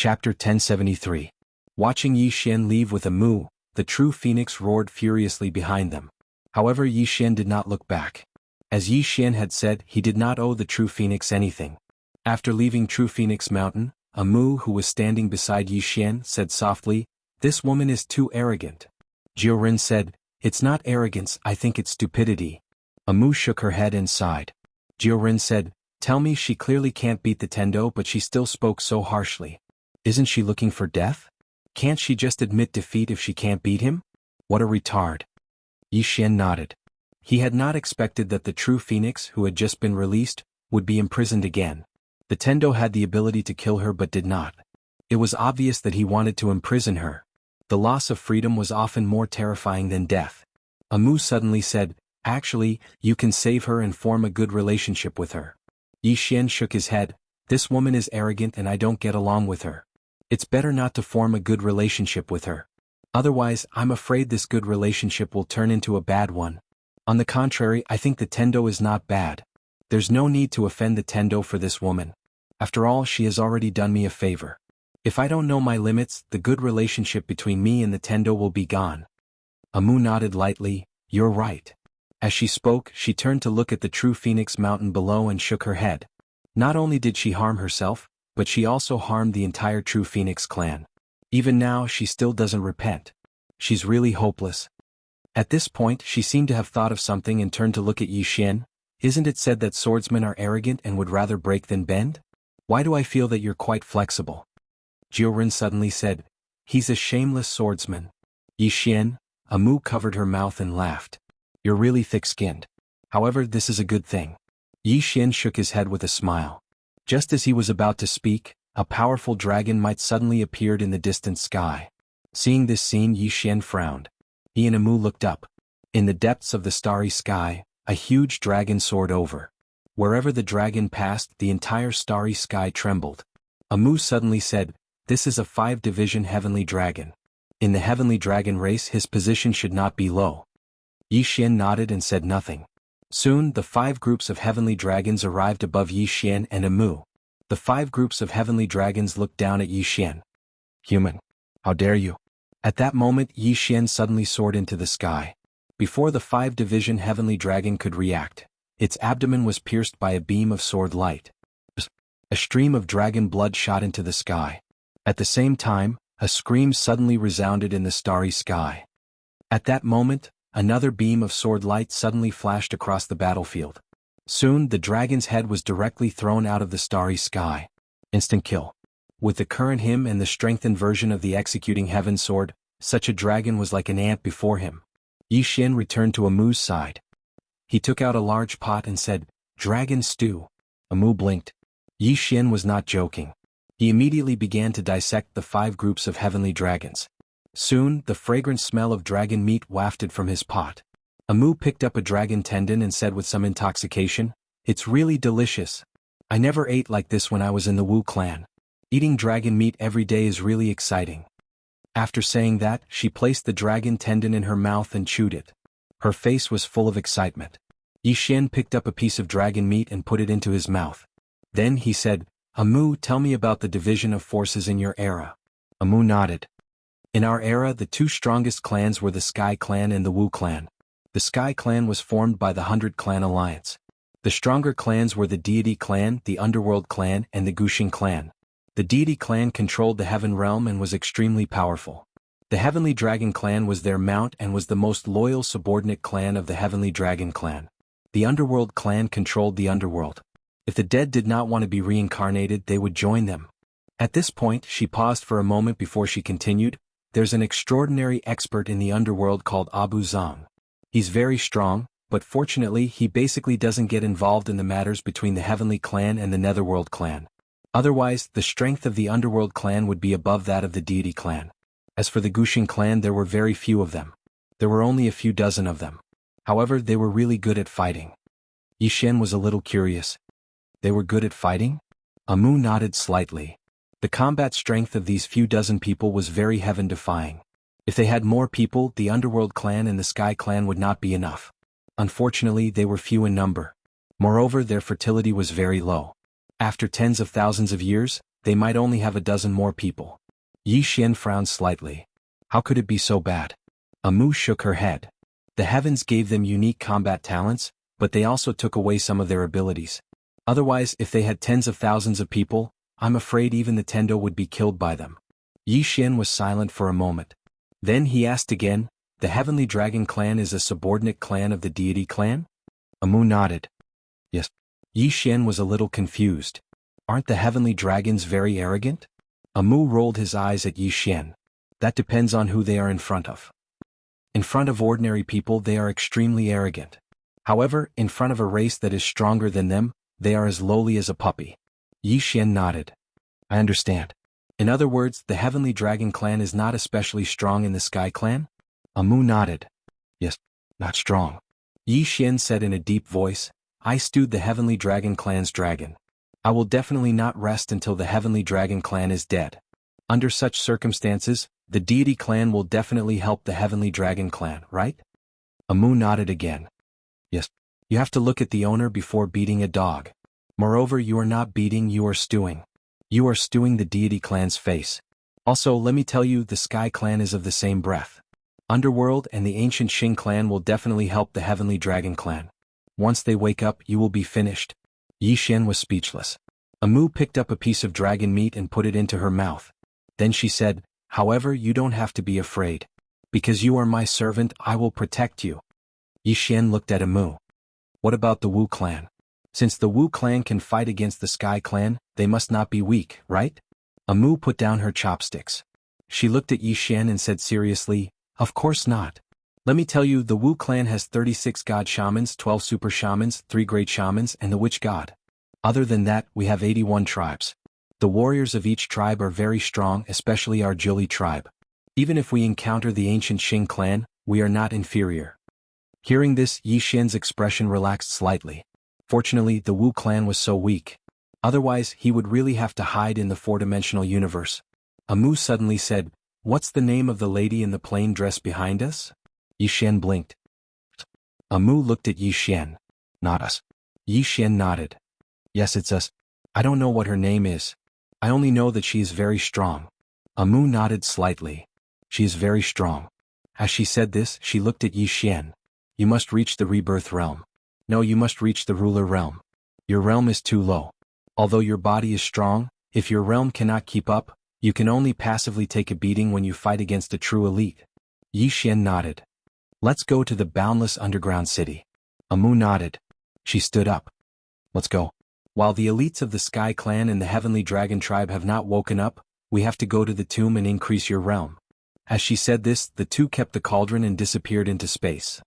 Chapter 1073. Watching Yi Xian leave with a moo, the true phoenix roared furiously behind them. However, Yi Xian did not look back. As Yi Xian had said, he did not owe the true phoenix anything. After leaving True Phoenix Mountain, a moo who was standing beside Yi Xian said softly, "This woman is too arrogant." Jiu Ren said, "It's not arrogance, I think it's stupidity." A moo shook her head and sighed. Jiu Ren said, "Tell me, she clearly can't beat the Tendo, but she still spoke so harshly. Isn't she looking for death? Can't she just admit defeat if she can't beat him? What a retard." Yi Xian nodded. He had not expected that the true phoenix who had just been released would be imprisoned again. The Tendo had the ability to kill her but did not. It was obvious that he wanted to imprison her. The loss of freedom was often more terrifying than death. A moo suddenly said, "Actually, you can save her and form a good relationship with her." Yi Xian shook his head. "This woman is arrogant and I don't get along with her. It's better not to form a good relationship with her. Otherwise, I'm afraid this good relationship will turn into a bad one. On the contrary, I think the Tendo is not bad. There's no need to offend the Tendo for this woman. After all, she has already done me a favor. If I don't know my limits, the good relationship between me and the Tendo will be gone." A moo nodded lightly. "You're right." As she spoke, she turned to look at the true Phoenix Mountain below and shook her head. Not only did she harm herself, but she also harmed the entire True Phoenix clan. Even now, she still doesn't repent. She's really hopeless. At this point, she seemed to have thought of something and turned to look at Yi Xian. "Isn't it said that swordsmen are arrogant and would rather break than bend? Why do I feel that you're quite flexible?" Jiu Ren suddenly said, "He's a shameless swordsman." Yi Xian, a moo covered her mouth and laughed. "You're really thick-skinned. However, this is a good thing." Yi Xian shook his head with a smile. Just as he was about to speak, a powerful dragon might suddenly appeared in the distant sky. Seeing this scene, Yi Xian frowned. He and a moo looked up. In the depths of the starry sky, a huge dragon soared over. Wherever the dragon passed, the entire starry sky trembled. A moo suddenly said, "This is a 5-division heavenly dragon. In the heavenly dragon race, his position should not be low." Yi Xian nodded and said nothing. Soon, the 5 groups of heavenly dragons arrived above Yi Xian and a moo. The 5 groups of heavenly dragons looked down at Yi Xian. "Human. How dare you?" At that moment, Yi Xian suddenly soared into the sky. Before the 5-division heavenly dragon could react, its abdomen was pierced by a beam of sword light. A stream of dragon blood shot into the sky. At the same time, a scream suddenly resounded in the starry sky. At that moment, another beam of sword light suddenly flashed across the battlefield. Soon, the dragon's head was directly thrown out of the starry sky. Instant kill. With the current him and the strengthened version of the executing heaven sword, such a dragon was like an ant before him. Yi Xian returned to a moo's side. He took out a large pot and said, "Dragon stew." A moo blinked. Yi Xian was not joking. He immediately began to dissect the 5 groups of heavenly dragons. Soon, the fragrant smell of dragon meat wafted from his pot. A moo picked up a dragon tendon and said with some intoxication, "It's really delicious. I never ate like this when I was in the Wu clan. Eating dragon meat every day is really exciting." After saying that, she placed the dragon tendon in her mouth and chewed it. Her face was full of excitement. Yi Xian picked up a piece of dragon meat and put it into his mouth. Then he said, "A moo, tell me about the division of forces in your era." A moo nodded. "In our era, the 2 strongest clans were the Sky Clan and the Wu Clan. The Sky Clan was formed by the 100 Clan Alliance. The stronger clans were the Deity Clan, the Underworld Clan, and the Guxia Clan. The Deity Clan controlled the Heaven Realm and was extremely powerful. The Heavenly Dragon Clan was their mount and was the most loyal subordinate clan of the Heavenly Dragon Clan. The Underworld Clan controlled the Underworld. If the dead did not want to be reincarnated, they would join them." At this point, she paused for a moment before she continued, "There's an extraordinary expert in the Underworld called Abu Zhang. He's very strong, but fortunately he basically doesn't get involved in the matters between the Heavenly Clan and the Netherworld Clan. Otherwise, the strength of the Underworld Clan would be above that of the Deity Clan. As for the Guxia Clan, there were very few of them. There were only a few dozen of them. However, they were really good at fighting." Yi Xian was a little curious. "They were good at fighting?" A moo nodded slightly. The combat strength of these few dozen people was very heaven-defying. If they had more people, the Underworld Clan and the Sky Clan would not be enough. Unfortunately, they were few in number. Moreover, their fertility was very low. After tens of thousands of years, they might only have a dozen more people. Yi Xian frowned slightly. How could it be so bad? Amu shook her head. The heavens gave them unique combat talents, but they also took away some of their abilities. Otherwise, if they had tens of thousands of people, I'm afraid even the Tendo would be killed by them. Yi Xian was silent for a moment. Then he asked again, the Heavenly Dragon Clan is a subordinate clan of the Deity Clan? Amu nodded. Yes. Yi Xian was a little confused. Aren't the Heavenly Dragons very arrogant? Amu rolled his eyes at Yi Xian. That depends on who they are in front of. In front of ordinary people they are extremely arrogant. However, in front of a race that is stronger than them, they are as lowly as a puppy. Yi Xian nodded. I understand. In other words, the Heavenly Dragon Clan is not especially strong in the Sky Clan? Amu nodded. Yes, not strong. Yi Xian said in a deep voice, I stewed the Heavenly Dragon Clan's dragon. I will definitely not rest until the Heavenly Dragon Clan is dead. Under such circumstances, the Deity Clan will definitely help the Heavenly Dragon Clan, right? Amu nodded again. Yes. You have to look at the owner before beating a dog. Moreover, you are not beating, you are stewing. You are stewing the Deity Clan's face. Also, let me tell you, the Sky Clan is of the same breath. Underworld and the ancient Xing Clan will definitely help the Heavenly Dragon Clan. Once they wake up, you will be finished. Yi Xian was speechless. Amu picked up a piece of dragon meat and put it into her mouth. Then she said, however, you don't have to be afraid. Because you are my servant, I will protect you. Yi Xian looked at Amu. What about the Wu clan? Since the Wu clan can fight against the Sky clan, they must not be weak, right? Amu put down her chopsticks. She looked at Yi Xian and said seriously, of course not. Let me tell you, the Wu clan has 36 god shamans, 12 super shamans, 3 great shamans, and the witch god. Other than that, we have 81 tribes. The warriors of each tribe are very strong, especially our Jili tribe. Even if we encounter the ancient Xing clan, we are not inferior. Hearing this, Yi Xian's expression relaxed slightly. Fortunately, the Wu clan was so weak. Otherwise, he would really have to hide in the four-dimensional universe. Amu suddenly said, what's the name of the lady in the plain dress behind us? Yi Xian blinked. Amu looked at Yi Xian. Not us. Yi Xian nodded. Yes, it's us. I don't know what her name is. I only know that she is very strong. Amu nodded slightly. She is very strong. As she said this, she looked at Yi Xian. You must reach the rebirth realm. No, you must reach the ruler realm. Your realm is too low. Although your body is strong, if your realm cannot keep up, you can only passively take a beating when you fight against a true elite. Yi Xian nodded. Let's go to the boundless underground city. Amu nodded. She stood up. Let's go. While the elites of the Sky Clan and the Heavenly Dragon Tribe have not woken up, we have to go to the tomb and increase your realm. As she said this, the two kept the cauldron and disappeared into space.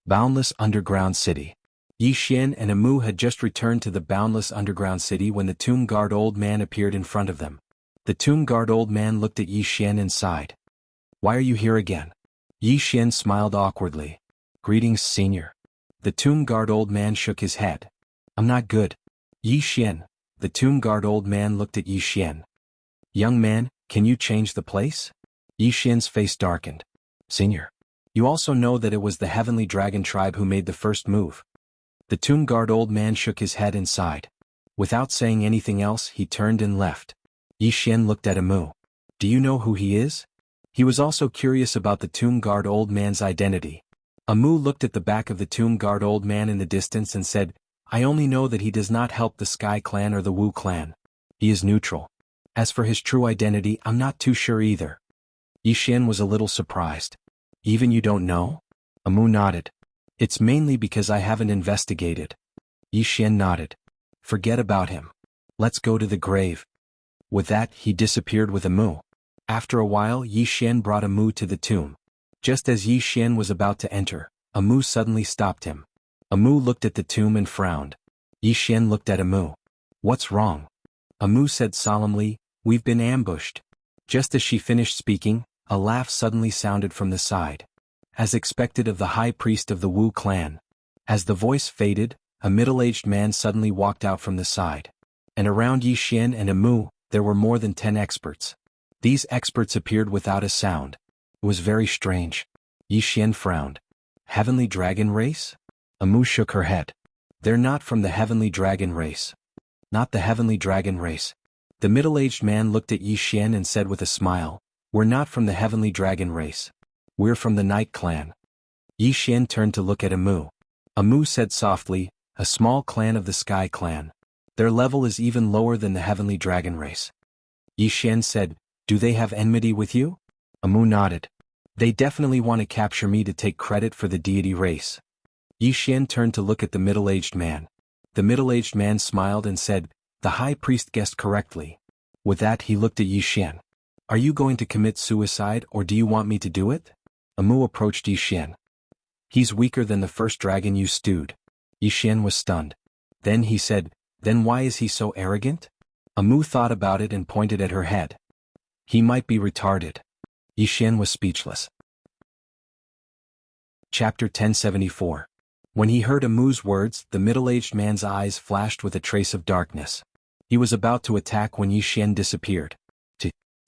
Boundless Underground City. Yi Xian and Amu had just returned to the Boundless Underground City when the Tomb Guard Old Man appeared in front of them. The Tomb Guard Old Man looked at Yi Xian and sighed. Why are you here again? Yi Xian smiled awkwardly. Greetings, Senior. The Tomb Guard Old Man shook his head. I'm not good. Yi Xian. The Tomb Guard Old Man looked at Yi Xian. Young man, can you change the place? Yi Xian's face darkened. Senior. You also know that it was the Heavenly Dragon Tribe who made the first move. The Tomb Guard Old Man shook his head and sighed. Without saying anything else, he turned and left. Yi Xian looked at Amu. Do you know who he is? He was also curious about the Tomb Guard Old Man's identity. Amu looked at the back of the Tomb Guard Old Man in the distance and said, I only know that he does not help the Sky Clan or the Wu Clan. He is neutral. As for his true identity, I'm not too sure either. Yi Xian was a little surprised. Even you don't know? Amu nodded. It's mainly because I haven't investigated. Yi Xian nodded. Forget about him. Let's go to the grave. With that, he disappeared with Amu. After a while, Yi Xian brought Amu to the tomb. Just as Yi Xian was about to enter, Amu suddenly stopped him. Amu looked at the tomb and frowned. Yi Xian looked at Amu. What's wrong? Amu said solemnly, we've been ambushed. Just as she finished speaking, a laugh suddenly sounded from the side. As expected of the high priest of the Wu clan. As the voice faded, a middle-aged man suddenly walked out from the side. And around Yi Xian and Amu, there were more than 10 experts. These experts appeared without a sound. It was very strange. Yi Xian frowned. Heavenly Dragon Race? Amu shook her head. They're not from the Heavenly Dragon Race. Not the Heavenly Dragon Race. The middle-aged man looked at Yi Xian and said with a smile, "We're not from the heavenly dragon race. We're from the Night Clan." Yi Xian turned to look at Amu. Amu said softly, "A small clan of the Sky Clan. Their level is even lower than the heavenly dragon race." Yi Xian said, "Do they have enmity with you?" Amu nodded. "They definitely want to capture me to take credit for the deity race." Yi Xian turned to look at the middle-aged man. The middle-aged man smiled and said, "The high priest guessed correctly." With that he looked at Yi Xian. "Are you going to commit suicide or do you want me to do it?" Amu approached Yi Xian. "He's weaker than the first dragon you stewed." Yi Xian was stunned. Then he said, "Then why is he so arrogant?" Amu thought about it and pointed at her head. "He might be retarded." Yi Xian was speechless. Chapter 1074. When he heard Amu's words, the middle-aged man's eyes flashed with a trace of darkness. He was about to attack when Yi Xian disappeared.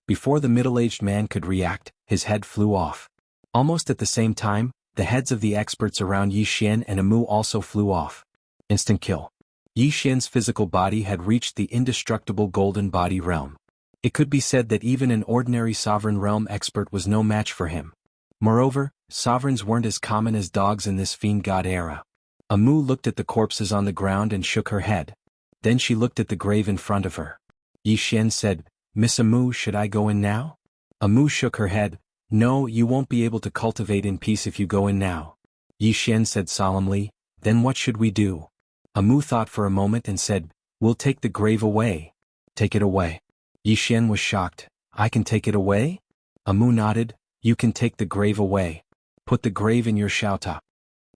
Before the middle-aged man could react, his head flew off. Almost at the same time, the heads of the experts around Yi Xian and Amu also flew off. Instant kill. Yi Xian's physical body had reached the indestructible golden body realm. It could be said that even an ordinary sovereign realm expert was no match for him. Moreover, sovereigns weren't as common as dogs in this fiend god era. Amu looked at the corpses on the ground and shook her head. Then she looked at the grave in front of her. Yi Xian said, "Miss Amu, should I go in now?" Amu shook her head. "No, you won't be able to cultivate in peace if you go in now." Yi Xian said solemnly, "Then what should we do?" Amu thought for a moment and said, "We'll take the grave away." "Take it away." Yi Xian was shocked. "I can take it away?" Amu nodded. "You can take the grave away. Put the grave in your xiaota."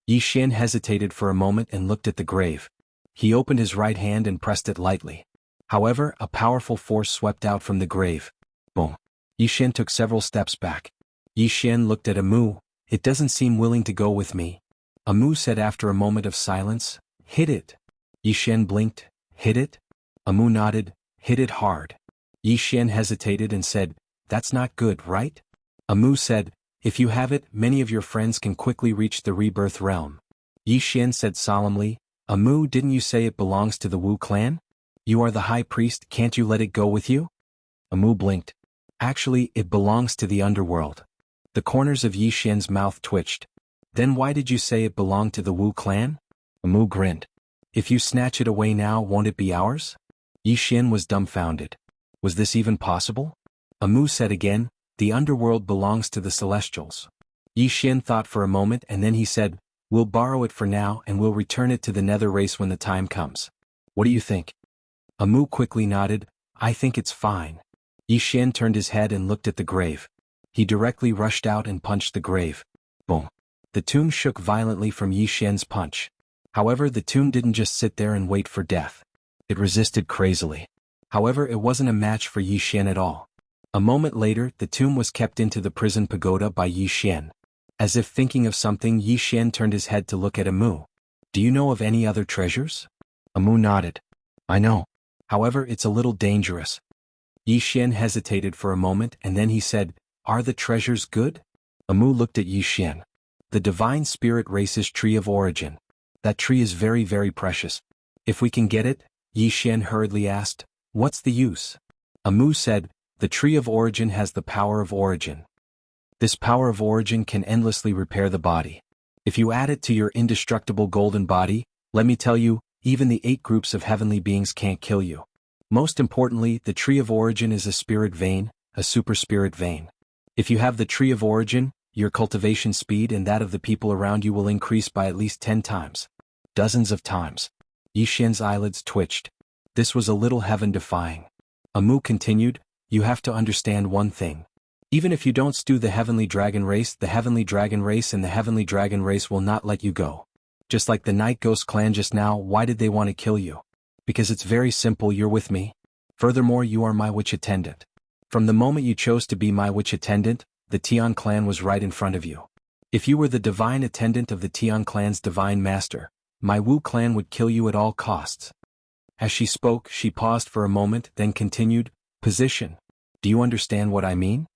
Yi Xian hesitated for a moment and looked at the grave. He opened his right hand and pressed it lightly. However, a powerful force swept out from the grave. Boom. Yi Xian took several steps back. Yi Xian looked at Amu. "It doesn't seem willing to go with me." Amu said after a moment of silence, "Hit it." Yi Xian blinked. "Hit it?" Amu nodded. "Hit it hard." Yi Xian hesitated and said, "That's not good, right?" Amu said, "If you have it, many of your friends can quickly reach the rebirth realm." Yi Xian said solemnly, "Amu, didn't you say it belongs to the Wu clan? You are the high priest, can't you let it go with you?" Amu blinked. "Actually, it belongs to the underworld." The corners of Yi Xian's mouth twitched. "Then why did you say it belonged to the Wu clan?" Amu grinned. "If you snatch it away now, won't it be ours?" Yi Xian was dumbfounded. Was this even possible? Amu said again, "The underworld belongs to the Celestials." Yi Xian thought for a moment and then he said, "We'll borrow it for now and we'll return it to the nether race when the time comes. What do you think?" Amu quickly nodded, "I think it's fine." Yi Xian turned his head and looked at the grave. He directly rushed out and punched the grave. Boom. The tomb shook violently from Yi Xian's punch. However, the tomb didn't just sit there and wait for death. It resisted crazily. However, it wasn't a match for Yi Xian at all. A moment later, the tomb was kept into the prison pagoda by Yi Xian. As if thinking of something, Yi Xian turned his head to look at Amu. "Do you know of any other treasures?" Amu nodded. "I know. However, it's a little dangerous." Yi Xian hesitated for a moment and then he said, "Are the treasures good?" Amu looked at Yi Xian. "The divine spirit race's tree of origin. That tree is very, very precious. If we can get it," Yi Xian hurriedly asked, "what's the use?" Amu said, "The tree of origin has the power of origin. This power of origin can endlessly repair the body. If you add it to your indestructible golden body, let me tell you, even the 8 groups of heavenly beings can't kill you. Most importantly, the tree of origin is a spirit vein, a super spirit vein. If you have the tree of origin, your cultivation speed and that of the people around you will increase by at least 10 times. Dozens of times." Yi Xian's eyelids twitched. This was a little heaven-defying. Amu continued, "You have to understand one thing. Even if you don't stew the heavenly dragon race, the heavenly dragon race and the heavenly dragon race will not let you go. Just like the Night Ghost clan just now, why did they want to kill you? Because it's very simple, you're with me. Furthermore, you are my witch attendant. From the moment you chose to be my witch attendant, the Tian clan was right in front of you. If you were the divine attendant of the Tian clan's divine master, my Wu clan would kill you at all costs." As she spoke, she paused for a moment, then continued, "Position. Do you understand what I mean?"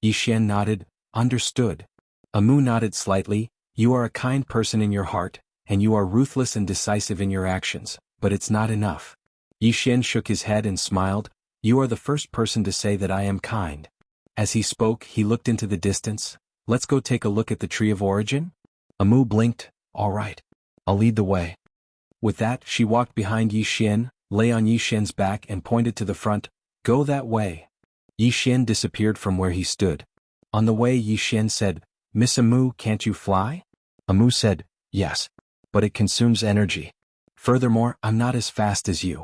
Yi Xian nodded, "Understood." Amu nodded slightly, "You are a kind person in your heart, and you are ruthless and decisive in your actions, but it's not enough." Yi Xian shook his head and smiled, You are the first person to say that I am kind. As he spoke, he looked into the distance. Let's go take a look at the tree of origin? Amu blinked. All right. I'll lead the way. With that, she walked behind Yi Xian, lay on Yi Xian's back and pointed to the front. Go that way. Yi Xian disappeared from where he stood. On the way, Yi Xian said, Miss Amu, can't you fly? Amu said, yes. But it consumes energy. Furthermore, I'm not as fast as you.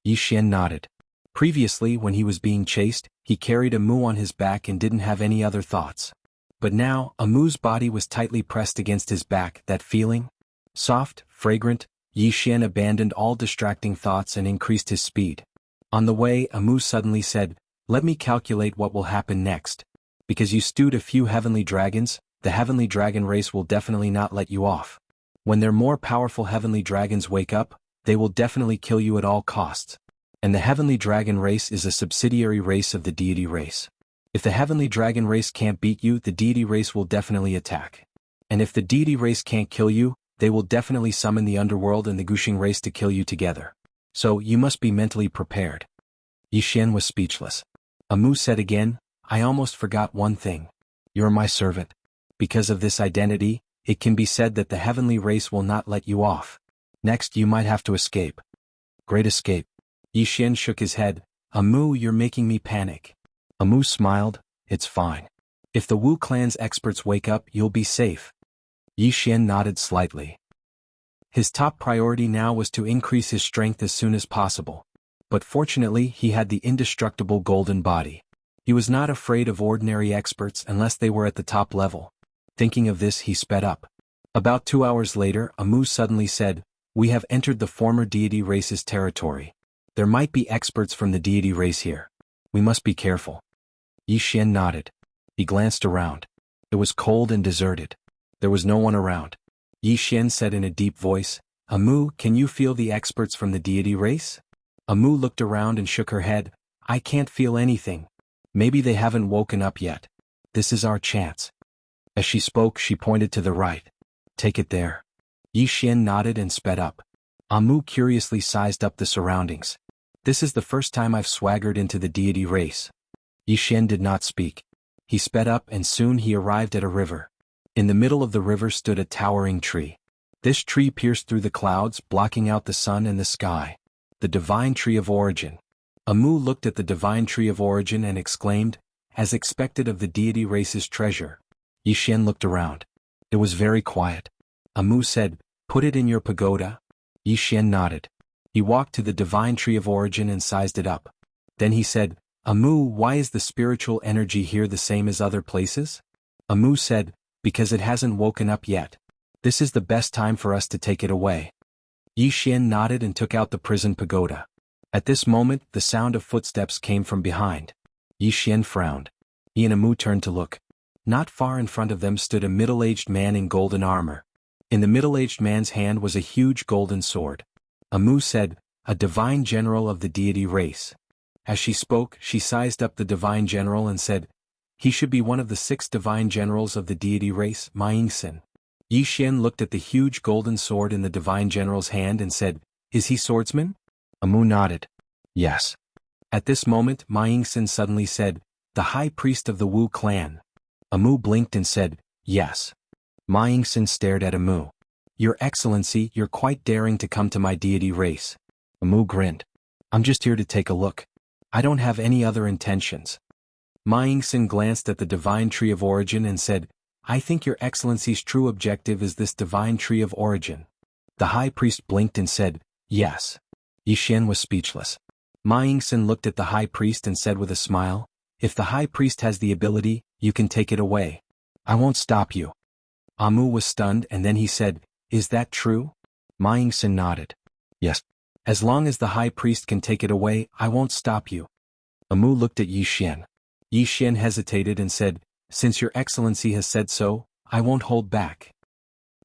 Yi Xian nodded. Previously, when he was being chased, he carried Amu on his back and didn't have any other thoughts. But now, Amu's body was tightly pressed against his back, that feeling? Soft, fragrant, Yi Xian abandoned all distracting thoughts and increased his speed. On the way, Amu suddenly said, let me calculate what will happen next. Because you stewed a few heavenly dragons, the heavenly dragon race will definitely not let you off. When their more powerful heavenly dragons wake up, they will definitely kill you at all costs. And the heavenly dragon race is a subsidiary race of the deity race. If the heavenly dragon race can't beat you, the deity race will definitely attack. And if the deity race can't kill you, they will definitely summon the underworld and the Guxing race to kill you together. So, you must be mentally prepared. Yi Xian was speechless. Amu said again, I almost forgot one thing. You're my servant. Because of this identity, it can be said that the heavenly race will not let you off. Next, you might have to escape. Great escape. Yi Xian shook his head. Amu, you're making me panic. Amu smiled, it's fine. If the Wu clan's experts wake up, you'll be safe. Yi Xian nodded slightly. His top priority now was to increase his strength as soon as possible. But fortunately, he had the indestructible golden body. He was not afraid of ordinary experts unless they were at the top level. Thinking of this, he sped up. About 2 hours later, Amu suddenly said, we have entered the former deity race's territory. There might be experts from the deity race here. We must be careful. Yi Xian nodded. He glanced around. It was cold and deserted. There was no one around. Yi Xian said in a deep voice, Amu, can you feel the experts from the deity race? Amu looked around and shook her head. I can't feel anything. Maybe they haven't woken up yet. This is our chance. As she spoke, she pointed to the right. Take it there. Yi Xian nodded and sped up. Amu curiously sized up the surroundings. This is the first time I've swaggered into the deity race. Yi Xian did not speak. He sped up and soon he arrived at a river. In the middle of the river stood a towering tree. This tree pierced through the clouds, blocking out the sun and the sky. The divine tree of origin. Amu looked at the divine tree of origin and exclaimed, as expected of the deity race's treasure. Yi Xian looked around. It was very quiet. Amu said, put it in your pagoda. Yi Xian nodded. He walked to the divine tree of origin and sized it up. Then he said, Amu, why is the spiritual energy here the same as other places? Amu said, because it hasn't woken up yet. This is the best time for us to take it away. Yi Xian nodded and took out the prison pagoda. At this moment, the sound of footsteps came from behind. Yi Xian frowned. He and Amu turned to look. Not far in front of them stood a middle-aged man in golden armor. In the middle-aged man's hand was a huge golden sword. Amu said, a divine general of the deity race. As she spoke, she sized up the divine general and said, he should be one of the 6 divine generals of the deity race, Ma Yingxin. Yi Xian looked at the huge golden sword in the divine general's hand and said, is he swordsman? Amu nodded. Yes. At this moment, Ma Yingxin suddenly said, the high priest of the Wu clan. Amu blinked and said, yes. Ma Yingxin stared at Amu. Your Excellency, you're quite daring to come to my deity race. Amu grinned. I'm just here to take a look. I don't have any other intentions. Ma Yingxin glanced at the divine tree of origin and said, I think your Excellency's true objective is this divine tree of origin. The high priest blinked and said, yes. Yi Xian was speechless. Ma Yingxin looked at the high priest and said with a smile, if the high priest has the ability, you can take it away. I won't stop you. Amu was stunned and then he said, is that true? Ma Yingxin nodded. Yes. As long as the high priest can take it away, I won't stop you. Amu looked at Yi Xian. Yi Xian hesitated and said, since your Excellency has said so, I won't hold back.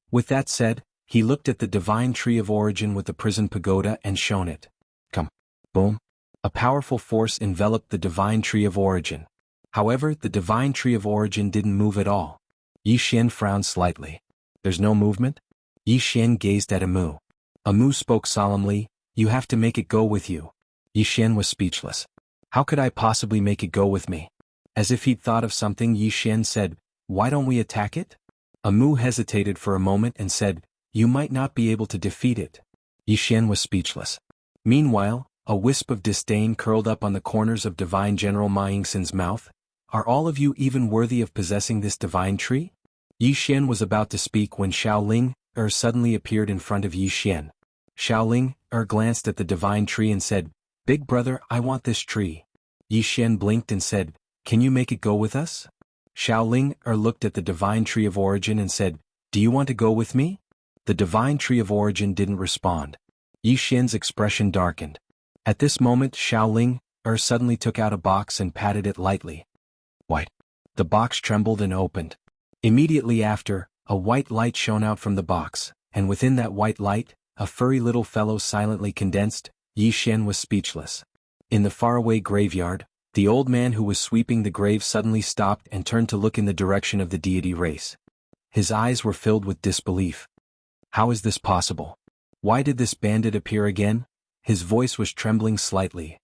With that said, he looked at the divine tree of origin with the prison pagoda and shone it. Come. Boom. A powerful force enveloped the divine tree of origin. However, the divine tree of origin didn't move at all. Yi Xian frowned slightly. There's no movement? Yi Xian gazed at Amu. Amu spoke solemnly, you have to make it go with you. Yi Xian was speechless. How could I possibly make it go with me? As if he'd thought of something, Yi Xian said, "Why don't we attack it?" Amu hesitated for a moment and said, "You might not be able to defeat it." Yi Xian was speechless. Meanwhile, a wisp of disdain curled up on the corners of Divine General Ma Yingxin's mouth. "Are all of you even worthy of possessing this divine tree?" Yi Xian was about to speak when Xiaoling suddenly appeared in front of Yi Xian. Xiaoling glanced at the divine tree and said, "Big brother, I want this tree." Yi Xian blinked and said, "Can you make it go with us?" Xiaoling looked at the divine tree of origin and said, "Do you want to go with me?" The divine tree of origin didn't respond. Yi Xian's expression darkened. At this moment Xiaoling suddenly took out a box and patted it lightly. White. The box trembled and opened. Immediately after, a white light shone out from the box, and within that white light, a furry little fellow silently condensed. Yi Xian was speechless. In the faraway graveyard, the old man who was sweeping the grave suddenly stopped and turned to look in the direction of the deity race. His eyes were filled with disbelief. How is this possible? Why did this bandit appear again? His voice was trembling slightly.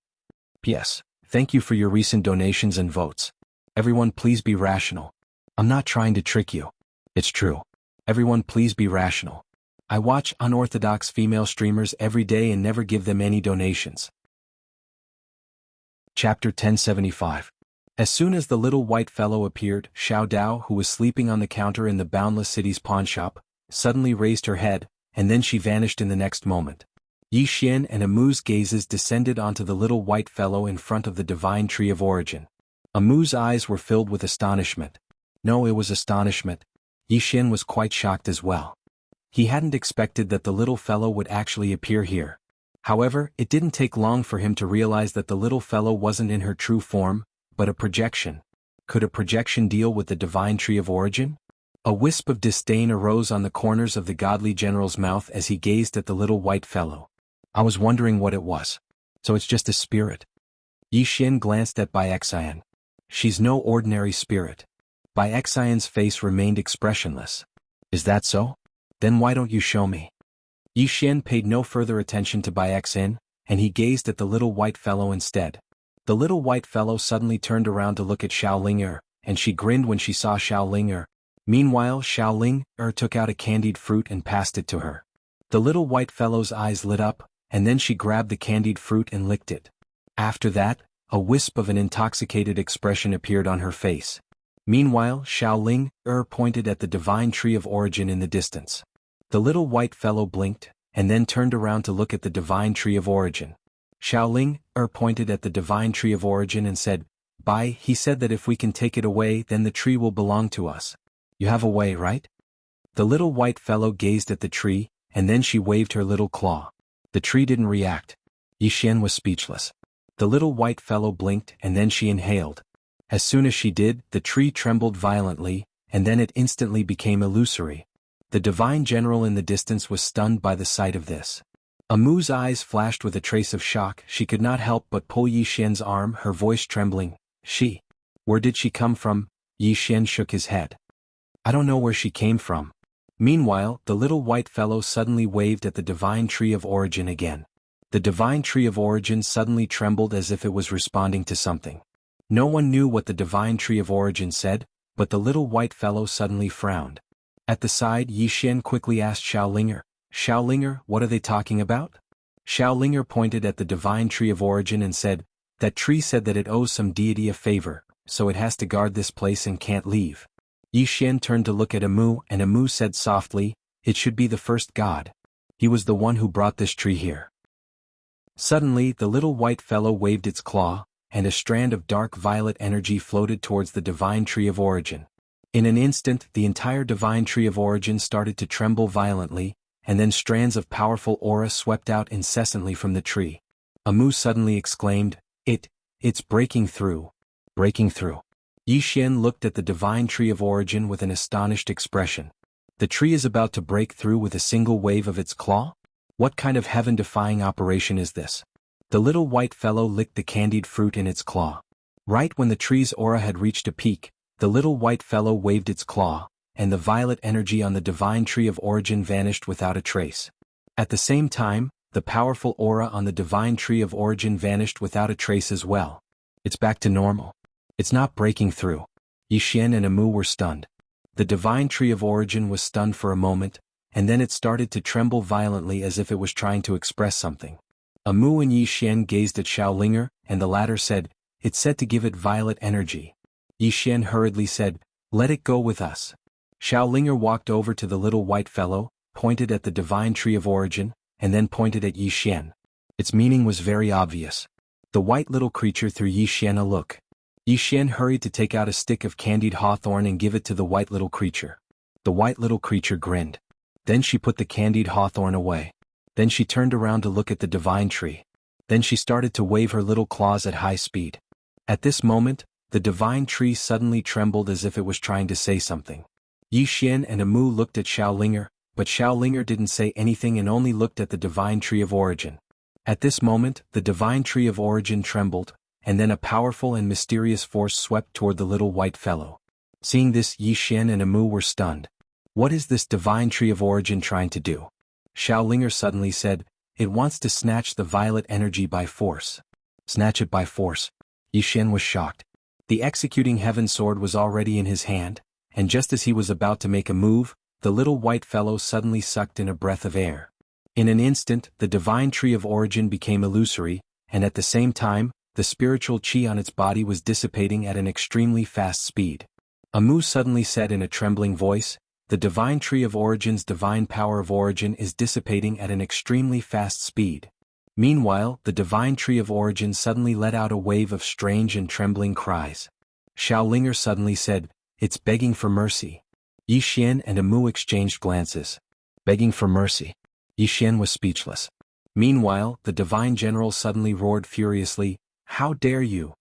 "P.S. Thank you for your recent donations and votes. Everyone please be rational. I'm not trying to trick you. It's true. Everyone please be rational. I watch unorthodox female streamers every day and never give them any donations." Chapter 1075. As soon as the little white fellow appeared, Xiao Dao, who was sleeping on the counter in the Boundless City's pawnshop, suddenly raised her head, and then she vanished in the next moment. Yi Xian and Amu's gazes descended onto the little white fellow in front of the divine tree of origin. Amu's eyes were filled with astonishment. No, it was astonishment. Yi Xian was quite shocked as well. He hadn't expected that the little fellow would actually appear here. However, it didn't take long for him to realize that the little fellow wasn't in her true form, but a projection. Could a projection deal with the divine tree of origin? A wisp of disdain arose on the corners of the godly general's mouth as he gazed at the little white fellow. I was wondering what it was. So it's just a spirit. Yi Xian glanced at Bai Xian. She's no ordinary spirit. Bai Xian's face remained expressionless. Is that so? Then why don't you show me? Yi Xian paid no further attention to Bai Xian, and he gazed at the little white fellow instead. The little white fellow suddenly turned around to look at Xiaoling and she grinned when she saw Xiaoling Meanwhile Xiaoling took out a candied fruit and passed it to her. The little white fellow's eyes lit up, and then she grabbed the candied fruit and licked it. After that, a wisp of an intoxicated expression appeared on her face. Meanwhile Xiaoling pointed at the divine tree of origin in the distance. The little white fellow blinked, and then turned around to look at the divine tree of origin. Xiaoling pointed at the divine tree of origin and said, "Bai, he said that if we can take it away then the tree will belong to us. You have a way, right?" The little white fellow gazed at the tree, and then she waved her little claw. The tree didn't react. Yi Xian was speechless. The little white fellow blinked and then she inhaled. As soon as she did, the tree trembled violently, and then it instantly became illusory. The divine general in the distance was stunned by the sight of this. Amu's eyes flashed with a trace of shock. She could not help but pull Yi Xian's arm, her voice trembling. "She? Where did she come from?" Yi Xian shook his head. "I don't know where she came from." Meanwhile, the little white fellow suddenly waved at the divine tree of origin again. The divine tree of origin suddenly trembled as if it was responding to something. No one knew what the divine tree of origin said, but the little white fellow suddenly frowned. At the side, Yi Xian quickly asked Xiaoling, "Xiaoling, what are they talking about?" Xiaoling pointed at the divine tree of origin and said, "That tree said that it owes some deity a favor, so it has to guard this place and can't leave." Yi Xian turned to look at Amu, and Amu said softly, "It should be the first god. He was the one who brought this tree here." Suddenly, the little white fellow waved its claw, and a strand of dark violet energy floated towards the divine tree of origin. In an instant, the entire divine tree of origin started to tremble violently, and then strands of powerful aura swept out incessantly from the tree. Amu suddenly exclaimed, It's breaking through. Breaking through." Yi Xian looked at the divine tree of origin with an astonished expression. The tree is about to break through with a single wave of its claw? What kind of heaven-defying operation is this? The little white fellow licked the candied fruit in its claw. Right when the tree's aura had reached a peak, the little white fellow waved its claw, and the violet energy on the divine tree of origin vanished without a trace. At the same time, the powerful aura on the divine tree of origin vanished without a trace as well. It's back to normal. It's not breaking through. Yixian and Amu were stunned. The divine tree of origin was stunned for a moment, and then it started to tremble violently as if it was trying to express something. Amu and Yixian gazed at Xiaolinger, and the latter said, "It's said to give it violet energy." Yixian hurriedly said, "Let it go with us." Xiaolinger walked over to the little white fellow, pointed at the divine tree of origin, and then pointed at Yixian. Its meaning was very obvious. The white little creature threw Yixian a look. Yixian hurried to take out a stick of candied hawthorn and give it to the white little creature. The white little creature grinned. Then she put the candied hawthorn away. Then she turned around to look at the divine tree. Then she started to wave her little claws at high speed. At this moment, the divine tree suddenly trembled as if it was trying to say something. Yixian and Amu looked at Xiaolinger, but Xiaolinger didn't say anything and only looked at the divine tree of origin. At this moment, the divine tree of origin trembled, and then a powerful and mysterious force swept toward the little white fellow. Seeing this, Yixian and Amu were stunned. What is this divine tree of origin trying to do? Xiaolinger suddenly said, "It wants to snatch the violet energy by force." Snatch it by force. Yixian was shocked. The executing heaven sword was already in his hand, and just as he was about to make a move, the little white fellow suddenly sucked in a breath of air. In an instant, the divine tree of origin became illusory, and at the same time, the spiritual chi on its body was dissipating at an extremely fast speed. Amu suddenly said in a trembling voice, "The divine tree of origin's divine power of origin is dissipating at an extremely fast speed." Meanwhile, the divine tree of origin suddenly let out a wave of strange and trembling cries. Xiaolinger suddenly said, "It's begging for mercy." Yixian and Amu exchanged glances. Begging for mercy. Yixian was speechless. Meanwhile, the divine general suddenly roared furiously, "How dare you!"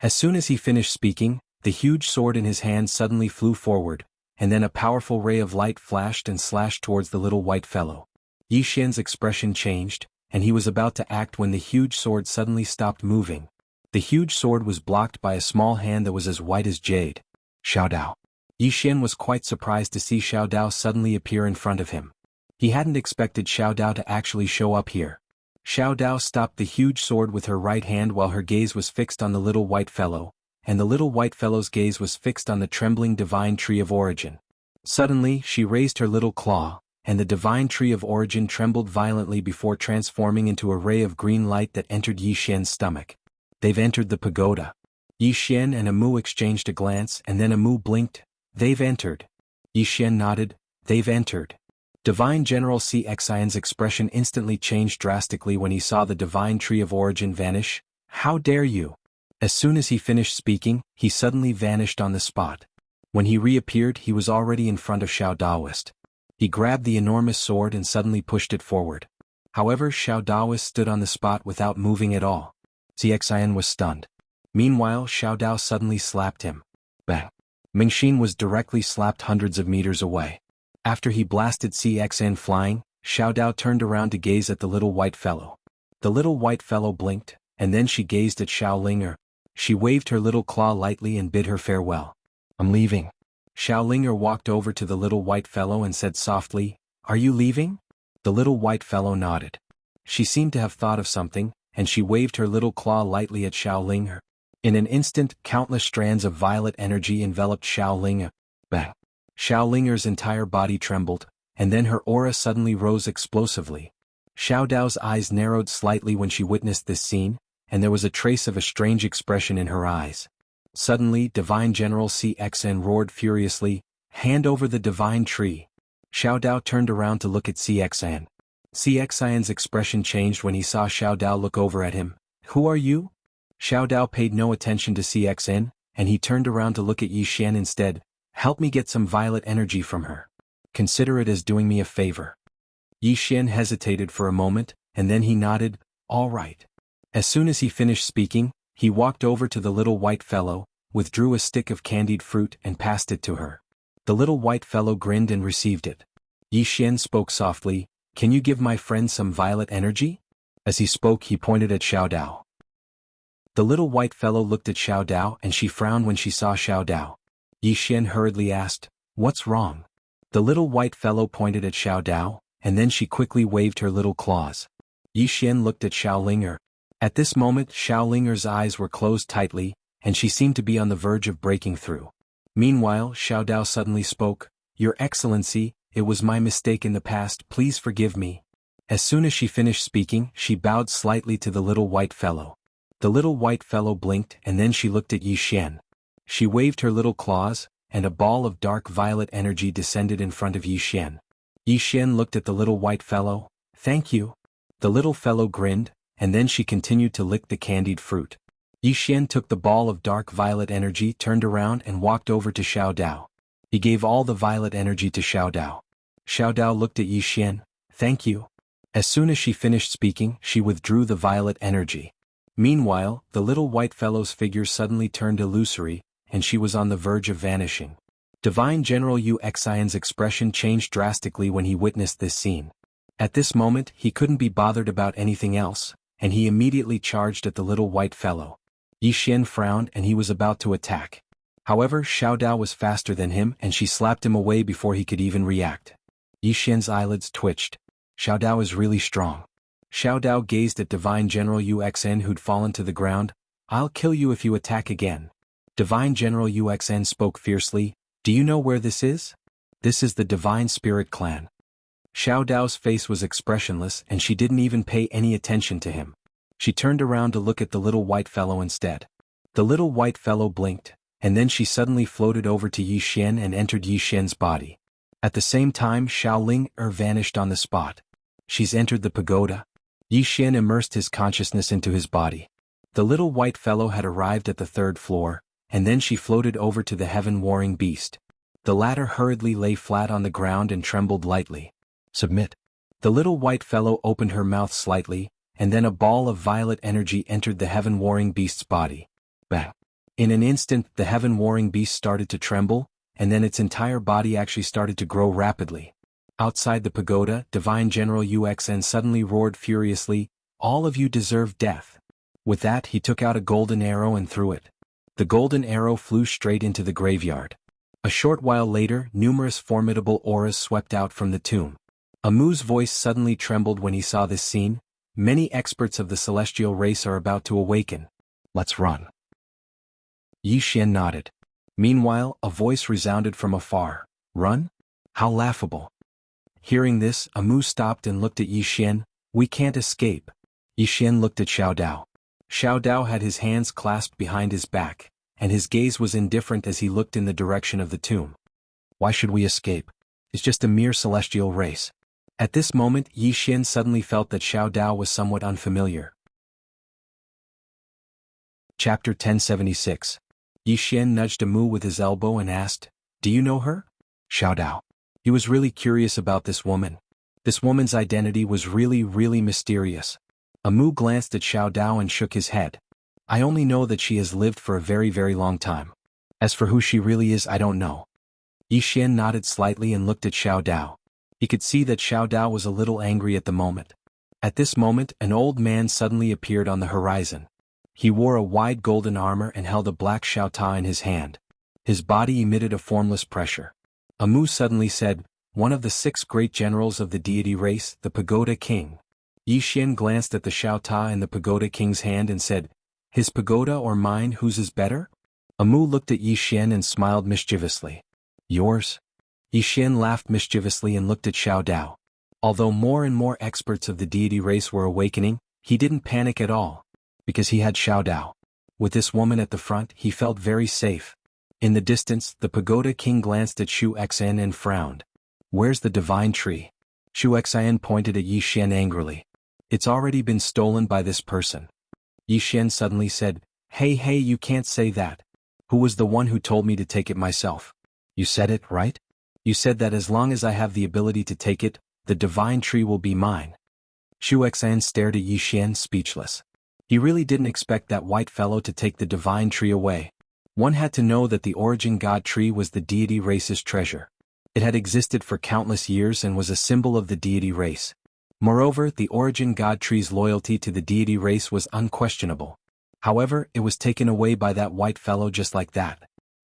As soon as he finished speaking, the huge sword in his hand suddenly flew forward, and then a powerful ray of light flashed and slashed towards the little white fellow. Yixian's expression changed, and he was about to act when the huge sword suddenly stopped moving. The huge sword was blocked by a small hand that was as white as jade. Xiao Dao. Yixian was quite surprised to see Xiao Dao suddenly appear in front of him. He hadn't expected Xiao Dao to actually show up here. Xiao Dao stopped the huge sword with her right hand while her gaze was fixed on the little white fellow, and the little white fellow's gaze was fixed on the trembling divine tree of origin. Suddenly, she raised her little claw, and the divine tree of origin trembled violently before transforming into a ray of green light that entered Yixian's stomach. They've entered the pagoda. Yixian and Amu exchanged a glance, and then Amu blinked. They've entered. Yixian nodded. They've entered. Divine General Xian's expression instantly changed drastically when he saw the divine tree of origin vanish. How dare you! As soon as he finished speaking, he suddenly vanished on the spot. When he reappeared, he was already in front of Xiao Daoist. He grabbed the enormous sword and suddenly pushed it forward. However, Xiao Daoist stood on the spot without moving at all. Xian was stunned. Meanwhile, Xiao Dao suddenly slapped him. Bang! Mingxin was directly slapped hundreds of meters away. After he blasted Xian flying, Xiao Dao turned around to gaze at the little white fellow. The little white fellow blinked, and then she gazed at Xiaolinger. She waved her little claw lightly and bid her farewell. I'm leaving. Xiaolinger walked over to the little white fellow and said softly, Are you leaving? The little white fellow nodded. She seemed to have thought of something, and she waved her little claw lightly at Xiaolinger. In an instant, countless strands of violet energy enveloped Xiaolinger. Bang! Xiaolinger's entire body trembled, and then her aura suddenly rose explosively. Xiao Dao's eyes narrowed slightly when she witnessed this scene, and there was a trace of a strange expression in her eyes. Suddenly, Divine General Xian roared furiously, Hand over the divine tree. Xiao Dao turned around to look at Xian. Xian's expression changed when he saw Xiao Dao look over at him. Who are you? Xiao Dao paid no attention to Xian, and he turned around to look at Yixian instead. Help me get some violet energy from her. Consider it as doing me a favor. Yixian hesitated for a moment, and then he nodded, All right. As soon as he finished speaking, he walked over to the little white fellow, withdrew a stick of candied fruit and passed it to her. The little white fellow grinned and received it. Yixian spoke softly, Can you give my friend some violet energy? As he spoke, he pointed at Xiao Dao. The little white fellow looked at Xiao Dao and she frowned when she saw Xiao Dao. Yixian hurriedly asked, What's wrong? The little white fellow pointed at Xiao Dao, and then she quickly waved her little claws. Yixian looked at Xiaolinger. At this moment Xiao Linger's eyes were closed tightly, and she seemed to be on the verge of breaking through. Meanwhile Xiao Dao suddenly spoke, "Your Excellency, it was my mistake in the past, please forgive me." As soon as she finished speaking, she bowed slightly to the little white fellow. The little white fellow blinked and then she looked at Yi Xian. She waved her little claws, and a ball of dark violet energy descended in front of Yi Xian. Yi Xian looked at the little white fellow. "Thank you." The little fellow grinned, and then she continued to lick the candied fruit. Yi Xian took the ball of dark violet energy, turned around and walked over to Xiao Dao. He gave all the violet energy to Xiao Dao. Xiao Dao looked at Yi Xian. "Thank you." As soon as she finished speaking, she withdrew the violet energy. Meanwhile, the little white fellow's figure suddenly turned illusory, and she was on the verge of vanishing. Divine General Yu Xian's expression changed drastically when he witnessed this scene. At this moment he couldn't be bothered about anything else, and he immediately charged at the little white fellow. Yi Xian frowned and he was about to attack. However, Xiao Dao was faster than him and she slapped him away before he could even react. Yi Xian's eyelids twitched. Xiao Dao is really strong. Xiao Dao gazed at Divine General Yu Xian who'd fallen to the ground. "I'll kill you if you attack again." Divine General Yu Xian spoke fiercely. "Do you know where this is? This is the Divine Spirit Clan." Xiao Dao's face was expressionless and she didn't even pay any attention to him. She turned around to look at the little white fellow instead. The little white fellow blinked, and then she suddenly floated over to Yi Xian and entered Yi Xian's body. At the same time Xiao Ling vanished on the spot. "She's entered the pagoda." Yi Xian immersed his consciousness into his body. The little white fellow had arrived at the 3rd floor, and then she floated over to the heaven-warring beast. The latter hurriedly lay flat on the ground and trembled lightly. "Submit." The little white fellow opened her mouth slightly, and then a ball of violet energy entered the heaven-warring beast's body. Bang! In an instant the heaven-warring beast started to tremble, and then its entire body actually started to grow rapidly. Outside the pagoda, Divine General Yu Xian suddenly roared furiously, "All of you deserve death." With that he took out a golden arrow and threw it. The golden arrow flew straight into the graveyard. A short while later numerous formidable auras swept out from the tomb. Amu's voice suddenly trembled when he saw this scene. "Many experts of the celestial race are about to awaken. Let's run." Yi Xian nodded. Meanwhile, a voice resounded from afar. "Run? How laughable." Hearing this, Amu stopped and looked at Yi Xian. "We can't escape." Yi Xian looked at Xiao Dao. Xiao Dao had his hands clasped behind his back, and his gaze was indifferent as he looked in the direction of the tomb. "Why should we escape? It's just a mere celestial race." At this moment Yi Xian suddenly felt that Xiao Dao was somewhat unfamiliar. Chapter 1076. Yi Xian nudged Amu with his elbow and asked, "Do you know her?" Xiao Dao. He was really curious about this woman. This woman's identity was really mysterious. Amu glanced at Xiao Dao and shook his head. "I only know that she has lived for a very long time. As for who she really is, I don't know." Yi Xian nodded slightly and looked at Xiao Dao. He could see that Xiao Dao was a little angry at the moment. At this moment an old man suddenly appeared on the horizon. He wore a wide golden armor and held a black xiaota in his hand. His body emitted a formless pressure. Amu suddenly said, "One of the 6 great generals of the deity race, the Pagoda King." Yi Xian glanced at the xiaota in the Pagoda King's hand and said, "His pagoda or mine, whose is better?" Amu looked at Yi Xian and smiled mischievously. "Yours?" Yi Xian laughed mischievously and looked at Xiao Dao. Although more and more experts of the deity race were awakening, he didn't panic at all, because he had Xiao Dao. With this woman at the front, he felt very safe. In the distance, the Pagoda King glanced at Shu Xian and frowned. "Where's the divine tree?" Shu Xian pointed at Yi Xian angrily. "It's already been stolen by this person." Yi Xian suddenly said, Hey, you can't say that. Who was the one who told me to take it myself?" "You said it, right? You said that as long as I have the ability to take it, the divine tree will be mine." Shu Xian stared at Yi Xian speechless. He really didn't expect that white fellow to take the divine tree away. One had to know that the origin god tree was the deity race's treasure. It had existed for countless years and was a symbol of the deity race. Moreover, the origin god tree's loyalty to the deity race was unquestionable. However, it was taken away by that white fellow just like that.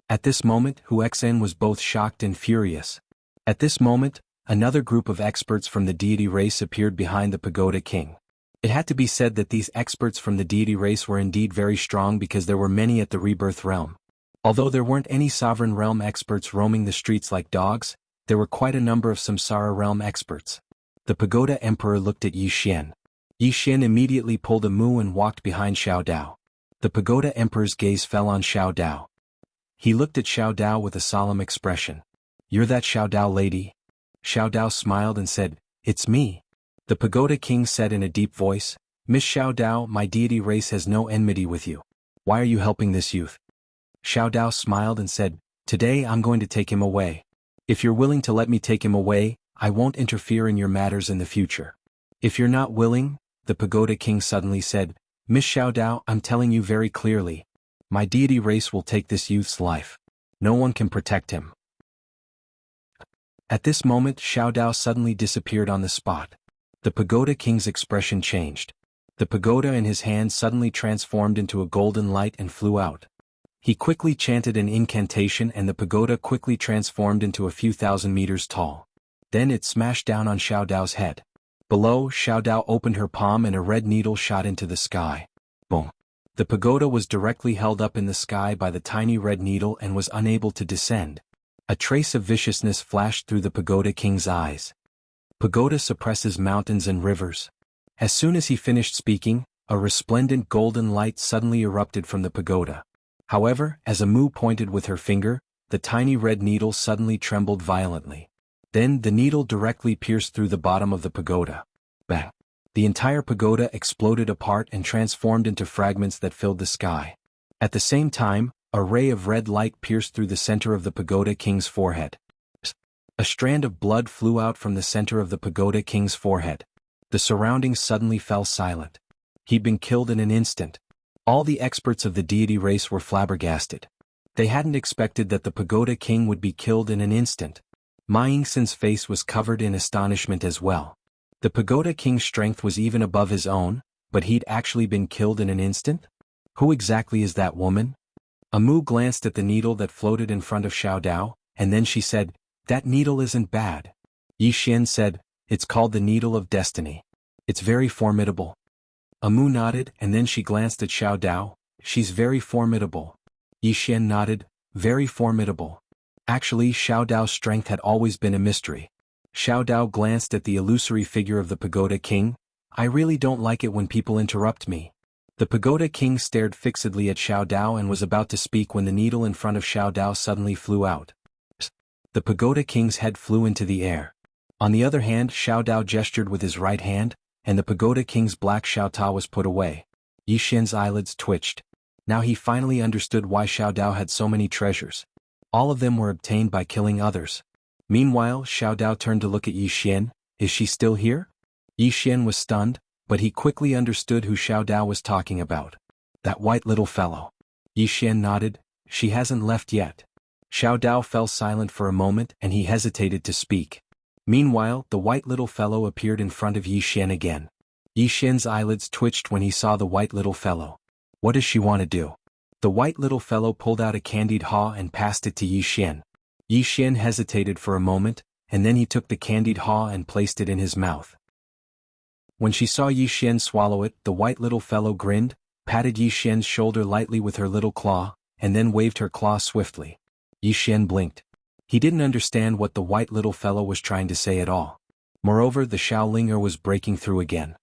At this moment, Hu Xen was both shocked and furious. At this moment, another group of experts from the deity race appeared behind the Pagoda King. It had to be said that these experts from the deity race were indeed very strong because there were many at the rebirth realm. Although there weren't any sovereign realm experts roaming the streets like dogs, there were quite a number of samsara realm experts. The pagoda emperor looked at Yi Xian. Yi Xian immediately pulled a mu and walked behind Xiao Dao. The pagoda emperor's gaze fell on Xiao Dao. He looked at Xiao Dao with a solemn expression. "You're that Xiao Dao lady?" Xiao Dao smiled and said, "It's me." The pagoda king said in a deep voice, "Miss Xiao Dao, my deity race has no enmity with you. Why are you helping this youth?" Xiao Dao smiled and said, "Today I'm going to take him away. If you're willing to let me take him away, I won't interfere in your matters in the future." "If you're not willing," the pagoda king suddenly said, "Miss Xiao Dao, I'm telling you very clearly. My deity race will take this youth's life. No one can protect him." At this moment Xiao Dao suddenly disappeared on the spot. The pagoda king's expression changed. The pagoda in his hand suddenly transformed into a golden light and flew out. He quickly chanted an incantation and the pagoda quickly transformed into a few thousand meters tall. Then it smashed down on Xiao Dao's head. Below, Xiao Dao opened her palm and a red needle shot into the sky. Boom! The pagoda was directly held up in the sky by the tiny red needle and was unable to descend. A trace of viciousness flashed through the pagoda king's eyes. Pagoda suppresses mountains and rivers. As soon as he finished speaking, a resplendent golden light suddenly erupted from the pagoda. However, as a mu pointed with her finger, the tiny red needle suddenly trembled violently. Then the needle directly pierced through the bottom of the pagoda. Bang! The entire pagoda exploded apart and transformed into fragments that filled the sky. At the same time, a ray of red light pierced through the center of the pagoda king's forehead. A strand of blood flew out from the center of the pagoda king's forehead. The surroundings suddenly fell silent. He'd been killed in an instant. All the experts of the deity race were flabbergasted. They hadn't expected that the pagoda king would be killed in an instant. Ma Yingxin's face was covered in astonishment as well. The pagoda king's strength was even above his own, but he'd actually been killed in an instant? Who exactly is that woman? Amu glanced at the needle that floated in front of Xiao Dao, and then she said, "That needle isn't bad." Yi Xian said, "It's called the Needle of Destiny. It's very formidable." Amu nodded and then she glanced at Xiao Dao, "She's very formidable." Yi Xian nodded, "Very formidable." Actually, Xiao Dao's strength had always been a mystery. Xiao Dao glanced at the illusory figure of the pagoda king. "I really don't like it when people interrupt me." The pagoda king stared fixedly at Xiao Dao and was about to speak when the needle in front of Xiao Dao suddenly flew out. The pagoda king's head flew into the air. On the other hand, Xiao Dao gestured with his right hand, and the pagoda king's black Xiaota was put away. Yi Xian's eyelids twitched. Now he finally understood why Xiao Dao had so many treasures. All of them were obtained by killing others. Meanwhile, Xiao Dao turned to look at Yi Xian. "Is she still here?" Yi Xian was stunned, but he quickly understood who Xiao Dao was talking about. "That white little fellow." Yi Xian nodded. "She hasn't left yet." Xiao Dao fell silent for a moment and he hesitated to speak. Meanwhile, the white little fellow appeared in front of Yi Xian again. Yi Xian's eyelids twitched when he saw the white little fellow. What does she want to do? The white little fellow pulled out a candied haw and passed it to Yi Xian. Yi Xian hesitated for a moment, and then he took the candied haw and placed it in his mouth. When she saw Yi Xian swallow it, the white little fellow grinned, patted Yi Xian's shoulder lightly with her little claw, and then waved her claw swiftly. Yi Xian blinked. He didn't understand what the white little fellow was trying to say at all. Moreover, the Shaolinger was breaking through again.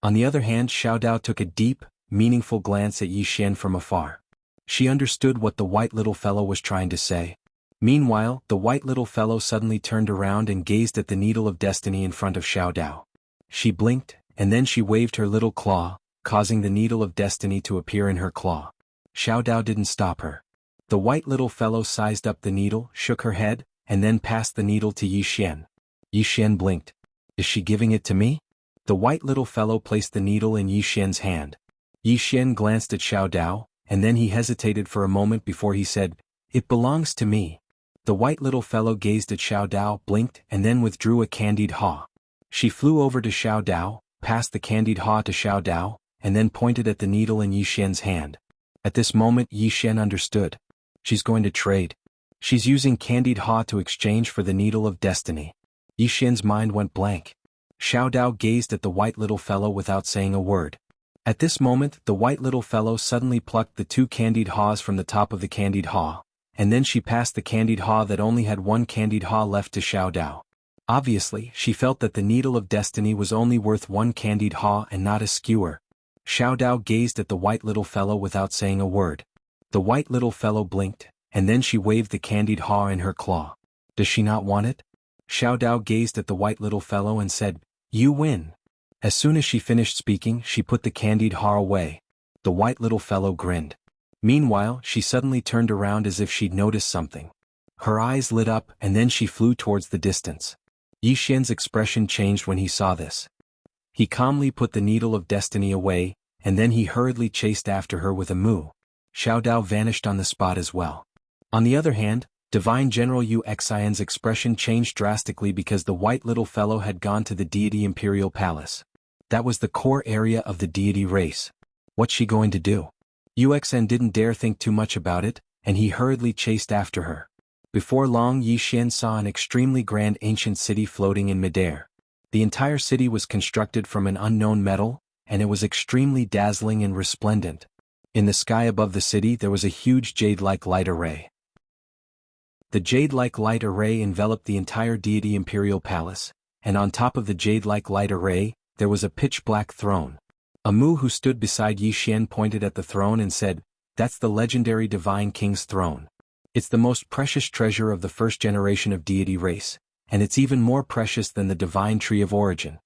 On the other hand, Xiao Dao took a deep, meaningful glance at Yi Xian from afar. She understood what the white little fellow was trying to say. Meanwhile, the white little fellow suddenly turned around and gazed at the needle of destiny in front of Xiao Dao. She blinked, and then she waved her little claw, causing the needle of destiny to appear in her claw. Xiao Dao didn't stop her. The white little fellow sized up the needle, shook her head, and then passed the needle to Yi Xian. Yi Xian blinked. Is she giving it to me? The white little fellow placed the needle in Yi Xian's hand. Yi Xian glanced at Xiao Dao, and then he hesitated for a moment before he said, "It belongs to me." The white little fellow gazed at Xiao Dao, blinked, and then withdrew a candied haw. She flew over to Xiao Dao, passed the candied haw to Xiao Dao, and then pointed at the needle in Yi Xian's hand. At this moment Yi Xian understood. She's going to trade. She's using candied haw to exchange for the needle of destiny. Yi Xian's mind went blank. Xiao Dao gazed at the white little fellow without saying a word. At this moment, the white little fellow suddenly plucked the 2 candied haws from the top of the candied haw, and then she passed the candied haw that only had 1 candied haw left to Xiao Dao. Obviously, she felt that the needle of destiny was only worth 1 candied haw and not a skewer. Xiao Dao gazed at the white little fellow without saying a word. The white little fellow blinked, and then she waved the candied haw in her claw. Does she not want it? Xiao Dao gazed at the white little fellow and said, "You win." As soon as she finished speaking, she put the candied haw away. The white little fellow grinned. Meanwhile, she suddenly turned around as if she'd noticed something. Her eyes lit up and then she flew towards the distance. Yi Xian's expression changed when he saw this. He calmly put the needle of destiny away, and then he hurriedly chased after her with a moo. Xiao Dao vanished on the spot as well. On the other hand, Divine General Yu Xian's expression changed drastically because the white little fellow had gone to the deity Imperial Palace. That was the core area of the deity race. What's she going to do? Yu Xian didn't dare think too much about it, and he hurriedly chased after her. Before long, Yi Xian saw an extremely grand ancient city floating in midair. The entire city was constructed from an unknown metal, and it was extremely dazzling and resplendent. In the sky above the city there was a huge jade-like light array. The jade-like light array enveloped the entire deity Imperial Palace, and on top of the jade-like light array, there was a pitch-black throne. A Mu who stood beside Yi Xian pointed at the throne and said, "That's the legendary Divine King's throne. It's the most precious treasure of the first generation of deity race, and it's even more precious than the Divine Tree of Origin."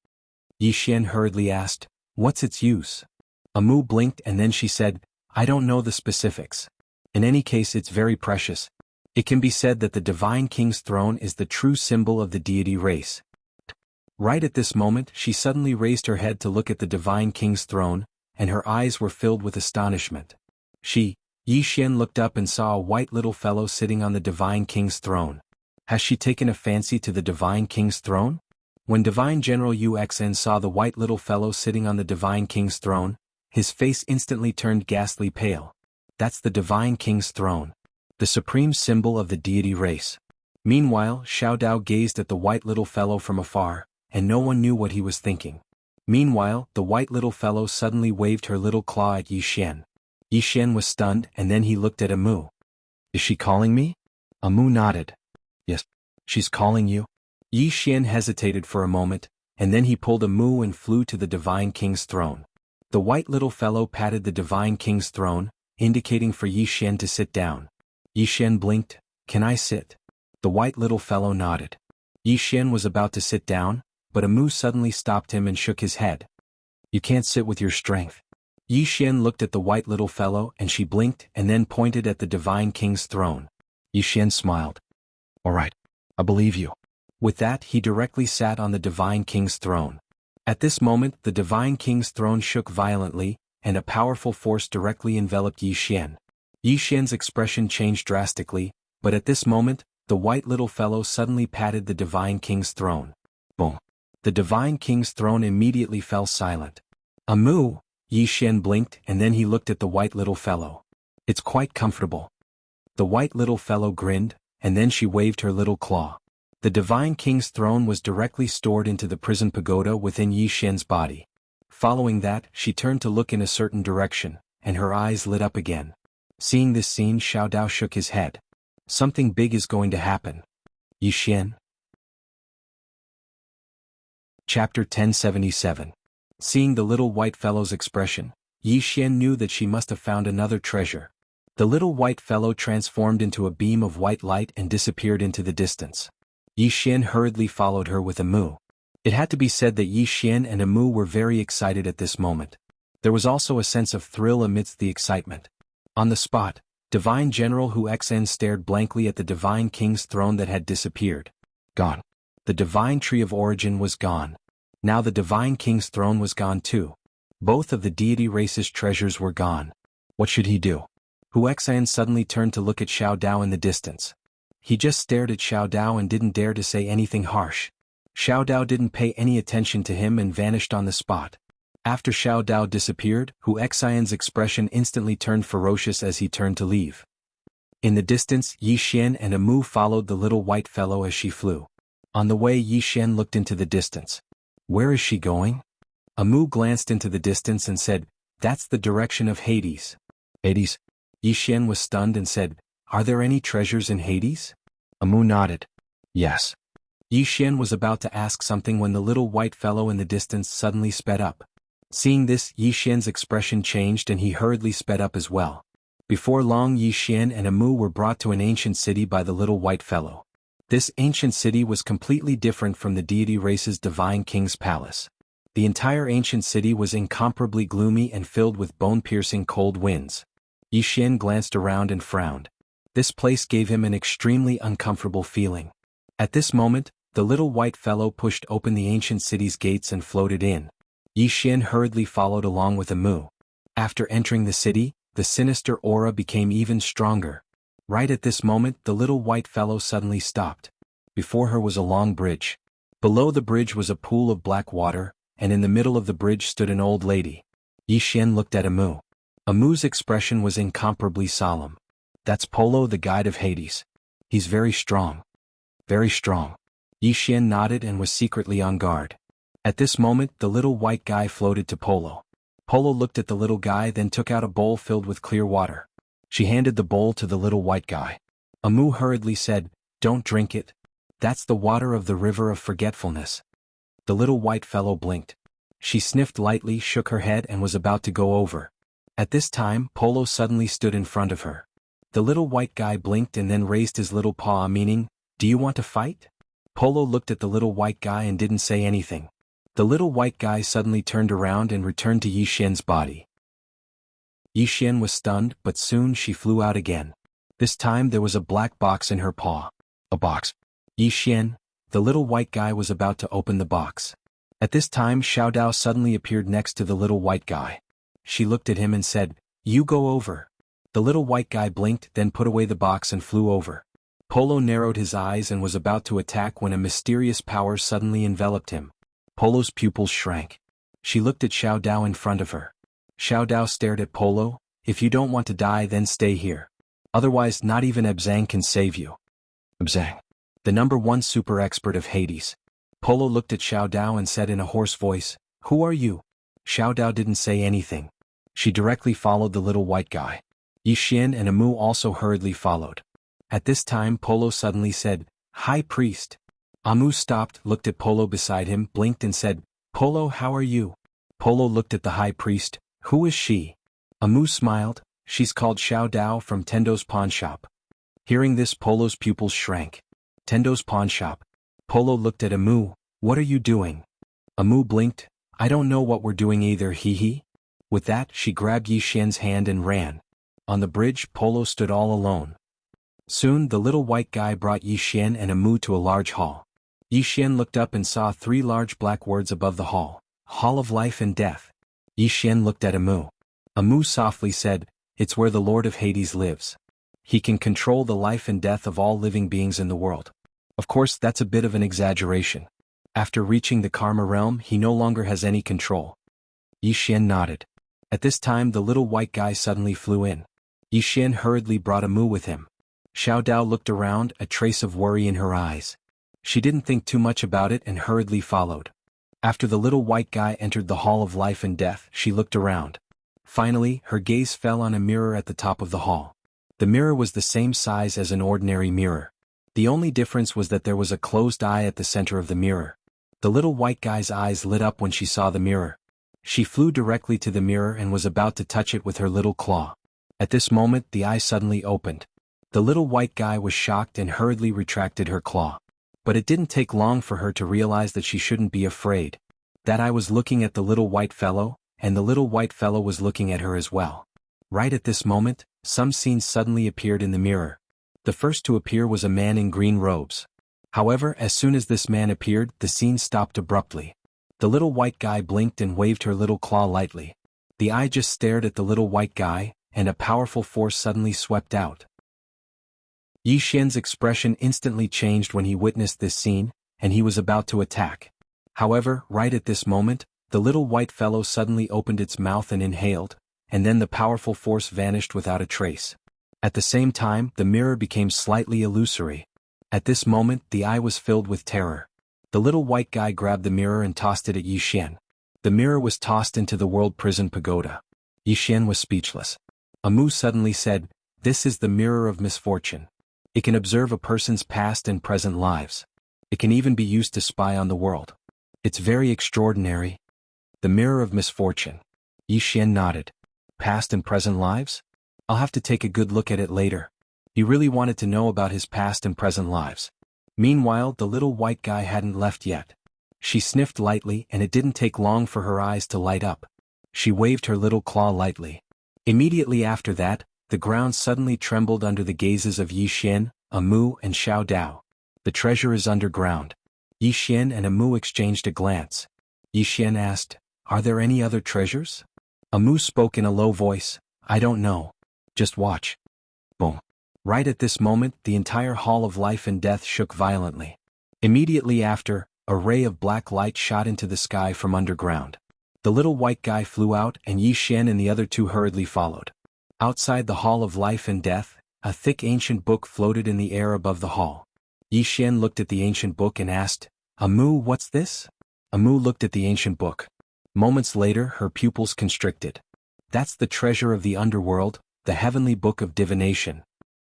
Yi Xian hurriedly asked, "What's its use?" A Mu blinked and then she said, "I don't know the specifics. In any case, it's very precious. It can be said that the Divine King's throne is the true symbol of the deity race." Right at this moment, she suddenly raised her head to look at the Divine King's throne, and her eyes were filled with astonishment. Yi Xian looked up and saw a white little fellow sitting on the Divine King's throne. Has she taken a fancy to the Divine King's throne? When Divine General Yu Xian saw the white little fellow sitting on the Divine King's throne, his face instantly turned ghastly pale. That's the Divine King's throne, the supreme symbol of the deity race. Meanwhile, Xiao Dao gazed at the white little fellow from afar, and no one knew what he was thinking. Meanwhile, the white little fellow suddenly waved her little claw at Yi Xian. Yi Xian was stunned and then he looked at Amu. "Is she calling me?" Amu nodded. "Yes, she's calling you." Yi Xian hesitated for a moment, and then he pulled Amu and flew to the Divine King's throne. The white little fellow patted the Divine King's throne, indicating for Yi Xian to sit down. Yi Xian blinked. "Can I sit?" The white little fellow nodded. Yi Xian was about to sit down, but Amu suddenly stopped him and shook his head. "You can't sit with your strength." Yi Xian looked at the white little fellow and she blinked and then pointed at the Divine King's throne. Yi Xian smiled. "All right, I believe you." With that, he directly sat on the Divine King's throne. At this moment, the Divine King's throne shook violently, and a powerful force directly enveloped Yi Xian. Yi Xian's expression changed drastically, but at this moment, the white little fellow suddenly patted the Divine King's throne. Boom! The Divine King's throne immediately fell silent. "Amu!" Yi Xian blinked and then he looked at the white little fellow. "It's quite comfortable." The white little fellow grinned, and then she waved her little claw. The Divine King's throne was directly stored into the prison pagoda within Yi Xian's body. Following that, she turned to look in a certain direction, and her eyes lit up again. Seeing this scene, Xiao Dao shook his head. Something big is going to happen. Yi Xian. Chapter 1077. Seeing the little white fellow's expression, Yi Xian knew that she must have found another treasure. The little white fellow transformed into a beam of white light and disappeared into the distance. Yi Xian hurriedly followed her with a moo. It had to be said that Yi Xian and Amu were very excited at this moment. There was also a sense of thrill amidst the excitement. On the spot, Divine General Hu Xen stared blankly at the Divine King's throne that had disappeared. Gone. The Divine Tree of Origin was gone. Now the Divine King's throne was gone too. Both of the deity race's treasures were gone. What should he do? Hu Xen suddenly turned to look at Xiao Dao in the distance. He just stared at Xiao Dao and didn't dare to say anything harsh. Xiao Dao didn't pay any attention to him and vanished on the spot. After Xiao Dao disappeared, Hu Xen's expression instantly turned ferocious as he turned to leave. In the distance, Yi Xian and Amu followed the little white fellow as she flew. On the way, Yi Xian looked into the distance. Where is she going? Amu glanced into the distance and said, That's the direction of Hades. Hades? Yixian was stunned and said, Are there any treasures in Hades? Amu nodded. Yes. Yixian was about to ask something when the little white fellow in the distance suddenly sped up. Seeing this, Yixian's expression changed and he hurriedly sped up as well. Before long, Yixian and Amu were brought to an ancient city by the little white fellow. This ancient city was completely different from the deity race's divine king's palace. The entire ancient city was incomparably gloomy and filled with bone-piercing cold winds. Yixian glanced around and frowned. This place gave him an extremely uncomfortable feeling. At this moment, the little white fellow pushed open the ancient city's gates and floated in. Yixian hurriedly followed along with Amu. After entering the city, the sinister aura became even stronger. Right at this moment, the little white fellow suddenly stopped. Before her was a long bridge. Below the bridge was a pool of black water, and in the middle of the bridge stood an old lady. Yixian looked at Amu. Amu's expression was incomparably solemn. That's Polo, the guide of Hades. He's very strong. Very strong. Yixian nodded and was secretly on guard. At this moment, the little white guy floated to Polo. Polo looked at the little guy, then took out a bowl filled with clear water. She handed the bowl to the little white guy. Amu hurriedly said, Don't drink it. That's the water of the river of forgetfulness. The little white fellow blinked. She sniffed lightly, shook her head and was about to go over. At this time, Polo suddenly stood in front of her. The little white guy blinked and then raised his little paw, meaning, Do you want to fight? Polo looked at the little white guy and didn't say anything. The little white guy suddenly turned around and returned to Yixian's body. Yixian was stunned, but soon she flew out again. This time there was a black box in her paw. A box. Yixian, the little white guy was about to open the box. At this time Xiao Dao suddenly appeared next to the little white guy. She looked at him and said, You go over. The little white guy blinked, then put away the box and flew over. Polo narrowed his eyes and was about to attack when a mysterious power suddenly enveloped him. Polo's pupils shrank. She looked at Xiao Dao in front of her. Xiao Dao stared at Polo. If you don't want to die, then stay here. Otherwise, not even Ebzang can save you. Ebzang. The #1 super expert of Hades. Polo looked at Xiao Dao and said in a hoarse voice, Who are you? Xiao Dao didn't say anything. She directly followed the little white guy. Yixian and Amu also hurriedly followed. At this time Polo suddenly said, High Priest. Amu stopped, looked at Polo beside him, blinked and said, Polo, how are you? Polo looked at the high priest. Who is she? Amu smiled. She's called Xiao Dao from Tendo's pawn shop. Hearing this, Polo's pupils shrank. Tendo's pawn shop. Polo looked at Amu. What are you doing? Amu blinked. I don't know what we're doing either, hee. With that, she grabbed Yixian's hand and ran. On the bridge, Polo stood all alone. Soon, the little white guy brought Yixian and Amu to a large hall. Yixian looked up and saw 3 large black words above the hall. Hall of Life and Death. Yixian looked at Amu. Amu softly said, It's where the Lord of Hades lives. He can control the life and death of all living beings in the world. Of course, that's a bit of an exaggeration. After reaching the Karma realm, he no longer has any control. Yixian nodded. At this time the little white guy suddenly flew in. Yixian hurriedly brought Amu with him. Xiao Dao looked around, a trace of worry in her eyes. She didn't think too much about it and hurriedly followed. After the little white guy entered the Hall of Life and Death, she looked around. Finally, her gaze fell on a mirror at the top of the hall. The mirror was the same size as an ordinary mirror. The only difference was that there was a closed eye at the center of the mirror. The little white guy's eyes lit up when she saw the mirror. She flew directly to the mirror and was about to touch it with her little claw. At this moment, the eye suddenly opened. The little white guy was shocked and hurriedly retracted her claw. But it didn't take long for her to realize that she shouldn't be afraid. That eye was looking at the little white fellow, and the little white fellow was looking at her as well. Right at this moment, some scenes suddenly appeared in the mirror. The first to appear was a man in green robes. However, as soon as this man appeared, the scene stopped abruptly. The little white guy blinked and waved her little claw lightly. The eye just stared at the little white guy, and a powerful force suddenly swept out. Yixian's expression instantly changed when he witnessed this scene, and he was about to attack. However, right at this moment, the little white fellow suddenly opened its mouth and inhaled, and then the powerful force vanished without a trace. At the same time, the mirror became slightly illusory. At this moment, the eye was filled with terror. The little white guy grabbed the mirror and tossed it at Yi Xian. The mirror was tossed into the world prison pagoda. Yi Xian was speechless. Amu suddenly said, "This is the mirror of misfortune. It can observe a person's past and present lives. It can even be used to spy on the world. It's very extraordinary." The mirror of misfortune. Yi Xian nodded. Past and present lives? I'll have to take a good look at it later. He really wanted to know about his past and present lives. Meanwhile, the little white guy hadn't left yet. She sniffed lightly and it didn't take long for her eyes to light up. She waved her little claw lightly. Immediately after that, the ground suddenly trembled under the gazes of Yi Xian, Amu and Xiao Dao. The treasure is underground. Yi Xian and Amu exchanged a glance. Yi Xian asked, "Are there any other treasures?" Amu spoke in a low voice, "I don't know. Just watch." Boom. Right at this moment, the entire Hall of Life and Death shook violently. Immediately after, a ray of black light shot into the sky from underground. The little white guy flew out and Yi Xian and the other two hurriedly followed. Outside the Hall of Life and Death, a thick ancient book floated in the air above the hall. Yi Xian looked at the ancient book and asked, "Amu, what's this?" Amu looked at the ancient book. Moments later, her pupils constricted. "That's the treasure of the underworld, the heavenly book of divination."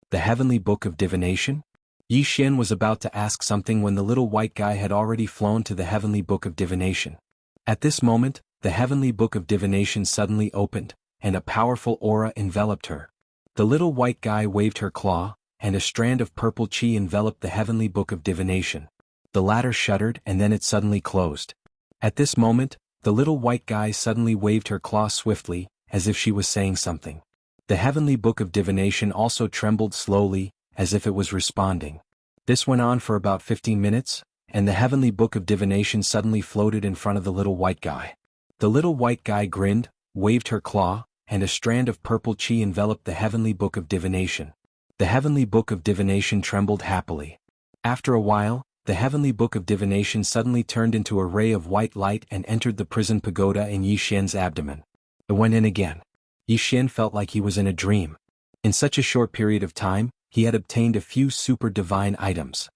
The heavenly book of divination? Yi Xian was about to ask something when the little white guy had already flown to the heavenly book of divination. At this moment, the heavenly book of divination suddenly opened, and a powerful aura enveloped her. The little white guy waved her claw, and a strand of purple chi enveloped the heavenly book of divination. The latter shuddered and then it suddenly closed. At this moment, the little white guy suddenly waved her claw swiftly, as if she was saying something. The heavenly book of divination also trembled slowly, as if it was responding. This went on for about 15 minutes, and the heavenly book of divination suddenly floated in front of the little white guy. The little white guy grinned, waved her claw, and a strand of purple chi enveloped the heavenly book of divination. The heavenly book of divination trembled happily. After a while, the heavenly book of divination suddenly turned into a ray of white light and entered the prison pagoda in Yi Xian's abdomen. It went in again. Yi Xian felt like he was in a dream. In such a short period of time, he had obtained a few super divine items.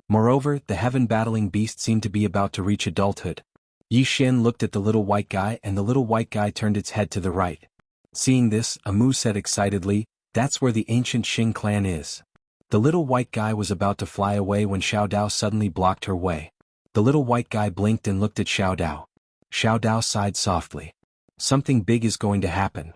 Moreover, the heaven-battling beast seemed to be about to reach adulthood. Yi Xian looked at the little white guy and the little white guy turned its head to the right. Seeing this, Amu said excitedly, "That's where the ancient Xing clan is." The little white guy was about to fly away when Xiao Dao suddenly blocked her way. The little white guy blinked and looked at Xiao Dao. Xiao Dao sighed softly. "Something big is going to happen."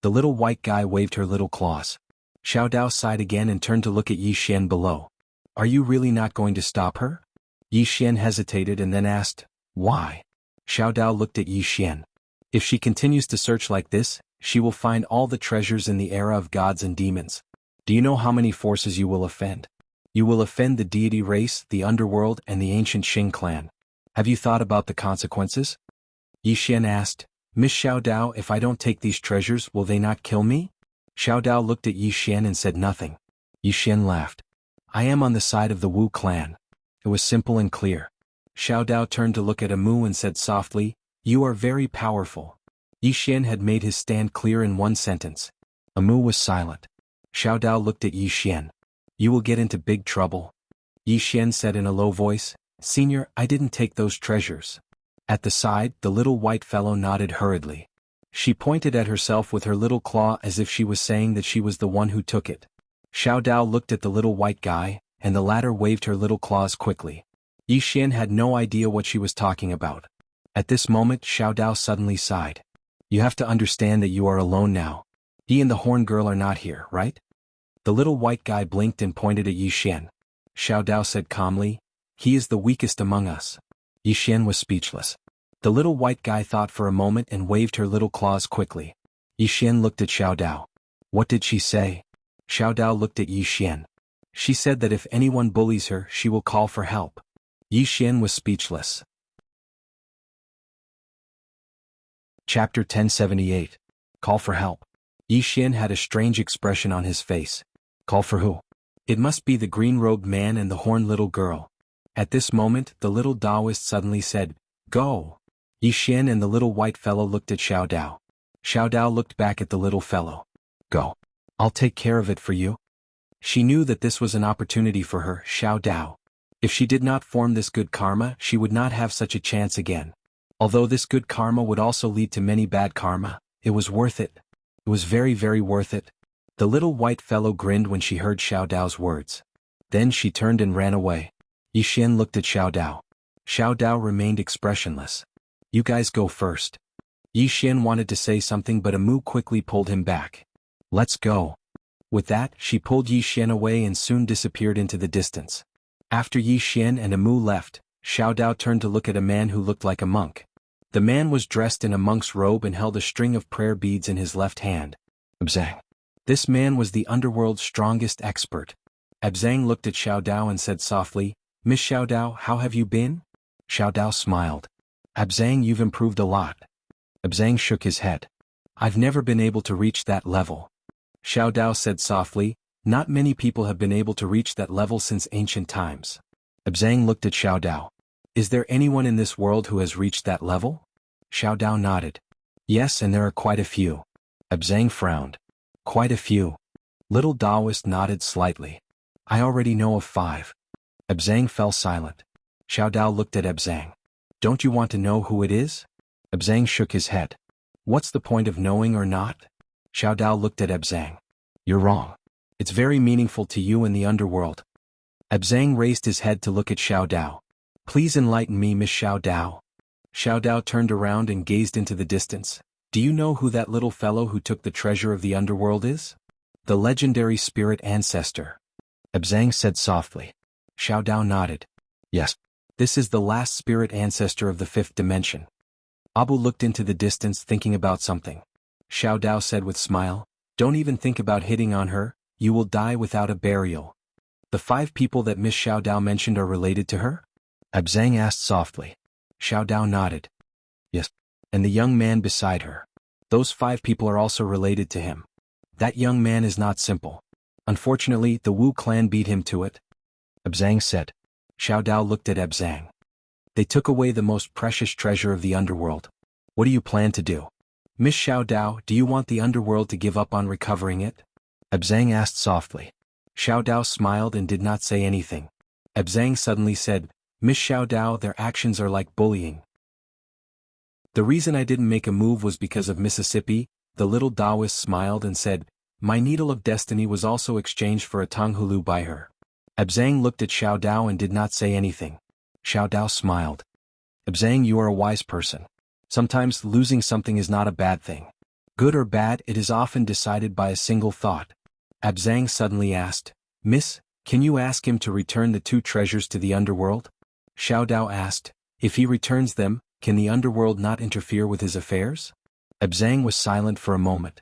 The little white guy waved her little claws. Xiao Dao sighed again and turned to look at Yi Xian below. "Are you really not going to stop her?" Yi Xian hesitated and then asked, "Why?" Xiao Dao looked at Yi Xian. "If she continues to search like this, she will find all the treasures in the era of gods and demons. Do you know how many forces you will offend? You will offend the deity race, the underworld, and the ancient Xing clan. Have you thought about the consequences?" Yi Xian asked, "Miss Xiao Dao, if I don't take these treasures, will they not kill me?" Xiao Dao looked at Yi Xian and said nothing. Yi Xian laughed. "I am on the side of the Wu clan." It was simple and clear. Xiao Dao turned to look at Amu and said softly, "You are very powerful." Yi Xian had made his stand clear in one sentence. Amu was silent. Xiao Dao looked at Yi Xian. "You will get into big trouble." Yi Xian said in a low voice, "Senior, I didn't take those treasures." At the side, the little white fellow nodded hurriedly. She pointed at herself with her little claw as if she was saying that she was the one who took it. Xiao Dao looked at the little white guy, and the latter waved her little claws quickly. Yi Xian had no idea what she was talking about. At this moment, Xiao Dao suddenly sighed. "You have to understand that you are alone now. He and the horn girl are not here, right?" The little white guy blinked and pointed at Yi Xian. Xiao Dao said calmly, "He is the weakest among us." Yi Xian was speechless. The little white guy thought for a moment and waved her little claws quickly. Yi Xian looked at Xiao Dao. "What did she say?" Xiao Dao looked at Yi Xian. "She said that if anyone bullies her, she will call for help." Yi Xian was speechless. Chapter 1078. Call for help. Yi Xian had a strange expression on his face. Call for who? It must be the green-robed man and the horned little girl. At this moment, the little Taoist suddenly said, "Go!" Yi Xian and the little white fellow looked at Xiao Dao. Xiao Dao looked back at the little fellow. "Go. I'll take care of it for you." She knew that this was an opportunity for her, Xiao Dao. If she did not form this good karma, she would not have such a chance again. Although this good karma would also lead to many bad karma, it was worth it. It was very, very worth it. The little white fellow grinned when she heard Xiao Dao's words. Then she turned and ran away. Yi Xian looked at Xiao Dao. Xiao Dao remained expressionless. You guys go first. Yi Xian wanted to say something but Amu quickly pulled him back. Let's go. With that, she pulled Yi Xian away and soon disappeared into the distance. After Yi Xian and Amu left, Xiao Dao turned to look at a man who looked like a monk. The man was dressed in a monk's robe and held a string of prayer beads in his left hand. Abzang. This man was the underworld's strongest expert. Abzang looked at Xiao Dao and said softly, Miss Xiao Dao, how have you been? Xiao Dao smiled. Abzang, you've improved a lot. Abzang shook his head. I've never been able to reach that level. Xiao Dao said softly, not many people have been able to reach that level since ancient times. Abzang looked at Xiao Dao. Is there anyone in this world who has reached that level? Xiao Dao nodded. Yes, and there are quite a few. Abzang frowned. Quite a few. Little Daoist nodded slightly. I already know of 5. Abzang fell silent. Xiao Dao looked at Abzang. Don't you want to know who it is? Abzang shook his head. What's the point of knowing or not? Xiao Dao looked at Abzang. You're wrong. It's very meaningful to you in the underworld. Abzang raised his head to look at Xiao Dao. Please enlighten me, Miss Xiao Dao. Xiao Dao turned around and gazed into the distance. Do you know who that little fellow who took the treasure of the underworld is? The legendary spirit ancestor. Abzang said softly. Xiao Dao nodded. Yes. This is the last spirit ancestor of the 5th dimension. Abu looked into the distance thinking about something. Xiao Dao said with smile, don't even think about hitting on her, you will die without a burial. The 5 people that Miss Xiao Dao mentioned are related to her? Abzang asked softly. Xiao Dao nodded. Yes. And the young man beside her. Those 5 people are also related to him. That young man is not simple. Unfortunately, the Wu clan beat him to it. Abzang said. Xiao Dao looked at Abzang. They took away the most precious treasure of the underworld. What do you plan to do? Miss Xiao Dao, do you want the underworld to give up on recovering it? Abzang asked softly. Xiao Dao smiled and did not say anything. Abzang suddenly said, Miss Xiao Dao, their actions are like bullying. The reason I didn't make a move was because of Mississippi. The little Taoist smiled and said, my needle of destiny was also exchanged for a Tonghulu by her. Abzang looked at Xiao Dao and did not say anything. Xiao Dao smiled. Abzang, you are a wise person. Sometimes losing something is not a bad thing. Good or bad, it is often decided by a single thought. Abzang suddenly asked, Miss, can you ask him to return the 2 treasures to the underworld? Xiao Dao asked, if he returns them, can the underworld not interfere with his affairs? Abzang was silent for a moment.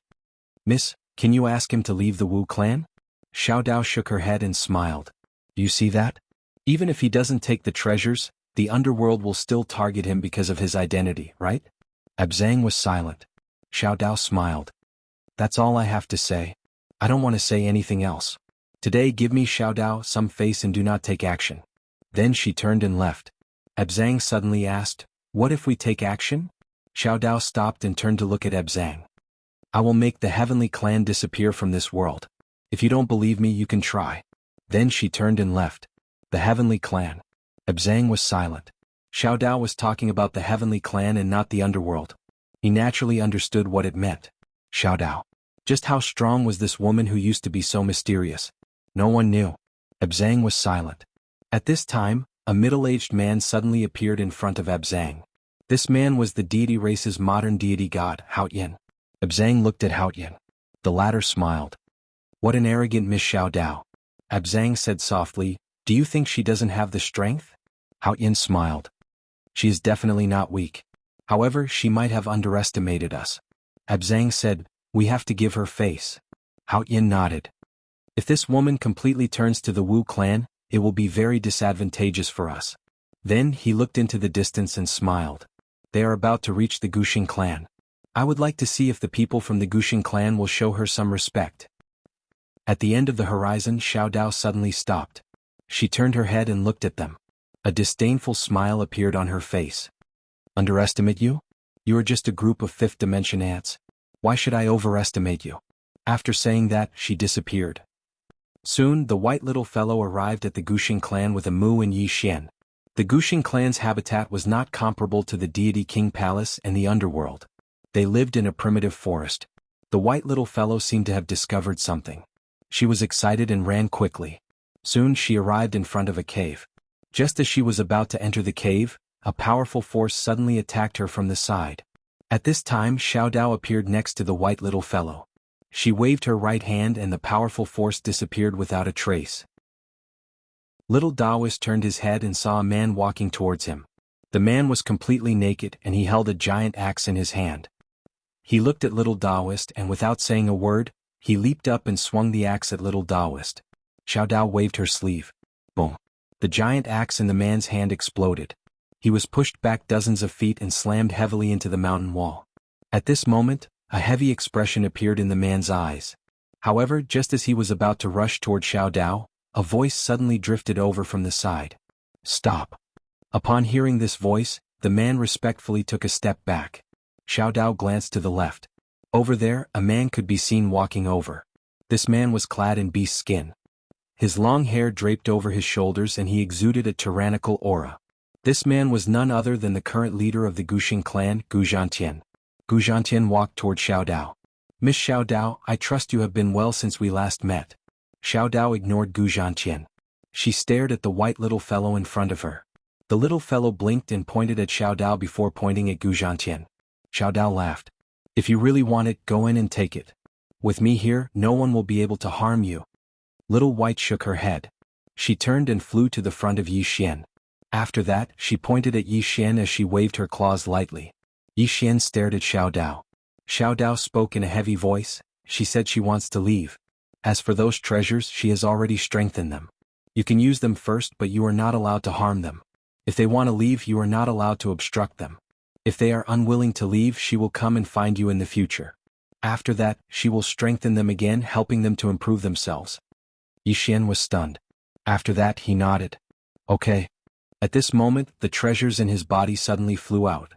Miss, can you ask him to leave the Wu clan? Xiao Dao shook her head and smiled. Do you see that? Even if he doesn't take the treasures, the underworld will still target him because of his identity, right? Abzang was silent. Xiao Dao smiled. That's all I have to say. I don't want to say anything else. Today give me Xiao Dao some face and do not take action. Then she turned and left. Abzang suddenly asked, what if we take action? Xiao Dao stopped and turned to look at Abzang. I will make the heavenly clan disappear from this world. If you don't believe me, you can try. Then she turned and left. The heavenly clan. Abzang was silent. Xiao Dao was talking about the heavenly clan and not the underworld. He naturally understood what it meant. Xiao Dao. Just how strong was this woman who used to be so mysterious? No one knew. Abzang was silent. At this time, a middle-aged man suddenly appeared in front of Abzang. This man was the deity race's modern deity god, Haotian. Abzang looked at Haotian. The latter smiled. What an arrogant Miss Xiao Dao. Abzang said softly, do you think she doesn't have the strength? Haotian smiled. She is definitely not weak. However, she might have underestimated us. Abzang said, we have to give her face. Haotian nodded. If this woman completely turns to the Wu clan, it will be very disadvantageous for us. Then he looked into the distance and smiled. They are about to reach the Guxing clan. I would like to see if the people from the Guxing clan will show her some respect. At the end of the horizon, Xiao Dao suddenly stopped. She turned her head and looked at them. A disdainful smile appeared on her face. Underestimate you? You are just a group of 5th dimension ants. Why should I overestimate you? After saying that, she disappeared. Soon, the white little fellow arrived at the Guxing clan with a Mu and Yi Xian. The Guxing clan's habitat was not comparable to the deity King Palace and the underworld. They lived in a primitive forest. The white little fellow seemed to have discovered something. She was excited and ran quickly. Soon she arrived in front of a cave. Just as she was about to enter the cave, a powerful force suddenly attacked her from the side. At this time Xiao Dao appeared next to the white little fellow. She waved her right hand and the powerful force disappeared without a trace. Little Daoist turned his head and saw a man walking towards him. The man was completely naked and he held a giant axe in his hand. He looked at Little Daoist and without saying a word, he leaped up and swung the axe at Little Daoist. Xiao Dao waved her sleeve. Boom! The giant axe in the man's hand exploded. He was pushed back dozens of feet and slammed heavily into the mountain wall. At this moment, a heavy expression appeared in the man's eyes. However, just as he was about to rush toward Xiao Dao, a voice suddenly drifted over from the side. Stop! Upon hearing this voice, the man respectfully took a step back. Xiao Dao glanced to the left. Over there, a man could be seen walking over. This man was clad in beast skin. His long hair draped over his shoulders and he exuded a tyrannical aura. This man was none other than the current leader of the Guxing clan, Gu Zhantian. Gu Zhantian walked toward Xiao Dao. Miss Xiao Dao, I trust you have been well since we last met. Xiao Dao ignored Gu Zhantian. She stared at the white little fellow in front of her. The little fellow blinked and pointed at Xiao Dao before pointing at Gu Zhantian. Xiao Dao laughed. If you really want it, go in and take it. With me here, no one will be able to harm you. Little White shook her head. She turned and flew to the front of Yi Xian. After that, she pointed at Yi Xian as she waved her claws lightly. Yi Xian stared at Xiao Dao. Xiao Dao spoke in a heavy voice. She said she wants to leave. As for those treasures, she has already strengthened them. You can use them first, but you are not allowed to harm them. If they want to leave, you are not allowed to obstruct them. If they are unwilling to leave, she will come and find you in the future. After that, she will strengthen them again, helping them to improve themselves. Yi Xian was stunned. After that, he nodded. Okay. At this moment, the treasures in his body suddenly flew out.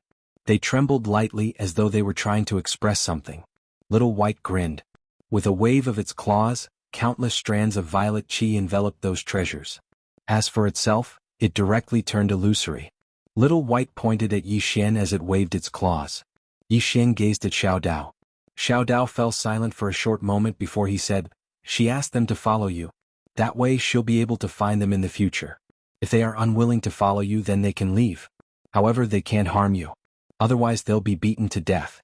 They trembled lightly as though they were trying to express something. Little White grinned. With a wave of its claws, countless strands of violet qi enveloped those treasures. As for itself, it directly turned illusory. Little White pointed at Yi Xian as it waved its claws. Yi Xian gazed at Xiao Dao. Xiao Dao fell silent for a short moment before he said, She asked them to follow you. That way she'll be able to find them in the future. If they are unwilling to follow you, then they can leave. However, they can't harm you. Otherwise they'll be beaten to death.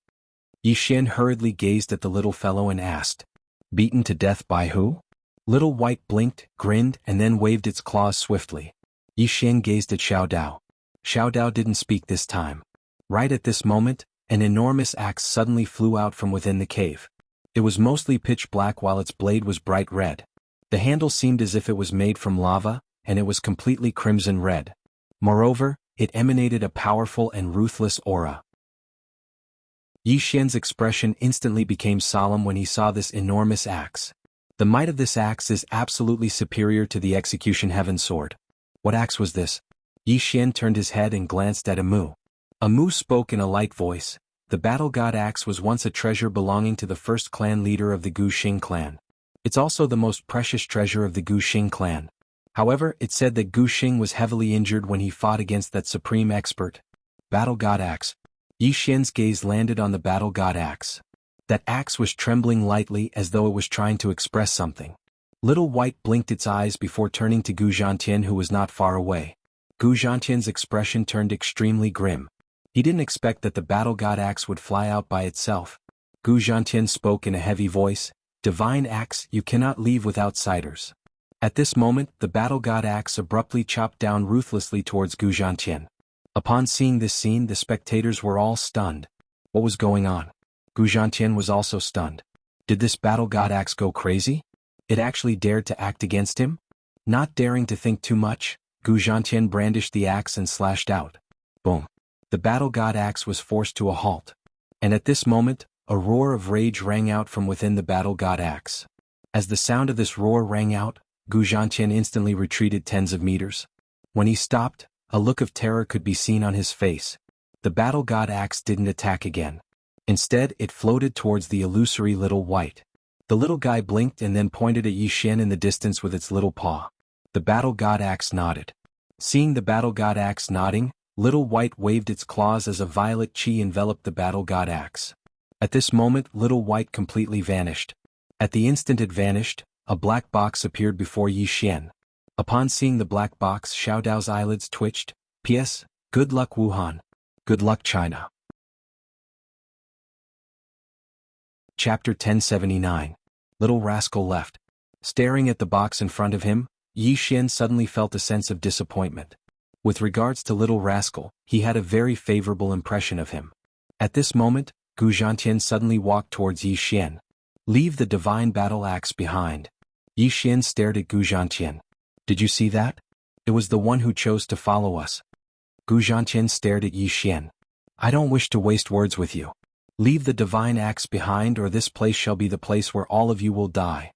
Yi Xian hurriedly gazed at the little fellow and asked, Beaten to death by who? Little White blinked, grinned, and then waved its claws swiftly. Yi Xian gazed at Xiao Dao. Xiao Dao didn't speak this time. Right at this moment, an enormous axe suddenly flew out from within the cave. It was mostly pitch black while its blade was bright red. The handle seemed as if it was made from lava, and it was completely crimson red. Moreover, it emanated a powerful and ruthless aura. Yi Xian's expression instantly became solemn when he saw this enormous axe. The might of this axe is absolutely superior to the Execution Heaven Sword. What axe was this? Yi Xian turned his head and glanced at Amu. Amu spoke in a light voice. The Battle God Axe was once a treasure belonging to the first clan leader of the Guxing clan. It's also the most precious treasure of the Guxing clan. However, it said that Guxing was heavily injured when he fought against that supreme expert. Battle God Axe. Yi Xian's gaze landed on the Battle God Axe. That axe was trembling lightly as though it was trying to express something. Little White blinked its eyes before turning to Gu Zhantian, who was not far away. Gu Zhantian's expression turned extremely grim. He didn't expect that the Battle God Axe would fly out by itself. Gu Zhantian spoke in a heavy voice, Divine Axe, you cannot leave with outsiders. At this moment, the Battle God Axe abruptly chopped down ruthlessly towards Gu Zhantian. Upon seeing this scene, the spectators were all stunned. What was going on? Gu Zhantian was also stunned. Did this Battle God Axe go crazy? It actually dared to act against him? Not daring to think too much, Gu Zhantian brandished the axe and slashed out. Boom. The Battle God Axe was forced to a halt. And at this moment, a roar of rage rang out from within the Battle God Axe. As the sound of this roar rang out, Gu Zhantian instantly retreated tens of meters. When he stopped, a look of terror could be seen on his face. The Battle God Axe didn't attack again. Instead, it floated towards the illusory Little White. The little guy blinked and then pointed at Yi Xian in the distance with its little paw. The battle god axe nodded. Seeing the battle god axe nodding, Little White waved its claws as a violet chi enveloped the battle god axe. At this moment Little White completely vanished. At the instant it vanished, a black box appeared before Yi Xian. Upon seeing the black box, Xiao Dao's eyelids twitched. P.S. Good luck Wuhan. Good luck China. Chapter 1079. Little Rascal left. Staring at the box in front of him, Yi Xian suddenly felt a sense of disappointment. With regards to Little Rascal, he had a very favorable impression of him. At this moment, Gu Zhantian suddenly walked towards Yi Xian. Leave the divine battle axe behind. Yi Xian stared at Gu Zhantian. Did you see that? It was the one who chose to follow us. Gu Zhantian stared at Yi Xian. I don't wish to waste words with you. Leave the divine axe behind or this place shall be the place where all of you will die.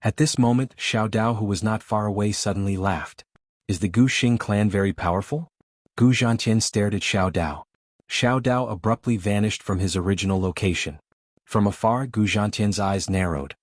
At this moment, Xiao Dao, who was not far away, suddenly laughed. Is the Gu Xing clan very powerful? Gu Zhantian stared at Xiao Dao. Xiao Dao abruptly vanished from his original location. From afar, Gu Zhantian's eyes narrowed.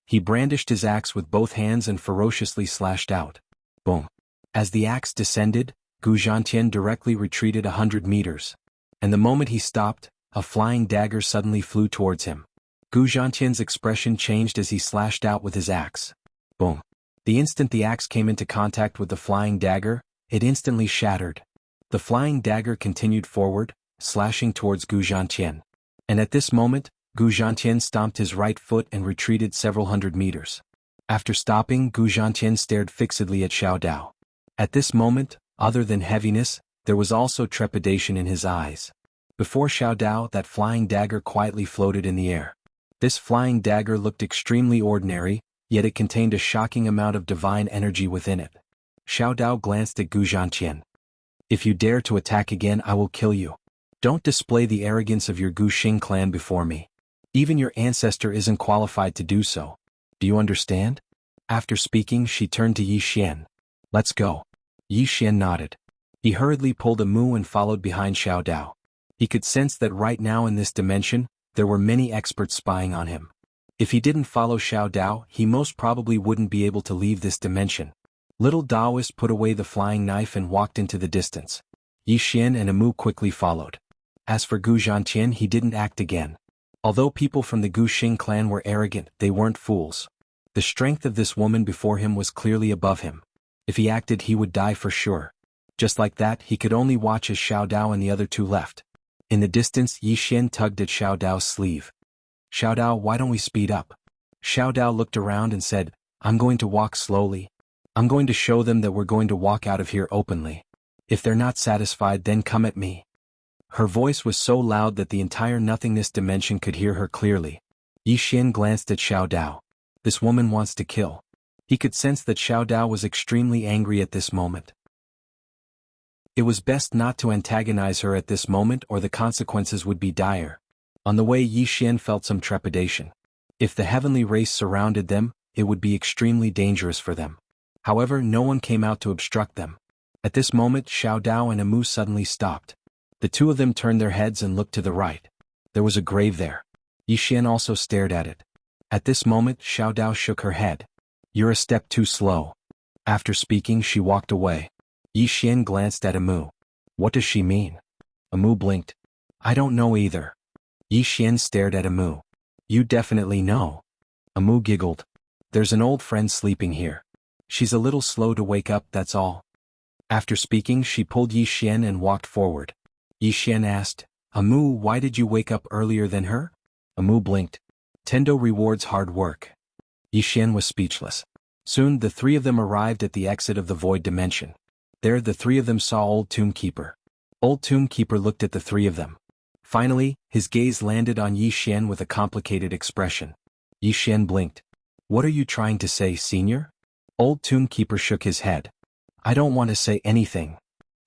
He brandished his axe with both hands and ferociously slashed out. Boom. As the axe descended, Gu Zhantian directly retreated 100 meters. And the moment he stopped, a flying dagger suddenly flew towards him. Gu Zhantian's expression changed as he slashed out with his axe. Boom. The instant the axe came into contact with the flying dagger, it instantly shattered. The flying dagger continued forward, slashing towards Gu Zhantian. And at this moment, Gu Zhantian stomped his right foot and retreated several hundred meters. After stopping, Gu Zhantian stared fixedly at Xiao Dao. At this moment, other than heaviness, there was also trepidation in his eyes. Before Xiao Dao, that flying dagger quietly floated in the air. This flying dagger looked extremely ordinary, yet it contained a shocking amount of divine energy within it. Xiao Dao glanced at Gu Zhantian. If you dare to attack again, I will kill you. Don't display the arrogance of your Gu Xing clan before me. Even your ancestor isn't qualified to do so. Do you understand? After speaking, she turned to Yi Xian. Let's go. Yi Xian nodded. He hurriedly pulled a mu and followed behind Xiao Dao. He could sense that right now in this dimension, there were many experts spying on him. If he didn't follow Xiao Dao, he most probably wouldn't be able to leave this dimension. Little Daoist put away the flying knife and walked into the distance. Yi Xian and Amu quickly followed. As for Gu Zhantian, he didn't act again. Although people from the Gu Xing clan were arrogant, they weren't fools. The strength of this woman before him was clearly above him. If he acted, he would die for sure. Just like that, he could only watch as Xiao Dao and the other two left. In the distance, Yi Xian tugged at Xiao Dao's sleeve. Xiao Dao, why don't we speed up? Xiao Dao looked around and said, I'm going to walk slowly. I'm going to show them that we're going to walk out of here openly. If they're not satisfied, then come at me. Her voice was so loud that the entire nothingness dimension could hear her clearly. Yi Xian glanced at Xiao Dao. This woman wants to kill. He could sense that Xiao Dao was extremely angry at this moment. It was best not to antagonize her at this moment or the consequences would be dire. On the way, Yi Xian felt some trepidation. If the heavenly race surrounded them, it would be extremely dangerous for them. However, no one came out to obstruct them. At this moment, Xiao Dao and Amu suddenly stopped. The two of them turned their heads and looked to the right. There was a grave there. Yi Xian also stared at it. At this moment, Xiao Dao shook her head. You're a step too slow. After speaking, she walked away. Yi Xian glanced at Amu. What does she mean? Amu blinked. I don't know either. Yi Xian stared at Amu. You definitely know. Amu giggled. There's an old friend sleeping here. She's a little slow to wake up, that's all. After speaking, she pulled Yi Xian and walked forward. Yi Xian asked, Amu, why did you wake up earlier than her? Amu blinked. Tendo rewards hard work. Yi Xian was speechless. Soon the three of them arrived at the exit of the void dimension. There the three of them saw Old Tomb Keeper. Old Tomb Keeper looked at the three of them. Finally, his gaze landed on Yi Xian with a complicated expression. Yi Xian blinked. What are you trying to say, senior? Old Tomb Keeper shook his head. I don't want to say anything.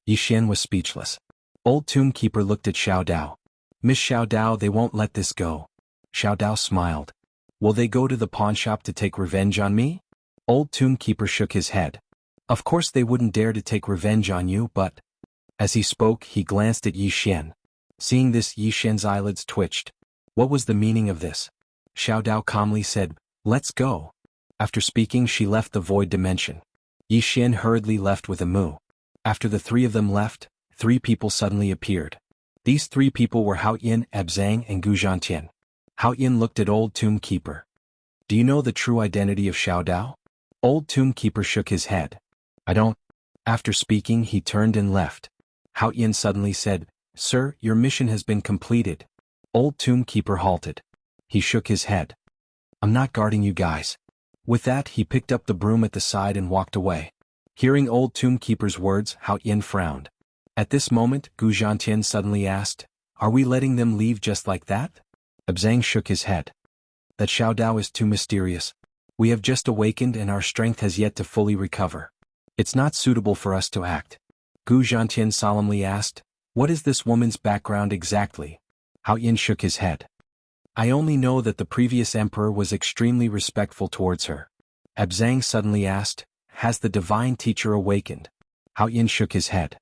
Yi Xian was speechless. Old Tomb Keeper looked at Xiao Dao. Miss Xiao Dao, they won't let this go. Xiao Dao smiled. Will they go to the pawnshop to take revenge on me? Old Tomb Keeper shook his head. Of course they wouldn't dare to take revenge on you, but... As he spoke, he glanced at Yi Xian. Seeing this, Yi Xian's eyelids twitched. What was the meaning of this? Xiao Dao calmly said, "Let's go." After speaking, she left the void dimension. Yi Xian hurriedly left with a moo. After the three of them left, three people suddenly appeared. These three people were Hao Yin, Abzang, and Gu Zhantian. Hao Yin looked at Old Tomb Keeper. "Do you know the true identity of Xiao Dao?" Old Tomb Keeper shook his head. "I don't." After speaking, he turned and left. Hao Yin suddenly said, "Sir, your mission has been completed." Old Tomb Keeper halted. He shook his head. "I'm not guarding you guys." With that, he picked up the broom at the side and walked away. Hearing Old Tomb Keeper's words, Hao Yin frowned. At this moment, Gu Zhantian suddenly asked, "Are we letting them leave just like that?" Abzang shook his head. "That Xiao Dao is too mysterious. We have just awakened and our strength has yet to fully recover. It's not suitable for us to act." Gu Zhantian solemnly asked, "What is this woman's background exactly?" Hao Yin shook his head. "I only know that the previous emperor was extremely respectful towards her." Abzang suddenly asked, "Has the divine teacher awakened?" Hao Yin shook his head.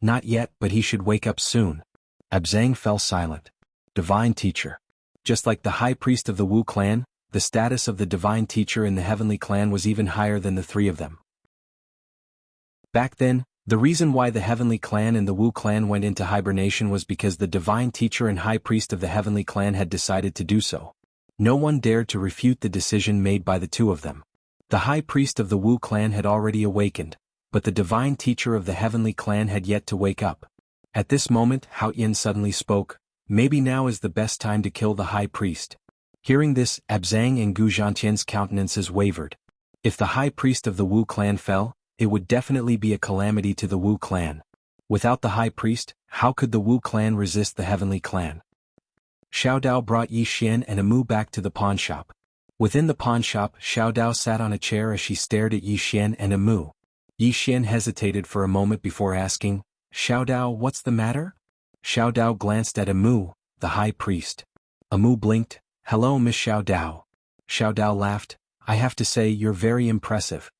"Not yet, but he should wake up soon." Abzang fell silent. Divine teacher. Just like the high priest of the Wu clan, the status of the divine teacher in the heavenly clan was even higher than the three of them. Back then, the reason why the heavenly clan and the Wu clan went into hibernation was because the divine teacher and high priest of the heavenly clan had decided to do so. No one dared to refute the decision made by the two of them. The high priest of the Wu clan had already awakened, but the divine teacher of the heavenly clan had yet to wake up. At this moment, Hao Yin suddenly spoke, "Maybe now is the best time to kill the high priest." Hearing this, Abzang and Gu Zhantian's countenances wavered. If the high priest of the Wu clan fell, it would definitely be a calamity to the Wu clan. Without the high priest, how could the Wu clan resist the heavenly clan? Xiao Dao brought Yi Xian and Amu back to the pawn shop. Within the pawn shop, Xiao Dao sat on a chair as she stared at Yi Xian and Amu. Yi Xian hesitated for a moment before asking, "Xiao Dao, what's the matter?" Xiao Dao glanced at Amu, the high priest. Amu blinked. "Hello, Miss Xiao Dao." Xiao Dao laughed. "I have to say you're very impressive."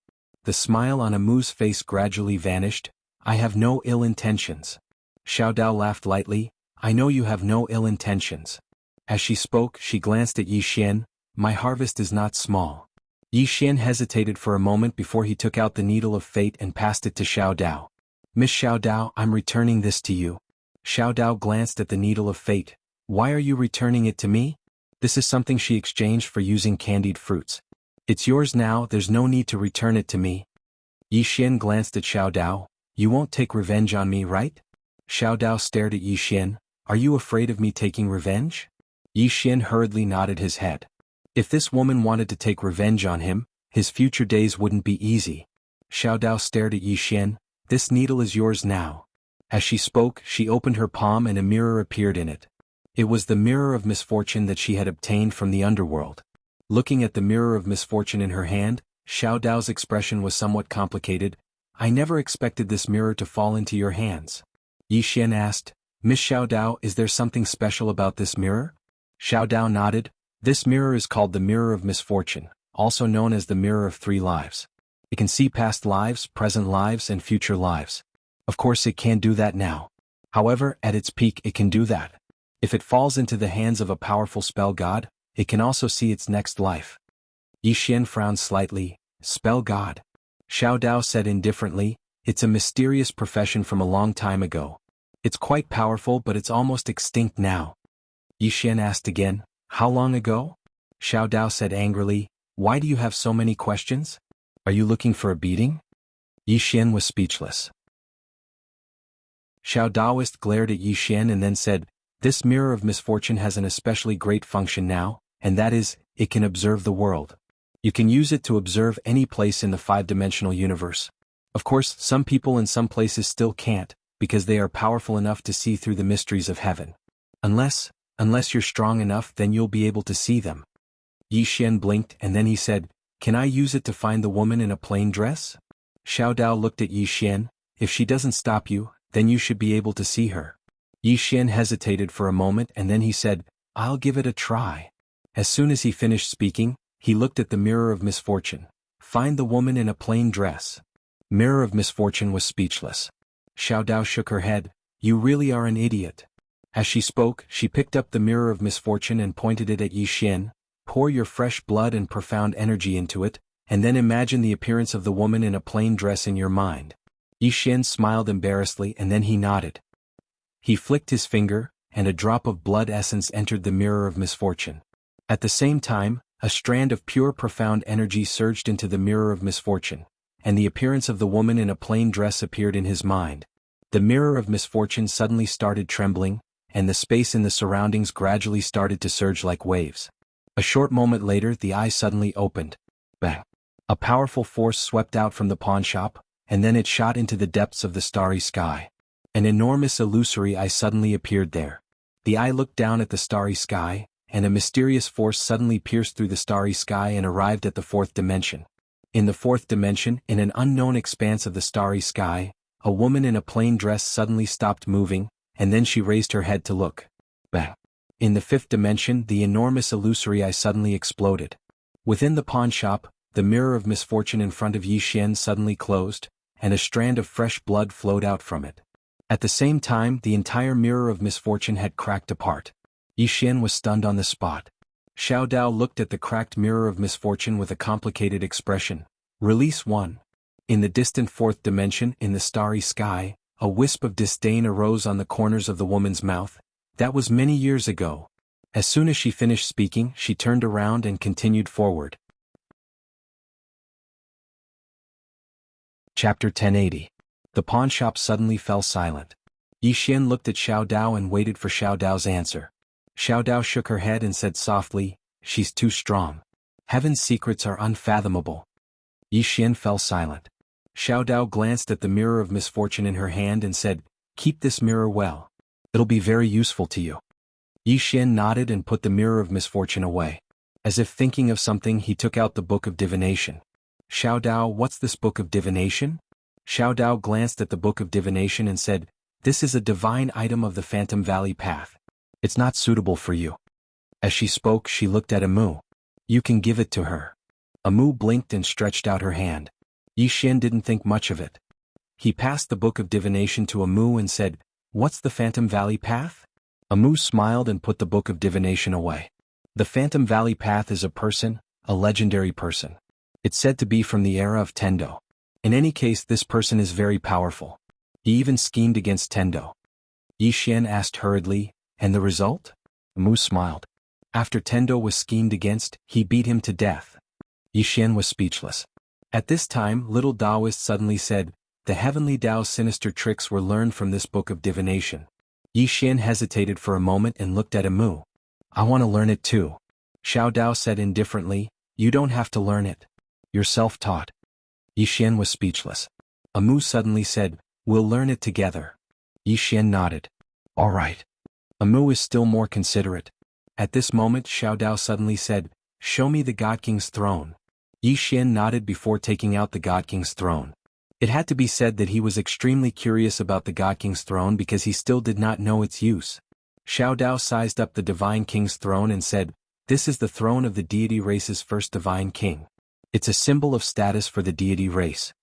The smile on Amu's face gradually vanished. "I have no ill intentions." Xiao Dao laughed lightly. "I know you have no ill intentions." As she spoke, she glanced at Yi Xian. "My harvest is not small." Yi Xian hesitated for a moment before he took out the needle of fate and passed it to Xiao Dao. "Miss Xiao Dao, I'm returning this to you." Xiao Dao glanced at the needle of fate. "Why are you returning it to me?" This is something she exchanged for using candied fruits. "It's yours now, there's no need to return it to me." Yi Xian glanced at Xiao Dao. "You won't take revenge on me, right?" Xiao Dao stared at Yi Xian. "Are you afraid of me taking revenge?" Yi Xian hurriedly nodded his head. If this woman wanted to take revenge on him, his future days wouldn't be easy. Xiao Dao stared at Yi Xian. "This needle is yours now." As she spoke, she opened her palm and a mirror appeared in it. It was the mirror of misfortune that she had obtained from the underworld. Looking at the mirror of misfortune in her hand, Xiao Dao's expression was somewhat complicated. "I never expected this mirror to fall into your hands." Yi Xian asked, "Miss Xiao Dao, is there something special about this mirror?" Xiao Dao nodded. "This mirror is called the Mirror of Misfortune, also known as the Mirror of Three Lives. It can see past lives, present lives, and future lives. Of course it can't do that now. However, at its peak it can do that. If it falls into the hands of a powerful spell god, it can also see its next life." Yi Xian frowned slightly. "Spell god?" Xiao Dao said indifferently, "It's a mysterious profession from a long time ago. It's quite powerful but it's almost extinct now." Yi Xian asked again, "How long ago?" Xiao Dao said angrily, "Why do you have so many questions? Are you looking for a beating?" Yi Xian was speechless. Xiao Daoist glared at Yi Xian and then said, "This mirror of misfortune has an especially great function now, and that is, it can observe the world. You can use it to observe any place in the five-dimensional universe. Of course, some people in some places still can't, because they are powerful enough to see through the mysteries of heaven. Unless you're strong enough, then you'll be able to see them." Yi Xian blinked and then he said, "Can I use it to find the woman in a plain dress?" Xiao Dao looked at Yi Xian. "If she doesn't stop you, then you should be able to see her." Yi Xian hesitated for a moment and then he said, "I'll give it a try." As soon as he finished speaking, he looked at the Mirror of Misfortune. "Find the woman in a plain dress." Mirror of Misfortune was speechless. Xiao Dao shook her head. "You really are an idiot." As she spoke, she picked up the Mirror of Misfortune and pointed it at Yi Xian. pour your fresh blood and profound energy into it, and then imagine the appearance of the woman in a plain dress in your mind. Yi Xian smiled embarrassedly and then he nodded. He flicked his finger, and a drop of blood essence entered the mirror of misfortune. At the same time, a strand of pure profound energy surged into the mirror of misfortune, and the appearance of the woman in a plain dress appeared in his mind. The mirror of misfortune suddenly started trembling, and the space in the surroundings gradually started to surge like waves. A short moment later the eye suddenly opened. Bang! A powerful force swept out from the pawnshop, and then it shot into the depths of the starry sky. An enormous illusory eye suddenly appeared there. The eye looked down at the starry sky, and a mysterious force suddenly pierced through the starry sky and arrived at the fourth dimension. In the fourth dimension, in an unknown expanse of the starry sky, a woman in a plain dress suddenly stopped moving, and then she raised her head to look. Bang! In the fifth dimension, the enormous illusory eye suddenly exploded. Within the pawnshop, the mirror of misfortune in front of Yi Xian suddenly closed, and a strand of fresh blood flowed out from it. At the same time, the entire mirror of misfortune had cracked apart. Yi Xian was stunned on the spot. Xiao Dao looked at the cracked mirror of misfortune with a complicated expression. Release 1. In the distant fourth dimension, in the starry sky, a wisp of disdain arose on the corners of the woman's mouth. That was many years ago. As soon as she finished speaking, she turned around and continued forward. Chapter 1080. The pawnshop suddenly fell silent. Yi Xian looked at Xiao Dao and waited for Xiao Dao's answer. Xiao Dao shook her head and said softly, "She's too strong. Heaven's secrets are unfathomable." Yi Xian fell silent. Xiao Dao glanced at the mirror of misfortune in her hand and said, "Keep this mirror well. It'll be very useful to you." Yi Xian nodded and put the mirror of misfortune away. As if thinking of something, he took out the book of divination. "Xiao Dao, what's this book of divination?" Xiao Dao glanced at the book of divination and said, "This is a divine item of the Phantom Valley path. It's not suitable for you." As she spoke, she looked at Amu. "You can give it to her." Amu blinked and stretched out her hand. Yi Xian didn't think much of it. He passed the book of divination to Amu and said, "What's the Phantom Valley path?" Amu smiled and put the book of divination away. The Phantom Valley path is a person, a legendary person. It's said to be from the era of Tendo. In any case, this person is very powerful. He even schemed against Tendo. Yi Xian asked hurriedly, "And the result?" Amu smiled. "After Tendo was schemed against, he beat him to death." Yi Xian was speechless. At this time, little Taoist suddenly said, "The heavenly Tao's sinister tricks were learned from this book of divination." Yi Xian hesitated for a moment and looked at Amu. "I want to learn it too." Xiao Dao said indifferently, "You don't have to learn it. You're self-taught." Yi Xian was speechless. Amu suddenly said, "We'll learn it together." Yi Xian nodded. "All right." Amu is still more considerate. At this moment Xiao Dao suddenly said, "Show me the God King's throne." Yi Xian nodded before taking out the God King's throne. It had to be said that he was extremely curious about the God King's throne because he still did not know its use. Xiao Dao sized up the Divine King's throne and said, "This is the throne of the deity race's first Divine King. It's a symbol of status for the deity race."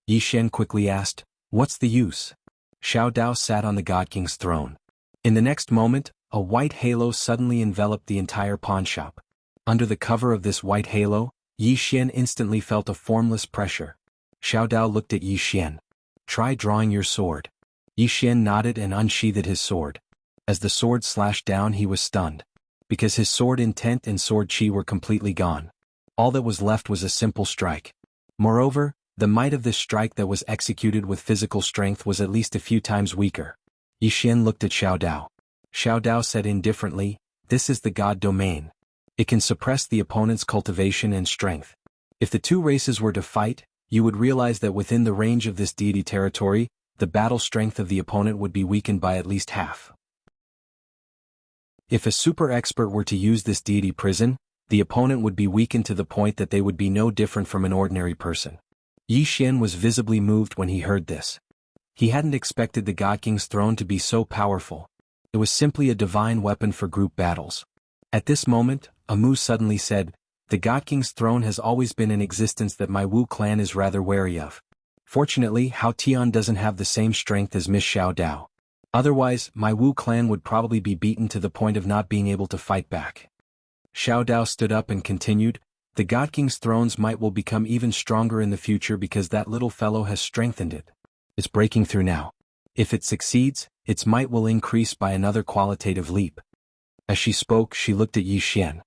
Yi Xian quickly asked, "What's the use?" Xiao Dao sat on the God King's throne. In the next moment, a white halo suddenly enveloped the entire pawnshop. Under the cover of this white halo, Yi Xian instantly felt a formless pressure. Xiao Dao looked at Yi Xian. "Try drawing your sword." Yi Xian nodded and unsheathed his sword. As the sword slashed down, he was stunned. Because his sword intent and sword chi were completely gone. All that was left was a simple strike. Moreover, the might of this strike that was executed with physical strength was at least a few times weaker. Yi Xian looked at Xiao Dao. Xiao Dao said indifferently, "This is the God domain. It can suppress the opponent's cultivation and strength. If the two races were to fight, you would realize that within the range of this deity territory, the battle strength of the opponent would be weakened by at least half. If a super expert were to use this deity prison, the opponent would be weakened to the point that they would be no different from an ordinary person." Yi Xian was visibly moved when he heard this. He hadn't expected the God King's throne to be so powerful. It was simply a divine weapon for group battles. At this moment, Amu suddenly said, "The God King's throne has always been in existence that my Wu clan is rather wary of. Fortunately, Hao Tian doesn't have the same strength as Miss Xiao Dao. Otherwise, my Wu clan would probably be beaten to the point of not being able to fight back." Xiao Dao stood up and continued, the God King's throne's might will become even stronger in the future because that little fellow has strengthened it. It's breaking through now. If it succeeds, its might will increase by another qualitative leap. As she spoke, she looked at Yi Xian.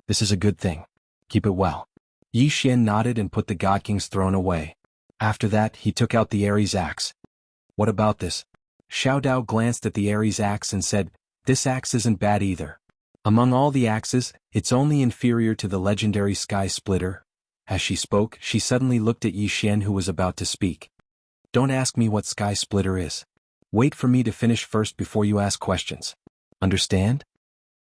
This is a good thing. Keep it well. Yi Xian nodded and put the God King's throne away. After that, he took out the Aries axe. What about this? Xiao Dao glanced at the Aries axe and said, this axe isn't bad either. Among all the axes, it's only inferior to the legendary Sky Splitter. As she spoke, she suddenly looked at Yi Xian who was about to speak. Don't ask me what Sky Splitter is. Wait for me to finish first before you ask questions. Understand?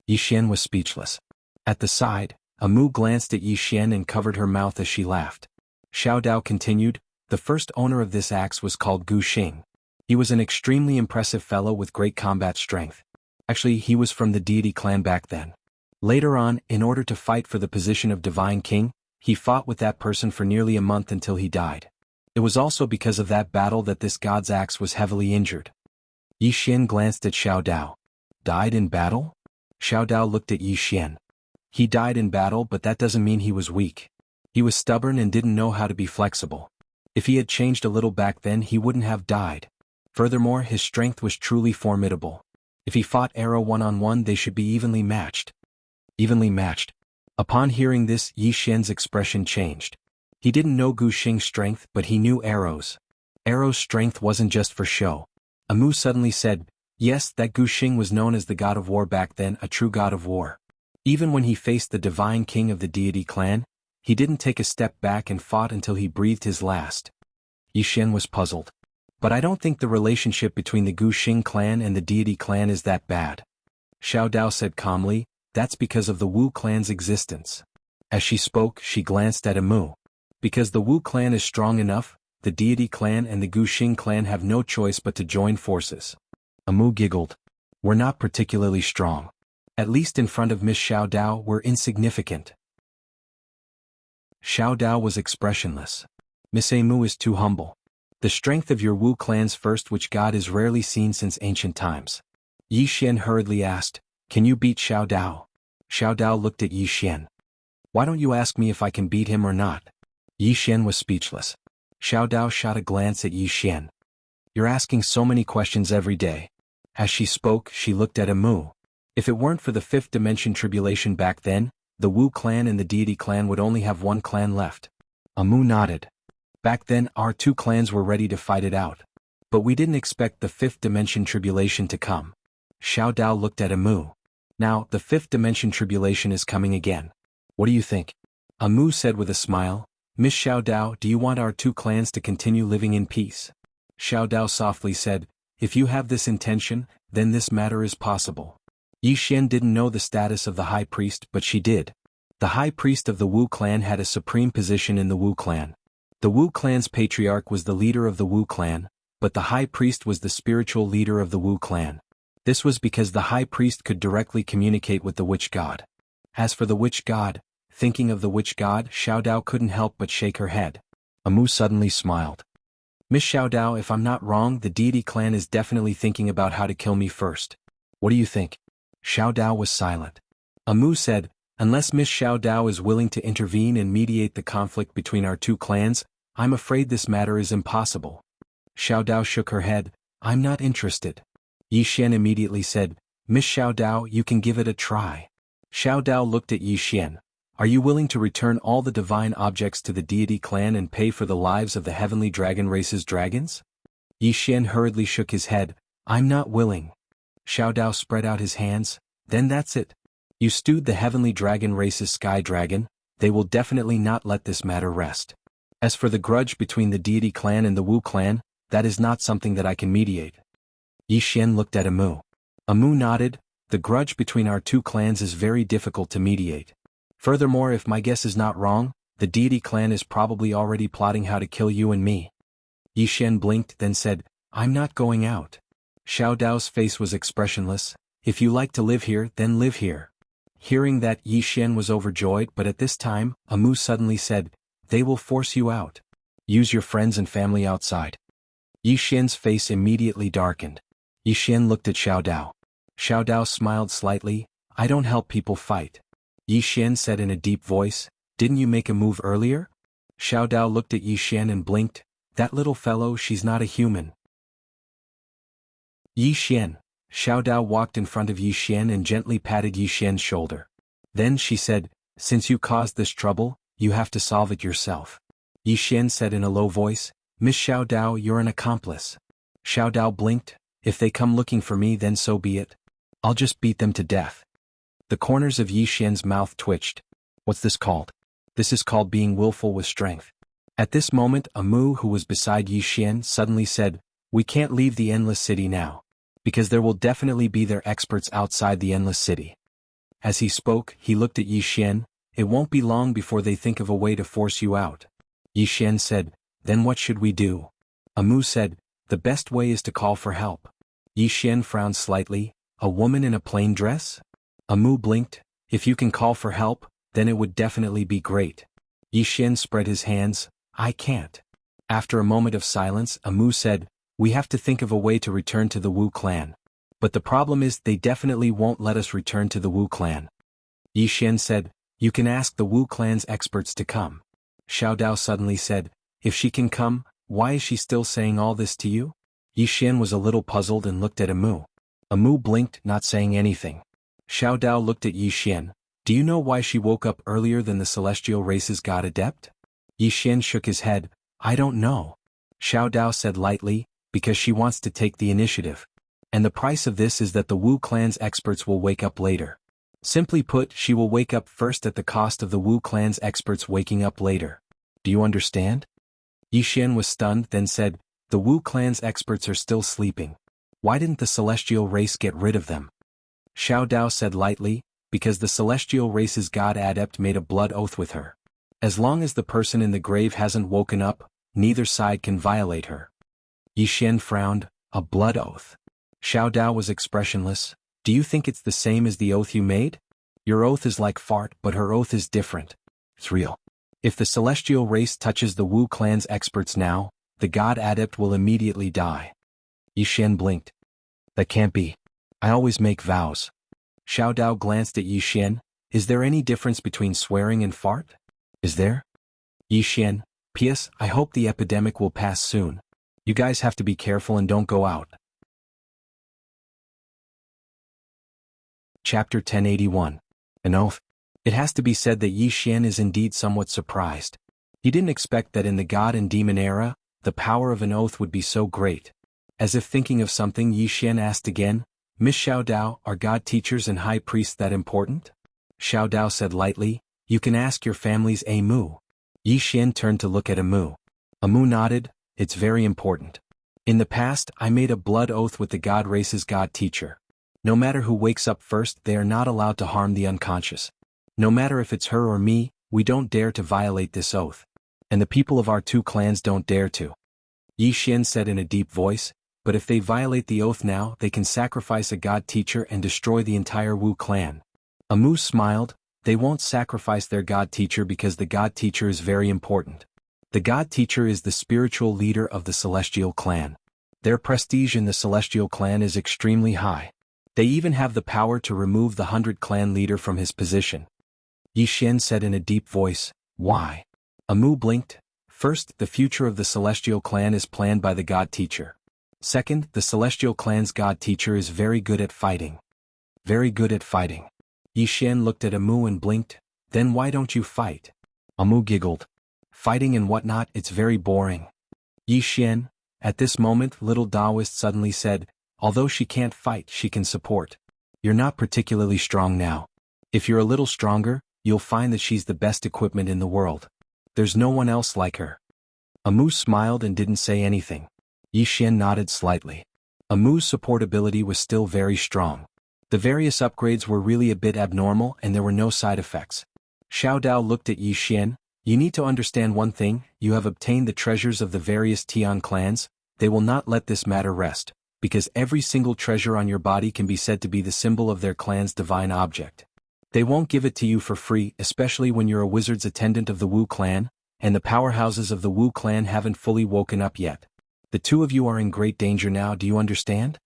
Yi Xian was speechless. At the side, Amu glanced at Yi Xian and covered her mouth as she laughed. Xiao Dao continued, the first owner of this axe was called Gu Xing. He was an extremely impressive fellow with great combat strength. Actually, he was from the deity clan back then. Later on, in order to fight for the position of Divine King, he fought with that person for nearly a month until he died. It was also because of that battle that this god's axe was heavily injured. Yi Xian glanced at Xiao Dao. Died in battle? Xiao Dao looked at Yi Xian. He died in battle, but that doesn't mean he was weak. He was stubborn and didn't know how to be flexible. If he had changed a little back then, he wouldn't have died. Furthermore, his strength was truly formidable. If he fought Arrow one-on-one, they should be evenly matched. Evenly matched. Upon hearing this, Yi Xian's expression changed. He didn't know Gu Xing's strength, but he knew Arrow's. Arrow's strength wasn't just for show. Amu suddenly said, yes, that Gu Xing was known as the god of war back then, a true god of war. Even when he faced the divine king of the deity clan, he didn't take a step back and fought until he breathed his last. Yi Xian was puzzled. But I don't think the relationship between the Gu Xing clan and the deity clan is that bad. Xiao Dao said calmly, that's because of the Wu clan's existence. As she spoke, she glanced at Amu. Because the Wu clan is strong enough, the deity clan and the Gu Xing clan have no choice but to join forces. Amu giggled. We're not particularly strong. At least in front of Miss Xiao Dao, we're insignificant. Xiao Dao was expressionless. Miss Amu is too humble. The strength of your Wu clan's first witch god is rarely seen since ancient times. Yi Xian hurriedly asked, can you beat Xiao Dao? Xiao Dao looked at Yi Xian. Why don't you ask me if I can beat him or not? Yi Xian was speechless. Xiao Dao shot a glance at Yi Xian. You're asking so many questions every day. As she spoke, she looked at Amu. If it weren't for the fifth dimension tribulation back then, the Wu clan and the deity clan would only have one clan left. Amu nodded. Back then, our two clans were ready to fight it out. But we didn't expect the fifth dimension tribulation to come. Xiao Dao looked at Amu. Now, the fifth dimension tribulation is coming again. What do you think? Amu said with a smile, Miss Xiao Dao, do you want our two clans to continue living in peace? Xiao Dao softly said, if you have this intention, then this matter is possible. Yi Xian didn't know the status of the high priest, but she did. The high priest of the Wu clan had a supreme position in the Wu clan. The Wu clan's patriarch was the leader of the Wu clan, but the high priest was the spiritual leader of the Wu clan. This was because the high priest could directly communicate with the witch god. As for the witch god, thinking of the witch god, Xiao Dao couldn't help but shake her head. Amu suddenly smiled. Miss Xiao Dao, if I'm not wrong, the deity clan is definitely thinking about how to kill me first. What do you think? Xiao Dao was silent. Amu said, unless Miss Xiao Dao is willing to intervene and mediate the conflict between our two clans, I'm afraid this matter is impossible. Xiao Dao shook her head, I'm not interested. Yi Xian immediately said, Miss Xiao Dao, you can give it a try. Xiao Dao looked at Yi Xian. Are you willing to return all the divine objects to the deity clan and pay for the lives of the heavenly dragon race's dragons? Yi Xian hurriedly shook his head, I'm not willing. Xiao Dao spread out his hands, then that's it. You stewed the heavenly dragon race's sky dragon, they will definitely not let this matter rest. As for the grudge between the deity clan and the Wu clan, that is not something that I can mediate. Yi Xian looked at Amu. Amu nodded, the grudge between our two clans is very difficult to mediate. Furthermore, if my guess is not wrong, the deity clan is probably already plotting how to kill you and me. Yi Xian blinked, then said, I'm not going out. Xiao Dao's face was expressionless, if you like to live here, then live here. Hearing that, Yi Xian was overjoyed, but at this time, Amu suddenly said, they will force you out. Use your friends and family outside. Yi Xian's face immediately darkened. Yi Xian looked at Xiao Dao. Xiao Dao smiled slightly, I don't help people fight. Yi Xian said in a deep voice, "Didn't you make a move earlier?" Xiao Dao looked at Yi Xian and blinked. "That little fellow, she's not a human." Yi Xian. Xiao Dao walked in front of Yi Xian and gently patted Yi Xian's shoulder. Then she said, "Since you caused this trouble, you have to solve it yourself." Yi Xian said in a low voice, "Miss Xiao Dao, you're an accomplice." Xiao Dao blinked. "If they come looking for me, then so be it. I'll just beat them to death." The corners of Yi Xian's mouth twitched. "What's this called?" "This is called being willful with strength." At this moment, Amu, who was beside Yi Xian, suddenly said, "We can't leave the Endless City now. Because there will definitely be their experts outside the Endless City." As he spoke, he looked at Yi Xian. "It won't be long before they think of a way to force you out." Yi Xian said, "Then what should we do?" Amu said, "The best way is to call for help." Yi Xian frowned slightly. "A woman in a plain dress?" Amu blinked. "If you can call for help, then it would definitely be great." Yi Xian spread his hands. "I can't." After a moment of silence, Amu said, "We have to think of a way to return to the Wu clan. But the problem is they definitely won't let us return to the Wu clan." Yi Xian said, "You can ask the Wu clan's experts to come." Xiao Dao suddenly said, "If she can come, why is she still saying all this to you?" Yi Xian was a little puzzled and looked at Amu. Amu blinked, not saying anything. Xiao Dao looked at Yi Xian. "Do you know why she woke up earlier than the celestial race's god adept?" Yi Xian shook his head. "I don't know." Xiao Dao said lightly, "Because she wants to take the initiative. And the price of this is that the Wu clan's experts will wake up later. Simply put, she will wake up first at the cost of the Wu clan's experts waking up later. Do you understand?" Yi Xian was stunned, then said, "The Wu clan's experts are still sleeping. Why didn't the celestial race get rid of them?" Xiao Dao said lightly, "Because the celestial race's god adept made a blood oath with her. As long as the person in the grave hasn't woken up, neither side can violate her." Yi Xian frowned. "A blood oath." Xiao Dao was expressionless. "Do you think it's the same as the oath you made? Your oath is like fart, but her oath is different. It's real. If the celestial race touches the Wu clan's experts now, the god adept will immediately die." Yi Xian blinked. "That can't be. I always make vows." Xiao Dao glanced at Yi Xian. "Is there any difference between swearing and fart?" "Is there?" Yi Xian, "P.S. I hope the epidemic will pass soon. You guys have to be careful and don't go out." Chapter 1081. An Oath. It has to be said that Yi Xian is indeed somewhat surprised. He didn't expect that in the God and Demon era, the power of an oath would be so great. As if thinking of something, Yi Xian asked again, "Miss Xiao Dao, are God teachers and high priests that important?" Xiao Dao said lightly, "You can ask your family's Amu." Yi Xian turned to look at Amu. Amu nodded. "It's very important. In the past, I made a blood oath with the God race's God teacher. No matter who wakes up first, they are not allowed to harm the unconscious. No matter if it's her or me, we don't dare to violate this oath. And the people of our two clans don't dare to." Yi Xian said in a deep voice, "But if they violate the oath now, they can sacrifice a god teacher and destroy the entire Wu clan." Amu smiled. "They won't sacrifice their god teacher because the god teacher is very important. The god teacher is the spiritual leader of the celestial clan. Their prestige in the celestial clan is extremely high. They even have the power to remove the 100 clan leader from his position." Yi Xian said in a deep voice, "Why?" Amu blinked. "First, the future of the celestial clan is planned by the god teacher. Second, the celestial clan's god teacher is very good at fighting." "Very good at fighting." Yi Xian looked at Amu and blinked. "Then why don't you fight?" Amu giggled. "Fighting and whatnot, it's very boring." Yi Xian. At this moment, little Taoist suddenly said, "Although she can't fight, she can support. You're not particularly strong now. If you're a little stronger, you'll find that she's the best equipment in the world. There's no one else like her." Amu smiled and didn't say anything. Yi Xian nodded slightly. Amu's support ability was still very strong. The various upgrades were really a bit abnormal and there were no side effects. Xiao Dao looked at Yi Xian. "You need to understand one thing, you have obtained the treasures of the various Tian clans. They will not let this matter rest, because every single treasure on your body can be said to be the symbol of their clan's divine object. They won't give it to you for free, especially when you're a wizard's attendant of the Wu clan, and the powerhouses of the Wu clan haven't fully woken up yet. The two of you are in great danger now, do you understand?"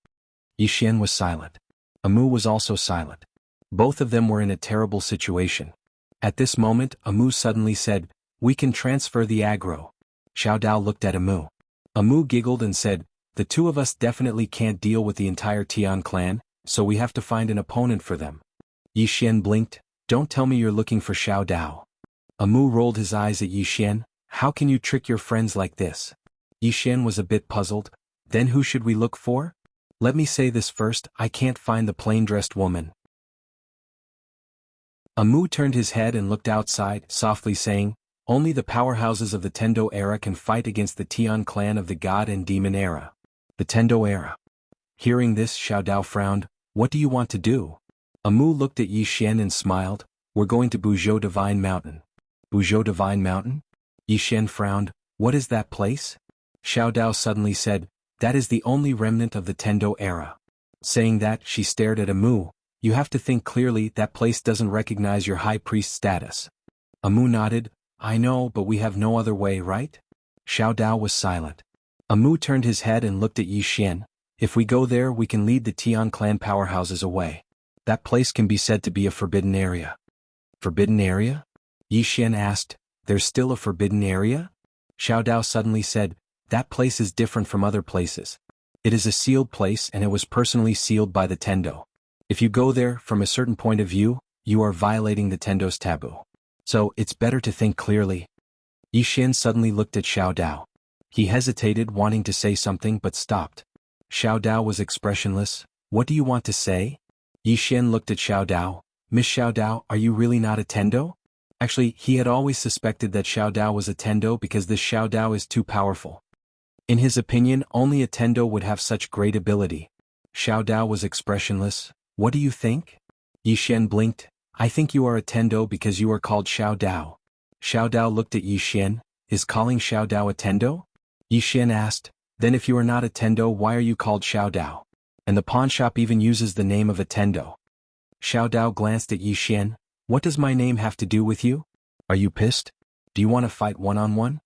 Yi Xian was silent. Amu was also silent. Both of them were in a terrible situation. At this moment, Amu suddenly said, "We can transfer the aggro." Xiao Dao looked at Amu. Amu giggled and said, "The two of us definitely can't deal with the entire Tian clan, so we have to find an opponent for them." Yi Xian blinked. "Don't tell me you're looking for Xiao Dao." Amu rolled his eyes at Yi Xian. "How can you trick your friends like this?" Yi Xian was a bit puzzled. "Then who should we look for? Let me say this first, I can't find the plain-dressed woman." Amu turned his head and looked outside, softly saying, "Only the powerhouses of the Tendo era can fight against the Tian clan of the God and Demon era." The Tendo era. Hearing this, Xiao Dao frowned. "What do you want to do?" Amu looked at Yi Xian and smiled. "We're going to Buzhou Divine Mountain." Buzhou Divine Mountain? Yi Xian frowned. "What is that place?" Xiao Dao suddenly said, "That is the only remnant of the Tendo era." Saying that, she stared at Amu. "You have to think clearly, that place doesn't recognize your high priest status." Amu nodded. "I know, but we have no other way, right?" Xiao Dao was silent. Amu turned his head and looked at Yi Xian. "If we go there, we can lead the Tian clan powerhouses away. That place can be said to be a forbidden area." Forbidden area? Yi Xian asked. "There's still a forbidden area?" Xiao Dao suddenly said, "That place is different from other places. It is a sealed place and it was personally sealed by the Tendo. If you go there, from a certain point of view, you are violating the Tendo's taboo. So, it's better to think clearly." Yi Xian suddenly looked at Xiao Dao. He hesitated, wanting to say something but stopped. Xiao Dao was expressionless. "What do you want to say?" Yi Xian looked at Xiao Dao. "Miss Xiao Dao, are you really not a Tendo?" Actually, he had always suspected that Xiao Dao was a Tendo because this Xiao Dao is too powerful. In his opinion, only a Tendo would have such great ability. Xiao Dao was expressionless. "What do you think?" Yi Xian blinked. "I think you are a Tendo because you are called Xiao Dao." Xiao Dao looked at Yi Xian. "Is calling Xiao Dao a Tendo?" Yi Xian asked. "Then if you are not a Tendo, why are you called Xiao Dao? And the pawn shop even uses the name of a Tendo." Xiao Dao glanced at Yi Xian. "What does my name have to do with you? Are you pissed? Do you want to fight one-on-one?"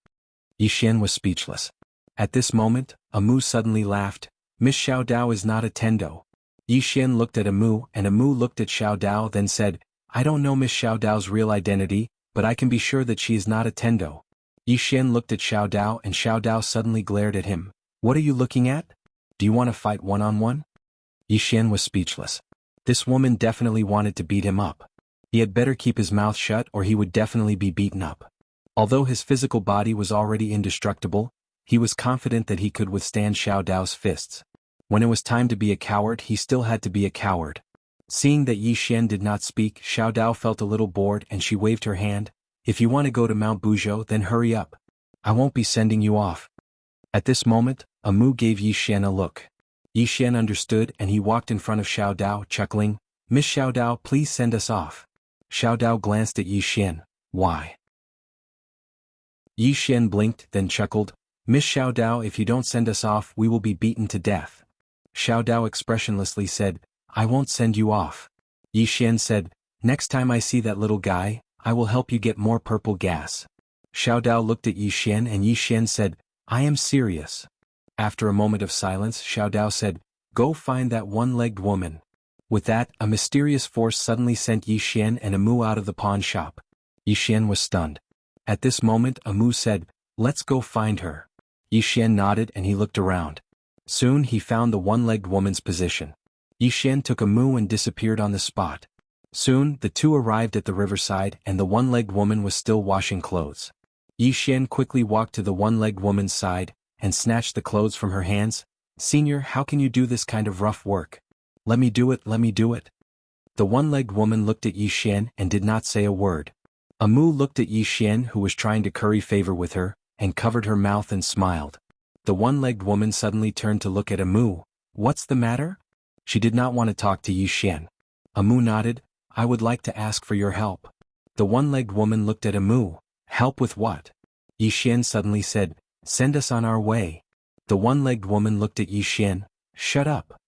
Yi Xian was speechless. At this moment, Amu suddenly laughed. "Miss Xiao Dao is not a Tendo." Yi Xian looked at Amu and Amu looked at Xiao Dao, then said, "I don't know Miss Xiao Dao's real identity, but I can be sure that she is not a Tendo." Yi Xian looked at Xiao Dao and Xiao Dao suddenly glared at him. "What are you looking at? Do you want to fight one-on-one?" Yi Xian was speechless. This woman definitely wanted to beat him up. He had better keep his mouth shut or he would definitely be beaten up. Although his physical body was already indestructible, he was confident that he could withstand Xiao Dao's fists. When it was time to be a coward, he still had to be a coward. Seeing that Yi Xian did not speak, Xiao Dao felt a little bored and she waved her hand. "If you want to go to Mount Buzhou, then hurry up. I won't be sending you off." At this moment, Amu gave Yi Xian a look. Yi Xian understood and he walked in front of Xiao Dao, chuckling. "Miss Xiao Dao, please send us off." Xiao Dao glanced at Yi Xian. "Why?" Yi Xian blinked, then chuckled. "Miss Xiao Dao, if you don't send us off, we will be beaten to death." Xiao Dao expressionlessly said, "I won't send you off." Yi Xian said, "Next time I see that little guy, I will help you get more purple gas." Xiao Dao looked at Yi Xian and Yi Xian said, "I am serious." After a moment of silence, Xiao Dao said, "Go find that one-legged woman." With that, a mysterious force suddenly sent Yi Xian and Amu out of the pawn shop. Yi Xian was stunned. At this moment, Amu said, "Let's go find her." Yi Xian nodded and he looked around. Soon he found the one-legged woman's position. Yi Xian took Amu and disappeared on the spot. Soon, the two arrived at the riverside and the one-legged woman was still washing clothes. Yi Xian quickly walked to the one-legged woman's side and snatched the clothes from her hands. "Senior, how can you do this kind of rough work? Let me do it, let me do it." The one-legged woman looked at Yi Xian and did not say a word. Amu looked at Yi Xian, who was trying to curry favor with her, and covered her mouth and smiled. The one-legged woman suddenly turned to look at Amu. "What's the matter?" She did not want to talk to Yi Xian. Amu nodded. "I would like to ask for your help." The one-legged woman looked at Amu. "Help with what?" Yi Xian suddenly said, "Send us on our way." The one-legged woman looked at Yi Xian. "Shut up."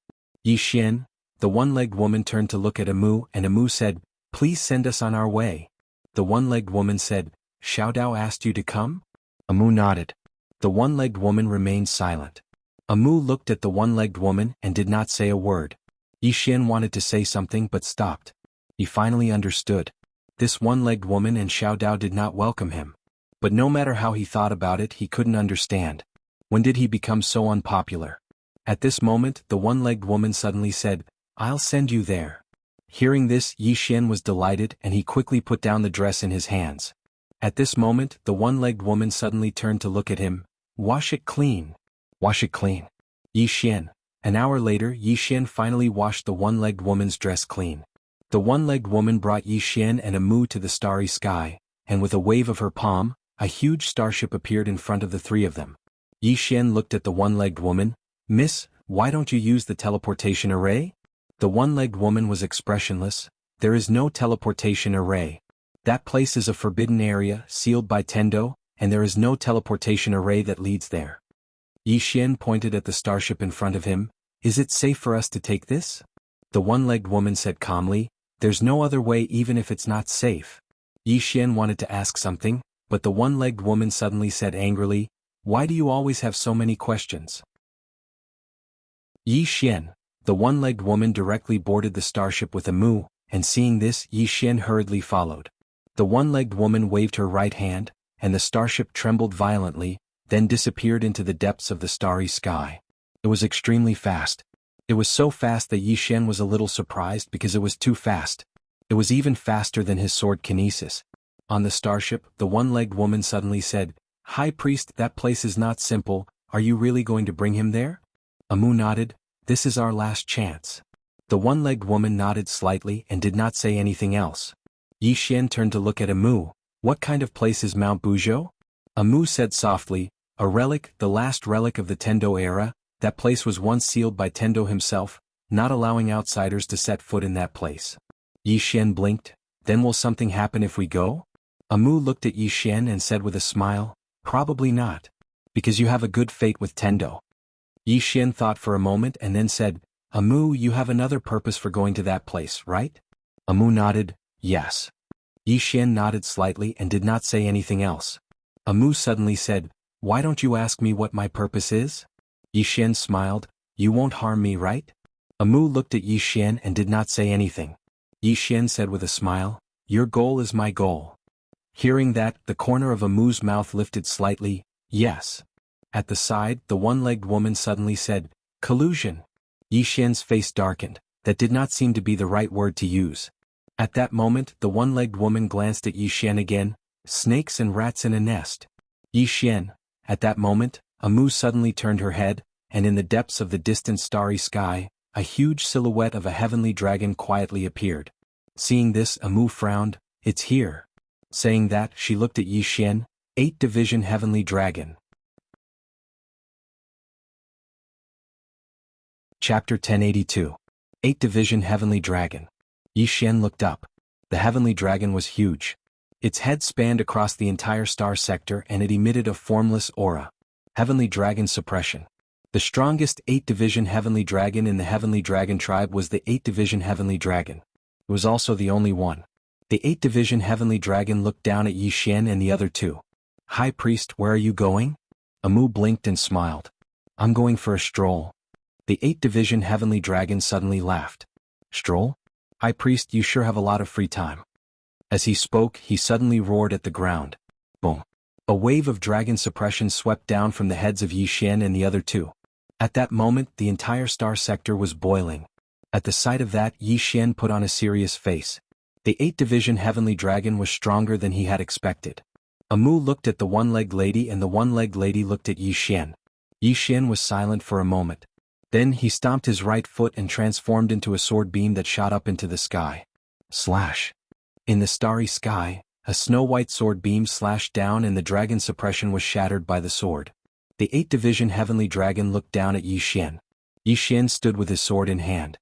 Yi Xian. The one-legged woman turned to look at Amu and Amu said, "Please send us on our way." The one-legged woman said, "Xiao Dao asked you to come?" Amu nodded. The one-legged woman remained silent. Amu looked at the one-legged woman and did not say a word. Yi Xian wanted to say something but stopped. He finally understood. This one-legged woman and Xiao Dao did not welcome him. But no matter how he thought about it, he couldn't understand. When did he become so unpopular? At this moment, the one-legged woman suddenly said, "I'll send you there." Hearing this, Yi Xian was delighted and he quickly put down the dress in his hands. At this moment, the one-legged woman suddenly turned to look at him. "Wash it clean. Wash it clean." Yi Xian. An hour later, Yi Xian finally washed the one-legged woman's dress clean. The one-legged woman brought Yi Xian and a moo to the starry sky, and with a wave of her palm, a huge starship appeared in front of the three of them. Yi Xian looked at the one-legged woman. "Miss, why don't you use the teleportation array?" The one-legged woman was expressionless. "There is no teleportation array. That place is a forbidden area, sealed by Tendo, and there is no teleportation array that leads there." Yi Xian pointed at the starship in front of him. "Is it safe for us to take this?" The one-legged woman said calmly, "There's no other way even if it's not safe." Yi Xian wanted to ask something, but the one-legged woman suddenly said angrily, "Why do you always have so many questions?" Yi Xian. The one-legged woman directly boarded the starship with a moo, and seeing this, Yi Xian hurriedly followed. The one-legged woman waved her right hand, and the starship trembled violently, then disappeared into the depths of the starry sky. It was extremely fast. It was so fast that Yi Xian was a little surprised because it was too fast. It was even faster than his sword kinesis. On the starship, the one-legged woman suddenly said, "High Priest, that place is not simple, are you really going to bring him there?" Amu nodded. "This is our last chance." The one-legged woman nodded slightly and did not say anything else. Yi Xian turned to look at Amu. "What kind of place is Mount Buzhou?" Amu said softly, "A relic, the last relic of the Tendo era. That place was once sealed by Tendo himself, not allowing outsiders to set foot in that place." Yi Xian blinked. "Then will something happen if we go?" Amu looked at Yi Xian and said with a smile, "Probably not. Because you have a good fate with Tendo." Yi Xian thought for a moment and then said, "Amu, you have another purpose for going to that place, right?" Amu nodded, "Yes." Yi Xian nodded slightly and did not say anything else. Amu suddenly said, "Why don't you ask me what my purpose is?" Yi Xian smiled, "You won't harm me, right?" Amu looked at Yi Xian and did not say anything. Yi Xian said with a smile, "Your goal is my goal." Hearing that, the corner of Amu's mouth lifted slightly. "Yes." At the side, the one-legged woman suddenly said, "Collusion." Yi Xian's face darkened. That did not seem to be the right word to use. At that moment, the one-legged woman glanced at Yi Xian again. "Snakes and rats in a nest." Yi Xian. At that moment, Amu suddenly turned her head, and in the depths of the distant starry sky, a huge silhouette of a heavenly dragon quietly appeared. Seeing this, Amu frowned. "It's here." Saying that, she looked at Yi Xian. 8th Division Heavenly Dragon. Chapter 1082. 8th Division Heavenly Dragon. Yi Xian looked up. The heavenly dragon was huge. Its head spanned across the entire star sector and it emitted a formless aura. Heavenly Dragon Suppression. The strongest 8th Division Heavenly Dragon in the Heavenly Dragon tribe was the 8th Division Heavenly Dragon. It was also the only one. The 8th Division Heavenly Dragon looked down at Yi Xian and the other two. "High Priest, where are you going?" Amu blinked and smiled. "I'm going for a stroll." The 8th Division Heavenly Dragon suddenly laughed. "Stroll? High Priest, you sure have a lot of free time." As he spoke, he suddenly roared at the ground. Boom. A wave of dragon suppression swept down from the heads of Yi Xian and the other two. At that moment, the entire star sector was boiling. At the sight of that, Yi Xian put on a serious face. The 8th Division Heavenly Dragon was stronger than he had expected. Amu looked at the one-legged lady and the one-legged lady looked at Yi Xian. Yi Xian was silent for a moment. Then he stomped his right foot and transformed into a sword beam that shot up into the sky. Slash. In the starry sky, a snow-white sword beam slashed down and the dragon suppression was shattered by the sword. The 8th Division Heavenly Dragon looked down at Yi Xian. Yi Xian stood with his sword in hand.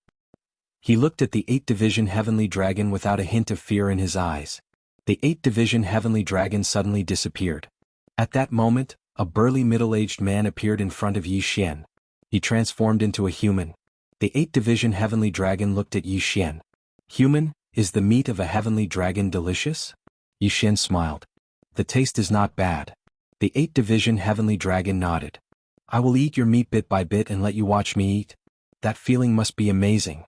He looked at the 8th Division Heavenly Dragon without a hint of fear in his eyes. The 8th Division Heavenly Dragon suddenly disappeared. At that moment, a burly middle-aged man appeared in front of Yi Xian. He transformed into a human. The 8th Division Heavenly Dragon looked at Yi Xian. "Human, is the meat of a heavenly dragon delicious?" Yi Xian smiled. "The taste is not bad." The 8th Division Heavenly Dragon nodded. "I will eat your meat bit by bit and let you watch me eat. That feeling must be amazing."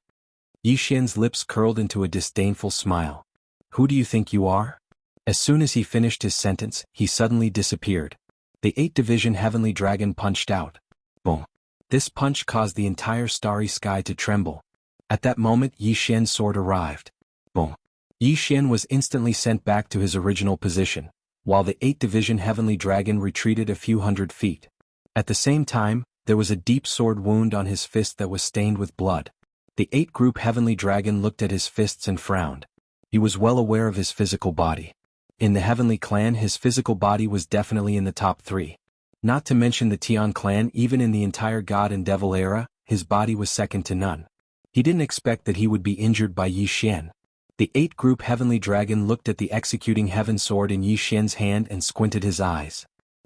Xian's lips curled into a disdainful smile. Who do you think you are? As soon as he finished his sentence, he suddenly disappeared. The 8th Division Heavenly Dragon punched out. Boom. This punch caused the entire starry sky to tremble. At that moment Xian's sword arrived. Boom. Xian was instantly sent back to his original position, while the 8th Division Heavenly Dragon retreated a few hundred feet. At the same time, there was a deep sword wound on his fist that was stained with blood. The 8th Group Heavenly Dragon looked at his fists and frowned. He was well aware of his physical body. In the Heavenly Clan his physical body was definitely in the top 3. Not to mention the Tian clan, even in the entire God and Devil era, his body was second to none. He didn't expect that he would be injured by Xian. The 8th Group Heavenly Dragon looked at the executing heaven sword in Xian's hand and squinted his eyes.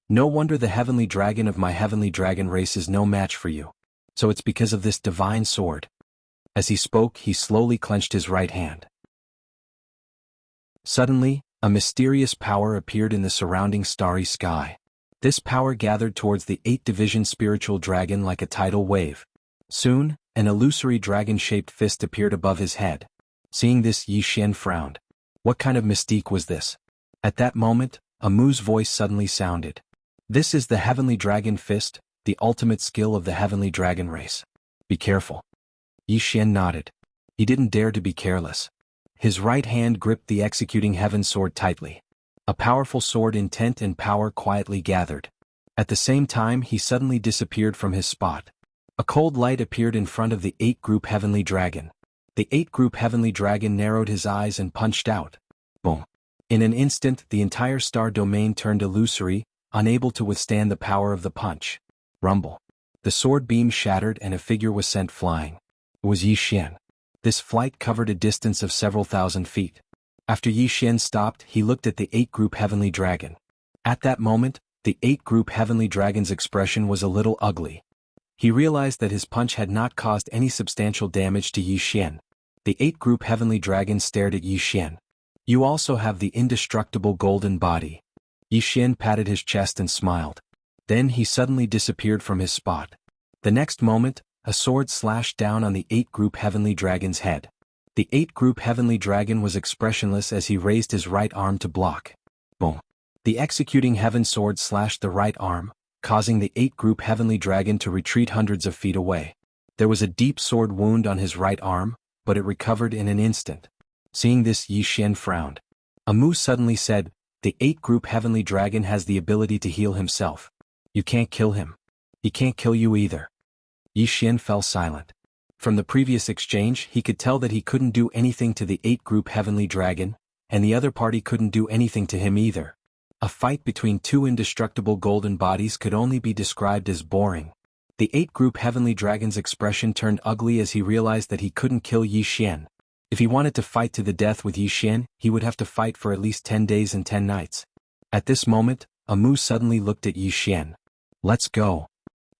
No wonder the Heavenly Dragon of my Heavenly Dragon race is no match for you. So it's because of this divine sword. As he spoke, he slowly clenched his right hand. Suddenly, a mysterious power appeared in the surrounding starry sky. This power gathered towards the 8th Division Spiritual Dragon like a tidal wave. Soon, an illusory dragon-shaped fist appeared above his head. Seeing this, Xian frowned. What kind of mystique was this? At that moment, a Mu's voice suddenly sounded. This is the Heavenly Dragon Fist, the ultimate skill of the Heavenly Dragon race. Be careful. Xian nodded. He didn't dare to be careless. His right hand gripped the executing heaven sword tightly. A powerful sword intent and power quietly gathered. At the same time he suddenly disappeared from his spot. A cold light appeared in front of the 8th Group Heavenly Dragon. The 8th Group Heavenly Dragon narrowed his eyes and punched out. Boom. In an instant the entire star domain turned illusory, unable to withstand the power of the punch. Rumble. The sword beam shattered and a figure was sent flying. It was Xian. This flight covered a distance of several thousand feet. After Xian stopped, he looked at the 8th Group Heavenly Dragon. At that moment, the 8th Group Heavenly Dragon's expression was a little ugly. He realized that his punch had not caused any substantial damage to Xian. The 8th Group Heavenly Dragon stared at Xian. You also have the indestructible golden body. Xian patted his chest and smiled. Then he suddenly disappeared from his spot. The next moment, a sword slashed down on the 8th Group Heavenly Dragon's head. The 8th Group Heavenly Dragon was expressionless as he raised his right arm to block. Boom. The executing heaven sword slashed the right arm, causing the 8th Group Heavenly Dragon to retreat hundreds of feet away. There was a deep sword wound on his right arm, but it recovered in an instant. Seeing this, Xian frowned. A Mu suddenly said, the 8th Group Heavenly Dragon has the ability to heal himself. You can't kill him. He can't kill you either. Xian fell silent. From the previous exchange he could tell that he couldn't do anything to the 8th Group Heavenly Dragon, and the other party couldn't do anything to him either. A fight between two indestructible golden bodies could only be described as boring. The 8th Group Heavenly Dragon's expression turned ugly as he realized that he couldn't kill Xian. If he wanted to fight to the death with Xian, he would have to fight for at least 10 days and 10 nights. At this moment, a Mu suddenly looked at Xian. Let's go.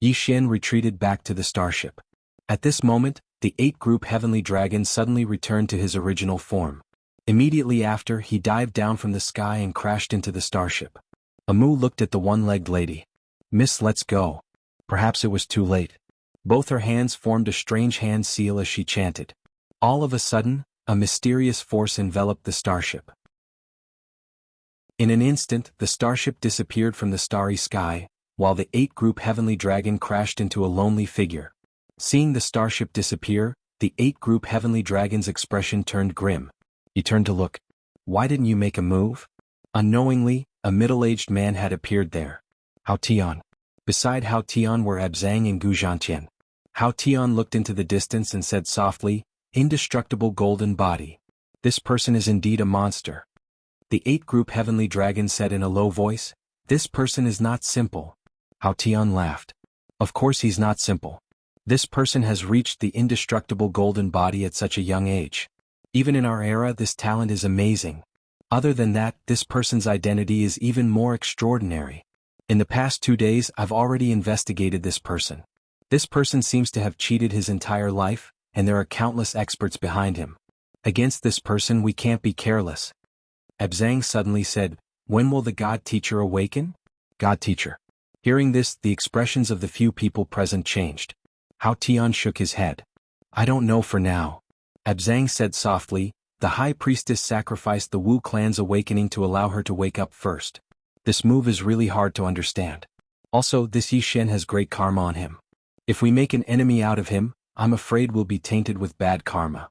Xian retreated back to the starship. At this moment, the 8th Group Heavenly Dragon suddenly returned to his original form. Immediately after, he dived down from the sky and crashed into the starship. A Mu looked at the one-legged lady. Miss, let's go. Perhaps it was too late. Both her hands formed a strange hand seal as she chanted. All of a sudden, a mysterious force enveloped the starship. In an instant, the starship disappeared from the starry sky, while the 8th Group Heavenly Dragon crashed into a lonely figure. Seeing the starship disappear, the 8th Group Heavenly Dragon's expression turned grim. He turned to look. Why didn't you make a move? Unknowingly, a middle-aged man had appeared there. Hao Tian. Beside Hao Tian were Abzang and Gu Zhantian. Hao Tian looked into the distance and said softly, Indestructible golden body. This person is indeed a monster. The 8th Group Heavenly Dragon said in a low voice, This person is not simple. Hao Tian laughed. Of course he's not simple. This person has reached the indestructible golden body at such a young age. Even in our era, this talent is amazing. Other than that, this person's identity is even more extraordinary. In the past 2 days, I've already investigated this person. This person seems to have cheated his entire life, and there are countless experts behind him. Against this person we can't be careless. Abzang suddenly said, When will the God Teacher awaken? God Teacher. Hearing this, the expressions of the few people present changed. Hao Tian shook his head. I don't know for now. Abzang said softly, the High Priestess sacrificed the Wu clan's awakening to allow her to wake up first. This move is really hard to understand. Also, this Yi Xian has great karma on him. If we make an enemy out of him, I'm afraid we'll be tainted with bad karma.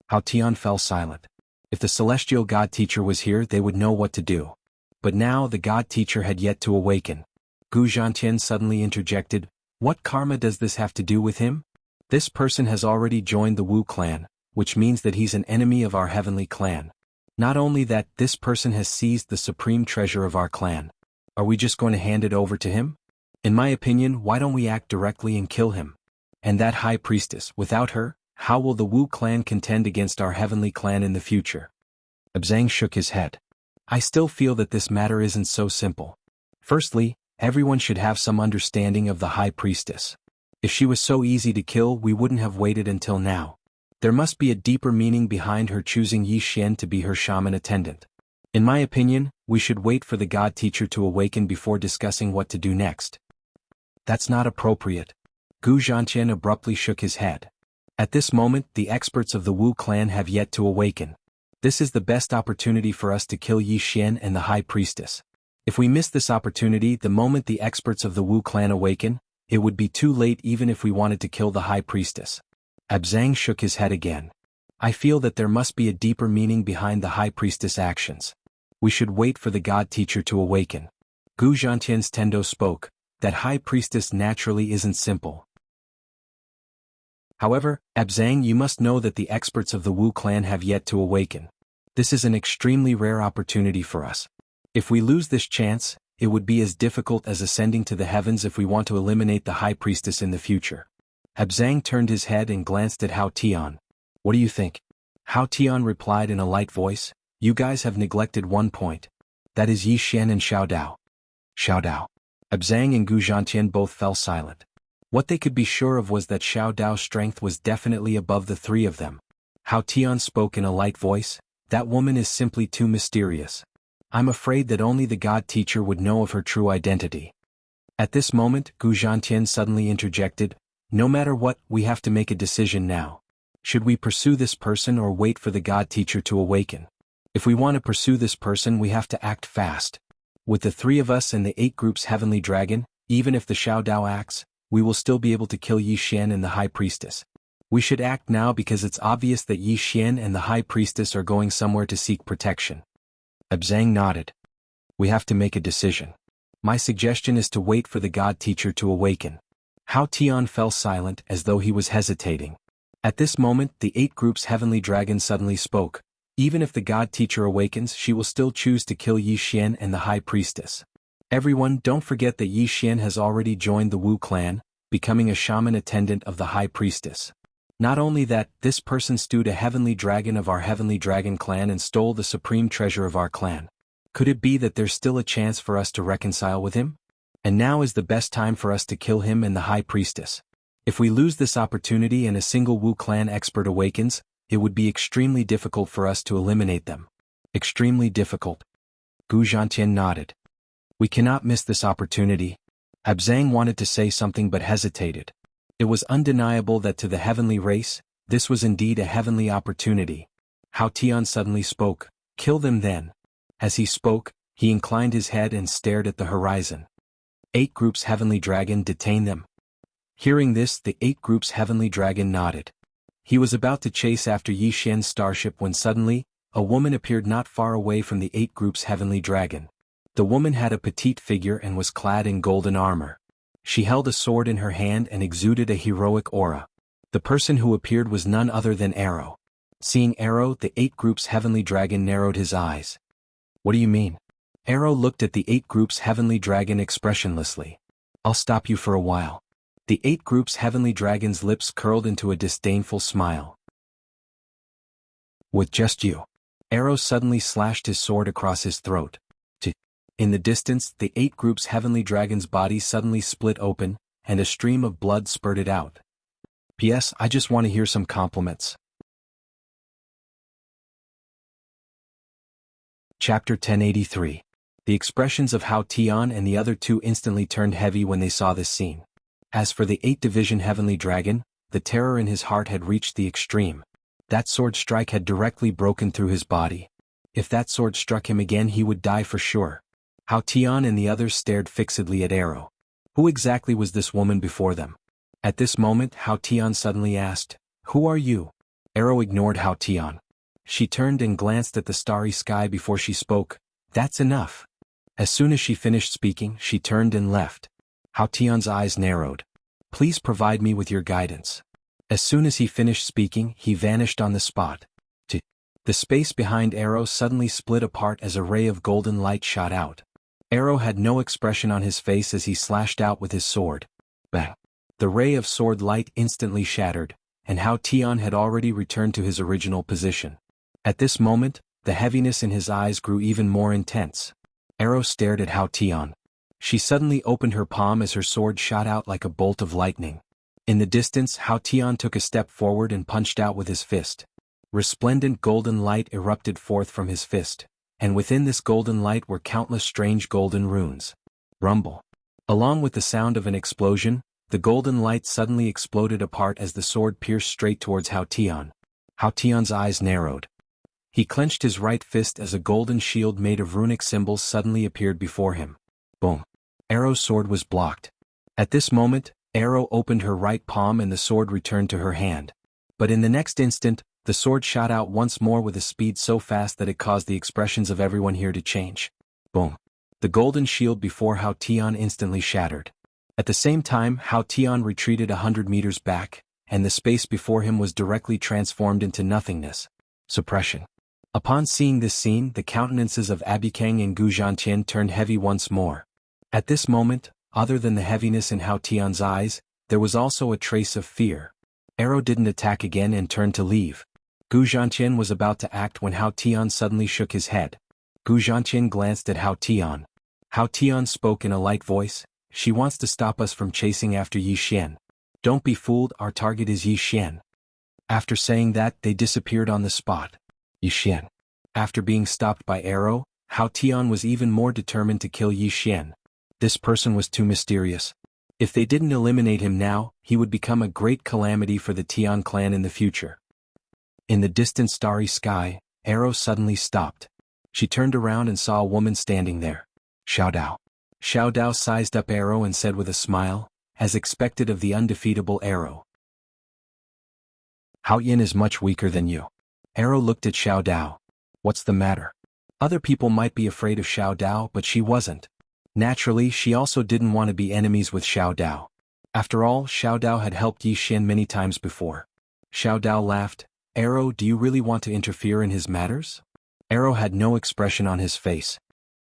Hao Tian fell silent. If the celestial god teacher was here, they would know what to do. But now the god teacher had yet to awaken. Gu Zhantian suddenly interjected, what karma does this have to do with him? This person has already joined the Wu clan, which means that he's an enemy of our heavenly clan. Not only that, this person has seized the supreme treasure of our clan. Are we just going to hand it over to him? In my opinion, why don't we act directly and kill him? And that high priestess, without her, how will the Wu clan contend against our heavenly clan in the future? Abzang shook his head. I still feel that this matter isn't so simple. Firstly, everyone should have some understanding of the high priestess. If she was so easy to kill, we wouldn't have waited until now. There must be a deeper meaning behind her choosing Yi Xian to be her shaman attendant. In my opinion, we should wait for the god teacher to awaken before discussing what to do next. That's not appropriate. Gu Zhantian abruptly shook his head. At this moment, the experts of the Wu clan have yet to awaken. This is the best opportunity for us to kill Yi Xian and the high priestess. If we miss this opportunity the moment the experts of the Wu clan awaken, it would be too late even if we wanted to kill the high priestess. Abzang shook his head again. I feel that there must be a deeper meaning behind the high priestess' actions. We should wait for the god teacher to awaken. Gu Zhantian's Tendo spoke. That high priestess naturally isn't simple. However, Abzang, you must know that the experts of the Wu clan have yet to awaken. This is an extremely rare opportunity for us. If we lose this chance, it would be as difficult as ascending to the heavens if we want to eliminate the high priestess in the future. Abzang turned his head and glanced at Hao Tian. What do you think? Hao Tian replied in a light voice, you guys have neglected one point. That is Yi Xian and Xiao Dao. Xiao Dao. Abzang and Gu Zhantian both fell silent. What they could be sure of was that Xiao Dao's strength was definitely above the three of them. Hao Tian spoke in a light voice, that woman is simply too mysterious. I'm afraid that only the god teacher would know of her true identity. At this moment, Gu Zhantian suddenly interjected, no matter what, we have to make a decision now. Should we pursue this person or wait for the god teacher to awaken? If we want to pursue this person, we have to act fast. With the three of us and the 8 groups heavenly dragon, even if the Xiao Dao acts, we will still be able to kill Yi Xian and the high priestess. We should act now because it's obvious that Yi Xian and the high priestess are going somewhere to seek protection. Abzang nodded. We have to make a decision. My suggestion is to wait for the god teacher to awaken. Hao Tian fell silent as though he was hesitating. At this moment, the 8 groups heavenly dragon suddenly spoke. Even if the god teacher awakens, she will still choose to kill Yi Xian and the high priestess. Everyone, don't forget that Yi Xian has already joined the Wu clan, becoming a shaman attendant of the high priestess. Not only that, this person stewed a heavenly dragon of our heavenly dragon clan and stole the supreme treasure of our clan. Could it be that there's still a chance for us to reconcile with him? And now is the best time for us to kill him and the high priestess. If we lose this opportunity and a single Wu clan expert awakens, it would be extremely difficult for us to eliminate them. Extremely difficult. Gu Zhantian nodded. We cannot miss this opportunity. Abzang wanted to say something but hesitated. It was undeniable that to the heavenly race, this was indeed a heavenly opportunity. Hao Tian suddenly spoke, kill them then. As he spoke, he inclined his head and stared at the horizon. 8 groups heavenly dragon detain them. Hearing this, the 8 groups heavenly dragon nodded. He was about to chase after Yi Xian's starship when suddenly, a woman appeared not far away from the 8 groups heavenly dragon. The woman had a petite figure and was clad in golden armor. She held a sword in her hand and exuded a heroic aura. The person who appeared was none other than Arrow. Seeing Arrow, the 8 groups heavenly dragon narrowed his eyes. What do you mean? Arrow looked at the 8 groups heavenly dragon expressionlessly. I'll stop you for a while. The 8 groups heavenly dragon's lips curled into a disdainful smile. With just you. Arrow suddenly slashed his sword across his throat. In the distance, the 8 groups heavenly dragon's body suddenly split open, and a stream of blood spurted out. P.S. I just want to hear some compliments. Chapter 1083. The expressions of Hao Tian and the other 2 instantly turned heavy when they saw this scene. As for the 8 division heavenly dragon, the terror in his heart had reached the extreme. That sword strike had directly broken through his body. If that sword struck him again he would die for sure. Hao Tian and the others stared fixedly at Arrow. Who exactly was this woman before them? At this moment Hao Tian suddenly asked, "Who are you?" Arrow ignored Hao Tian. She turned and glanced at the starry sky before she spoke. "That's enough." As soon as she finished speaking, she turned and left. Hao Tian's eyes narrowed. "Please provide me with your guidance." As soon as he finished speaking, he vanished on the spot. The space behind Arrow suddenly split apart as a ray of golden light shot out. Arrow had no expression on his face as he slashed out with his sword. Bang! The ray of sword light instantly shattered, and Hao Tian had already returned to his original position. At this moment, the heaviness in his eyes grew even more intense. Arrow stared at Hao Tian. She suddenly opened her palm as her sword shot out like a bolt of lightning. In the distance, Hao Tian took a step forward and punched out with his fist. Resplendent golden light erupted forth from his fist, and within this golden light were countless strange golden runes. Rumble. Along with the sound of an explosion, the golden light suddenly exploded apart as the sword pierced straight towards Hao Tian. Hao Tian's eyes narrowed. He clenched his right fist as a golden shield made of runic symbols suddenly appeared before him. Boom. Arrow's sword was blocked. At this moment, Arrow opened her right palm and the sword returned to her hand. But in the next instant, the sword shot out once more with a speed so fast that it caused the expressions of everyone here to change. Boom. The golden shield before Hao Tian instantly shattered. At the same time, Hao Tian retreated 100 meters back, and the space before him was directly transformed into nothingness. Suppression. Upon seeing this scene, the countenances of Abikang and Gu Zhantian turned heavy once more. At this moment, other than the heaviness in Hao Tian's eyes, there was also a trace of fear. Arrow didn't attack again and turned to leave. Gu Zhantian was about to act when Hao Tian suddenly shook his head. Gu Zhantian glanced at Hao Tian. Hao Tian spoke in a light voice, "She wants to stop us from chasing after Yi Xian. Don't be fooled, our target is Yi Xian." After saying that, they disappeared on the spot. Yi Xian. After being stopped by Arrow, Hao Tian was even more determined to kill Yi Xian. This person was too mysterious. If they didn't eliminate him now, he would become a great calamity for the Tian clan in the future. In the distant starry sky, Arrow suddenly stopped. She turned around and saw a woman standing there. Xiao Dao. Xiao Dao sized up Arrow and said with a smile, as expected of the undefeatable Arrow, "Hao Yin is much weaker than you." Arrow looked at Xiao Dao. "What's the matter?" Other people might be afraid of Xiao Dao, but she wasn't. Naturally, she also didn't want to be enemies with Xiao Dao. After all, Xiao Dao had helped Yi Xian many times before. Xiao Dao laughed. "Arrow, do you really want to interfere in his matters?" Arrow had no expression on his face.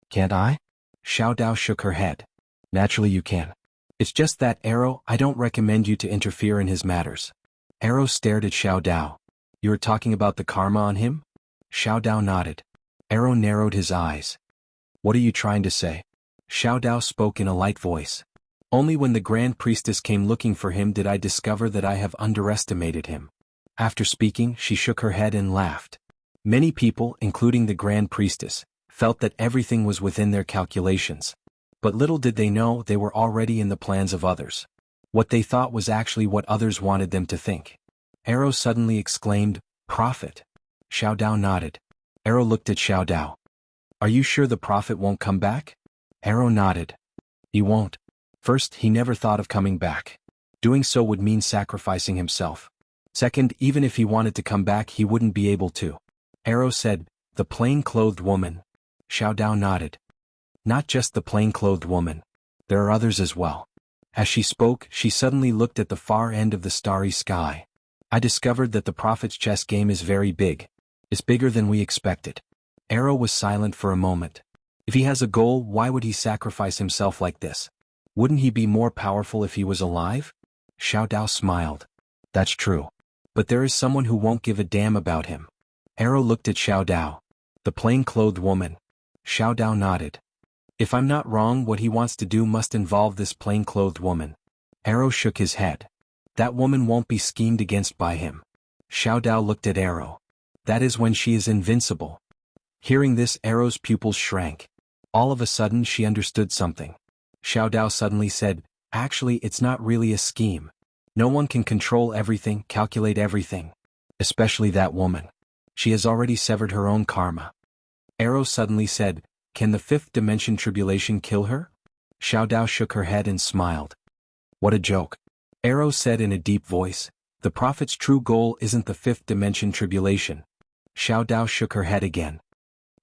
"Can't I?" Xiao Dao shook her head. "Naturally you can. It's just that, Arrow, I don't recommend you to interfere in his matters." Arrow stared at Xiao Dao. "You're talking about the karma on him?" Xiao Dao nodded. Arrow narrowed his eyes. "What are you trying to say?" Xiao Dao spoke in a light voice. "Only when the Grand Priestess came looking for him did I discover that I have underestimated him." After speaking, she shook her head and laughed. Many people, including the Grand Priestess, felt that everything was within their calculations. But little did they know they were already in the plans of others. What they thought was actually what others wanted them to think. Arrow suddenly exclaimed, "Prophet." Xiao Dao nodded. Arrow looked at Xiao Dao. "Are you sure the prophet won't come back?" Arrow nodded. "He won't. First, he never thought of coming back. Doing so would mean sacrificing himself. Second, even if he wanted to come back he wouldn't be able to." Arrow said, "The plain-clothed woman." Xiao Dao nodded. "Not just the plain-clothed woman. There are others as well." As she spoke, she suddenly looked at the far end of the starry sky. "I discovered that the prophet's chess game is very big. It's bigger than we expected." Arrow was silent for a moment. If he has a goal, why would he sacrifice himself like this? Wouldn't he be more powerful if he was alive? Xiao Dao smiled. "That's true. But there is someone who won't give a damn about him." Arrow looked at Xiao Dao. "The plain-clothed woman." Xiao Dao nodded. "If I'm not wrong, what he wants to do must involve this plain-clothed woman." Arrow shook his head. "That woman won't be schemed against by him." Xiao Dao looked at Arrow. "That is when she is invincible." Hearing this, Arrow's pupils shrank. All of a sudden she understood something. Xiao Dao suddenly said, "Actually, it's not really a scheme. No one can control everything, calculate everything. Especially that woman. She has already severed her own karma. Arrow suddenly said, "Can the fifth dimension tribulation kill her?" Xiao Dao shook her head and smiled. "What a joke." Arrow said in a deep voice, "The prophet's true goal isn't the fifth dimension tribulation." Xiao Dao shook her head again.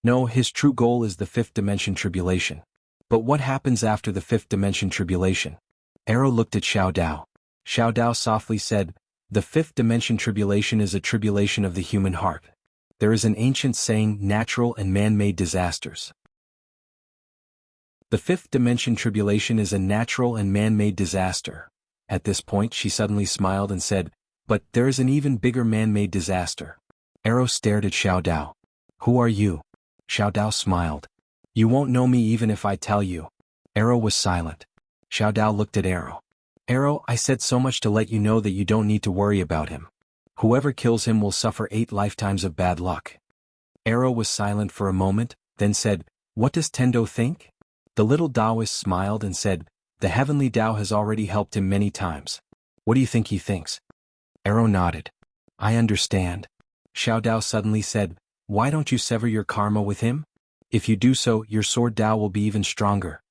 "No, his true goal is the fifth dimension tribulation. But what happens after the fifth dimension tribulation?" Arrow looked at Xiao Dao. Xiao Dao softly said, "The fifth dimension tribulation is a tribulation of the human heart. There is an ancient saying, natural and man-made disasters. The fifth dimension tribulation is a natural and man-made disaster." At this point she suddenly smiled and said, "But there is an even bigger man-made disaster." Arrow stared at Xiao Dao. "Who are you?" Xiao Dao smiled. "You won't know me even if I tell you." Arrow was silent. Xiao Dao looked at Arrow. "Arrow, I said so much to let you know that you don't need to worry about him. Whoever kills him will suffer 8 lifetimes of bad luck." Arrow was silent for a moment, then said, "What does Tendo think?" The little Taoist smiled and said, "The heavenly Tao has already helped him many times. What do you think he thinks?" Arrow nodded. "I understand." Xiao Dao suddenly said, "Why don't you sever your karma with him? If you do so, your sword Tao will be even stronger."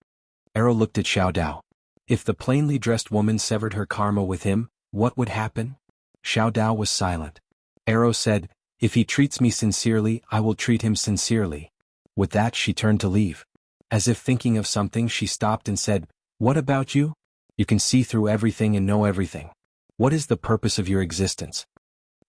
Arrow looked at Xiao Dao. If the plainly dressed woman severed her karma with him, what would happen? Xiao Dao was silent. Arrow said, "If he treats me sincerely, I will treat him sincerely." With that she turned to leave. As if thinking of something, she stopped and said, "What about you? You can see through everything and know everything. What is the purpose of your existence?"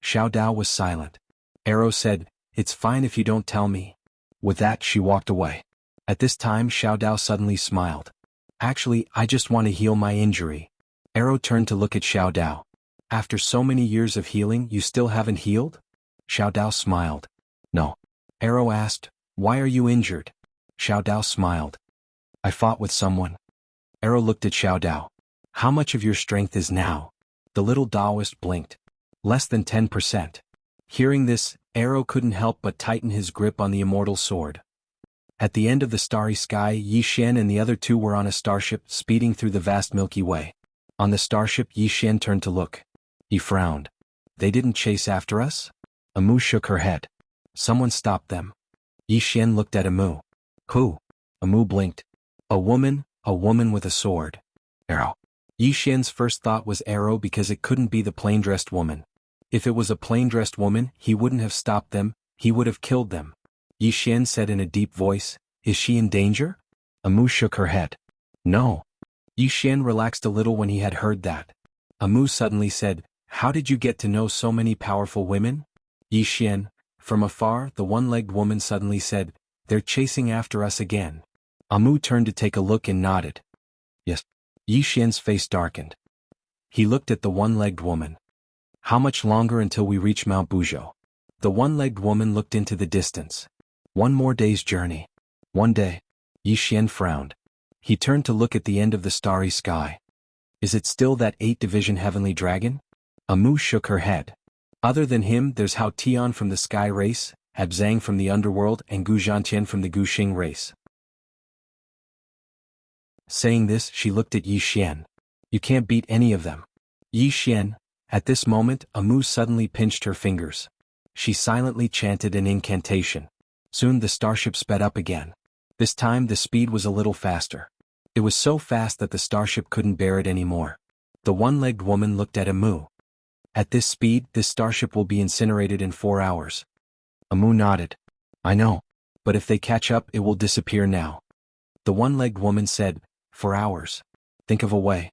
Xiao Dao was silent. Arrow said, "It's fine if you don't tell me." With that she walked away. At this time Xiao Dao suddenly smiled. "Actually, I just want to heal my injury." Arrow turned to look at Xiao Dao. "After so many years of healing, you still haven't healed?" Xiao Dao smiled. "No." Arrow asked, "Why are you injured?" Xiao Dao smiled. "I fought with someone." Arrow looked at Xiao Dao. "How much of your strength is now?" The little Taoist blinked. "Less than 10%. Hearing this, Arrow couldn't help but tighten his grip on the immortal sword. At the end of the starry sky, Yi Xian and the other two were on a starship speeding through the vast Milky Way. On the starship, Yi Xian turned to look. He frowned. "They didn't chase after us?" Amu shook her head. "Someone stopped them." Yi Xian looked at Amu. "Who?" Amu blinked. A woman with a sword." Arrow. Yi Xian's first thought was Arrow because it couldn't be the plain-dressed woman. If it was a plain-dressed woman, he wouldn't have stopped them, he would have killed them. Yi Xian said in a deep voice, "Is she in danger?" Amu shook her head. "No." Yi Xian relaxed a little when he had heard that. Amu suddenly said, "How did you get to know so many powerful women?" Yi Xian. From afar, the one-legged woman suddenly said, "They're chasing after us again." Amu turned to take a look and nodded. "Yes." Yi Xian's face darkened. He looked at the one-legged woman. "How much longer until we reach Mount Buzhou?" The one-legged woman looked into the distance. "1 more day's journey." "1 day." Yi Xian frowned. He turned to look at the end of the starry sky. "Is it still that 8-division heavenly dragon?" Amu shook her head. "Other than him, there's Hao Tian from the Sky race, Abzang from the Underworld, and Gu Zhantian from the Guxing race." Saying this, she looked at Yi Xian. "You can't beat any of them." Yi Xian. At this moment, Amu suddenly pinched her fingers. She silently chanted an incantation. Soon the starship sped up again. This time the speed was a little faster. It was so fast that the starship couldn't bear it anymore. The one-legged woman looked at Amu. "At this speed, this starship will be incinerated in 4 hours." Amu nodded. "I know. But if they catch up, it will disappear now." The one-legged woman said, "4 hours. Think of a way."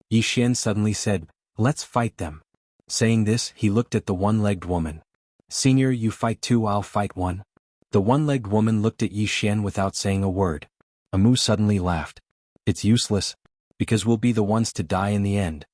Yi Xian suddenly said, "Let's fight them." Saying this, he looked at the one-legged woman. "Senior, you fight 2, I'll fight 1. The one-legged woman looked at Yi Xian without saying a word. Amu suddenly laughed. "It's useless. Because we'll be the ones to die in the end."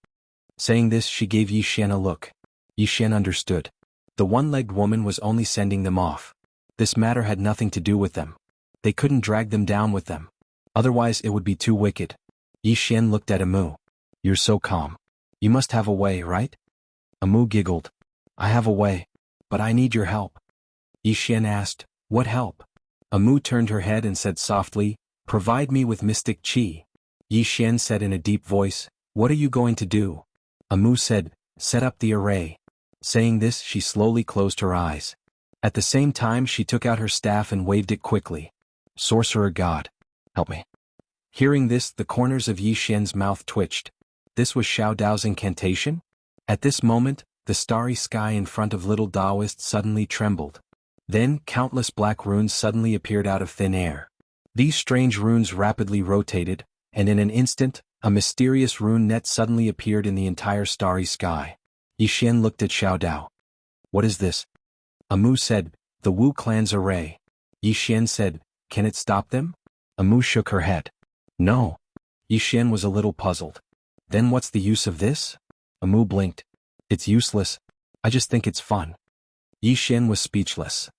Saying this, she gave Yi Xian a look. Yi Xian understood. The one-legged woman was only sending them off. This matter had nothing to do with them. They couldn't drag them down with them. Otherwise it would be too wicked. Yi Xian looked at Amu. "You're so calm. You must have a way, right?" Amu giggled. "I have a way. But I need your help." Yi Xian asked, "What help?" Amu turned her head and said softly, "Provide me with mystic qi." Yi Xian said in a deep voice, "What are you going to do?" Amu said, "Set up the array." Saying this, she slowly closed her eyes. At the same time, she took out her staff and waved it quickly. Sorcerer God, help me. Hearing this, the corners of Yi Xian's mouth twitched. This was Xiao Dao's incantation? At this moment, the starry sky in front of little Daoist suddenly trembled. Then, countless black runes suddenly appeared out of thin air. These strange runes rapidly rotated, and in an instant, a mysterious rune net suddenly appeared in the entire starry sky. Yi Xian looked at Xiao Dao. What is this? Amu said, the Wu clan's array. Yi Xian said, can it stop them? Amu shook her head. No. Yi Xian was a little puzzled. Then what's the use of this? Amu blinked. It's useless. I just think it's fun. Yi Xian was speechless.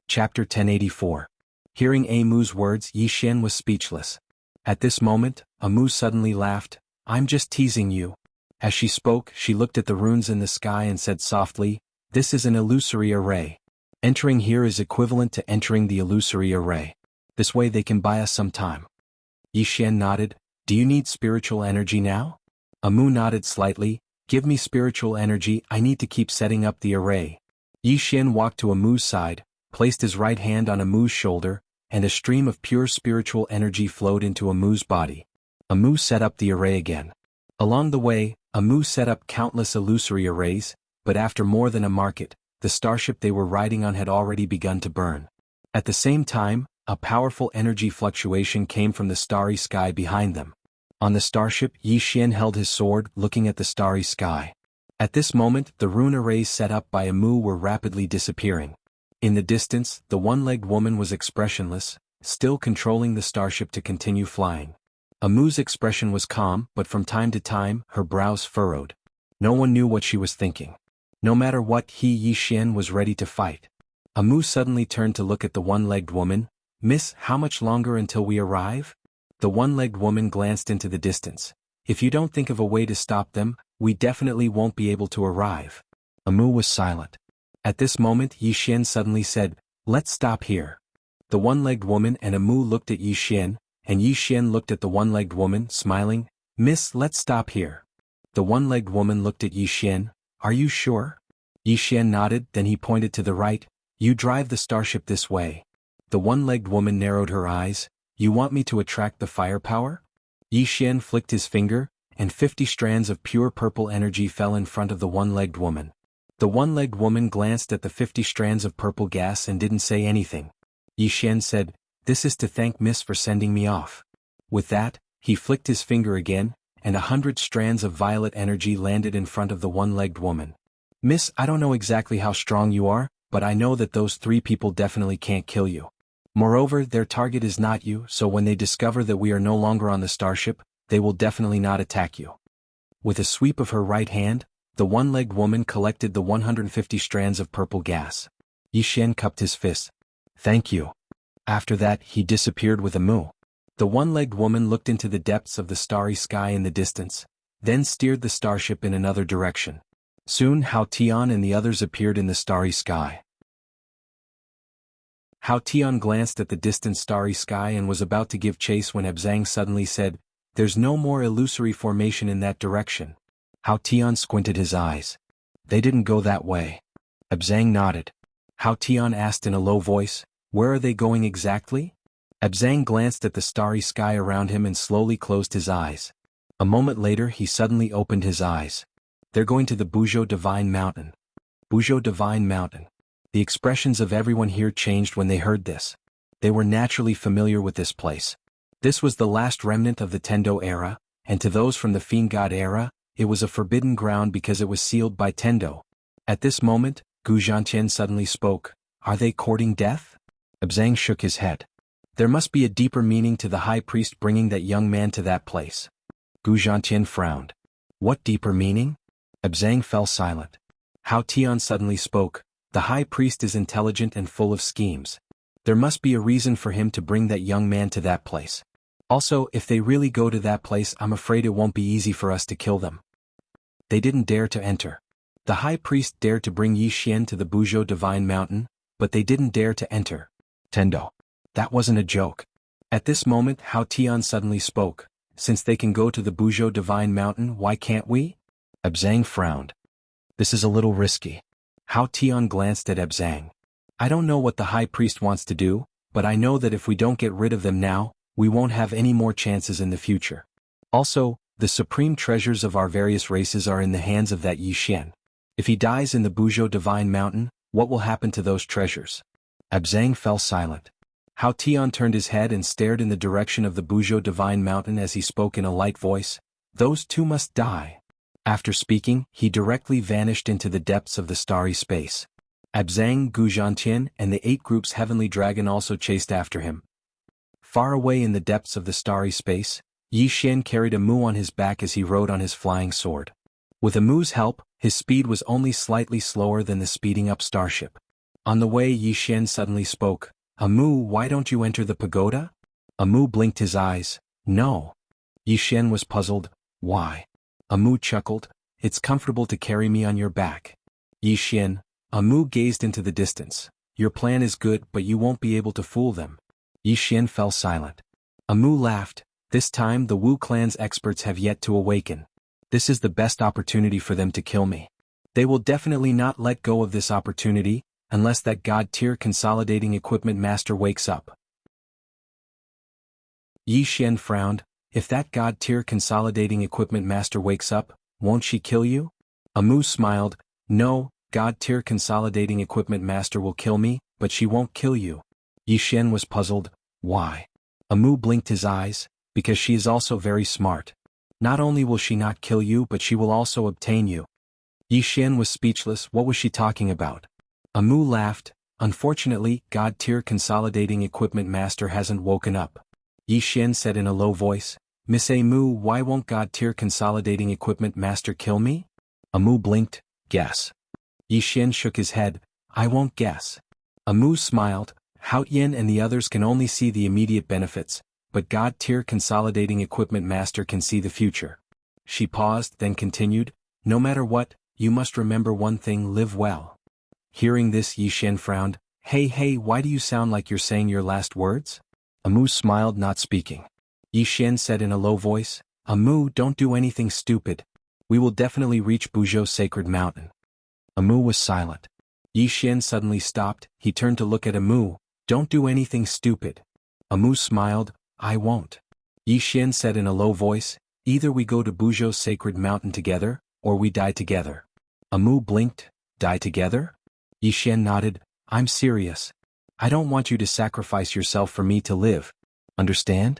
Chapter 1084. Hearing Amu's words, Yi Xian was speechless. At this moment, Amu suddenly laughed. I'm just teasing you. As she spoke, she looked at the runes in the sky and said softly, this is an illusory array. Entering here is equivalent to entering the illusory array. This way they can buy us some time. Yi Xian nodded. Do you need spiritual energy now? Amu nodded slightly. Give me spiritual energy, I need to keep setting up the array. Yi Xian walked to Amu's side, placed his right hand on Amu's shoulder, and a stream of pure spiritual energy flowed into Amu's body. Amu set up the array again. Along the way, Amu set up countless illusory arrays, but after more than a market, the starship they were riding on had already begun to burn. At the same time, a powerful energy fluctuation came from the starry sky behind them. On the starship, Yi Xian held his sword, looking at the starry sky. At this moment, the rune arrays set up by Amu were rapidly disappearing. In the distance, the one-legged woman was expressionless, still controlling the starship to continue flying. Amu's expression was calm, but from time to time, her brows furrowed. No one knew what she was thinking. No matter what, Yi Xian was ready to fight. Amu suddenly turned to look at the one-legged woman. Miss, how much longer until we arrive? The one-legged woman glanced into the distance. If you don't think of a way to stop them, we definitely won't be able to arrive. Amu was silent. At this moment, Yi Xian suddenly said, let's stop here. The one-legged woman and Amu looked at Yi Xian, and Yi Xian looked at the one-legged woman, smiling. Miss, let's stop here. The one-legged woman looked at Yi Xian. Are you sure? Yi Xian nodded, then he pointed to the right. You drive the starship this way. The one-legged woman narrowed her eyes. You want me to attract the firepower? Yi Xian flicked his finger, and 50 strands of pure purple energy fell in front of the one-legged woman. The one-legged woman glanced at the 50 strands of purple gas and didn't say anything. Yi Xian said, this is to thank Miss for sending me off. With that, he flicked his finger again, and 100 strands of violet energy landed in front of the one-legged woman. Miss, I don't know exactly how strong you are, but I know that those 3 people definitely can't kill you. Moreover, their target is not you, so when they discover that we are no longer on the starship, they will definitely not attack you. With a sweep of her right hand, the one-legged woman collected the 150 strands of purple gas. Yi Xian cupped his fist. Thank you. After that, he disappeared with Amu. The one-legged woman looked into the depths of the starry sky in the distance, then steered the starship in another direction. Soon Hao Tian and the others appeared in the starry sky. Hao Tian glanced at the distant starry sky and was about to give chase when Ebzang suddenly said, there's no more illusory formation in that direction. Hao Tian squinted his eyes. They didn't go that way. Ebzang nodded. Hao Tian asked in a low voice, where are they going exactly? Ebzang glanced at the starry sky around him and slowly closed his eyes. A moment later he suddenly opened his eyes. They're going to the Buzhou Divine Mountain. Buzhou Divine Mountain. The expressions of everyone here changed when they heard this. They were naturally familiar with this place. This was the last remnant of the Tendo era, and to those from the Fiend God era, it was a forbidden ground because it was sealed by Tendo. At this moment, Gu Zhantian suddenly spoke. Are they courting death? Ebzang shook his head. There must be a deeper meaning to the high priest bringing that young man to that place. Gu Zhantian frowned. What deeper meaning? Ebzang fell silent. Hao Tian suddenly spoke. The high priest is intelligent and full of schemes. There must be a reason for him to bring that young man to that place. Also, if they really go to that place, I'm afraid it won't be easy for us to kill them. They didn't dare to enter. The high priest dared to bring Yi Xian to the Buzhou Divine Mountain, but they didn't dare to enter. Tendo. That wasn't a joke. At this moment Hao Tian suddenly spoke. since they can go to the Buzhou Divine Mountain, why can't we? Abzang frowned. This is a little risky. Hao Tian glanced at Abzang. I don't know what the high priest wants to do, but I know that if we don't get rid of them now, we won't have any more chances in the future. Also, the supreme treasures of our various races are in the hands of that Yi Xian. If he dies in the Buzhou Divine Mountain, what will happen to those treasures? Abzang fell silent. Hao Tian turned his head and stared in the direction of the Buzhou Divine Mountain as he spoke in a light voice. Those two must die. After speaking, he directly vanished into the depths of the starry space. Abzang, Gu Zhantian, and the 8 groups Heavenly Dragon also chased after him. Far away in the depths of the starry space, Yi Xian carried a Mu on his back as he rode on his flying sword. With a Mu's help, his speed was only slightly slower than the speeding up starship. On the way, Yi Xian suddenly spoke. Amu, why don't you enter the pagoda? Amu blinked his eyes. No. Yi Xian was puzzled. Why? Amu chuckled. It's comfortable to carry me on your back. Yi Xian. Amu gazed into the distance. Your plan is good, but you won't be able to fool them. Yi Xian fell silent. Amu laughed. This time the Wu clan's experts have yet to awaken. This is the best opportunity for them to kill me. They will definitely not let go of this opportunity, unless that God-tier consolidating equipment master wakes up. Yi Xian frowned. If that God-tier consolidating equipment master wakes up, won't she kill you? Amu smiled. No, God-tier consolidating equipment master will kill me, but she won't kill you. Yi Xian was puzzled. Why? Amu blinked his eyes. Because she is also very smart. Not only will she not kill you, but she will also obtain you. Yi Xian was speechless. What was she talking about? Amu laughed. Unfortunately, God-tier consolidating equipment master hasn't woken up. Yi Xian said in a low voice. Miss Amu, why won't God-tier consolidating equipment master kill me? Amu blinked. Guess. Yi Xian shook his head. I won't guess. Amu smiled. Hao Yin and the others can only see the immediate benefits, but God-tier consolidating equipment master can see the future. She paused, then continued. No matter what, you must remember one thing, live well. Hearing this, Yi Xian frowned. Hey, why do you sound like you're saying your last words? Amu smiled, not speaking. Yi Xian said in a low voice. Amu, don't do anything stupid. We will definitely reach Buzhou Sacred Mountain. Amu was silent. Yi Xian suddenly stopped. He turned to look at Amu. Don't do anything stupid. Amu smiled. I won't. Yi Xian said in a low voice. Either we go to Buzhou Sacred Mountain together, or we die together. Amu blinked. Die together? Yi Xian nodded. I'm serious. I don't want you to sacrifice yourself for me to live. Understand?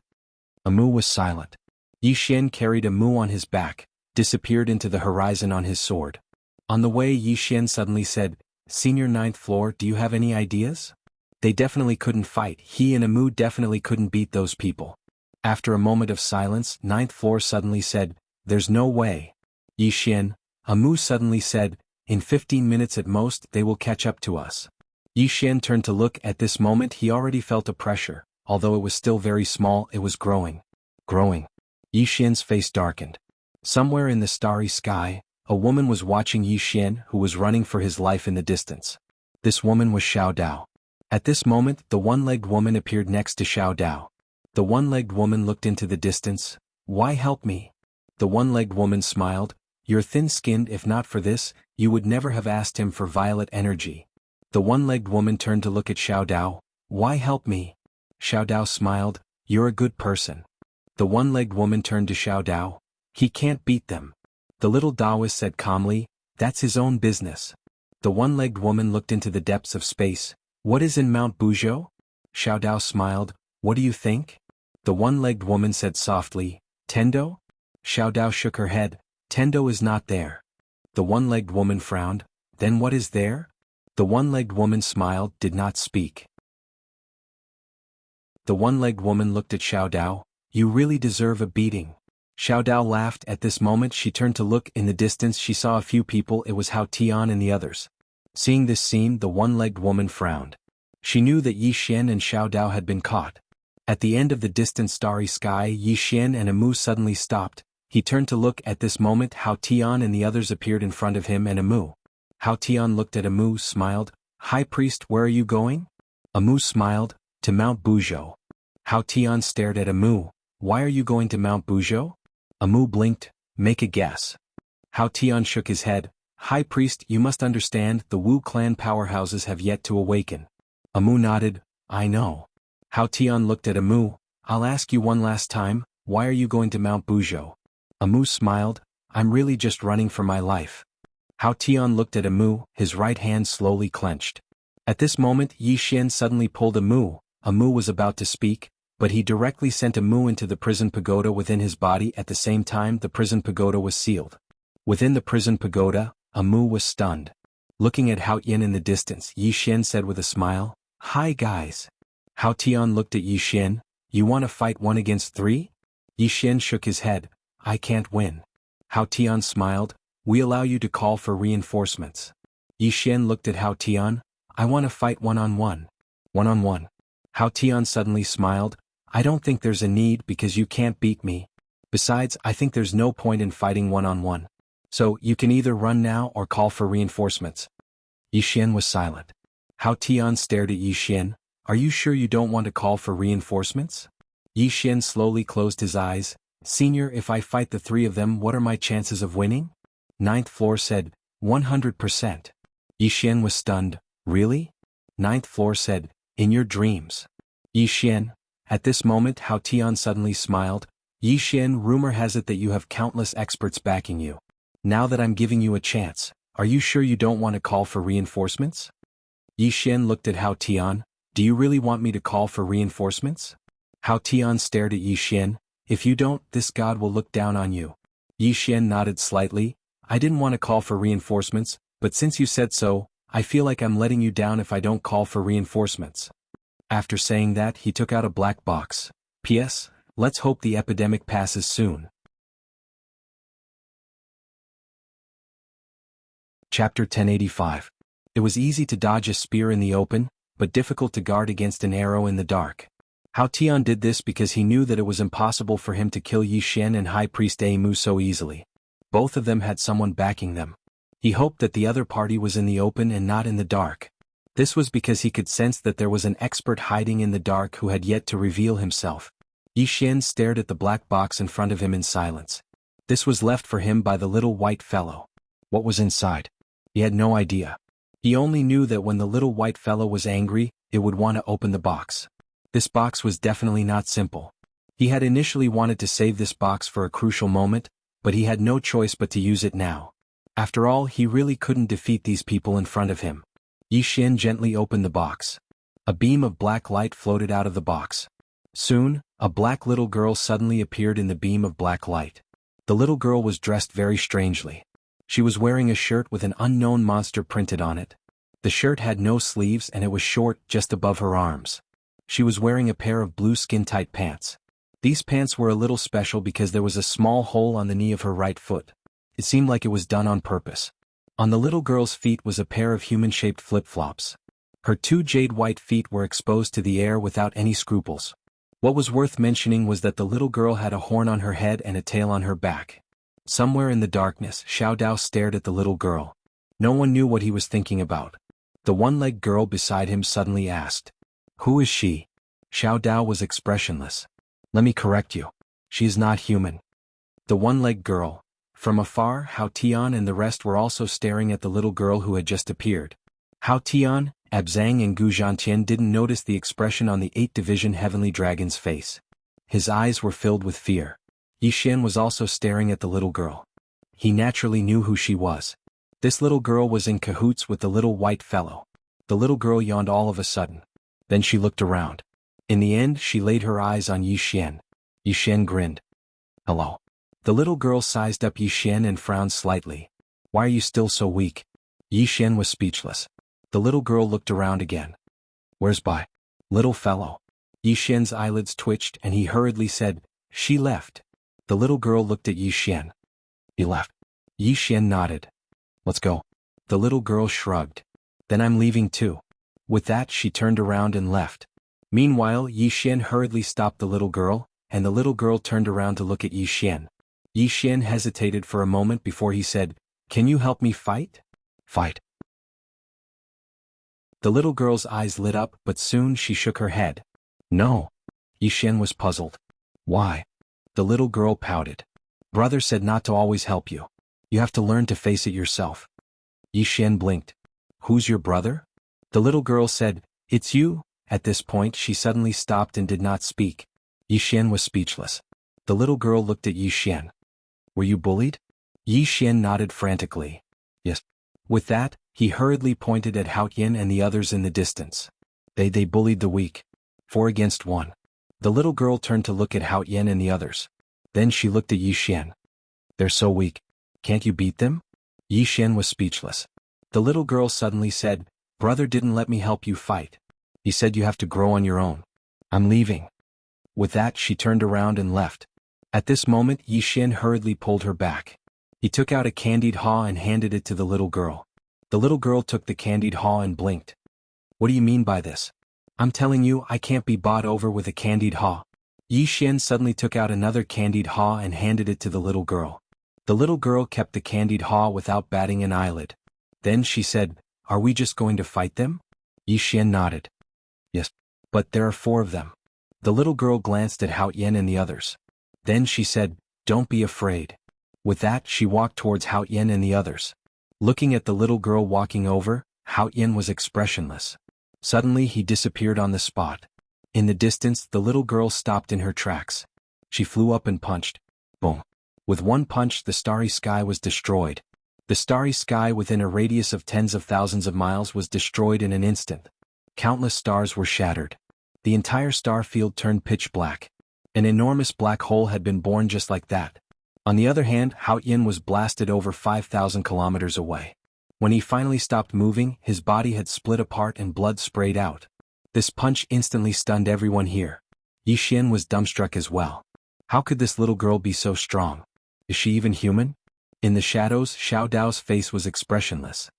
Amu was silent. Yi Xian carried Amu on his back, disappeared into the horizon on his sword. On the way, Yi Xian suddenly said, Senior 9th floor, do you have any ideas? They definitely couldn't fight. He and Amu definitely couldn't beat those people. After a moment of silence, 9th floor suddenly said, There's no way. Yi Xian. Amu suddenly said, In 15 minutes at most, they will catch up to us. Yi Xian turned to look. At this moment he already felt a pressure. Although it was still very small, it was growing. Yi Xian's face darkened. Somewhere in the starry sky, a woman was watching Yi Xian, who was running for his life in the distance. This woman was Xiao Dao. At this moment, the one-legged woman appeared next to Xiao Dao. The one-legged woman looked into the distance. Why help me? The one-legged woman smiled. You're thin-skinned. If not for this, you would never have asked him for violet energy. The one-legged woman turned to look at Xiao Dao. Why help me? Xiao Dao smiled. You're a good person. The one-legged woman turned to Xiao Dao. He can't beat them. The little Taoist said calmly. That's his own business. The one-legged woman looked into the depths of space. What is in Mount Buzhou? Xiao Dao smiled. What do you think? The one-legged woman said softly. Tendo? Xiao Dao shook her head. Tendo is not there. The one-legged woman frowned. Then what is there? The one-legged woman smiled, did not speak. The one-legged woman looked at Xiao Dao. You really deserve a beating. Xiao Dao laughed. At this moment she turned to look. In the distance she saw a few people. It was Hao Tian and the others. Seeing this scene, the one-legged woman frowned. She knew that Yi Xian and Xiao Dao had been caught. At the end of the distant starry sky, Yi Xian and Amu suddenly stopped. He turned to look. At this moment Hao Tian and the others appeared in front of him and Amu. Hao Tian looked at Amu, smiled. High Priest, where are you going? Amu smiled. To Mount Buzhou. Hao Tian stared at Amu. why are you going to Mount Bujo? Amu blinked, make a guess. Hao Tian shook his head, High Priest, you must understand, the Wu clan powerhouses have yet to awaken. Amu nodded, I know. Hao Tian looked at Amu, I'll ask you one last time, why are you going to Mount Bujo? Amu smiled, I'm really just running for my life. Hao Tian looked at Amu, his right hand slowly clenched. At this moment Yi Xian suddenly pulled Amu. Amu was about to speak, but he directly sent Amu into the prison pagoda within his body. At the same time the prison pagoda was sealed. Within the prison pagoda, Amu was stunned. Looking at Hao Tian in the distance, Yi Xian said with a smile, Hi guys. Hao Tian looked at Yi Xian, you want to fight 1 against 3? Yi Xian shook his head, I can't win. Hao Tian smiled, we allow you to call for reinforcements. Yi Xian looked at Hao Tian, I want to fight 1-on-1. 1-on-1. Hao Tian suddenly smiled, I don't think there's a need because you can't beat me. Besides, I think there's no point in fighting 1-on-1. So, you can either run now or call for reinforcements. Yi Xian was silent. Hao Tian stared at Yi Xian, are you sure you don't want to call for reinforcements? Yi Xian slowly closed his eyes, Senior, if I fight the 3 of them, what are my chances of winning? Ninth floor said, 100%. Yi Xian was stunned, really? Ninth floor said, in your dreams. Yi Xian. At this moment Hao Tian suddenly smiled, Yi Xian, rumor has it that you have countless experts backing you. Now that I'm giving you a chance, are you sure you don't want to call for reinforcements? Yi Xian looked at Hao Tian, do you really want me to call for reinforcements? Hao Tian stared at Yi Xian, if you don't, this god will look down on you. Yi Xian nodded slightly, I didn't want to call for reinforcements, but since you said so, I feel like I'm letting you down if I don't call for reinforcements. After saying that he took out a black box. P.S. Let's hope the epidemic passes soon. Chapter 1085. It was easy to dodge a spear in the open, but difficult to guard against an arrow in the dark. Hao Tian did this because he knew that it was impossible for him to kill Yi Xian and High Priest Amu so easily. Both of them had someone backing them. He hoped that the other party was in the open and not in the dark. This was because he could sense that there was an expert hiding in the dark who had yet to reveal himself. Yi Xian stared at the black box in front of him in silence. This was left for him by the little white fellow. What was inside? He had no idea. He only knew that when the little white fellow was angry, it would want to open the box. This box was definitely not simple. He had initially wanted to save this box for a crucial moment, but he had no choice but to use it now. After all, he really couldn't defeat these people in front of him. Yi Xian gently opened the box. A beam of black light floated out of the box. Soon, a black little girl suddenly appeared in the beam of black light. The little girl was dressed very strangely. She was wearing a shirt with an unknown monster printed on it. The shirt had no sleeves and it was short just above her arms. She was wearing a pair of blue skin-tight pants. These pants were a little special because there was a small hole on the knee of her right foot. It seemed like it was done on purpose. On the little girl's feet was a pair of human-shaped flip-flops. Her 2 jade-white feet were exposed to the air without any scruples. What was worth mentioning was that the little girl had a horn on her head and a tail on her back. Somewhere in the darkness, Xiao Dao stared at the little girl. No one knew what he was thinking about. The one-legged girl beside him suddenly asked, "Who is she?" Xiao Dao was expressionless. "Let me correct you. She is not human." The one-legged girl. From afar, Hao Tian and the rest were also staring at the little girl who had just appeared. Hao Tian, Abzang and Gu Zhantian didn't notice the expression on the 8th Division Heavenly Dragon's face. His eyes were filled with fear. Yi Xian was also staring at the little girl. He naturally knew who she was. This little girl was in cahoots with the little white fellow. The little girl yawned all of a sudden. Then she looked around. In the end, she laid her eyes on Yi Xian. Yi Xian grinned. "Hello." The little girl sized up Yi Xian and frowned slightly. "Why are you still so weak?" Yi Xian was speechless. The little girl looked around again. "Where's Bai? Little fellow?" Yi Xian's eyelids twitched and he hurriedly said, "She left." The little girl looked at Yi Xian. "He left?" Yi Xian nodded. "Let's go." The little girl shrugged. "Then I'm leaving too." With that she turned around and left. Meanwhile, Yi Xian hurriedly stopped the little girl, and the little girl turned around to look at Yi Xian. Yi Xian hesitated for a moment before he said, "Can you help me fight?" "Fight?" The little girl's eyes lit up, but soon she shook her head. "No." Yi Xian was puzzled. "Why?" The little girl pouted. Brother said not to always help you. You have to learn to face it yourself. Yi Xian blinked. Who's your brother? The little girl said, It's you. At this point she suddenly stopped and did not speak. Yi Xian was speechless. The little girl looked at Yi Xian. Were you bullied? Yi Xian nodded frantically. Yes. With that, he hurriedly pointed at Hao Yin and the others in the distance. They bullied the weak. 4 against 1. The little girl turned to look at Hao Yin and the others. Then she looked at Yi Xian. They're so weak. Can't you beat them? Yi Xian was speechless. The little girl suddenly said, Brother didn't let me help you fight. He said you have to grow on your own. I'm leaving. With that she turned around and left. At this moment Yi Xian hurriedly pulled her back. He took out a candied haw and handed it to the little girl. The little girl took the candied haw and blinked. What do you mean by this? I'm telling you I can't be bought over with a candied haw. Yi Xian suddenly took out another candied haw and handed it to the little girl. The little girl kept the candied haw without batting an eyelid. Then she said, Are we just going to fight them? Yi Xian nodded. Yes. But there are 4 of them. The little girl glanced at Hao Yin and the others. Then she said, Don't be afraid. With that she walked towards Hao Yin and the others. Looking at the little girl walking over, Hao Yin was expressionless. Suddenly he disappeared on the spot. In the distance the little girl stopped in her tracks. She flew up and punched. Boom. With one punch the starry sky was destroyed. The starry sky within a radius of tens of thousands of miles was destroyed in an instant. Countless stars were shattered. The entire star field turned pitch black. An enormous black hole had been born just like that. On the other hand, Hao Yin was blasted over 5,000 kilometers away. When he finally stopped moving, his body had split apart and blood sprayed out. This punch instantly stunned everyone here. Yi Xian was dumbstruck as well. How could this little girl be so strong? Is she even human? In the shadows, Xiao Dao's face was expressionless.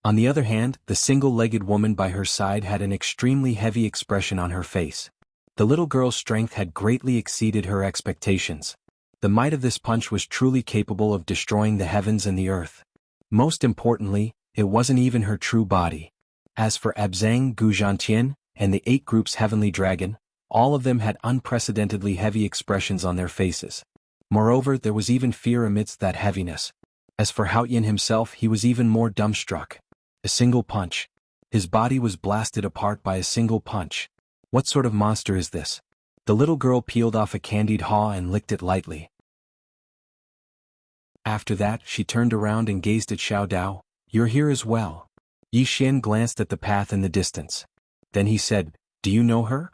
On the other hand, the single-legged woman by her side had an extremely heavy expression on her face. The little girl's strength had greatly exceeded her expectations. The might of this punch was truly capable of destroying the heavens and the earth. Most importantly, it wasn't even her true body. As for Abzang, Gu Zhantian, and the 8 groups Heavenly Dragon, all of them had unprecedentedly heavy expressions on their faces. Moreover, there was even fear amidst that heaviness. As for Hao Yin himself, he was even more dumbstruck. A single punch. His body was blasted apart by a single punch. What sort of monster is this? The little girl peeled off a candied haw and licked it lightly. After that, she turned around and gazed at Xiao Dao. You're here as well. Yi Xian glanced at the path in the distance. Then he said, Do you know her?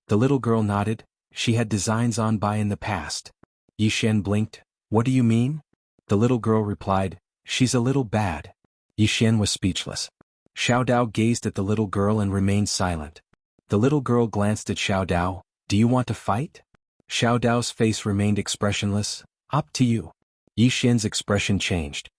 The little girl nodded. She had designs on by in the past. Yi Xian blinked. What do you mean? The little girl replied, She's a little bad. Yi Xian was speechless. Xiao Dao gazed at the little girl and remained silent. The little girl glanced at Xiao Dao. Do you want to fight? Xiao Dao's face remained expressionless. Up to you. Yi Xian's expression changed.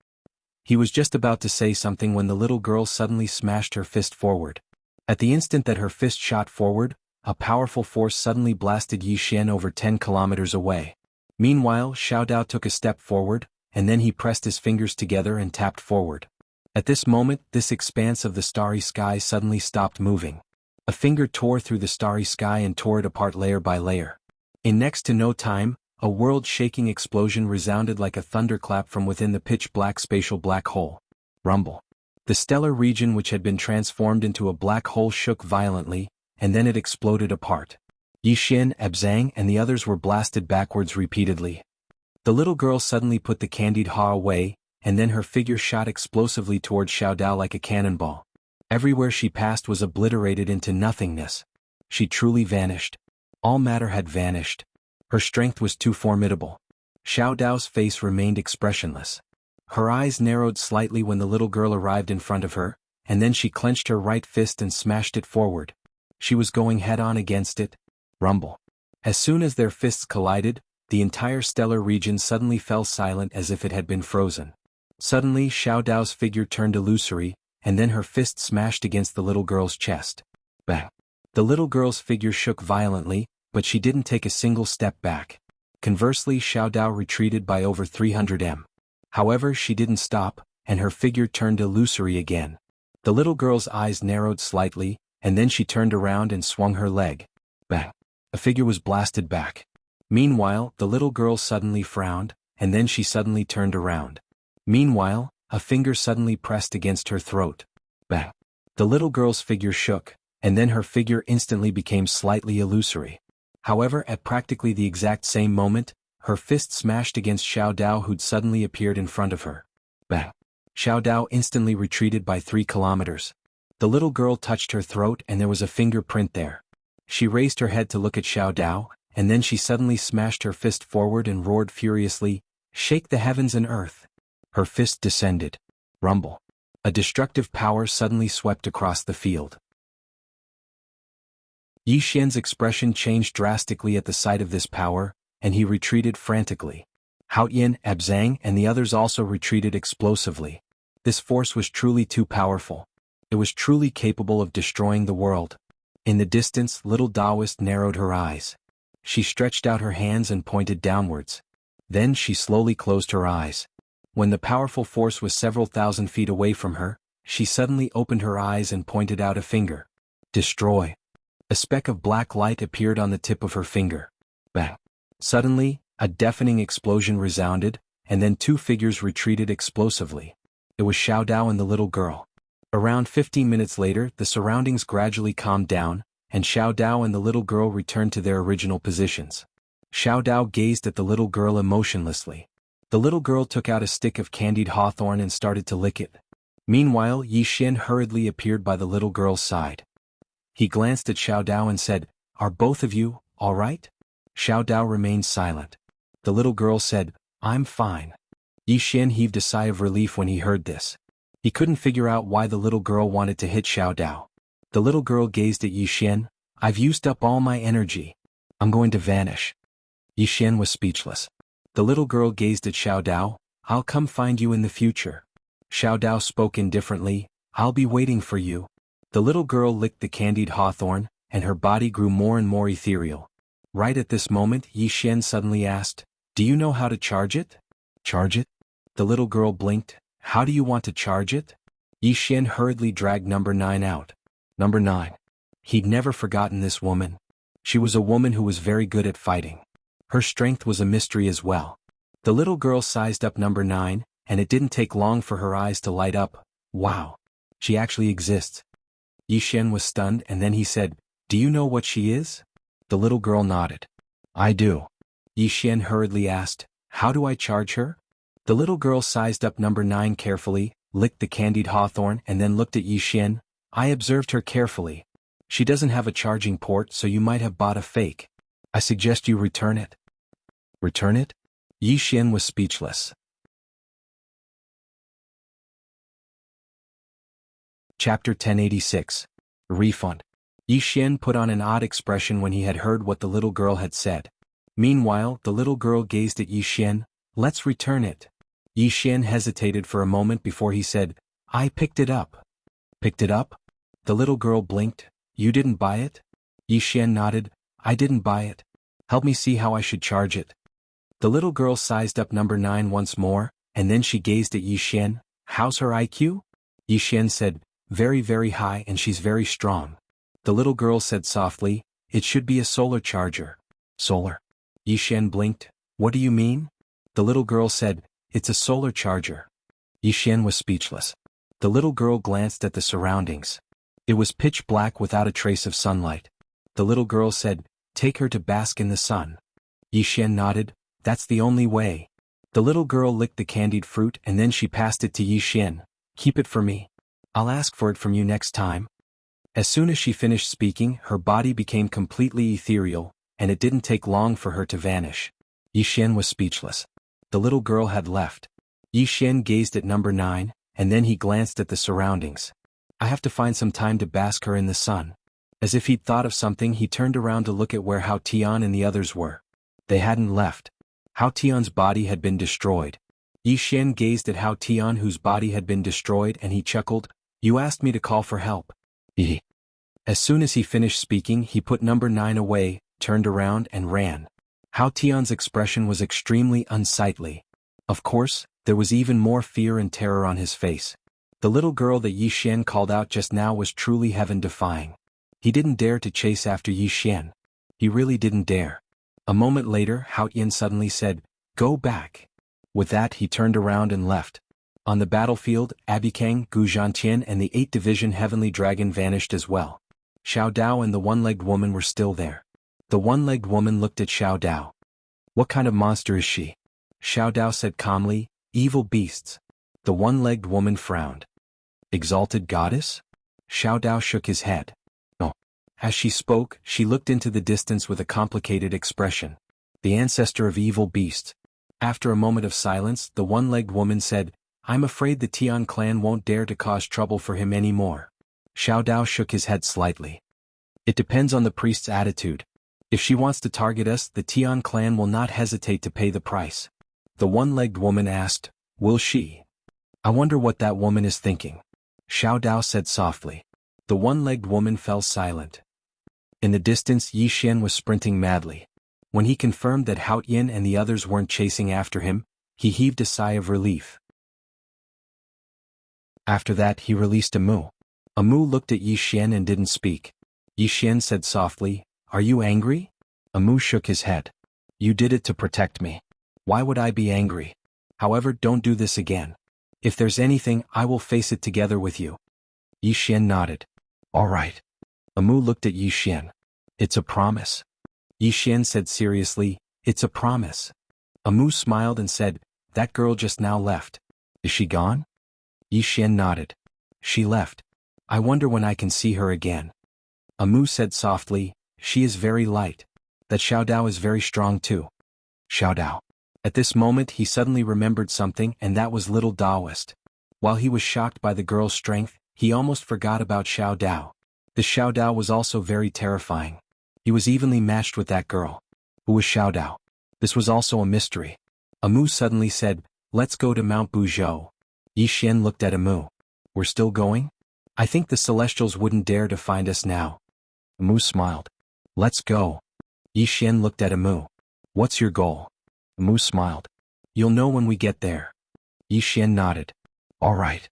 He was just about to say something when the little girl suddenly smashed her fist forward. At the instant that her fist shot forward, a powerful force suddenly blasted Yi Xian over 10 kilometers away. Meanwhile, Xiao Dao took a step forward, and then he pressed his fingers together and tapped forward. At this moment, this expanse of the starry sky suddenly stopped moving. A finger tore through the starry sky and tore it apart layer by layer. In next to no time, a world-shaking explosion resounded like a thunderclap from within the pitch-black spatial black hole. Rumble. The stellar region which had been transformed into a black hole shook violently, and then it exploded apart. Yi Xian, Abzang, and the others were blasted backwards repeatedly. The little girl suddenly put the candied haw away, and then her figure shot explosively toward Xiao Dao like a cannonball. Everywhere she passed was obliterated into nothingness. She truly vanished. All matter had vanished. Her strength was too formidable. Xiao Dao's face remained expressionless. Her eyes narrowed slightly when the little girl arrived in front of her, and then she clenched her right fist and smashed it forward. She was going head-on against it. Rumble. As soon as their fists collided, the entire stellar region suddenly fell silent as if it had been frozen. Suddenly Xiao Dao's figure turned illusory, and then her fist smashed against the little girl's chest. Bang. The little girl's figure shook violently, but she didn't take a single step back. Conversely, Xiao Dao retreated by over 300 m. However, she didn't stop, and her figure turned illusory again. The little girl's eyes narrowed slightly, and then she turned around and swung her leg. Bang. A figure was blasted back. Meanwhile, the little girl suddenly frowned, and then she suddenly turned around. Meanwhile, a finger suddenly pressed against her throat. Bang! The little girl's figure shook, and then her figure instantly became slightly illusory. However, at practically the exact same moment, her fist smashed against Xiao Dao, who'd suddenly appeared in front of her. Bang! Xiao Dao instantly retreated by 3 kilometers. The little girl touched her throat and there was a fingerprint there. She raised her head to look at Xiao Dao, and then she suddenly smashed her fist forward and roared furiously, "Shake the heavens and earth!" Her fist descended. Rumble. A destructive power suddenly swept across the field. Yi Xian's expression changed drastically at the sight of this power, and he retreated frantically. Hao Yin, Abzang and the others also retreated explosively. This force was truly too powerful. It was truly capable of destroying the world. In the distance, little Taoist narrowed her eyes. She stretched out her hands and pointed downwards. Then she slowly closed her eyes. When the powerful force was several thousand feet away from her, she suddenly opened her eyes and pointed out a finger. Destroy. A speck of black light appeared on the tip of her finger. Bang. Suddenly, a deafening explosion resounded, and then 2 figures retreated explosively. It was Xiao Dao and the little girl. Around 15 minutes later, the surroundings gradually calmed down, and Xiao Dao and the little girl returned to their original positions. Xiao Dao gazed at the little girl emotionlessly. The little girl took out a stick of candied hawthorn and started to lick it. Meanwhile, Yi Xian hurriedly appeared by the little girl's side. He glanced at Xiao Dao and said, "Are both of you all right?" Xiao Dao remained silent. The little girl said, "I'm fine." Yi Xian heaved a sigh of relief when he heard this. He couldn't figure out why the little girl wanted to hit Xiao Dao. The little girl gazed at Yi Xian. "I've used up all my energy. I'm going to vanish." Yi Xian was speechless. The little girl gazed at Xiao Dao. "I'll come find you in the future." Xiao Dao spoke indifferently, "I'll be waiting for you." The little girl licked the candied hawthorn, and her body grew more and more ethereal. Right at this moment, Yi Xian suddenly asked, "Do you know how to charge it?" "Charge it?" The little girl blinked. "How do you want to charge it?" Yi Xian hurriedly dragged number 9 out. Number 9. He'd never forgotten this woman. She was a woman who was very good at fighting. Her strength was a mystery as well. The little girl sized up number 9, and it didn't take long for her eyes to light up. Wow! She actually exists. Yi Xian was stunned, and then he said, "Do you know what she is?" The little girl nodded. "I do." Yi Xian hurriedly asked, "How do I charge her?" The little girl sized up number 9 carefully, licked the candied hawthorn and then looked at Yi Xian. "I observed her carefully. She doesn't have a charging port, so you might have bought a fake. I suggest you return it." Return it? Yi Xian was speechless. Chapter 1086. Refund. Yi Xian put on an odd expression when he had heard what the little girl had said. Meanwhile, the little girl gazed at Yi Xian. "Let's return it." Yi Xian hesitated for a moment before he said, "I picked it up." "Picked it up?" The little girl blinked. "You didn't buy it?" Yi Xian nodded. "I didn't buy it. Help me see how I should charge it." The little girl sized up number 9 once more, and then she gazed at Yi Xian. "How's her IQ?" Yi Xian said, "Very, very high, and she's very strong." The little girl said softly, "It should be a solar charger." "Solar?" Yi Xian blinked. "What do you mean?" The little girl said, "It's a solar charger." Yi Xian was speechless. The little girl glanced at the surroundings. It was pitch black without a trace of sunlight. The little girl said, "Take her to bask in the sun." Yi Xian nodded. "That's the only way." The little girl licked the candied fruit and then she passed it to Yi Xian. "Keep it for me. I'll ask for it from you next time." As soon as she finished speaking, her body became completely ethereal, and it didn't take long for her to vanish. Yi Xian was speechless. The little girl had left. Yi Xian gazed at number 9, and then he glanced at the surroundings. "I have to find some time to bask her in the sun." As if he'd thought of something, he turned around to look at where Hao Tian and the others were. They hadn't left. Hao Tian's body had been destroyed. Yi Xian gazed at Hao Tian, whose body had been destroyed, and he chuckled. "You asked me to call for help." He. As soon as he finished speaking, he put number 9 away, turned around and ran. Hao Tian's expression was extremely unsightly. Of course, there was even more fear and terror on his face. The little girl that Yi Xian called out just now was truly heaven-defying. He didn't dare to chase after Yi Xian. He really didn't dare. A moment later, Hao Yin suddenly said, "Go back." With that he turned around and left. On the battlefield, Abikang, Gu Zhantian and the 8th Division Heavenly Dragon vanished as well. Xiao Dao and the one-legged woman were still there. The one-legged woman looked at Xiao Dao. "What kind of monster is she?" Xiao Dao said calmly, "Evil beasts." The one-legged woman frowned. "Exalted goddess?" Xiao Dao shook his head. "No." As she spoke, she looked into the distance with a complicated expression. "The ancestor of evil beasts." After a moment of silence, the one-legged woman said, "I'm afraid the Tian clan won't dare to cause trouble for him anymore." Xiao Dao shook his head slightly. "It depends on the priest's attitude. If she wants to target us, the Tian clan will not hesitate to pay the price." The one-legged woman asked, "Will she?" "I wonder what that woman is thinking," Xiao Dao said softly. The one-legged woman fell silent. In the distance, Yi Xian was sprinting madly. When he confirmed that Hao Yin and the others weren't chasing after him, he heaved a sigh of relief. After that he released a moo. A moo looked at Yi Xian and didn't speak. Yi Xian said softly, "Are you angry?" A moo shook his head. "You did it to protect me. Why would I be angry? However, don't do this again. If there's anything, I will face it together with you." Yi Xian nodded. "All right." A moo looked at Yi Xian. "It's a promise." Yi Xian said seriously, "It's a promise." A moo smiled and said, "That girl just now left. Is she gone?" Yi Xian nodded. "She left. I wonder when I can see her again." A moo said softly, "She is very light. That Xiao Dao is very strong too." Xiao Dao. At this moment he suddenly remembered something, and that was little Daoist. While he was shocked by the girl's strength, he almost forgot about Xiao Dao. The Xiao Dao was also very terrifying. He was evenly matched with that girl. Who was Xiao Dao? This was also a mystery. Amu suddenly said, "Let's go to Mount Buzhou." Yi Xian looked at Amu. "We're still going? I think the Celestials wouldn't dare to find us now." Amu smiled. "Let's go." Yi Xian looked at Amu. "What's your goal?" Amu smiled. "You'll know when we get there." Yi Xian nodded. "All right."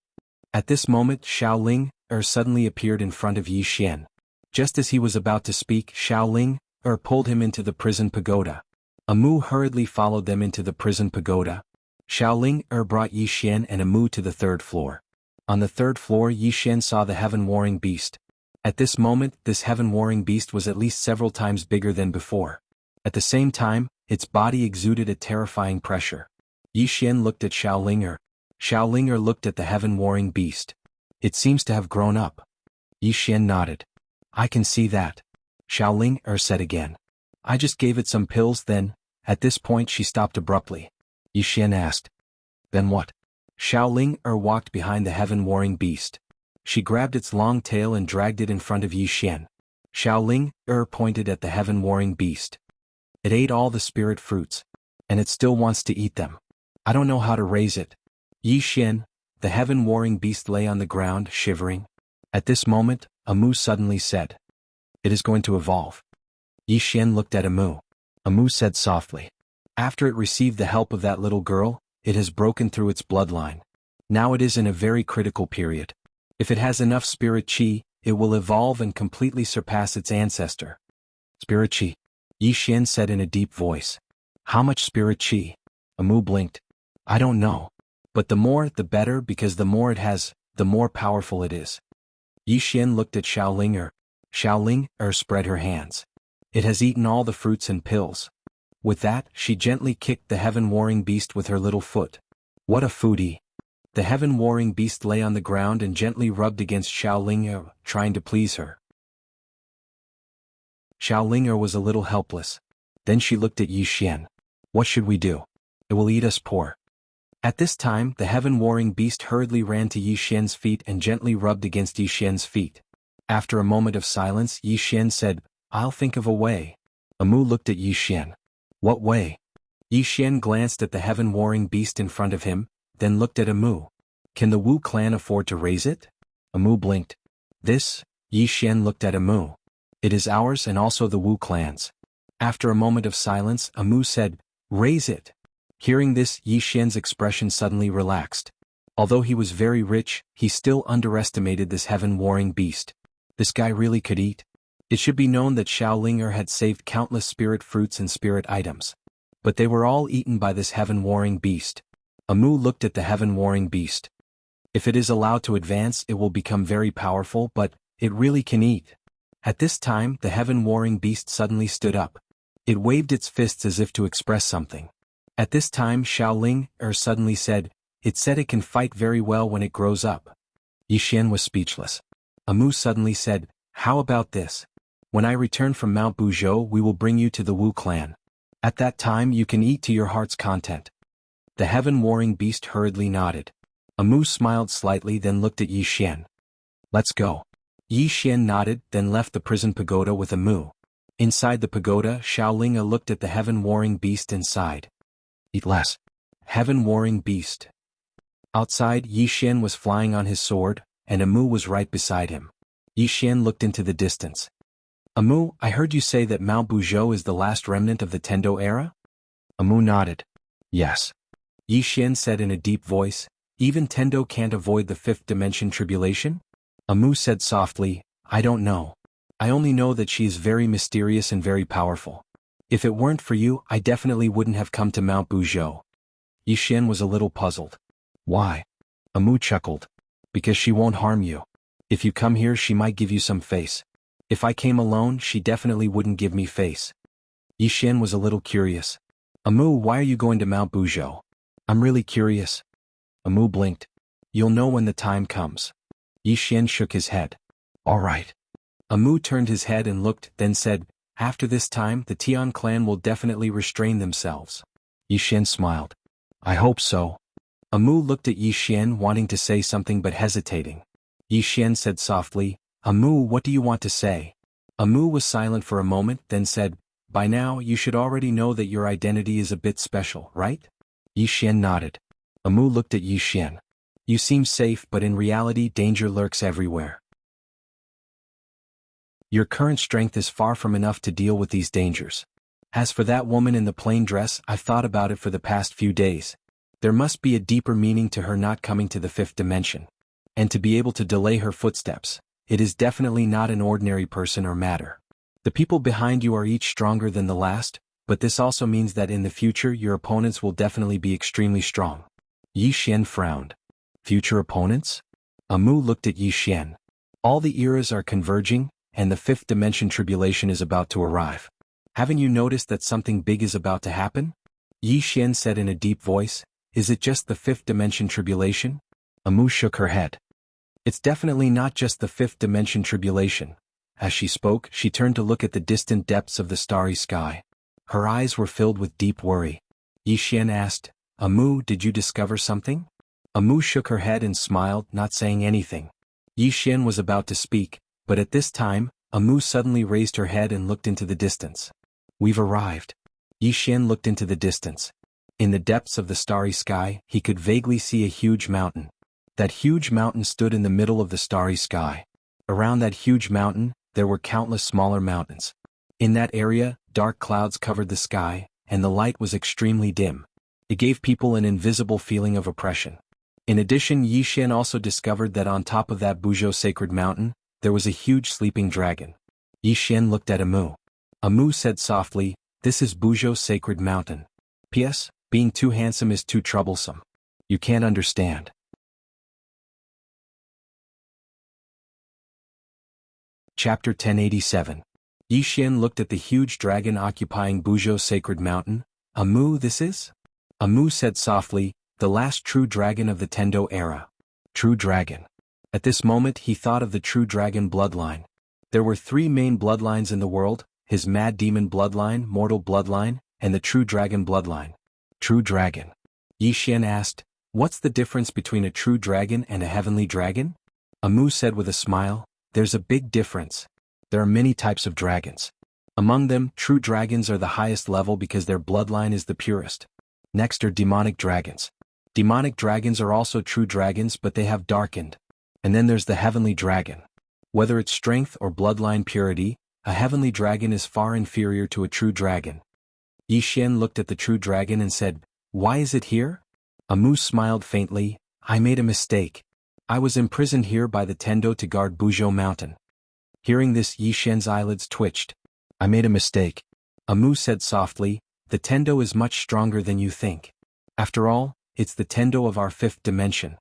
At this moment Xiaoling suddenly appeared in front of Yi Xian. Just as he was about to speak, Xiaoling pulled him into the prison pagoda. Amu hurriedly followed them into the prison pagoda. Xiaoling brought Yi Xian and Amu to the 3rd floor. On the 3rd floor Yi Xian saw the heaven-warring beast. At this moment this heaven-warring beast was at least several times bigger than before. At the same time, its body exuded a terrifying pressure. Yi Xian looked at Xiaoling. Xiaoling looked at the heaven-warring beast. "It seems to have grown up." Yi Xian nodded. "I can see that," Xiaoling said again. "I just gave it some pills then." At this point she stopped abruptly. Yi Xian asked, "Then what?" Xiaoling walked behind the heaven-warring beast. She grabbed its long tail and dragged it in front of Yi Xian. Xiaoling pointed at the heaven-warring beast. "It ate all the spirit fruits. And it still wants to eat them. I don't know how to raise it." Yi Xian, the heaven-warring beast, lay on the ground, shivering. At this moment, Amu suddenly said, "It is going to evolve." Yi Xian looked at Amu. Amu said softly, "After it received the help of that little girl, it has broken through its bloodline. Now it is in a very critical period. If it has enough spirit chi, it will evolve and completely surpass its ancestor." "Spirit chi?" Yi Xian said in a deep voice. "How much spirit chi?" Amu blinked. "I don't know. But the more, the better, because the more it has, the more powerful it is." Yi Xian looked at Xiaoling. Xiaoling spread her hands. "It has eaten all the fruits and pills." With that, she gently kicked the heaven-warring beast with her little foot. "What a foodie." The heaven-warring beast lay on the ground and gently rubbed against Xiaoling, trying to please her. Xiaoling was a little helpless. Then she looked at Yi Xian. "What should we do? It will eat us poor." At this time, the heaven-warring beast hurriedly ran to Yi Xian's feet and gently rubbed against Yi Xian's feet. After a moment of silence, Yi Xian said, "I'll think of a way." Amu looked at Yi Xian. "What way?" Yi Xian glanced at the heaven-warring beast in front of him, then looked at Amu. "Can the Wu clan afford to raise it?" Amu blinked. "This?" Yi Xian looked at Amu. "It is ours and also the Wu clan's." After a moment of silence, Amu said, "Raise it." Hearing this, Yi Xian's expression suddenly relaxed. Although he was very rich, he still underestimated this heaven-warring beast. This guy really could eat. It should be known that Xiaolinger had saved countless spirit fruits and spirit items. But they were all eaten by this heaven-warring beast. Amu looked at the heaven-warring beast. If it is allowed to advance, it will become very powerful, but it really can eat. At this time, the heaven-warring beast suddenly stood up. It waved its fists as if to express something. At this time, Xiaolinger suddenly said, "It said it can fight very well when it grows up." Yixin was speechless. Amu suddenly said, "How about this? When I return from Mount Buzhou, we will bring you to the Wu clan. At that time you can eat to your heart's content." The heaven-warring beast hurriedly nodded. Amu smiled slightly, then looked at Yixin. "Let's go." Yixin nodded, then left the prison pagoda with Amu. Inside the pagoda, Xiaolinga looked at the heaven-warring beast and sighed. "Eat less." Heaven-warring beast. Outside, Yixin was flying on his sword, and Amu was right beside him. Yixin looked into the distance. "Amu, I heard you say that Mount Buzhou is the last remnant of the Tendo era?" Amu nodded. "Yes." Yixin said in a deep voice, "Even Tendo can't avoid the fifth dimension tribulation?" Amu said softly, "I don't know. I only know that she is very mysterious and very powerful. If it weren't for you, I definitely wouldn't have come to Mount Buzhou." Yixin was a little puzzled. "Why?" Amu chuckled. "Because she won't harm you. If you come here, she might give you some face. If I came alone, she definitely wouldn't give me face." Yixin was a little curious. "Amu, why are you going to Mount Buzhou?" "I'm really curious." Amu blinked. "You'll know when the time comes." Yixin shook his head. "All right." Amu turned his head and looked, then said, "After this time, the Tian clan will definitely restrain themselves." Yixin smiled. "I hope so." Amu looked at Yixin, wanting to say something but hesitating. Yixin said softly, "Amu, what do you want to say?" Amu was silent for a moment, then said, "By now, you should already know that your identity is a bit special, right?" Yixin nodded. Amu looked at Yixin. "You seem safe, but in reality danger lurks everywhere. Your current strength is far from enough to deal with these dangers. As for that woman in the plain dress, I've thought about it for the past few days. There must be a deeper meaning to her not coming to the fifth dimension. And to be able to delay her footsteps, it is definitely not an ordinary person or matter. The people behind you are each stronger than the last, but this also means that in the future your opponents will definitely be extremely strong." Yixin frowned. "Future opponents?" Amu looked at Yixin. "All the eras are converging, and the fifth dimension tribulation is about to arrive. Haven't you noticed that something big is about to happen?" Yixin said in a deep voice, "Is it just the fifth dimension tribulation?" Amu shook her head. "It's definitely not just the fifth dimension tribulation." As she spoke, she turned to look at the distant depths of the starry sky. Her eyes were filled with deep worry. Yixin asked, "Amu, did you discover something?" Amu shook her head and smiled, not saying anything. Yixin was about to speak, but at this time, Amu suddenly raised her head and looked into the distance. "We've arrived." Yixin looked into the distance. In the depths of the starry sky, he could vaguely see a huge mountain. That huge mountain stood in the middle of the starry sky. Around that huge mountain, there were countless smaller mountains. In that area, dark clouds covered the sky, and the light was extremely dim. It gave people an invisible feeling of oppression. In addition, Yixin also discovered that on top of that Buzhou sacred mountain, there was a huge sleeping dragon. Yixin looked at Amu. Amu said softly, "This is Buzhou sacred mountain. P.S. Being too handsome is too troublesome. You can't understand." Chapter 1087. Yixin looked at the huge dragon occupying Buzhou sacred mountain. "Amu, this is?" Amu said softly, "The last true dragon of the Tendo era." True dragon. At this moment he thought of the true dragon bloodline. There were 3 main bloodlines in the world: his mad demon bloodline, mortal bloodline, and the true dragon bloodline. True dragon. Yixin asked, "What's the difference between a true dragon and a heavenly dragon?" Amu said with a smile, "There's a big difference. There are many types of dragons. Among them, true dragons are the highest level because their bloodline is the purest. Next are demonic dragons. Demonic dragons are also true dragons, but they have darkened. And then there's the heavenly dragon. Whether it's strength or bloodline purity, a heavenly dragon is far inferior to a true dragon." Yixin looked at the true dragon and said, "Why is it here?" Amu smiled faintly, "I made a mistake. I was imprisoned here by the Tendo to guard Buzhou mountain." Hearing this, Yi Xian's eyelids twitched. I made a mistake. Amu said softly, the Tendo is much stronger than you think. After all, it's the Tendo of our fifth dimension.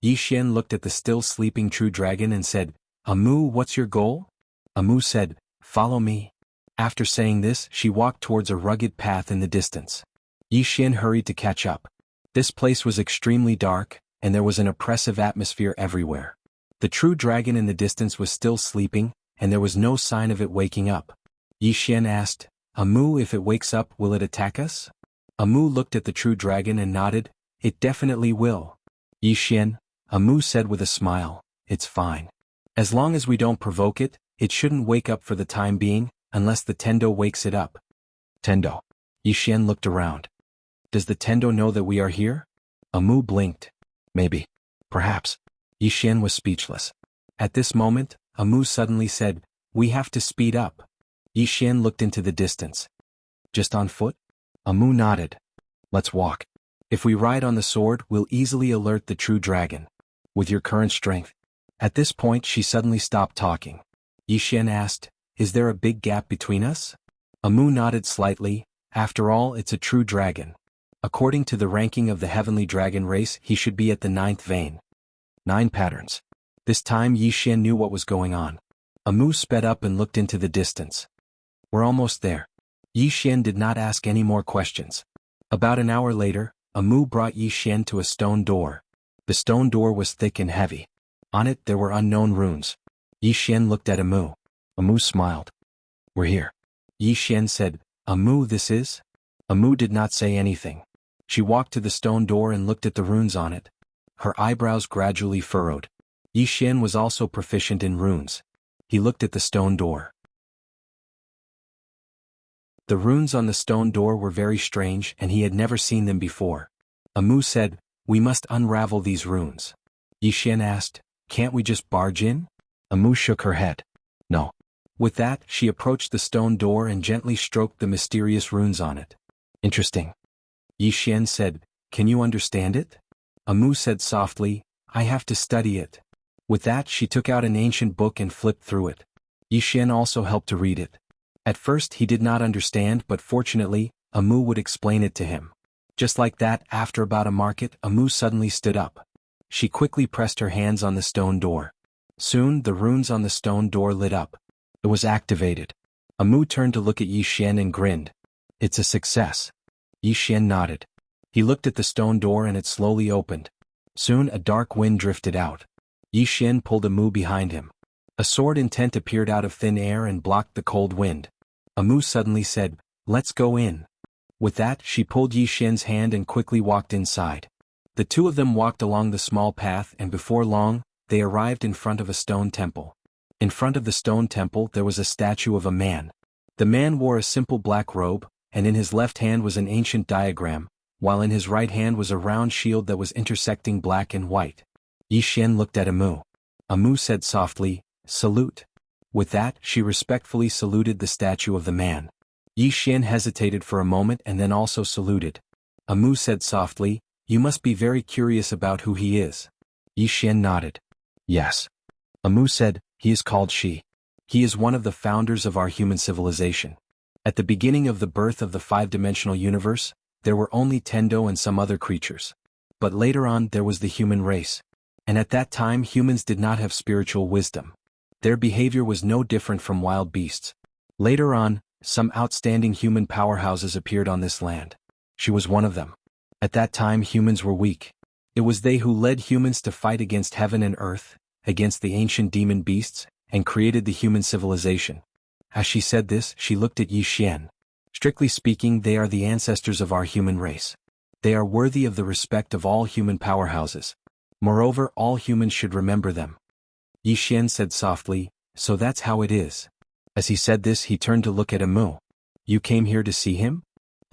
Yi Xian looked at the still sleeping true dragon and said, Amu, what's your goal? Amu said, follow me. After saying this, she walked towards a rugged path in the distance. Yi Xian hurried to catch up. This place was extremely dark, and there was an oppressive atmosphere everywhere. The true dragon in the distance was still sleeping, and there was no sign of it waking up. Yi Xian asked, Amu, if it wakes up, will it attack us? Amu looked at the true dragon and nodded, it definitely will. Yi Xian, Amu said with a smile, it's fine. As long as we don't provoke it, it shouldn't wake up for the time being, unless the Tendo wakes it up. Tendo. Yi Xian looked around. Does the Tendo know that we are here? Amu blinked. Maybe. Perhaps. Yi Xian was speechless. At this moment, Amu suddenly said, we have to speed up. Yi Xian looked into the distance. Just on foot? Amu nodded. Let's walk. If we ride on the sword, we'll easily alert the true dragon. With your current strength. At this point she suddenly stopped talking. Yi Xian asked, is there a big gap between us? Amu nodded slightly, after all it's a true dragon. According to the ranking of the heavenly dragon race he should be at the 9th vein. 9 patterns. This time Yi Xian knew what was going on. Amu sped up and looked into the distance. We're almost there. Yi Xian did not ask any more questions. About an hour later, Amu brought Yi Xian to a stone door. The stone door was thick and heavy. On it there were unknown runes. Yi Xian looked at Amu. Amu smiled. We're here. Yi Xian said, Amu, this is? Amu did not say anything. She walked to the stone door and looked at the runes on it. Her eyebrows gradually furrowed. Yi Xian was also proficient in runes. He looked at the stone door. The runes on the stone door were very strange and he had never seen them before. Amu said, we must unravel these runes. Yi Xian asked, can't we just barge in? Amu shook her head. No. With that, she approached the stone door and gently stroked the mysterious runes on it. Interesting. Yi Xian said, can you understand it? Amu said softly, I have to study it. With that she took out an ancient book and flipped through it. Yi Xian also helped to read it. At first he did not understand but fortunately, Amu would explain it to him. Just like that, after about a market, Amu suddenly stood up. She quickly pressed her hands on the stone door. Soon the runes on the stone door lit up. It was activated. Amu turned to look at Yi Xian and grinned. It's a success. Yi Xian nodded. He looked at the stone door and it slowly opened. Soon a dark wind drifted out. Yi Xian pulled Amu behind him. A sword intent appeared out of thin air and blocked the cold wind. Amu suddenly said, let's go in. With that she pulled Yi Xian's hand and quickly walked inside. The two of them walked along the small path and before long, they arrived in front of a stone temple. In front of the stone temple there was a statue of a man. The man wore a simple black robe, and in his left hand was an ancient diagram, while in his right hand was a round shield that was intersecting black and white. Yi Xian looked at Amu. Amu said softly, salute. With that, she respectfully saluted the statue of the man. Yi Xian hesitated for a moment and then also saluted. Amu said softly, you must be very curious about who he is. Yi Xian nodded. Yes. Amu said, he is called Shi. He is one of the founders of our human civilization. At the beginning of the birth of the 5-dimensional universe, there were only Tendo and some other creatures. But later on there was the human race. And at that time humans did not have spiritual wisdom. Their behavior was no different from wild beasts. Later on, some outstanding human powerhouses appeared on this land. She was one of them. At that time humans were weak. It was they who led humans to fight against heaven and earth, against the ancient demon beasts, and created the human civilization. As she said this, she looked at Yi Xian. Strictly speaking, they are the ancestors of our human race. They are worthy of the respect of all human powerhouses. Moreover, all humans should remember them. Yi Xian said softly, so that's how it is. As he said this, he turned to look at Amu. You came here to see him?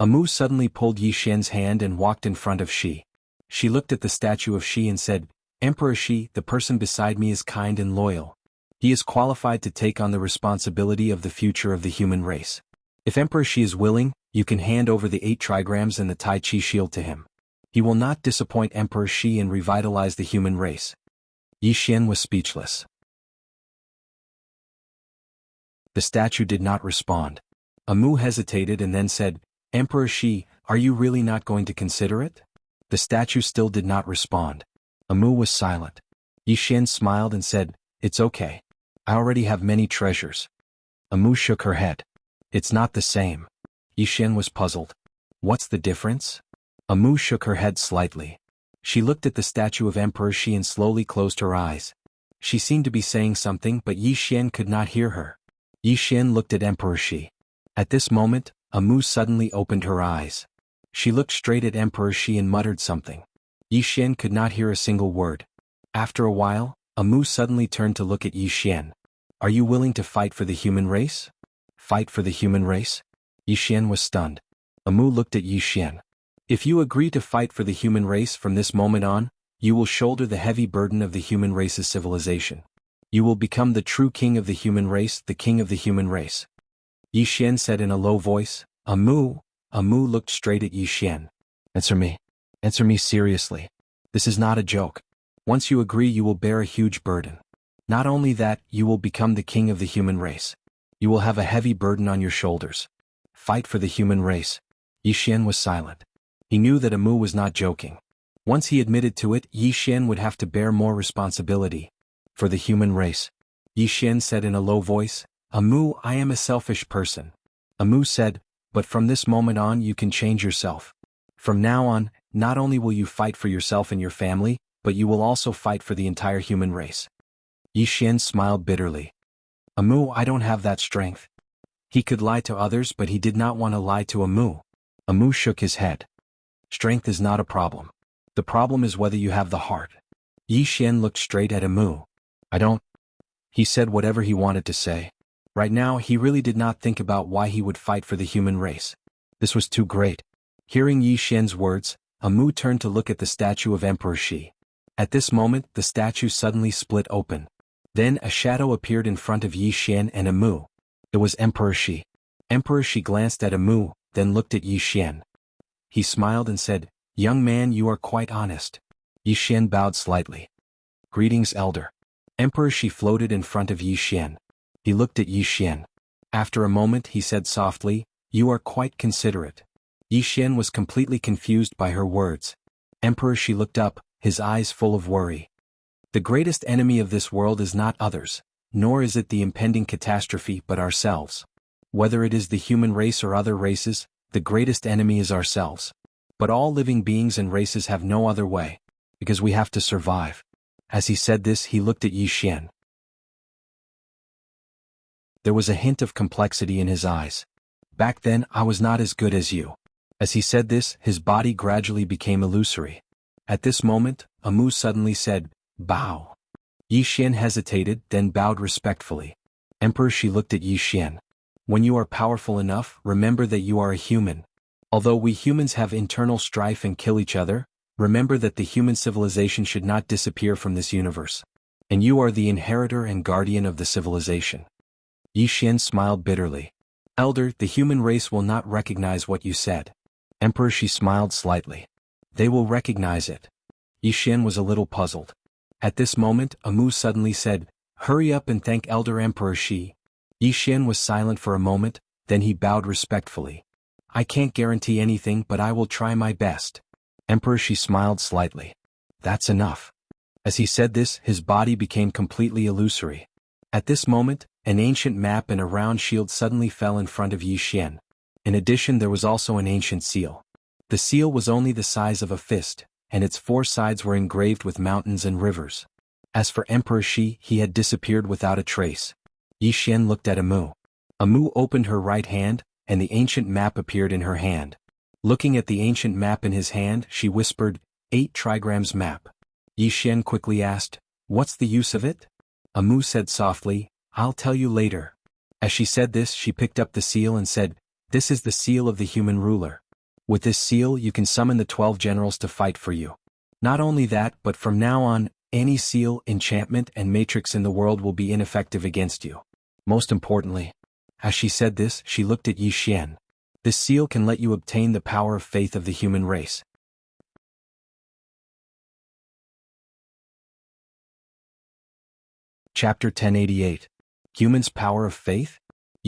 Amu suddenly pulled Yi Xian's hand and walked in front of Shi. She looked at the statue of Shi and said, Emperor Shi, the person beside me is kind and loyal. He is qualified to take on the responsibility of the future of the human race. If Emperor Shi is willing, you can hand over the 8 trigrams and the Tai Chi shield to him. He will not disappoint Emperor Shi and revitalize the human race. Yi Xian was speechless. The statue did not respond. Amu hesitated and then said, Emperor Shi, are you really not going to consider it? The statue still did not respond. Amu was silent. Yixin smiled and said, It's okay. I already have many treasures. Amu shook her head. It's not the same. Yixin was puzzled. What's the difference? Amu shook her head slightly. She looked at the statue of Emperor Shi and slowly closed her eyes. She seemed to be saying something, but Yixin could not hear her. Yixin looked at Emperor Shi. At this moment, Amu suddenly opened her eyes. She looked straight at Emperor Shi and muttered something. Yixin could not hear a single word. After a while, Amu suddenly turned to look at Yixin. Are you willing to fight for the human race? Fight for the human race? Yixin was stunned. Amu looked at Yixin. If you agree to fight for the human race from this moment on, you will shoulder the heavy burden of the human race's civilization. You will become the true king of the human race, the king of the human race. Yixin said in a low voice. Amu looked straight at Yixin. Answer me. Answer me seriously. This is not a joke. Once you agree, you will bear a huge burden. Not only that, you will become the king of the human race. You will have a heavy burden on your shoulders. Fight for the human race. Yixin was silent. He knew that Amu was not joking. Once he admitted to it, Yixin would have to bear more responsibility. For the human race. Yixin said in a low voice, Amu, I am a selfish person. Amu said, but from this moment on you can change yourself. From now on, not only will you fight for yourself and your family, but you will also fight for the entire human race. Yixin smiled bitterly. Amu, I don't have that strength. He could lie to others, but he did not want to lie to Amu. Amu shook his head. Strength is not a problem. The problem is whether you have the heart. Yixin looked straight at Amu. I don't. He said whatever he wanted to say. Right now he really did not think about why he would fight for the human race. This was too great. Hearing Yixin's words, Amu turned to look at the statue of Emperor Shi. At this moment the statue suddenly split open. Then a shadow appeared in front of Yixin and Amu. It was Emperor Shi. Emperor Shi glanced at Amu, then looked at Yixin. He smiled and said, Young man, you are quite honest. Yixin bowed slightly. Greetings, elder. Emperor Shi floated in front of Yixin. He looked at Yixin. After a moment he said softly, You are quite considerate. Yixin was completely confused by her words. Emperor Shi looked up, his eyes full of worry. The greatest enemy of this world is not others, nor is it the impending catastrophe but ourselves. Whether it is the human race or other races, the greatest enemy is ourselves. But all living beings and races have no other way, because we have to survive. As he said this, he looked at Yixin. There was a hint of complexity in his eyes. Back then, I was not as good as you. As he said this, his body gradually became illusory. At this moment, Amu suddenly said, Bow. Yixin hesitated, then bowed respectfully. Emperor Shi looked at Yixin. When you are powerful enough, remember that you are a human. Although we humans have internal strife and kill each other, remember that the human civilization should not disappear from this universe. And you are the inheritor and guardian of the civilization. Yixin smiled bitterly. Elder, the human race will not recognize what you said. Emperor Shi smiled slightly. They will recognize it. Yixin was a little puzzled. At this moment, Amu suddenly said, Hurry up and thank Elder Emperor Shi. Yixin was silent for a moment, then he bowed respectfully. I can't guarantee anything, but I will try my best. Emperor Shi smiled slightly. That's enough. As he said this, his body became completely illusory. At this moment, an ancient map and a round shield suddenly fell in front of Yixin. In addition, there was also an ancient seal. The seal was only the size of a fist, and its 4 sides were engraved with mountains and rivers. As for Emperor Shi, he had disappeared without a trace. Yixin looked at Amu. Amu opened her right hand, and the ancient map appeared in her hand. Looking at the ancient map in his hand, she whispered, 8 trigrams map. Yixin quickly asked, What's the use of it? Amu said softly, I'll tell you later. As she said this, she picked up the seal and said, This is the seal of the human ruler. With this seal you can summon the 12 generals to fight for you. Not only that, but from now on, any seal, enchantment, and matrix in the world will be ineffective against you. Most importantly. As she said this, she looked at Yixin. This seal can let you obtain the power of faith of the human race. Chapter 1088. Humans' Power of Faith?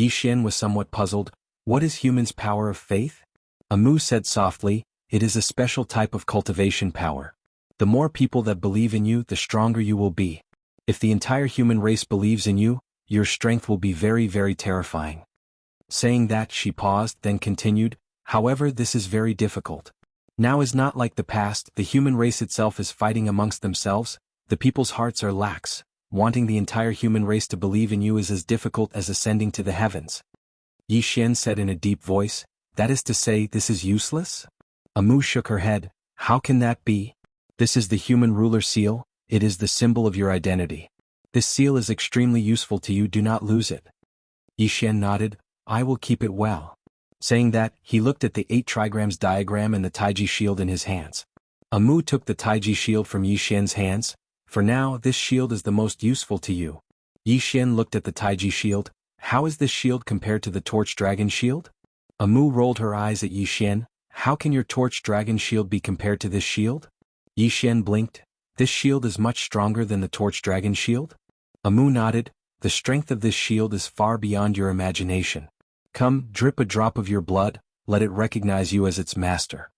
Yi Xian was somewhat puzzled. What is humans' power of faith? Amu said softly, it is a special type of cultivation power. The more people that believe in you, the stronger you will be. If the entire human race believes in you, your strength will be very, very terrifying. Saying that, she paused, then continued, however, this is very difficult. Now is not like the past, the human race itself is fighting amongst themselves, the people's hearts are lax, wanting the entire human race to believe in you is as difficult as ascending to the heavens. Yi Xian said in a deep voice, that is to say, this is useless? Amu shook her head, how can that be? This is the human ruler seal, it is the symbol of your identity. This seal is extremely useful to you, do not lose it. Yi Xian nodded, I will keep it well. Saying that, he looked at the 8 trigrams diagram and the Taiji shield in his hands. Amu took the Taiji shield from Yi Xian's hands. For now, this shield is the most useful to you. Yi Xian looked at the Taiji shield. How is this shield compared to the Torch Dragon shield? Amu rolled her eyes at Yi Xian. How can your Torch Dragon shield be compared to this shield? Yi Xian blinked. This shield is much stronger than the Torch Dragon shield? Amu nodded. The strength of this shield is far beyond your imagination. Come, drip a drop of your blood, let it recognize you as its master.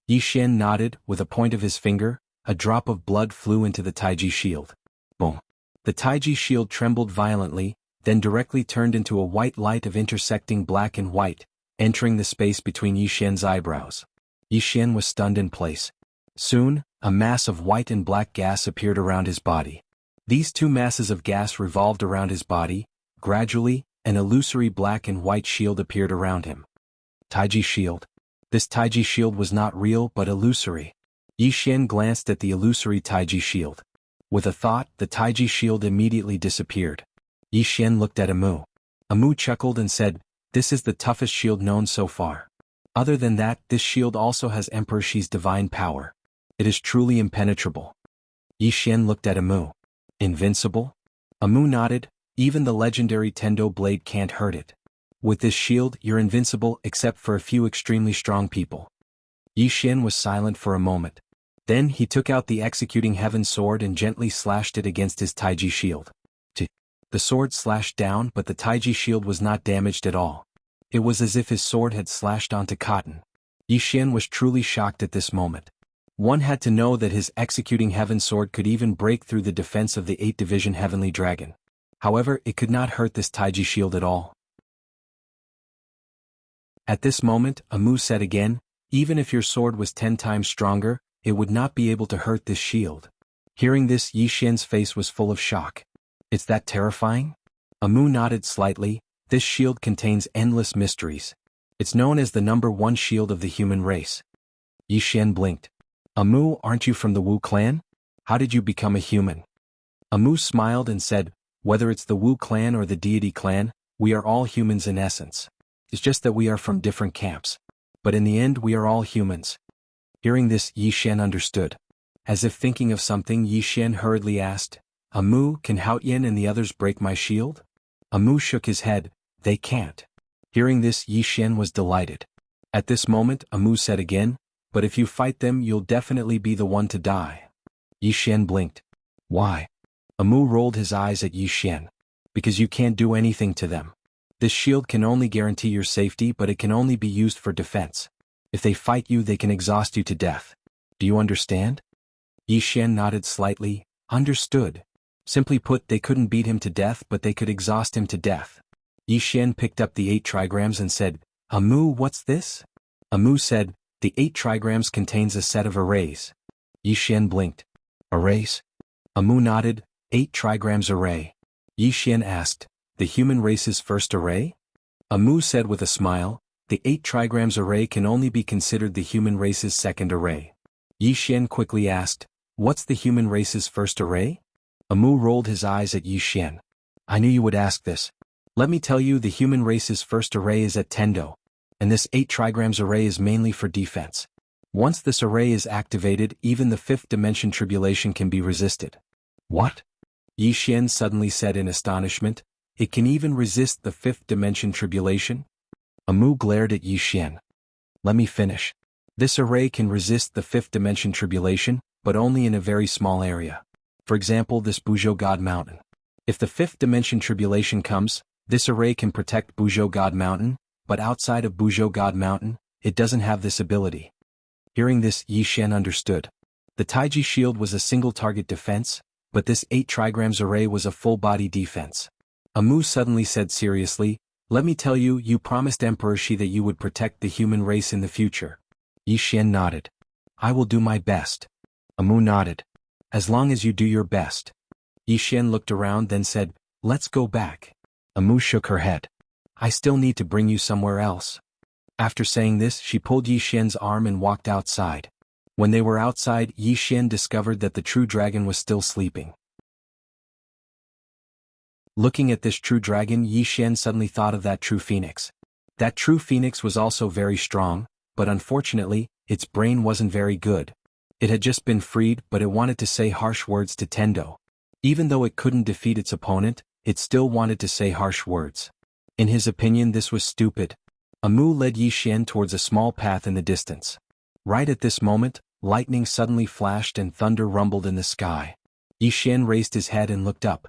Yi Xian nodded, with a point of his finger, a drop of blood flew into the Taiji shield. Boom. The Taiji shield trembled violently, then directly turned into a white light of intersecting black and white, entering the space between Yi Xian's eyebrows. Yi Xian was stunned in place. Soon, a mass of white and black gas appeared around his body. These two masses of gas revolved around his body. Gradually, an illusory black and white shield appeared around him. Taiji shield. This Taiji shield was not real but illusory. Yi Xian glanced at the illusory Taiji shield. With a thought, the Taiji shield immediately disappeared. Yi Xian looked at Amu. Amu chuckled and said, this is the toughest shield known so far. Other than that, this shield also has Emperor Shi's divine power. It is truly impenetrable. Yi Xian looked at Amu. Invincible? Amu nodded. Even the legendary Tendo blade can't hurt it. With this shield, you're invincible except for a few extremely strong people. Yi Xian was silent for a moment. Then he took out the executing heaven sword and gently slashed it against his Taiji shield. The sword slashed down, but the Taiji shield was not damaged at all. It was as if his sword had slashed onto cotton. Yi Xian was truly shocked at this moment. One had to know that his executing heaven sword could even break through the defense of the 8th-division heavenly dragon. However, it could not hurt this Taiji shield at all. At this moment, Amu said again, even if your sword was 10 times stronger, it would not be able to hurt this shield. Hearing this, Yi Xian's face was full of shock. It's that terrifying? Amu nodded slightly. This shield contains endless mysteries. It's known as the #1 shield of the human race. Yi Xian blinked. Amu, aren't you from the Wu clan? How did you become a human? Amu smiled and said, whether it's the Wu clan or the deity clan, we are all humans in essence. It's just that we are from different camps. But in the end we are all humans. Hearing this, Yi Xian understood. As if thinking of something, Yi Xian hurriedly asked, Amu, can Haotian and the others break my shield? Amu shook his head, they can't. Hearing this, Yi Xian was delighted. At this moment, Amu said again, but if you fight them you'll definitely be the one to die. Yi Xian blinked. Why? Amu rolled his eyes at Yi Xian. Because you can't do anything to them. This shield can only guarantee your safety, but it can only be used for defense. If they fight you, they can exhaust you to death. Do you understand? Yi Xian nodded slightly. Understood. Simply put, they couldn't beat him to death, but they could exhaust him to death. Yi Xian picked up the 8 trigrams and said, Amu, what's this? Amu said, the 8 trigrams contains a set of arrays. Yi Xian blinked. Arrays? Amu nodded. 8 trigrams array. Yi Xian asked, the human race's first array? Amu said with a smile, the 8 trigrams array can only be considered the human race's second array. Yi Xian quickly asked, what's the human race's first array? Amu rolled his eyes at Yi Xian. I knew you would ask this. Let me tell you, the human race's first array is at Tendo, and this 8 trigrams array is mainly for defense. Once this array is activated, even the 5th dimension tribulation can be resisted. What? Yi Xian suddenly said in astonishment. It can even resist the 5th dimension tribulation? Amu glared at Yi Xian. Let me finish. This array can resist the 5th dimension tribulation, but only in a very small area. For example, this Buzhou God Mountain. If the 5th dimension tribulation comes, This array can protect Buzhou God Mountain, but outside of Buzhou God Mountain, it doesn't have this ability. Hearing this, Yi Xian understood. The Taiji shield was a single-target defense, but this 8 trigrams array was a full-body defense. Amu suddenly said seriously, "Let me tell you, you promised Emperor Shi that you would protect the human race in the future." Yi Xian nodded. "I will do my best." Amu nodded. "As long as you do your best." Yi Xian looked around then said, "Let's go back." Amu shook her head. "I still need to bring you somewhere else." After saying this, she pulled Yi Xian's arm and walked outside. When they were outside, Yi Xian discovered that the true dragon was still sleeping. Looking at this true dragon, Yi Xian suddenly thought of that true phoenix. That true phoenix was also very strong, but unfortunately, its brain wasn't very good. It had just been freed, but it wanted to say harsh words to Tendo. Even though it couldn't defeat its opponent, it still wanted to say harsh words. In his opinion, this was stupid. Amu led Yi Xian towards a small path in the distance. Right at this moment, lightning suddenly flashed and thunder rumbled in the sky. Yi Xian raised his head and looked up.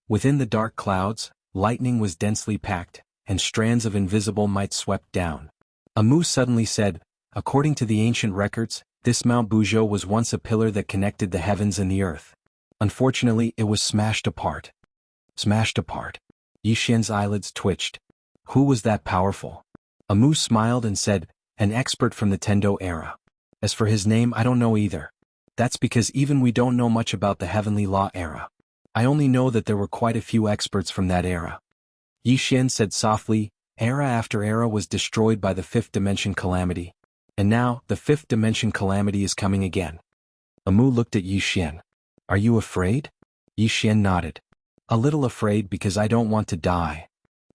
Within the dark clouds, lightning was densely packed, and strands of invisible might swept down. Amu suddenly said, "According to the ancient records, this Mount Buzhou was once a pillar that connected the heavens and the earth. Unfortunately, it was smashed apart." Smashed apart. Yi Xian's eyelids twitched. Who was that powerful? Amu smiled and said, "An expert from the Tendo era. As for his name, I don't know either. That's because even we don't know much about the Heavenly Law era. I only know that there were quite a few experts from that era." Yi Xian said softly, "Era after era was destroyed by the fifth dimension calamity. And now, the fifth dimension calamity is coming again." Amu looked at Yi Xian. "Are you afraid?" Yi Xian nodded. "A little afraid because I don't want to die."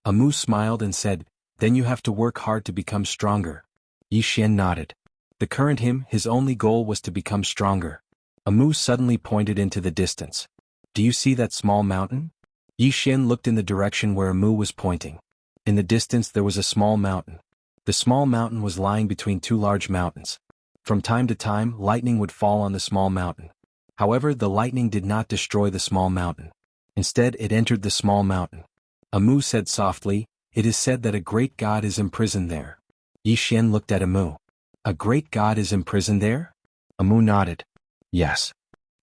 Amu smiled and said, "Then you have to work hard to become stronger." Yi Xian nodded. The current him, his only goal was to become stronger. Amu suddenly pointed into the distance. "Do you see that small mountain?" Yi Xian looked in the direction where Amu was pointing. In the distance there was a small mountain. The small mountain was lying between 2 large mountains. From time to time, lightning would fall on the small mountain. However, the lightning did not destroy the small mountain. Instead, it entered the small mountain. Amu said softly, "It is said that a great god is imprisoned there." Yi Xian looked at Amu. "A great god is imprisoned there?" Amu nodded. "Yes."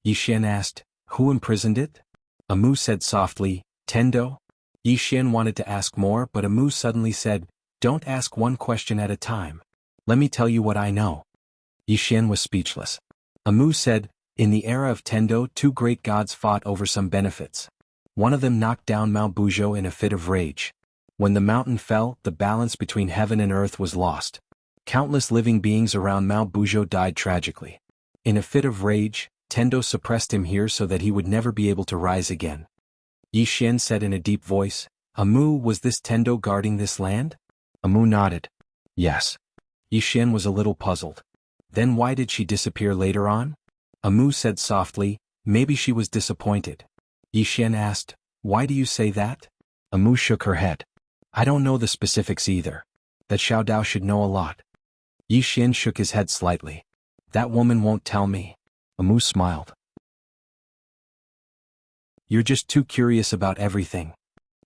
Yi Xian asked, "Who imprisoned it?" Amu said softly, "Tendo." Yi Xian wanted to ask more, but Amu suddenly said, "Don't ask one question at a time. Let me tell you what I know." Yi Xian was speechless. Amu said, "In the era of Tendo, 2 great gods fought over some benefits. One of them knocked down Mount Buzhou in a fit of rage. When the mountain fell, the balance between heaven and earth was lost. Countless living beings around Mount Buzhou died tragically. In a fit of rage, Tendo suppressed him here so that he would never be able to rise again." Yi Xian said in a deep voice, "Amu, was this Tendo guarding this land?" Amu nodded. "Yes." Yi Xian was a little puzzled. "Then why did she disappear later on?" Amu said softly, "Maybe she was disappointed." Yi Xian asked, "Why do you say that?" Amu shook her head. "I don't know the specifics either. That Xiao Dao should know a lot." Yi Xian shook his head slightly. "That woman won't tell me." Amu smiled. "You're just too curious about everything."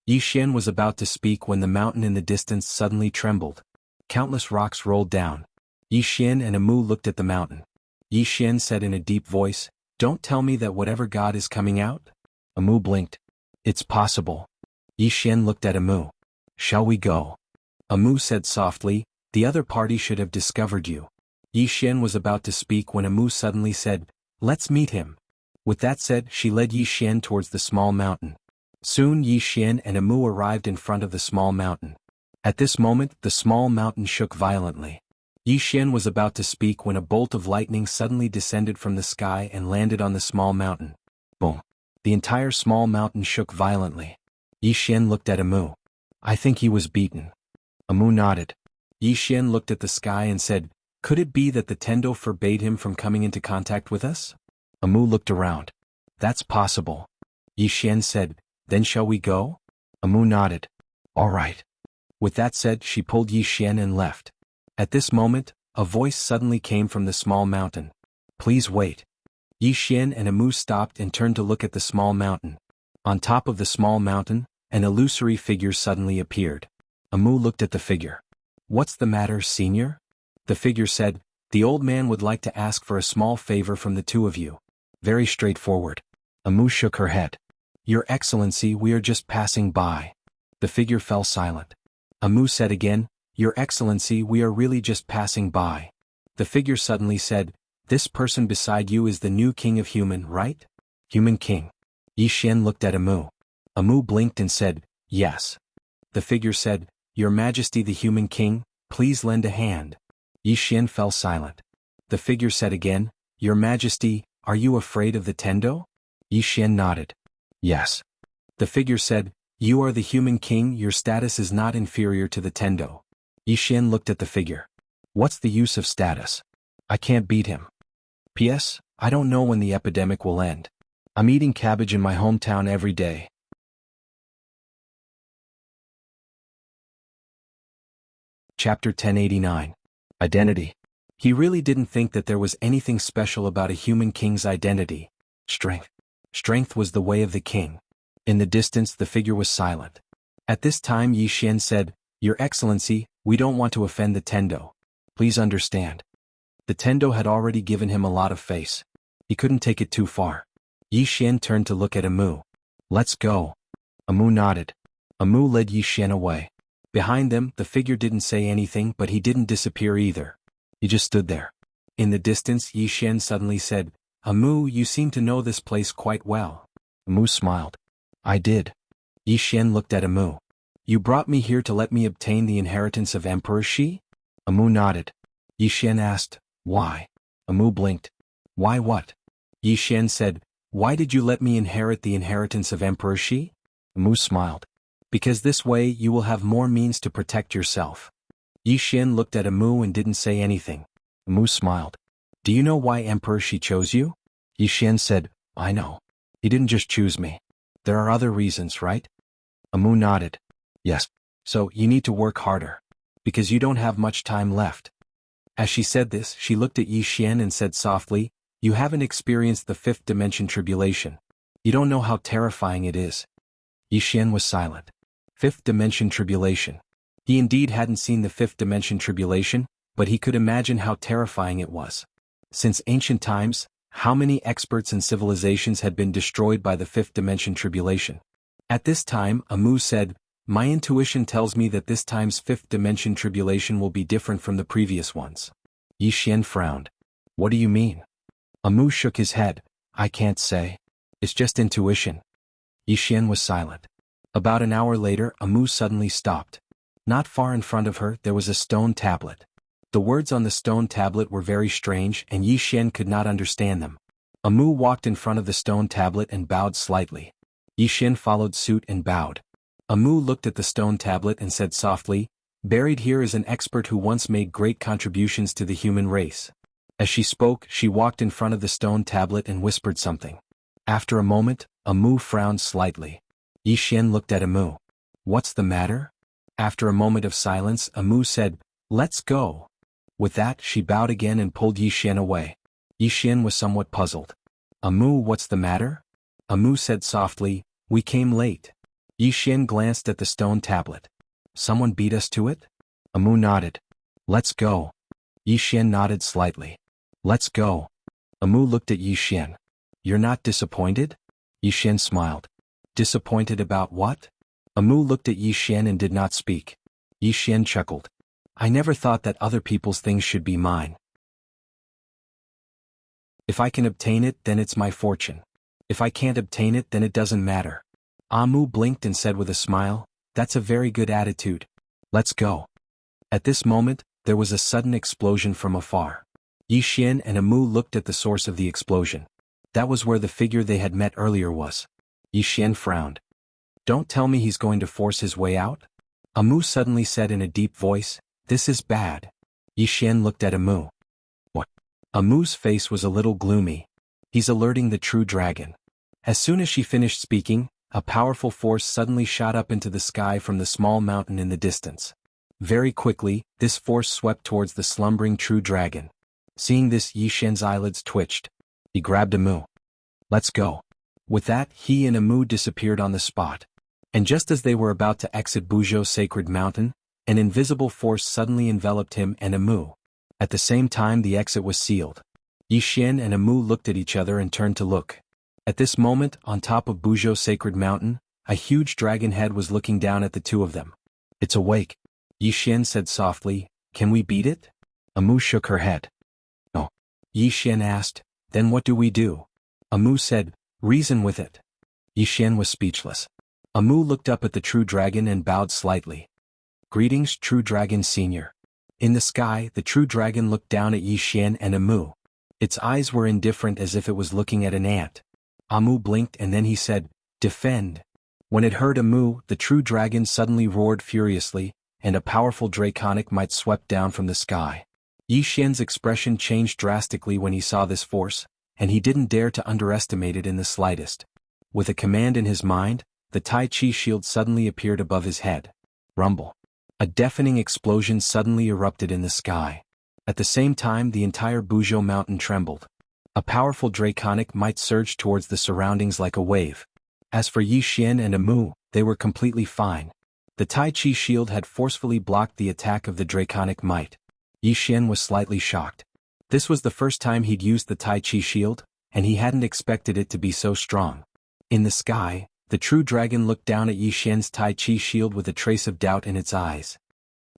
Yi Xian was about to speak when the mountain in the distance suddenly trembled. Countless rocks rolled down. Yi Xian and Amu looked at the mountain. Yi Xian said in a deep voice, "Don't tell me that whatever god is coming out?" Amu blinked. "It's possible." Yi Xian looked at Amu. "Shall we go?" Amu said softly, "The other party should have discovered you." Yi Xian was about to speak when Amu suddenly said, "Let's meet him." With that said, she led Yi Xian towards the small mountain. Soon Yi Xian and Amu arrived in front of the small mountain. At this moment, the small mountain shook violently. Yi Xian was about to speak when a bolt of lightning suddenly descended from the sky and landed on the small mountain. Boom! The entire small mountain shook violently. Yi Xian looked at Amu. "I think he was beaten." Amu nodded. Yi Xian looked at the sky and said, "Could it be that the Tendo forbade him from coming into contact with us?" Amu looked around. "That's possible." Yi Xian said, "Then shall we go?" Amu nodded. "All right." With that said, she pulled Yi Xian and left. At this moment, a voice suddenly came from the small mountain. "Please wait." Yi Xian and Amu stopped and turned to look at the small mountain. On top of the small mountain, An illusory figure suddenly appeared. Amu looked at the figure. "What's the matter, senior?" The figure said, "The old man would like to ask for a small favor from the two of you." Very straightforward. Amu shook her head. "Your Excellency, we are just passing by." The figure fell silent. Amu said again, "Your Excellency, we are really just passing by." The figure suddenly said, "This person beside you is the new king of human, right?" Human king. Yi Xian looked at Amu. Amu blinked and said, "Yes." The figure said, "Your Majesty the human king, please lend a hand." Yi Xian fell silent. The figure said again, "Your Majesty, are you afraid of the Tendo?" Yi Xian nodded. "Yes." The figure said, "You are the human king, your status is not inferior to the Tendo." Yi Xian looked at the figure. "What's the use of status? I can't beat him. P.S. I don't know when the epidemic will end. I'm eating cabbage in my hometown every day." Chapter 1089. Identity. He really didn't think that there was anything special about a human king's identity. Strength. Strength was the way of the king. In the distance the figure was silent. At this time Yi Xian said, "Your Excellency, we don't want to offend the Tendo. Please understand." The Tendo had already given him a lot of face. He couldn't take it too far. Yi Xian turned to look at Amu. "Let's go." Amu nodded. Amu led Yi Xian away. Behind them, the figure didn't say anything, but he didn't disappear either. He just stood there. In the distance Yi Xian suddenly said, "Amu, you seem to know this place quite well." Amu smiled. "I did." Yi Xian looked at Amu. "You brought me here to let me obtain the inheritance of Emperor Shi?" Amu nodded. Yi Xian asked, "Why?" Amu blinked. "Why what?" Yi Xian said, "Why did you let me inherit the inheritance of Emperor Shi?" Amu smiled. "Because this way you will have more means to protect yourself." Yi Xian looked at Amu and didn't say anything. Amu smiled. "Do you know why Emperor Shi chose you?" Yi Xian said, "I know. He didn't just choose me. There are other reasons, right?" Amu nodded. "Yes. So you need to work harder. Because you don't have much time left." As she said this, she looked at Yi Xian and said softly, "You haven't experienced the fifth dimension tribulation. You don't know how terrifying it is." Yi Xian was silent. Fifth dimension tribulation. He indeed hadn't seen the fifth dimension tribulation, but he could imagine how terrifying it was. Since ancient times, how many experts and civilizations had been destroyed by the fifth dimension tribulation? At this time, Amu said, "My intuition tells me that this time's fifth dimension tribulation will be different from the previous ones." Yi Xian frowned. "What do you mean?" Amu shook his head. "I can't say. It's just intuition." Yi Xian was silent. About an hour later, Amu suddenly stopped. Not far in front of her, there was a stone tablet. The words on the stone tablet were very strange, and Yi Xian could not understand them. Amu walked in front of the stone tablet and bowed slightly. Yi Xian followed suit and bowed. Amu looked at the stone tablet and said softly, "Buried here is an expert who once made great contributions to the human race." As she spoke, she walked in front of the stone tablet and whispered something. After a moment, Amu frowned slightly. Yi Xian looked at Amu. "What's the matter?" After a moment of silence, Amu said, "Let's go." With that, she bowed again and pulled Yi Xian away. Yi Xian was somewhat puzzled. "Amu, what's the matter?" Amu said softly, "We came late." Yi Xian glanced at the stone tablet. "Someone beat us to it?" Amu nodded. "Let's go." Yi Xian nodded slightly. "Let's go." Amu looked at Yi Xian. "You're not disappointed?" Yi Xian smiled. "Disappointed about what?" Amu looked at Yi Xian and did not speak. Yi Xian chuckled. "I never thought that other people's things should be mine. If I can obtain it, then it's my fortune. If I can't obtain it, then it doesn't matter." Amu blinked and said with a smile, "That's a very good attitude. Let's go." At this moment, there was a sudden explosion from afar. Yi Xian and Amu looked at the source of the explosion. That was where the figure they had met earlier was. Yi Xian frowned. "Don't tell me he's going to force his way out?" Amu suddenly said in a deep voice, "This is bad." Yi Xian looked at Amu. "What?" Amu's face was a little gloomy. "He's alerting the true dragon." As soon as she finished speaking, a powerful force suddenly shot up into the sky from the small mountain in the distance. Very quickly, this force swept towards the slumbering true dragon. Seeing this, Yi Xian's eyelids twitched. He grabbed Amu. "Let's go." With that, he and Amu disappeared on the spot. And just as they were about to exit Buzhou's sacred mountain, an invisible force suddenly enveloped him and Amu. At the same time the exit was sealed. Yixin and Amu looked at each other and turned to look. At this moment, on top of Buzhou's sacred mountain, a huge dragon head was looking down at the two of them. "It's awake," Yixin said softly. "Can we beat it?" Amu shook her head. "No." Yixin asked, "Then what do we do?" Amu said, "Reason with it." Yixin was speechless. Amu looked up at the true dragon and bowed slightly. "Greetings, True Dragon Senior." In the sky, the true dragon looked down at Yixin and Amu. Its eyes were indifferent as if it was looking at an ant. Amu blinked and then he said, "Defend." When it heard Amu, the true dragon suddenly roared furiously, and a powerful draconic might swept down from the sky. Yixin's expression changed drastically when he saw this force, and he didn't dare to underestimate it in the slightest. With a command in his mind, the Tai Chi shield suddenly appeared above his head. Rumble. A deafening explosion suddenly erupted in the sky. At the same time the entire Buzhou mountain trembled. A powerful draconic might surged towards the surroundings like a wave. As for Yixin and Amu, they were completely fine. The Tai Chi shield had forcefully blocked the attack of the draconic might. Yixin was slightly shocked. This was the first time he'd used the Tai Chi shield, and he hadn't expected it to be so strong. In the sky, the true dragon looked down at Yixin's Tai Chi shield with a trace of doubt in its eyes.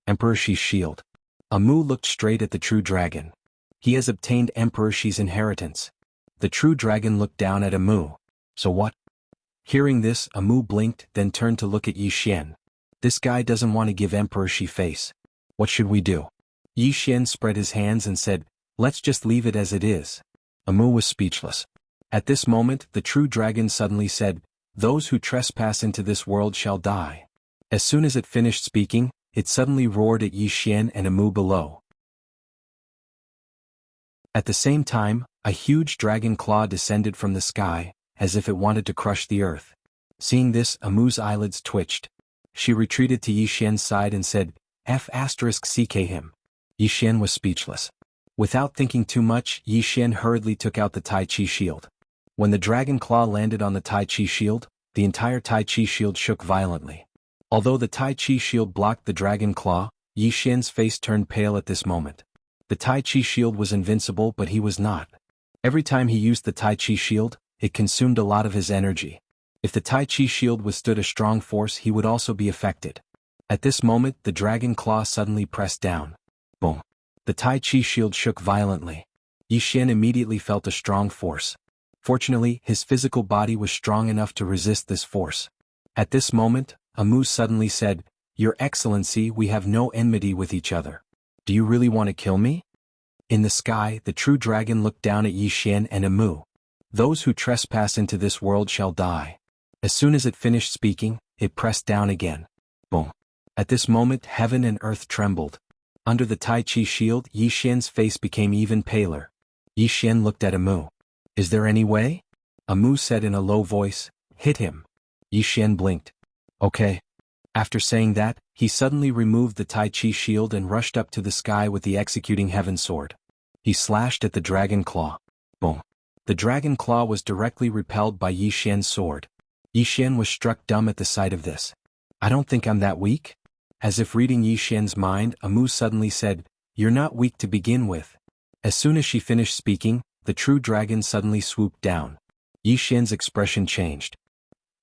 Emperor Shi's shield. Amu looked straight at the true dragon. He has obtained Emperor Shi's inheritance. The true dragon looked down at Amu. So what? Hearing this, Amu blinked, then turned to look at Yixin. This guy doesn't want to give Emperor Shi face. What should we do? Yixin spread his hands and said, "Let's just leave it as it is." Amu was speechless. At this moment, the true dragon suddenly said, "Those who trespass into this world shall die." As soon as it finished speaking, it suddenly roared at Yixin and Amu below. At the same time, a huge dragon claw descended from the sky, as if it wanted to crush the earth. Seeing this, Amu's eyelids twitched. She retreated to Yixin's side and said, "F***ck him." Yixin was speechless. Without thinking too much, Yixin hurriedly took out the Tai Chi shield. When the dragon claw landed on the Tai Chi shield, the entire Tai Chi shield shook violently. Although the Tai Chi shield blocked the dragon claw, Yixin's face turned pale at this moment. The Tai Chi shield was invincible, but he was not. Every time he used the Tai Chi shield, it consumed a lot of his energy. If the Tai Chi shield withstood a strong force, he would also be affected. At this moment, the dragon claw suddenly pressed down. Boom. The Tai Chi shield shook violently. Yixin immediately felt a strong force. Fortunately, his physical body was strong enough to resist this force. At this moment, Amu suddenly said, "Your Excellency, we have no enmity with each other. Do you really want to kill me?" In the sky, the true dragon looked down at Yixin and Amu. "Those who trespass into this world shall die." As soon as it finished speaking, it pressed down again. Boom. At this moment, heaven and earth trembled. Under the Tai Chi shield, Yixin's face became even paler. Yixin looked at Amu. "Is there any way?" Amu said in a low voice, "Hit him." Yixin blinked. "Okay." After saying that, he suddenly removed the Tai Chi shield and rushed up to the sky with the executing heaven sword. He slashed at the dragon claw. Boom. The dragon claw was directly repelled by Yixin's sword. Yixin was struck dumb at the sight of this. "I don't think I'm that weak." As if reading Yixin's mind, Amu suddenly said, "You're not weak to begin with." As soon as she finished speaking, the true dragon suddenly swooped down. Yixin's expression changed.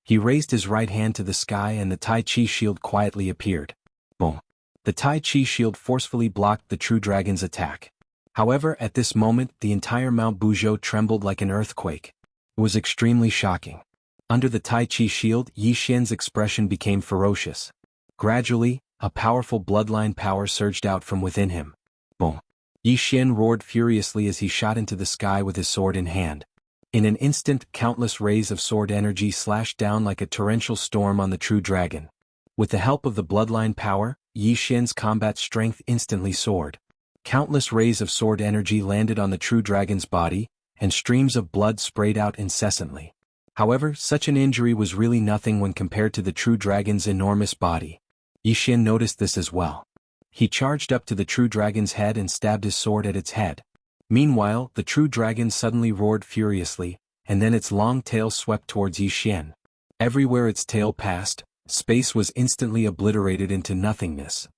He raised his right hand to the sky and the Tai Chi shield quietly appeared. Boom. The Tai Chi shield forcefully blocked the true dragon's attack. However, at this moment, the entire Mount Buzhou trembled like an earthquake. It was extremely shocking. Under the Tai Chi shield, Yixin's expression became ferocious. Gradually, a powerful bloodline power surged out from within him. Boom. Yixin roared furiously as he shot into the sky with his sword in hand. In an instant, countless rays of sword energy slashed down like a torrential storm on the true dragon. With the help of the bloodline power, Yixin's combat strength instantly soared. Countless rays of sword energy landed on the true dragon's body, and streams of blood sprayed out incessantly. However, such an injury was really nothing when compared to the true dragon's enormous body. Yixin noticed this as well. He charged up to the true dragon's head and stabbed his sword at its head. Meanwhile, the true dragon suddenly roared furiously, and then its long tail swept towards Yixin. Everywhere its tail passed, Space was instantly obliterated into nothingness.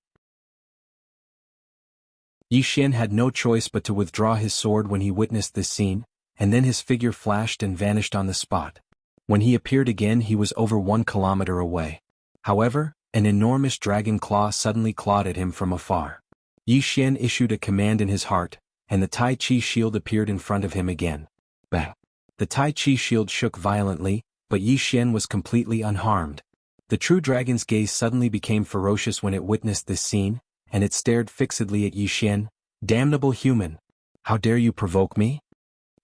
Yi Xian had no choice but to withdraw his sword when he witnessed this scene, and then his figure flashed and vanished on the spot. When he appeared again he was over 1 kilometer away. However, an enormous dragon claw suddenly clawed at him from afar. Yi Xian issued a command in his heart, and the Tai Chi shield appeared in front of him again. Bang! The Tai Chi shield shook violently, but Yi Xian was completely unharmed. The true dragon's gaze suddenly became ferocious when it witnessed this scene, and it stared fixedly at Yi Xian. Damnable human! How dare you provoke me?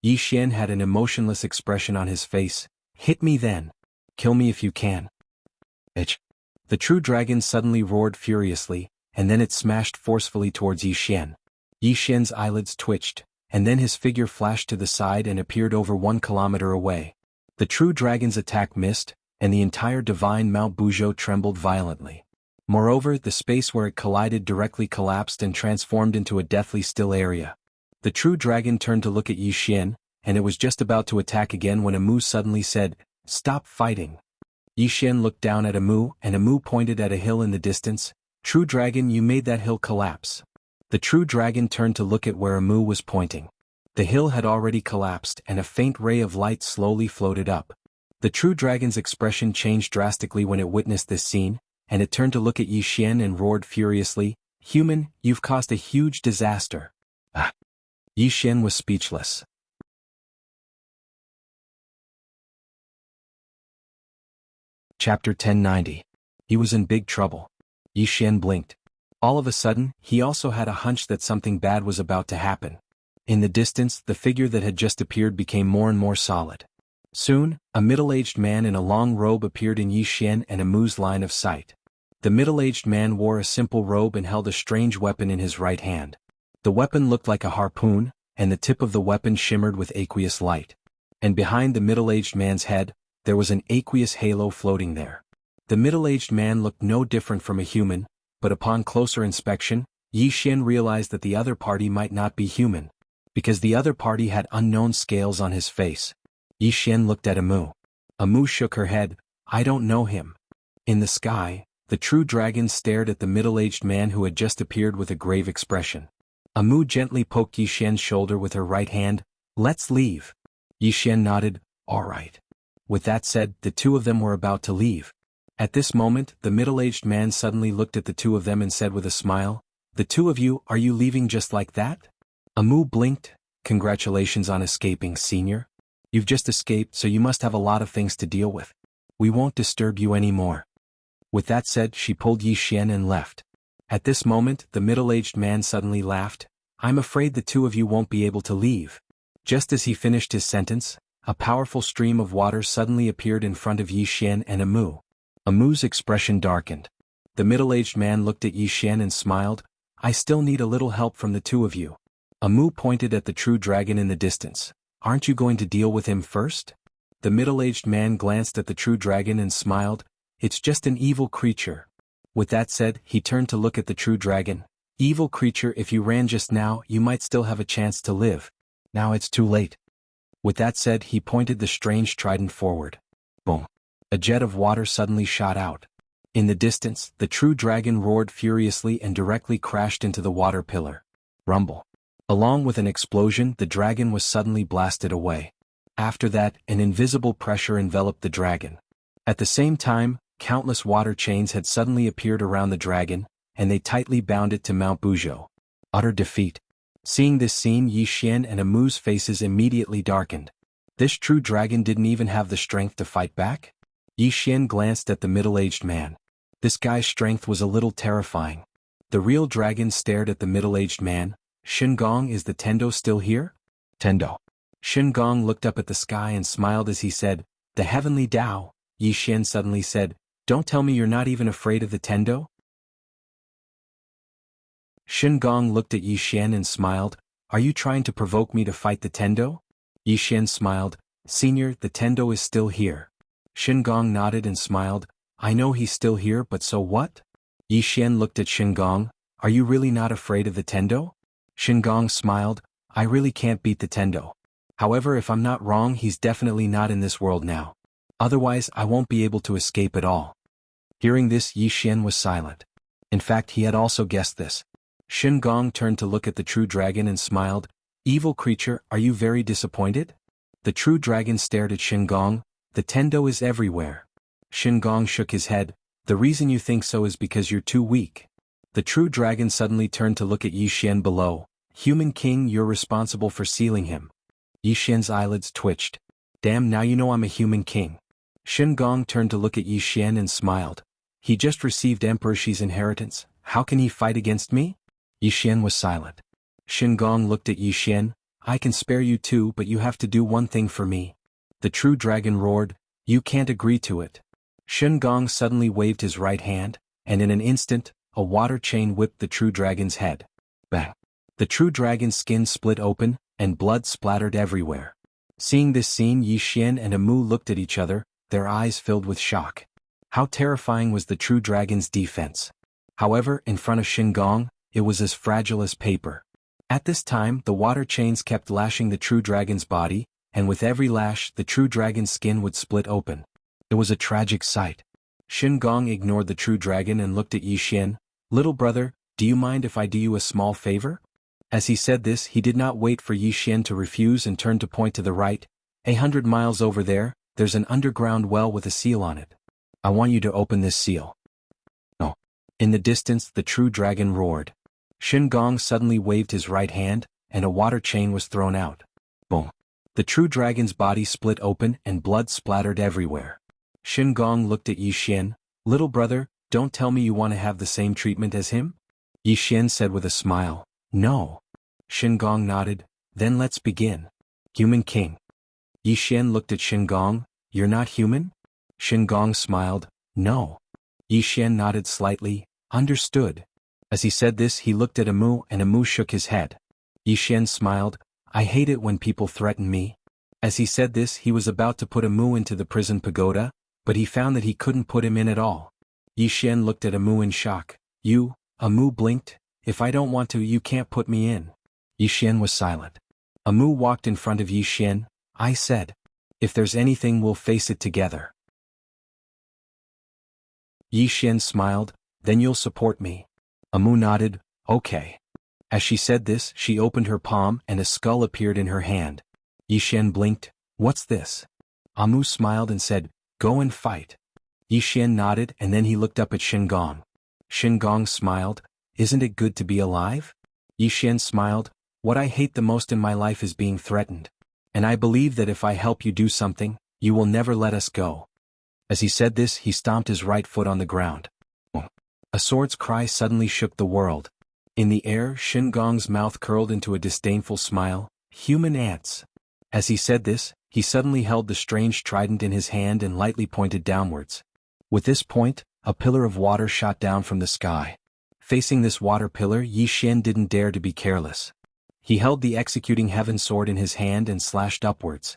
Yi Xian had an emotionless expression on his face. Hit me then. Kill me if you can. Itch. The true dragon suddenly roared furiously, and then it smashed forcefully towards Yi Xian. Yi Xian's eyelids twitched, and then his figure flashed to the side and appeared over 1 kilometer away. The true dragon's attack missed, and the entire divine Mount Buzhou trembled violently. Moreover, the space where it collided directly collapsed and transformed into a deathly still area. The true dragon turned to look at Yi Xian, and it was just about to attack again when Amu suddenly said, "Stop fighting." Yi Xian looked down at Amu, and Amu pointed at a hill in the distance. "True dragon, you made that hill collapse." The true dragon turned to look at where Amu was pointing. The hill had already collapsed and a faint ray of light slowly floated up. The true dragon's expression changed drastically when it witnessed this scene, and it turned to look at Yi Xian and roared furiously, "Human, you've caused a huge disaster." Ah! Yi Xian was speechless. Chapter 1090. He was in big trouble. Yi Xian blinked. All of a sudden, he also had a hunch that something bad was about to happen. In the distance, the figure that had just appeared became more and more solid. Soon, a middle-aged man in a long robe appeared in Yi Xian and Amu's line of sight. The middle-aged man wore a simple robe and held a strange weapon in his right hand. The weapon looked like a harpoon, and the tip of the weapon shimmered with aqueous light. And behind the middle-aged man's head, there was an aqueous halo floating there. The middle-aged man looked no different from a human, but upon closer inspection, Yi Xian realized that the other party might not be human, because the other party had unknown scales on his face. Yi Xian looked at Amu. Amu shook her head. "I don't know him." In the sky, the true dragon stared at the middle-aged man who had just appeared with a grave expression. Amu gently poked Yi Xian's shoulder with her right hand. "Let's leave." Yi Xian nodded. "All right." With that said, the two of them were about to leave. At this moment, the middle-aged man suddenly looked at the two of them and said with a smile, "The two of you, are you leaving just like that?" Amu blinked. "Congratulations on escaping, senior. You've just escaped, so you must have a lot of things to deal with. We won't disturb you anymore." With that said, she pulled Yi Xian and left. At this moment, the middle-aged man suddenly laughed. "I'm afraid the two of you won't be able to leave." Just as he finished his sentence, a powerful stream of water suddenly appeared in front of Yi Xian and Amu. Amu's expression darkened. The middle-aged man looked at Yi Xian and smiled. "I still need a little help from the two of you." Amu pointed at the true dragon in the distance. "Aren't you going to deal with him first?" The middle-aged man glanced at the true dragon and smiled. "It's just an evil creature." With that said, he turned to look at the true dragon. "Evil creature, if you ran just now, you might still have a chance to live. Now it's too late." With that said, he pointed the strange trident forward. Boom! A jet of water suddenly shot out. In the distance, the true dragon roared furiously and directly crashed into the water pillar. Rumble! Along with an explosion, the dragon was suddenly blasted away. After that, an invisible pressure enveloped the dragon. At the same time, countless water chains had suddenly appeared around the dragon, and they tightly bound it to Mount Buzhou. Utter defeat. Seeing this scene, Yi Xian and Amu's faces immediately darkened. This true dragon didn't even have the strength to fight back? Yi Xian glanced at the middle-aged man. This guy's strength was a little terrifying. The real dragon stared at the middle-aged man. "Shengong, is the Tendo still here?" "Tendo." Shengong looked up at the sky and smiled as he said, "The heavenly Tao." Yi Xian suddenly said, "Don't tell me you're not even afraid of the Tendo?" Shengong looked at Yi Xian and smiled. "Are you trying to provoke me to fight the Tendo?" Yi Xian smiled. "Senior, the Tendo is still here." Shengong nodded and smiled. "I know he's still here, but so what?" Yi Xian looked at Shengong. "Are you really not afraid of the Tendo?" Shengong smiled. "I really can't beat the Tendo. However, if I'm not wrong, he's definitely not in this world now. Otherwise, I won't be able to escape at all." Hearing this, Yi Xian was silent. In fact, he had also guessed this. Shen Gong turned to look at the true dragon and smiled. Evil creature, are you very disappointed? The true dragon stared at Shen Gong. The Tendo is everywhere. Shen Gong shook his head. The reason you think so is because you're too weak. The true dragon suddenly turned to look at Yi Xian below. Human king, you're responsible for sealing him. Yi Xian's eyelids twitched. Damn, now you know I'm a human king. Shen Gong turned to look at Yi Xian and smiled. He just received Emperor Shi's inheritance. How can he fight against me? Yi Xian was silent. Shen Gong looked at Yi Xian. I can spare you too, but you have to do one thing for me. The true dragon roared. You can't agree to it. Shen Gong suddenly waved his right hand, and in an instant, a water chain whipped the true dragon's head. Bang! The true dragon's skin split open, and blood splattered everywhere. Seeing this scene, Yi Xian and Amu looked at each other, their eyes filled with shock. How terrifying was the true dragon's defense. However, in front of Shen Gong, it was as fragile as paper. At this time, the water chains kept lashing the true dragon's body, and with every lash, the true dragon's skin would split open. It was a tragic sight. Shen Gong ignored the true dragon and looked at Yi Xian. Little brother, do you mind if I do you a small favor? As he said this, he did not wait for Yi Xian to refuse and turned to point to the right. 100 miles over there, there's an underground well with a seal on it. I want you to open this seal. No. In the distance, the true dragon roared. Shen Gong suddenly waved his right hand, and a water chain was thrown out. Boom. The true dragon's body split open and blood splattered everywhere. Shen Gong looked at Yi Xian. Little brother, don't tell me you want to have the same treatment as him? Yi Xian said with a smile. No. Shen Gong nodded. Then let's begin. Human king. Yi Xian looked at Shen Gong. You're not human? Shen Gong smiled. No. Yi Xian nodded slightly. Understood. As he said this, he looked at Amu, and Amu shook his head. Yi Xian smiled. I hate it when people threaten me. As he said this, he was about to put Amu into the prison pagoda, but he found that he couldn't put him in at all. Yi Xian looked at Amu in shock. You? Amu blinked. If I don't want to, you can't put me in. Yi Xian was silent. Amu walked in front of Yi Xian. I said. If there's anything, we'll face it together. Yi Xian smiled. Then you'll support me. Amu nodded. Okay. As she said this, she opened her palm and a skull appeared in her hand. Yi Xian blinked. What's this? Amu smiled and said, Go and fight. Yi Xian nodded and then he looked up at Shen Gong. Shen Gong smiled. Isn't it good to be alive? Yi Xian smiled. What I hate the most in my life is being threatened. And I believe that if I help you do something, you will never let us go. As he said this, he stomped his right foot on the ground. A sword's cry suddenly shook the world. In the air, Shen Gong's mouth curled into a disdainful smile. Human ants. As he said this, he suddenly held the strange trident in his hand and lightly pointed downwards. With this point, a pillar of water shot down from the sky. Facing this water pillar, Yi Xian didn't dare to be careless. He held the executing heaven sword in his hand and slashed upwards.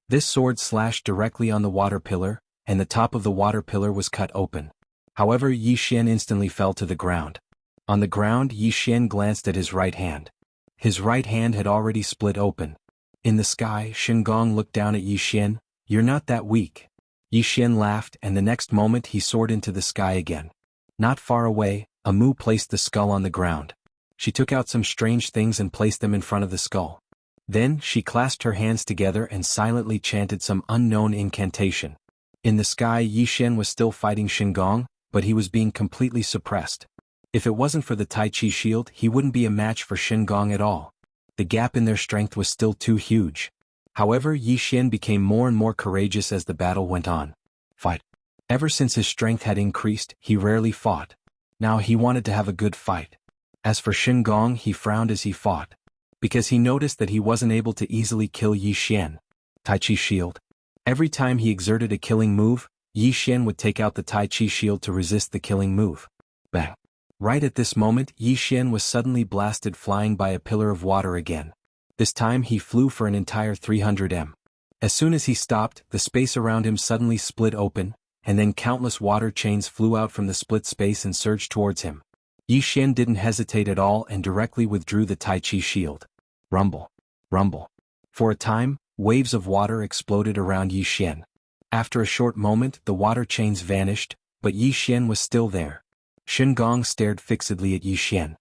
This sword slashed directly on the water pillar, and the top of the water pillar was cut open. However, Yi Xian instantly fell to the ground. On the ground, Yi Xian glanced at his right hand. His right hand had already split open. In the sky, Shen Gong looked down at Yi Xian. You're not that weak. Yi Xian laughed and the next moment he soared into the sky again. Not far away, Amu placed the skull on the ground. She took out some strange things and placed them in front of the skull. Then, she clasped her hands together and silently chanted some unknown incantation. In the sky, Yi Xian was still fighting Shen Gong, but he was being completely suppressed. If it wasn't for the Tai Chi shield, he wouldn't be a match for Shen Gong at all. The gap in their strength was still too huge. However, Yi Xian became more and more courageous as the battle went on. Fight. Ever since his strength had increased, he rarely fought. Now he wanted to have a good fight. As for Shen Gong, he frowned as he fought. Because he noticed that he wasn't able to easily kill Yi Xian. Tai Chi shield. Every time he exerted a killing move, Yi Xian would take out the Tai Chi shield to resist the killing move. Bang. Right at this moment, Yi Xian was suddenly blasted flying by a pillar of water again. This time he flew for an entire 300 m. As soon as he stopped, the space around him suddenly split open, and then countless water chains flew out from the split space and surged towards him. Yi Xian didn't hesitate at all and directly withdrew the Tai Chi shield. Rumble. Rumble. For a time, waves of water exploded around Yi Xian. After a short moment, the water chains vanished, but Yi Xian was still there. Shen Gong stared fixedly at Yi Xian.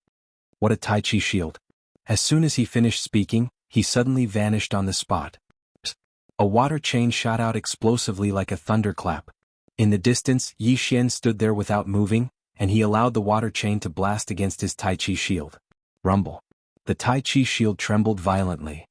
What a Tai Chi shield. As soon as he finished speaking, he suddenly vanished on the spot. A water chain shot out explosively like a thunderclap. In the distance, Yi Xian stood there without moving, and he allowed the water chain to blast against his Tai Chi shield. Rumble. The Tai Chi shield trembled violently.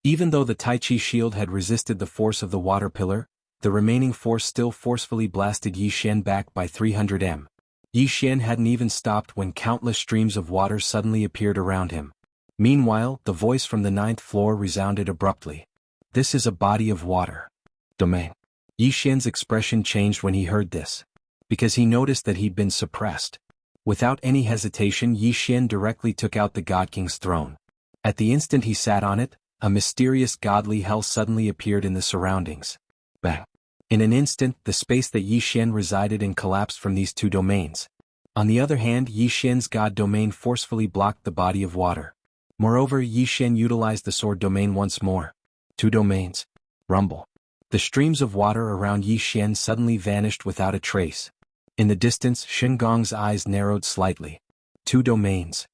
Even though the Tai Chi shield had resisted the force of the water pillar, the remaining force still forcefully blasted Yi Xian back by 300 m. Yi Xian hadn't even stopped when countless streams of water suddenly appeared around him. Meanwhile, the voice from the 9th floor resounded abruptly. This is a body of water. Domain. Yi Xian's expression changed when he heard this, because he noticed that he'd been suppressed. Without any hesitation, Yi Xian directly took out the God King's throne. At the instant he sat on it, a mysterious godly hell suddenly appeared in the surroundings. Bang! In an instant, the space that Yi Xian resided in collapsed from these two domains. On the other hand, Yi Xian's God domain forcefully blocked the body of water. Moreover, Yi Xian utilized the sword domain once more. Two domains. Rumble. The streams of water around Yi Xian suddenly vanished without a trace. In the distance, Shen Gong's eyes narrowed slightly. Two domains.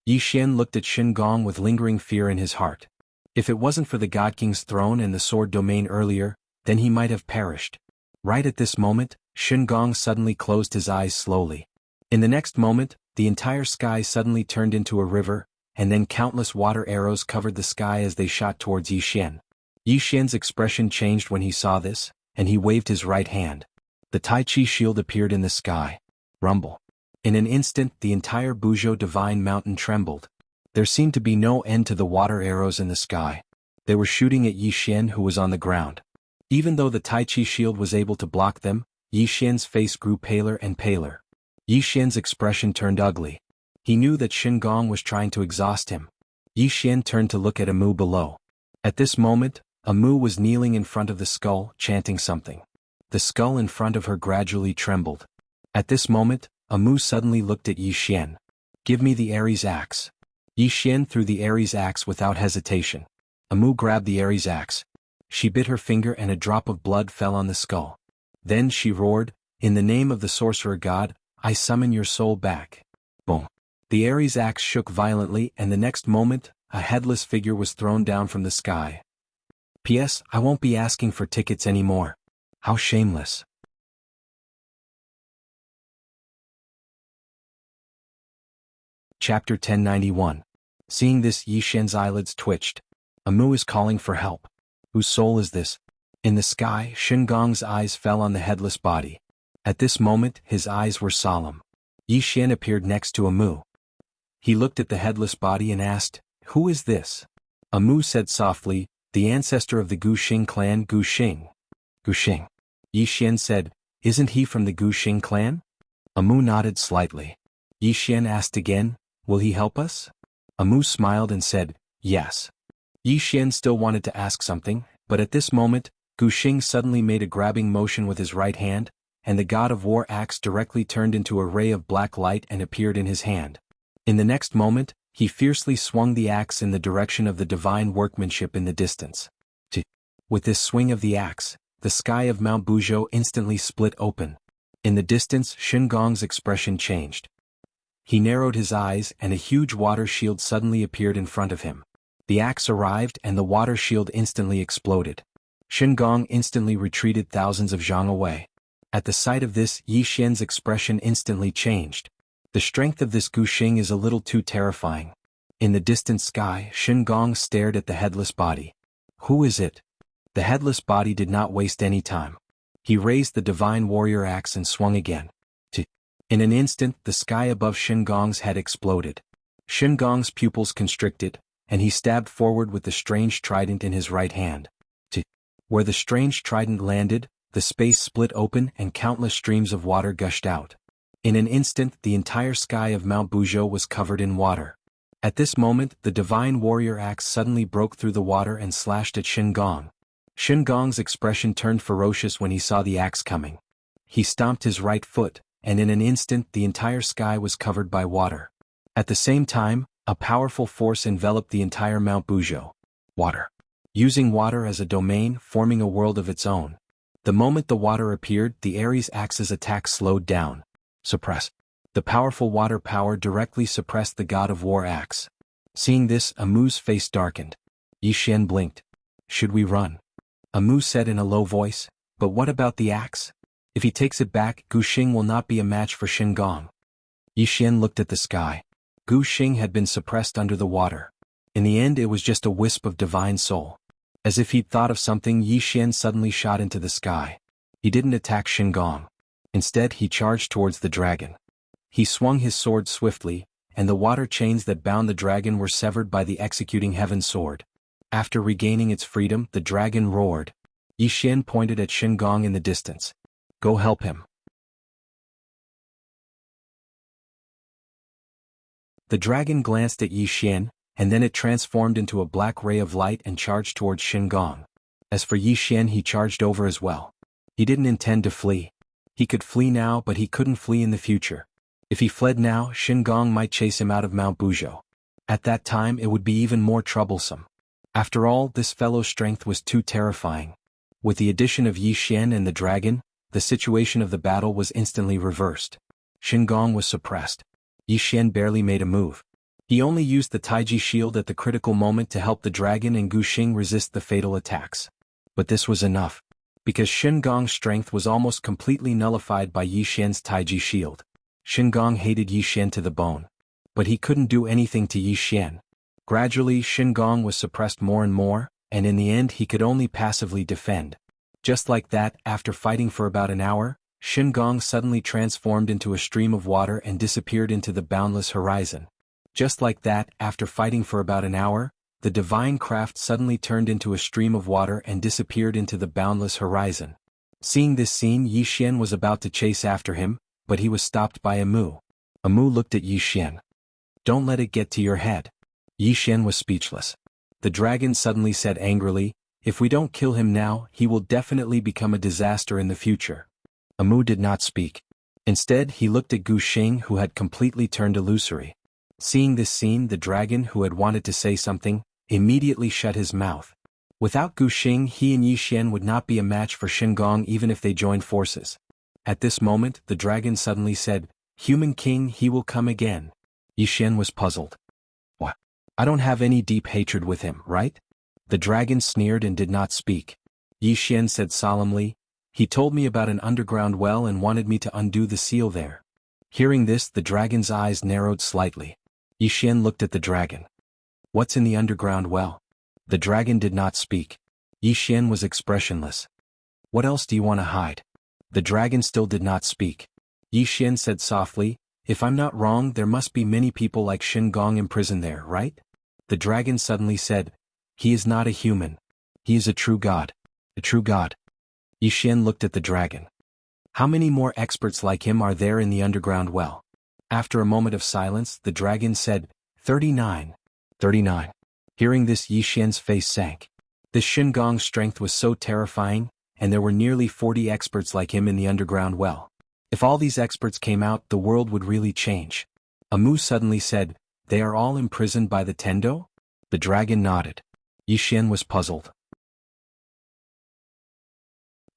Yi Xian looked at Shen Gong with lingering fear in his heart. If it wasn't for the God King's throne and the sword domain earlier, then he might have perished. Right at this moment, Shen Gong suddenly closed his eyes slowly. In the next moment, the entire sky suddenly turned into a river, and then countless water arrows covered the sky as they shot towards Yi Xian. Yi Xian's expression changed when he saw this, and he waved his right hand. The Tai Chi shield appeared in the sky. Rumble. In an instant, the entire Buzhou Divine Mountain trembled. There seemed to be no end to the water arrows in the sky. They were shooting at Yi Xian, who was on the ground. Even though the Tai Chi shield was able to block them, Yi Xian's face grew paler and paler. Yi Xian's expression turned ugly. He knew that Shen Gong was trying to exhaust him. Yi Xian turned to look at Amu below. At this moment, Amu was kneeling in front of the skull, chanting something. The skull in front of her gradually trembled. At this moment, Amu suddenly looked at Yi Xian. Give me the Ares axe. Yi Xian threw the Ares axe without hesitation. Amu grabbed the Ares axe. She bit her finger and a drop of blood fell on the skull. Then she roared, "In the name of the sorcerer god, I summon your soul back." Boom. The Ares axe shook violently, and the next moment, a headless figure was thrown down from the sky. P.S. I won't be asking for tickets anymore. How shameless. Chapter 1091. Seeing this, Yi Xian's eyelids twitched. Amu is calling for help. Whose soul is this? In the sky, Shen Gong's eyes fell on the headless body. At this moment, his eyes were solemn. Yi Xian appeared next to Amu. He looked at the headless body and asked, "Who is this?" Amu said softly, "The ancestor of the Guxing clan, Guxing." Guxing. Yi Xian said, "Isn't he from the Guxing clan?" Amu nodded slightly. Yi Xian asked again, "Will he help us?" Amu smiled and said, "Yes." Yi Xian still wanted to ask something, but at this moment, Guxing suddenly made a grabbing motion with his right hand, and the god of war axe directly turned into a ray of black light and appeared in his hand. In the next moment, he fiercely swung the axe in the direction of the divine workmanship in the distance. With this swing of the axe, the sky of Mount Buzhou instantly split open. In the distance, Shen Gong's expression changed. He narrowed his eyes and a huge water shield suddenly appeared in front of him. The axe arrived and the water shield instantly exploded. Shen Gong instantly retreated thousands of zhang away. At the sight of this, Yi Xian's expression instantly changed. The strength of this Guxing is a little too terrifying. In the distant sky, Shen Gong stared at the headless body. Who is it? The headless body did not waste any time. He raised the divine warrior axe and swung again. In an instant, the sky above Shen Gong's head exploded. Shen Gong's pupils constricted, and he stabbed forward with the strange trident in his right hand. Where the strange trident landed, the space split open and countless streams of water gushed out. In an instant, the entire sky of Mount Buzhou was covered in water. At this moment, the divine warrior axe suddenly broke through the water and slashed at Shen Gong. Shen Gong's expression turned ferocious when he saw the axe coming. He stomped his right foot, and in an instant the entire sky was covered by water. At the same time, a powerful force enveloped the entire Mount Buzhou. Water. Using water as a domain, forming a world of its own. The moment the water appeared, the Ares Axe's attack slowed down. Suppress. The powerful water power directly suppressed the God of War axe. Seeing this, Amu's face darkened. Yixian blinked. Should we run? Amu said in a low voice, but what about the axe? If he takes it back, Gu Xing will not be a match for Shen Gong. Yixian looked at the sky. Gu Xing had been suppressed under the water. In the end, it was just a wisp of divine soul. As if he'd thought of something, Yixian suddenly shot into the sky. He didn't attack Shen Gong. Instead, he charged towards the dragon. He swung his sword swiftly, and the water chains that bound the dragon were severed by the executing heaven sword. After regaining its freedom, the dragon roared. Yixian pointed at Shen Gong in the distance. Go help him. The dragon glanced at Yixian, and then it transformed into a black ray of light and charged towards Shen Gong. As for Yixian, he charged over as well. He didn't intend to flee. He could flee now, but he couldn't flee in the future. If he fled now, Shen Gong might chase him out of Mount Buzhou. At that time, it would be even more troublesome. After all, this fellow's strength was too terrifying. With the addition of Yixian and the dragon, the situation of the battle was instantly reversed. Shen Gong was suppressed. Yixian barely made a move. He only used the Taiji shield at the critical moment to help the dragon and Gu Xing resist the fatal attacks. But this was enough. Because Shen Gong's strength was almost completely nullified by Yixian's Taiji shield. Shen Gong hated Yixian to the bone. But he couldn't do anything to Yixian. Gradually, Shen Gong was suppressed more and more, and in the end he could only passively defend. Just like that, after fighting for about an hour, Shen Gong suddenly transformed into a stream of water and disappeared into the boundless horizon. Just like that, after fighting for about an hour, the divine craft suddenly turned into a stream of water and disappeared into the boundless horizon. Seeing this scene, Yixian was about to chase after him, but he was stopped by Amu. Amu looked at Yixian. Don't let it get to your head. Yixian was speechless. The dragon suddenly said angrily, if we don't kill him now, he will definitely become a disaster in the future. Amu did not speak. Instead, he looked at Gu Xing, who had completely turned illusory. Seeing this scene, the dragon, who had wanted to say something, immediately shut his mouth. Without Gu Xing, he and Yixian would not be a match for Shen Gong even if they joined forces. At this moment, the dragon suddenly said, Human King, he will come again. Yixian was puzzled. What? I don't have any deep hatred with him, right? The dragon sneered and did not speak. Yixian said solemnly, he told me about an underground well and wanted me to undo the seal there. Hearing this, the dragon's eyes narrowed slightly. Yixian looked at the dragon. What's in the underground well? The dragon did not speak. Yixian was expressionless. What else do you want to hide? The dragon still did not speak. Yixian said softly, if I'm not wrong, there must be many people like Shen Gong imprisoned there, right? The dragon suddenly said, he is not a human. He is a true god. A true god. Yixian looked at the dragon. How many more experts like him are there in the underground well? After a moment of silence, the dragon said, 39. 39. Hearing this, Yixian's face sank. This Shen Gong's strength was so terrifying, and there were nearly 40 experts like him in the underground well. If all these experts came out, the world would really change. Amu suddenly said, they are all imprisoned by the Tendo? The dragon nodded. Yixian was puzzled.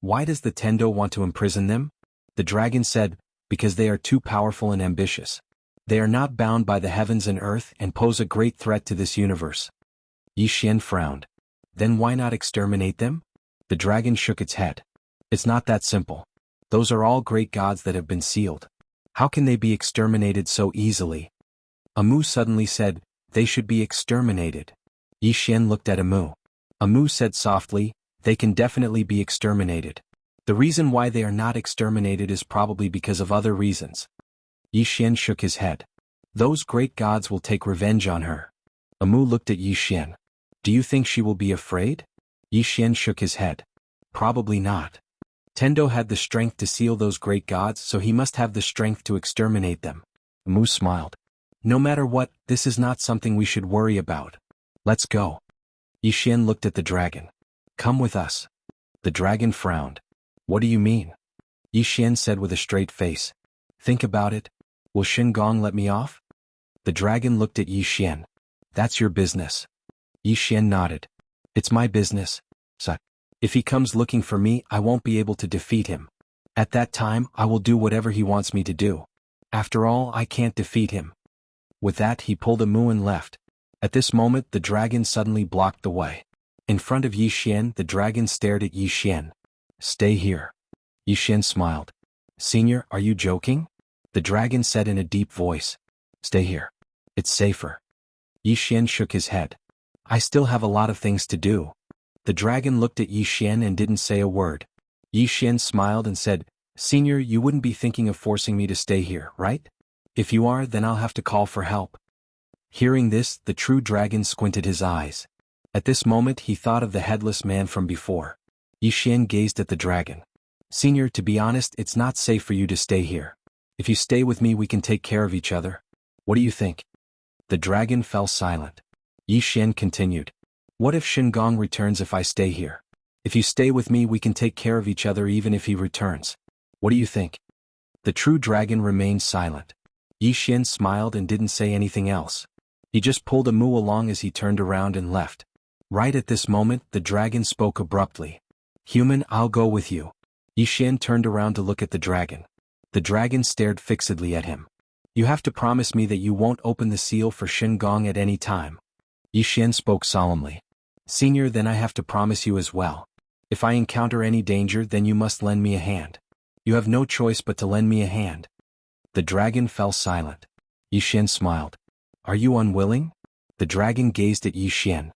Why does the Tendo want to imprison them? The dragon said, because they are too powerful and ambitious. They are not bound by the heavens and earth and pose a great threat to this universe. Yixian frowned. Then why not exterminate them? The dragon shook its head. It's not that simple. Those are all great gods that have been sealed. How can they be exterminated so easily? Amu suddenly said, they should be exterminated. Yixian looked at Amu. Amu said softly, they can definitely be exterminated. The reason why they are not exterminated is probably because of other reasons. Yixian shook his head. Those great gods will take revenge on her. Amu looked at Yixian. Do you think she will be afraid? Yixian shook his head. Probably not. Tendo had the strength to seal those great gods, so he must have the strength to exterminate them. Amu smiled. No matter what, this is not something we should worry about. Let's go. Yixian looked at the dragon. Come with us. The dragon frowned. What do you mean? Yixian said with a straight face. Think about it. Will Shen Gong let me off? The dragon looked at Yixian. That's your business. Yixian nodded. It's my business. So, If he comes looking for me, I won't be able to defeat him. At that time, I will do whatever he wants me to do. After all, I can't defeat him." With that, he pulled a Mu and left. At this moment, the dragon suddenly blocked the way. In front of Yi Xian, the dragon stared at Yi Xian. "Stay here." Yi Xian smiled. "Senior, are you joking?" The dragon said in a deep voice. "Stay here. It's safer." Yi Xian shook his head. "I still have a lot of things to do." The dragon looked at Yi Xian and didn't say a word. Yi Xian smiled and said, "Senior, you wouldn't be thinking of forcing me to stay here, right? If you are, then I'll have to call for help." Hearing this, the true dragon squinted his eyes. At this moment he thought of the headless man from before. Yi Xian gazed at the dragon. "Senior, to be honest, it's not safe for you to stay here. If you stay with me, we can take care of each other. What do you think?" The dragon fell silent. Yi Xian continued. "What if Gong returns if I stay here? If you stay with me, we can take care of each other even if he returns. What do you think?" The true dragon remained silent. Yi Xian smiled and didn't say anything else. He just pulled a Mu along as he turned around and left. Right at this moment, the dragon spoke abruptly. "Human, I'll go with you." Yi Xian turned around to look at the dragon. The dragon stared fixedly at him. "You have to promise me that you won't open the seal for Gong at any time." Yi Xian spoke solemnly. "Senior, then I have to promise you as well. If I encounter any danger, then you must lend me a hand. You have no choice but to lend me a hand." The dragon fell silent. Yi Xian smiled. "Are you unwilling?" The dragon gazed at Yi Xian.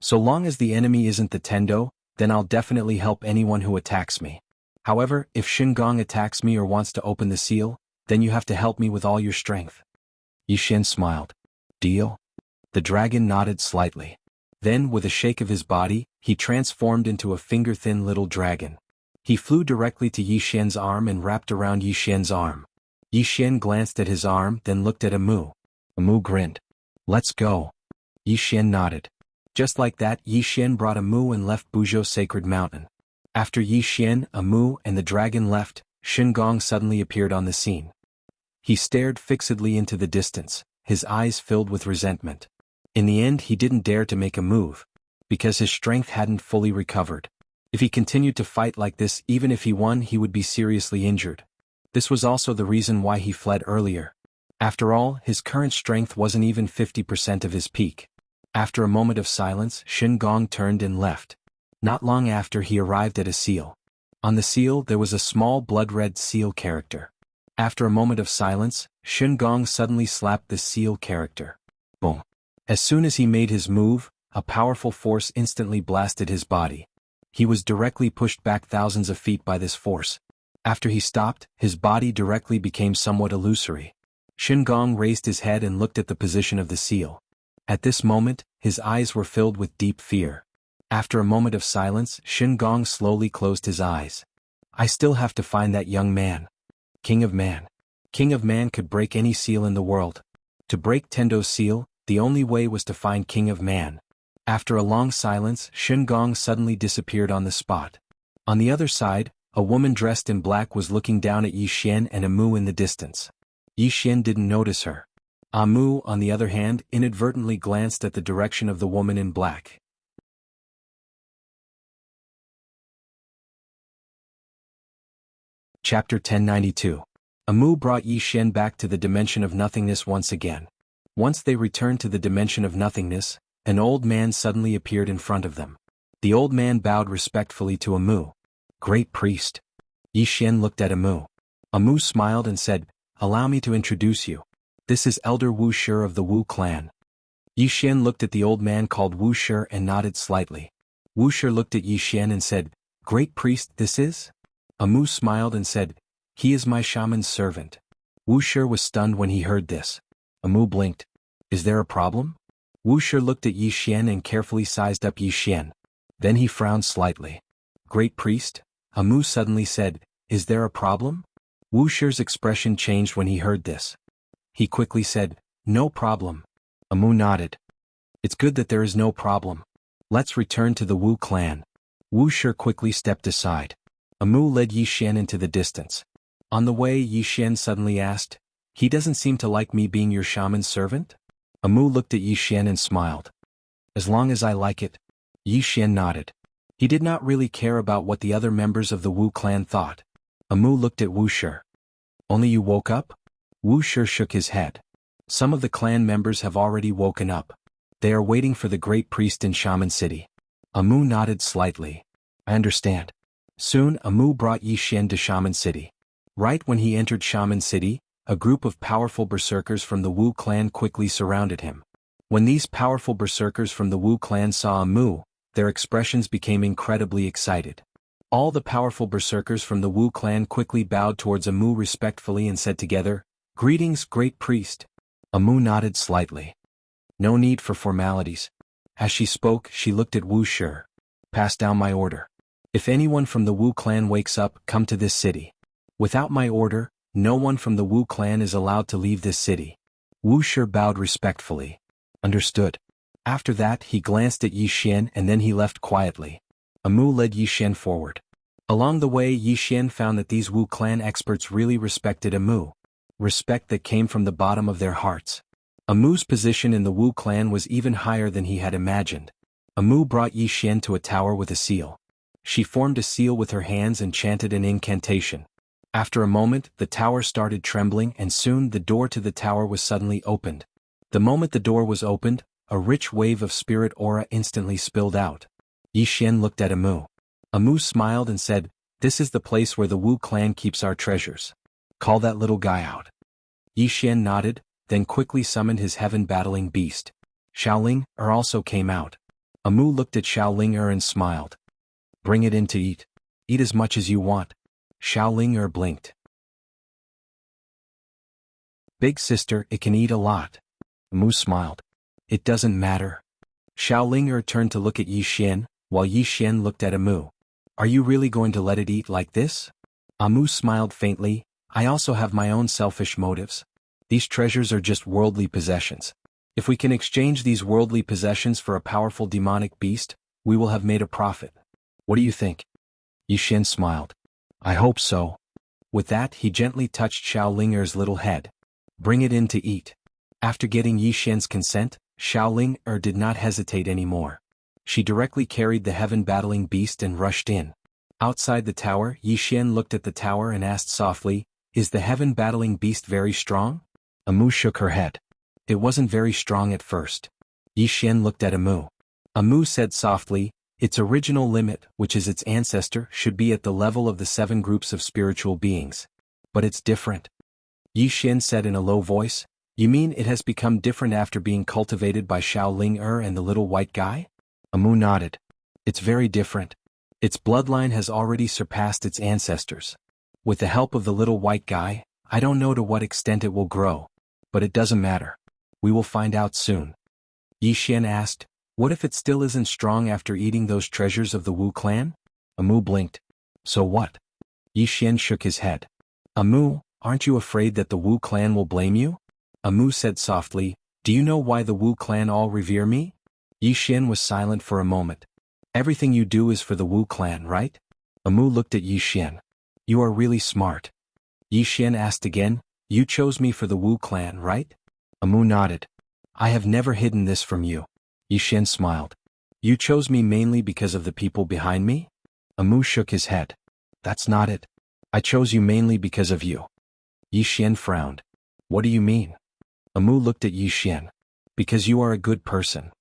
"So long as the enemy isn't the Tendo, then I'll definitely help anyone who attacks me. However, if Gong attacks me or wants to open the seal, then you have to help me with all your strength." Yi Xian smiled. "Deal?" The dragon nodded slightly. Then, with a shake of his body, he transformed into a finger-thin little dragon. He flew directly to Yi Xian's arm and wrapped around Yi Xian's arm. Yi Xian glanced at his arm, then looked at Amu. Amu grinned. "Let's go." Yi Xian nodded. Just like that, Yi Xian brought Amu and left Buzhou Sacred Mountain. After Yi Xian, Amu, and the dragon left, Gong suddenly appeared on the scene. He stared fixedly into the distance, his eyes filled with resentment. In the end, he didn't dare to make a move, because his strength hadn't fully recovered. If he continued to fight like this, even if he won, he would be seriously injured. This was also the reason why he fled earlier. After all, his current strength wasn't even 50% of his peak. After a moment of silence, Gong turned and left. Not long after, he arrived at a seal. On the seal, there was a small blood-red seal character. After a moment of silence, Gong suddenly slapped the seal character. Boom. As soon as he made his move, a powerful force instantly blasted his body. He was directly pushed back thousands of feet by this force. After he stopped, his body directly became somewhat illusory. Gong raised his head and looked at the position of the seal. At this moment, his eyes were filled with deep fear. After a moment of silence, Gong slowly closed his eyes. "I still have to find that young man. King of Man. King of Man could break any seal in the world. To break Tendo's seal, the only way was to find King of Man." After a long silence, Gong suddenly disappeared on the spot. On the other side, a woman dressed in black was looking down at Yi Xian and Amu in the distance. Yi Xian didn't notice her. Amu, on the other hand, inadvertently glanced at the direction of the woman in black. Chapter 1092. Amu brought Yi Xian back to the dimension of nothingness once again. Once they returned to the dimension of nothingness, an old man suddenly appeared in front of them. The old man bowed respectfully to Amu. "Great priest." Yi Xian looked at Amu. Amu smiled and said, "Allow me to introduce you. This is Elder Wuxia of the Wu clan." Yi Xian looked at the old man called Wuxia and nodded slightly. Wuxia looked at Yi Xian and said, "Great priest, this is?" Amu smiled and said, "He is my shaman's servant." Wuxia was stunned when he heard this. Amu blinked. "Is there a problem?" Wuxia looked at Yi Xian and carefully sized up Yi Xian. Then he frowned slightly. "Great priest?" Amu suddenly said, "Is there a problem?" Wuxia's expression changed when he heard this. He quickly said, "No problem." Amu nodded. "It's good that there is no problem. Let's return to the Wu clan." Wuxia quickly stepped aside. Amu led Yi Xian into the distance. On the way, Yi Xian suddenly asked, "He doesn't seem to like me being your shaman's servant?" Amu looked at Yi Xian and smiled. "As long as I like it." Yi Xian nodded. He did not really care about what the other members of the Wu clan thought. Amu looked at Wu Shi. Only you woke up? Wu Shi shook his head. Some of the clan members have already woken up. They are waiting for the great priest in Shaman City. Amu nodded slightly. I understand. Soon Amu brought Yi Xian to Shaman City. Right when he entered Shaman City, a group of powerful berserkers from the Wu clan quickly surrounded him. When these powerful berserkers from the Wu clan saw Amu, their expressions became incredibly excited. All the powerful berserkers from the Wu clan quickly bowed towards Amu respectfully and said together, "Greetings, great priest." Amu nodded slightly. No need for formalities. As she spoke, she looked at Wu Shi. Pass down my order. If anyone from the Wu clan wakes up, come to this city. Without my order, no one from the Wu clan is allowed to leave this city. Wu Shi bowed respectfully. Understood. After that, he glanced at Yi Xian and then he left quietly. Amu led Yi Xian forward. Along the way, Yi Xian found that these Wu clan experts really respected Amu. Respect that came from the bottom of their hearts. Amu's position in the Wu clan was even higher than he had imagined. Amu brought Yi Xian to a tower with a seal. She formed a seal with her hands and chanted an incantation. After a moment, the tower started trembling and soon the door to the tower was suddenly opened. The moment the door was opened, a rich wave of spirit aura instantly spilled out. Yi Xian looked at Amu. Amu smiled and said, "This is the place where the Wu clan keeps our treasures. Call that little guy out." Yi Xian nodded, then quickly summoned his heaven-battling beast. Xiaoling also came out. Amu looked at Xiaoling and smiled. "Bring it in to eat. Eat as much as you want." Xiaoling blinked. "Big sister, it can eat a lot." Amu smiled. "It doesn't matter." Xiaoling turned to look at Yi Xian, while Yi Xian looked at Amu. "Are you really going to let it eat like this?" Amu smiled faintly. "I also have my own selfish motives. These treasures are just worldly possessions. If we can exchange these worldly possessions for a powerful demonic beast, we will have made a profit. What do you think?" Yi Xian smiled. "I hope so." With that, he gently touched Xiaoling's little head. "Bring it in to eat." After getting Yi Xian's consent, Xiaoling did not hesitate anymore. She directly carried the heaven-battling beast and rushed in. Outside the tower, Yi Xian looked at the tower and asked softly, "Is the heaven-battling beast very strong?" Amu shook her head. "It wasn't very strong at first." Yi Xian looked at Amu. Amu said softly, "Its original limit, which is its ancestor, should be at the level of the 7 groups of spiritual beings. But it's different." Yi Xian said in a low voice, "You mean it has become different after being cultivated by Xiaoling and the little white guy?" Amu nodded. "It's very different. Its bloodline has already surpassed its ancestors. With the help of the little white guy, I don't know to what extent it will grow. But it doesn't matter. We will find out soon." Yi Xian asked, "What if it still isn't strong after eating those treasures of the Wu clan?" Amu blinked. "So what?" Yi Xian shook his head. "Amu, aren't you afraid that the Wu clan will blame you?" Amu said softly, "Do you know why the Wu clan all revere me?" Yi Xian was silent for a moment. "Everything you do is for the Wu clan, right?" Amu looked at Yi Xian. "You are really smart." Yi Xian asked again, "You chose me for the Wu clan, right?" Amu nodded. "I have never hidden this from you." Yi Xian smiled. "You chose me mainly because of the people behind me?" Amu shook his head. "That's not it. I chose you mainly because of you." Yi Xian frowned. "What do you mean?" Amu looked at Yi Xian. "Because you are a good person."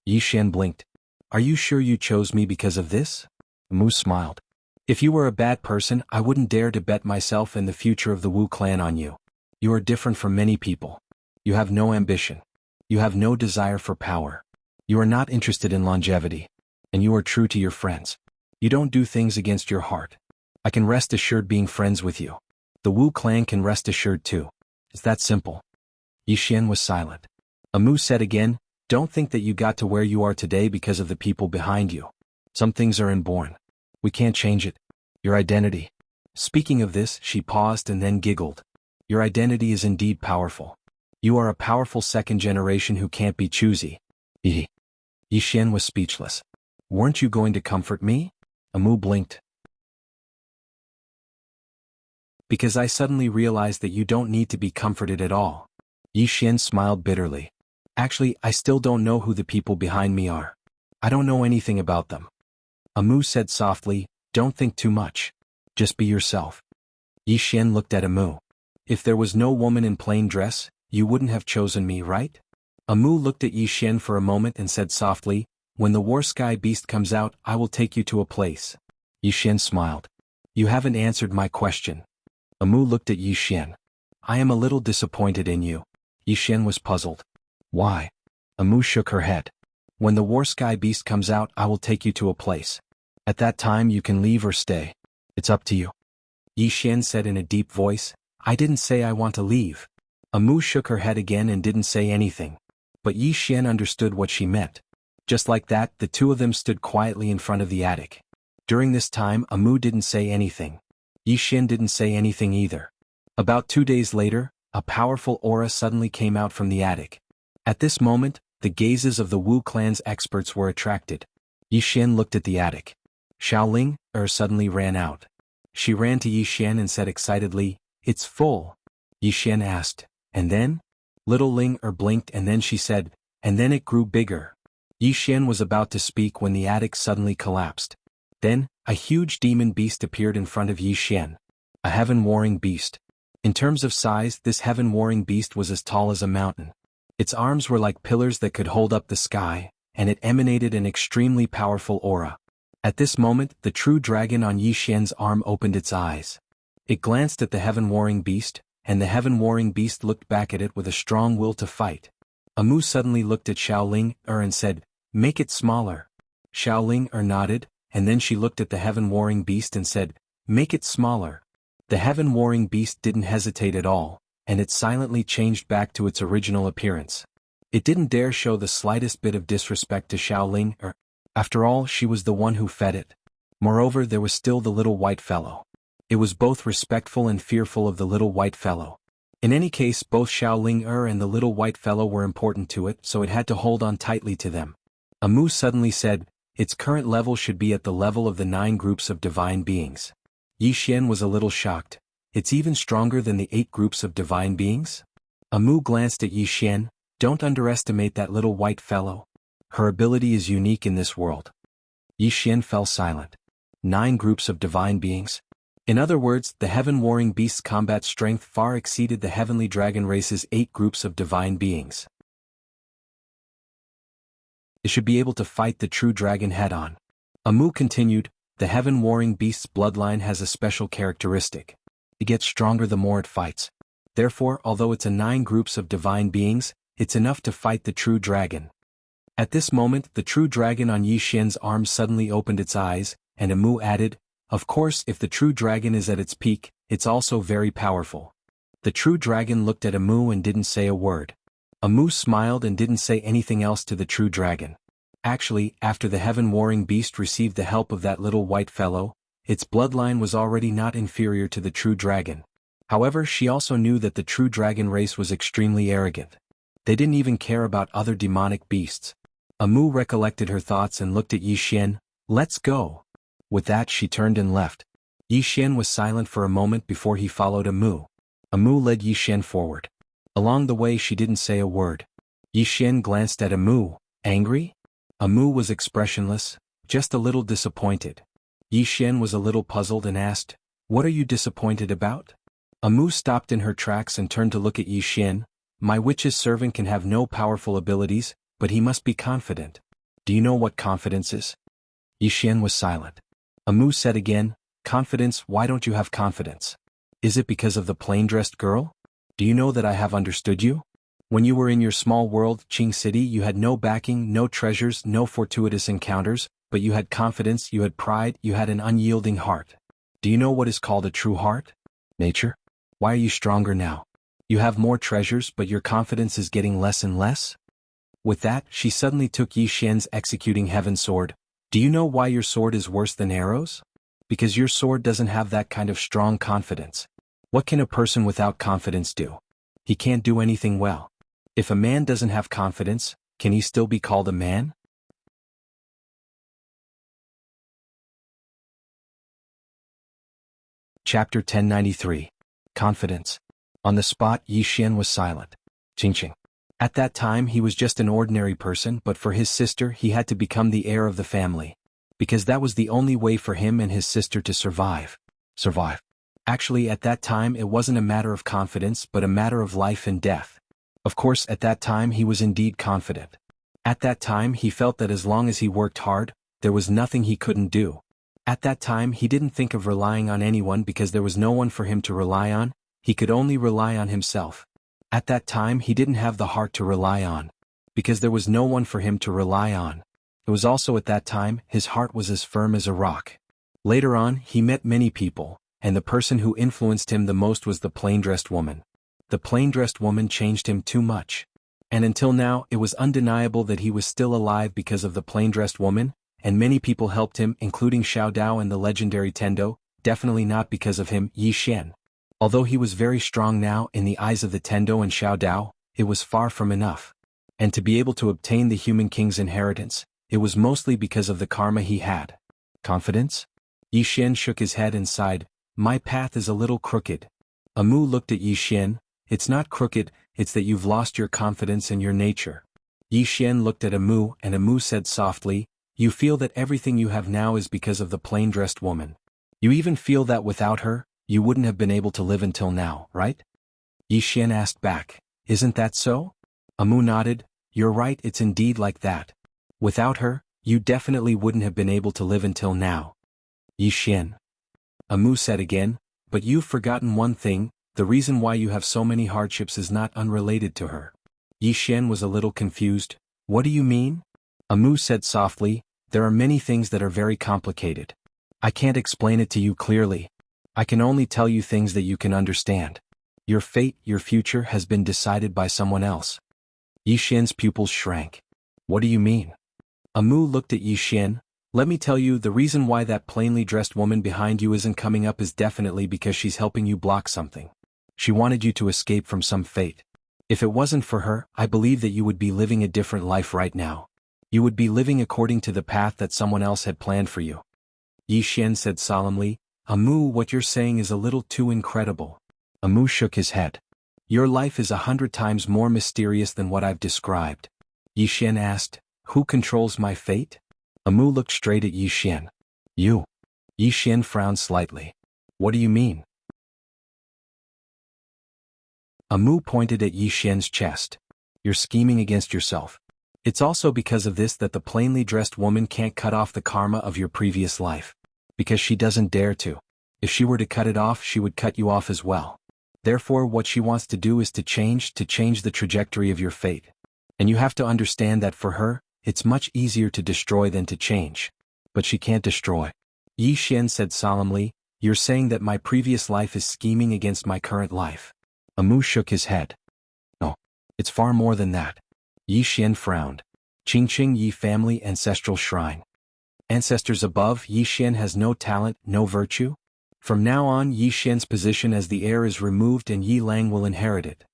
Yi Xian blinked. "Are you sure you chose me because of this?" Amu smiled. "If you were a bad person, I wouldn't dare to bet myself and the future of the Wu clan on you. You are different from many people. You have no ambition. You have no desire for power. You are not interested in longevity. And you are true to your friends. You don't do things against your heart. I can rest assured being friends with you. The Wu clan can rest assured too. It's that simple." Yi Xian was silent. Amu said again, "Don't think that you got to where you are today because of the people behind you. Some things are inborn. We can't change it. Your identity." Speaking of this, she paused and then giggled. "Your identity is indeed powerful. You are a powerful second generation who can't be choosy." Yi Xian was speechless. "Weren't you going to comfort me?" Amu blinked. "Because I suddenly realized that you don't need to be comforted at all." Yi Xian smiled bitterly. "Actually, I still don't know who the people behind me are. I don't know anything about them. Amu said softly, don't think too much. Just be yourself. Yi Xian looked at Amu. If there was no woman in plain dress, you wouldn't have chosen me, right? Amu looked at Yi Xian for a moment and said softly, when the war sky beast comes out, I will take you to a place. Yi Xian smiled. You haven't answered my question. Amu looked at Yi Xian. I am a little disappointed in you. Yi Xian was puzzled. Why? Amu shook her head. When the war sky beast comes out, I will take you to a place. At that time you can leave or stay. It's up to you. Yi Xian said in a deep voice, I didn't say I want to leave. Amu shook her head again and didn't say anything. But Yi Xian understood what she meant. Just like that, the two of them stood quietly in front of the attic. During this time, Amu didn't say anything. Yi Xian didn't say anything either. About 2 days later, a powerful aura suddenly came out from the attic. At this moment, the gazes of the Wu clan's experts were attracted. Yi Xian looked at the attic. Xiaoling suddenly ran out. She ran to Yi Xian and said excitedly, it's full. Yi Xian asked, and then? Little Ling blinked and then she said, and then it grew bigger. Yi Xian was about to speak when the attic suddenly collapsed. Then, a huge demon beast appeared in front of Yi Xian. A heaven-warring beast. In terms of size, this heaven-warring beast was as tall as a mountain. Its arms were like pillars that could hold up the sky, and it emanated an extremely powerful aura. At this moment, the true dragon on Yi Xian's arm opened its eyes. It glanced at the heaven-warring beast, and the heaven-warring beast looked back at it with a strong will to fight. Amu suddenly looked at Xiaoling and said, make it smaller. Xiaoling nodded, and then she looked at the heaven-warring beast and said, make it smaller. The heaven-warring beast didn't hesitate at all, and it silently changed back to its original appearance. It didn't dare show the slightest bit of disrespect to Xiaoling after all, she was the one who fed it. Moreover, there was still the little white fellow. It was both respectful and fearful of the little white fellow. In any case, both Xiaoling and the little white fellow were important to it, so it had to hold on tightly to them. Amu suddenly said, its current level should be at the level of the 9 groups of divine beings. Yi Xian was a little shocked. It's even stronger than the 8 groups of divine beings? Amu glanced at Yi Xian. Don't underestimate that little white fellow. Her ability is unique in this world. Yi Xian fell silent. 9 groups of divine beings? In other words, the heaven-warring beast's combat strength far exceeded the heavenly dragon race's 8 groups of divine beings. It should be able to fight the true dragon head-on. Amu continued, the heaven-warring beast's bloodline has a special characteristic. It gets stronger the more it fights. Therefore, although it's a 9 groups of divine beings, it's enough to fight the true dragon. At this moment, the true dragon on Yi Xian's arm suddenly opened its eyes, and Amu added, of course, if the true dragon is at its peak, it's also very powerful. The true dragon looked at Amu and didn't say a word. Amu smiled and didn't say anything else to the true dragon. Actually, after the heaven-warring beast received the help of that little white fellow, its bloodline was already not inferior to the true dragon. However, she also knew that the true dragon race was extremely arrogant. They didn't even care about other demonic beasts. Amu recollected her thoughts and looked at Yi Xian. Let's go. With that she turned and left. Yi Xian was silent for a moment before he followed Amu. Amu led Yi Xian forward. Along the way she didn't say a word. Yi Xian glanced at Amu. Angry? Amu was expressionless, just a little disappointed. Yi Xian was a little puzzled and asked, what are you disappointed about? Amu stopped in her tracks and turned to look at Yi Xian. My witch's servant can have no powerful abilities, but he must be confident. Do you know what confidence is? Yi Xian was silent. Amu said again, confidence, why don't you have confidence? Is it because of the plain-dressed girl? Do you know that I have understood you? When you were in your small world, Qing City, you had no backing, no treasures, no fortuitous encounters, but you had confidence, you had pride, you had an unyielding heart. Do you know what is called a true heart? Nature? Why are you stronger now? You have more treasures, but your confidence is getting less and less? With that, she suddenly took Yi Xian's executing heaven sword. Do you know why your sword is worse than arrows? Because your sword doesn't have that kind of strong confidence. What can a person without confidence do? He can't do anything well. If a man doesn't have confidence, can he still be called a man? Chapter 1093. Confidence. On the spot, Yi Xian was silent. Qingqing. At that time he was just an ordinary person, but for his sister he had to become the heir of the family. Because that was the only way for him and his sister to survive. Actually, at that time it wasn't a matter of confidence but a matter of life and death. Of course, at that time he was indeed confident. At that time he felt that as long as he worked hard, there was nothing he couldn't do. At that time he didn't think of relying on anyone because there was no one for him to rely on, he could only rely on himself. At that time he didn't have the heart to rely on. Because there was no one for him to rely on. It was also at that time his heart was as firm as a rock. Later on he met many people, and the person who influenced him the most was the plain-dressed woman. The plain-dressed woman changed him too much. And until now it was undeniable that he was still alive because of the plain-dressed woman, and many people helped him including Xiao Dao and the legendary Tendo, definitely not because of him, Yi Xian. Although he was very strong now in the eyes of the Tendo and Xiao Dao, it was far from enough. And to be able to obtain the human king's inheritance, it was mostly because of the karma he had. Confidence? Yi Xian shook his head and sighed, "My path is a little crooked." Amu looked at Yi Xian, "It's not crooked, it's that you've lost your confidence and your nature." Yi Xian looked at Amu and Amu said softly, "You feel that everything you have now is because of the plain-dressed woman. You even feel that without her, you wouldn't have been able to live until now, right?" Yi Xian asked back, "Isn't that so?" Amu nodded, "You're right, it's indeed like that. Without her, you definitely wouldn't have been able to live until now." Yi Xian. Amu said again, "But you've forgotten one thing, the reason why you have so many hardships is not unrelated to her." Yi Xian was a little confused, "What do you mean?" Amu said softly, "There are many things that are very complicated. I can't explain it to you clearly. I can only tell you things that you can understand. Your fate, your future has been decided by someone else." Yi Xian's pupils shrank. "What do you mean?" Amu looked at Yi Xian, "Let me tell you, the reason why that plainly dressed woman behind you isn't coming up is definitely because she's helping you block something. She wanted you to escape from some fate. If it wasn't for her, I believe that you would be living a different life right now. You would be living according to the path that someone else had planned for you." Yi Xian said solemnly, "Amu, what you're saying is a little too incredible." Amu shook his head. "Your life is 100 times more mysterious than what I've described." Yi Xian asked, "Who controls my fate?" Amu looked straight at Yi Xian. "You." Yi Xian frowned slightly. "What do you mean?" Amu pointed at Yi Xian's chest. "You're scheming against yourself. It's also because of this that the plainly dressed woman can't cut off the karma of your previous life. Because she doesn't dare to. If she were to cut it off, she would cut you off as well. Therefore what she wants to do is to change the trajectory of your fate. And you have to understand that for her, it's much easier to destroy than to change. But she can't destroy." Yi Xian said solemnly, "You're saying that my previous life is scheming against my current life." Amu shook his head. "No. It's far more than that." Yi Xian frowned. "Qingqing Yi family ancestral shrine. Ancestors above, Yi Xian has no talent, no virtue? From now on Yi Xian's position as the heir is removed and Yi Lang will inherit it."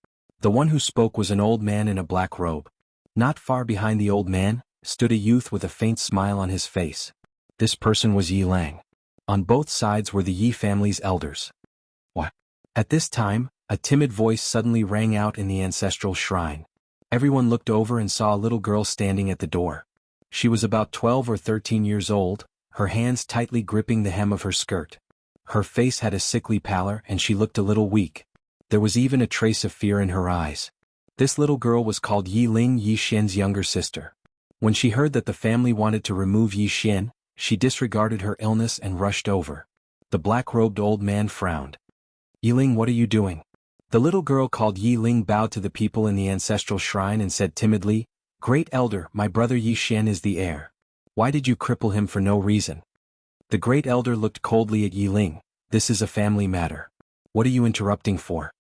The one who spoke was an old man in a black robe. Not far behind the old man, stood a youth with a faint smile on his face. This person was Yi Lang. On both sides were the Yi family's elders. "What?" At this time, a timid voice suddenly rang out in the ancestral shrine. Everyone looked over and saw a little girl standing at the door. She was about 12 or 13 years old, her hands tightly gripping the hem of her skirt. Her face had a sickly pallor and she looked a little weak. There was even a trace of fear in her eyes. This little girl was called Yi Ling, Yi Xian's younger sister. When she heard that the family wanted to remove Yi Xian, she disregarded her illness and rushed over. The black-robed old man frowned. "Yi Ling, what are you doing?" The little girl called Yi Ling bowed to the people in the ancestral shrine and said timidly, "Great elder, my brother Yi Xian is the heir. Why did you cripple him for no reason?" The great elder looked coldly at Yi Ling. "This is a family matter. What are you interrupting for?"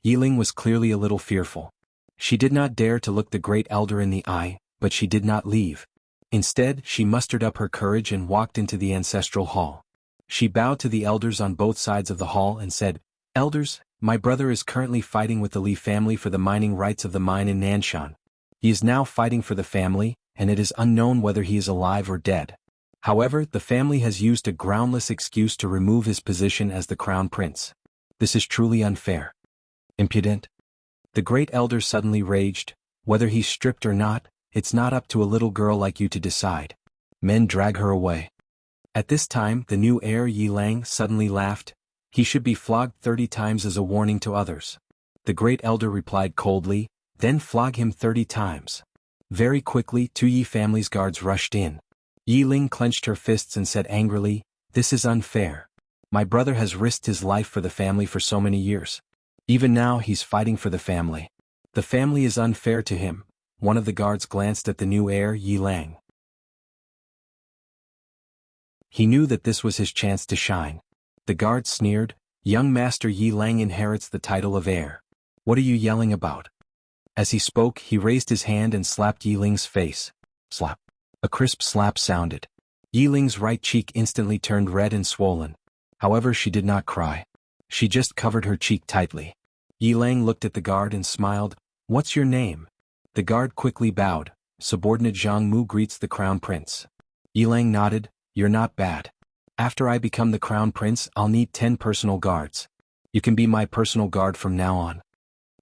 Yi Ling was clearly a little fearful. She did not dare to look the great elder in the eye, but she did not leave. Instead, she mustered up her courage and walked into the ancestral hall. She bowed to the elders on both sides of the hall and said, "Elders, my brother is currently fighting with the Li family for the mining rights of the mine in Nanshan. He is now fighting for the family, and it is unknown whether he is alive or dead. However, the family has used a groundless excuse to remove his position as the crown prince. This is truly unfair. Impudent. The great elder suddenly raged, "Whether he's stripped or not, it's not up to a little girl like you to decide. Men drag her away." At this time the new heir Yi Lang suddenly laughed. "He should be flogged 30 times as a warning to others." The great elder replied coldly, "Then flog him 30 times. Very quickly 2 Yi family's guards rushed in. Yi Ling clenched her fists and said angrily, "This is unfair. My brother has risked his life for the family for so many years. Even now he's fighting for the family. The family is unfair to him." One of the guards glanced at the new heir Yi Lang. He knew that this was his chance to shine. The guard sneered, "Young Master Yi Lang inherits the title of heir. What are you yelling about?" As he spoke he raised his hand and slapped Yi Ling's face. Slap. A crisp slap sounded. Yi Ling's right cheek instantly turned red and swollen. However, she did not cry. She just covered her cheek tightly. Yi Lang looked at the guard and smiled. "What's your name?" The guard quickly bowed. "Subordinate Zhang Mu greets the Crown Prince." Yi Lang nodded. "You're not bad. After I become the Crown Prince, I'll need 10 personal guards. You can be my personal guard from now on."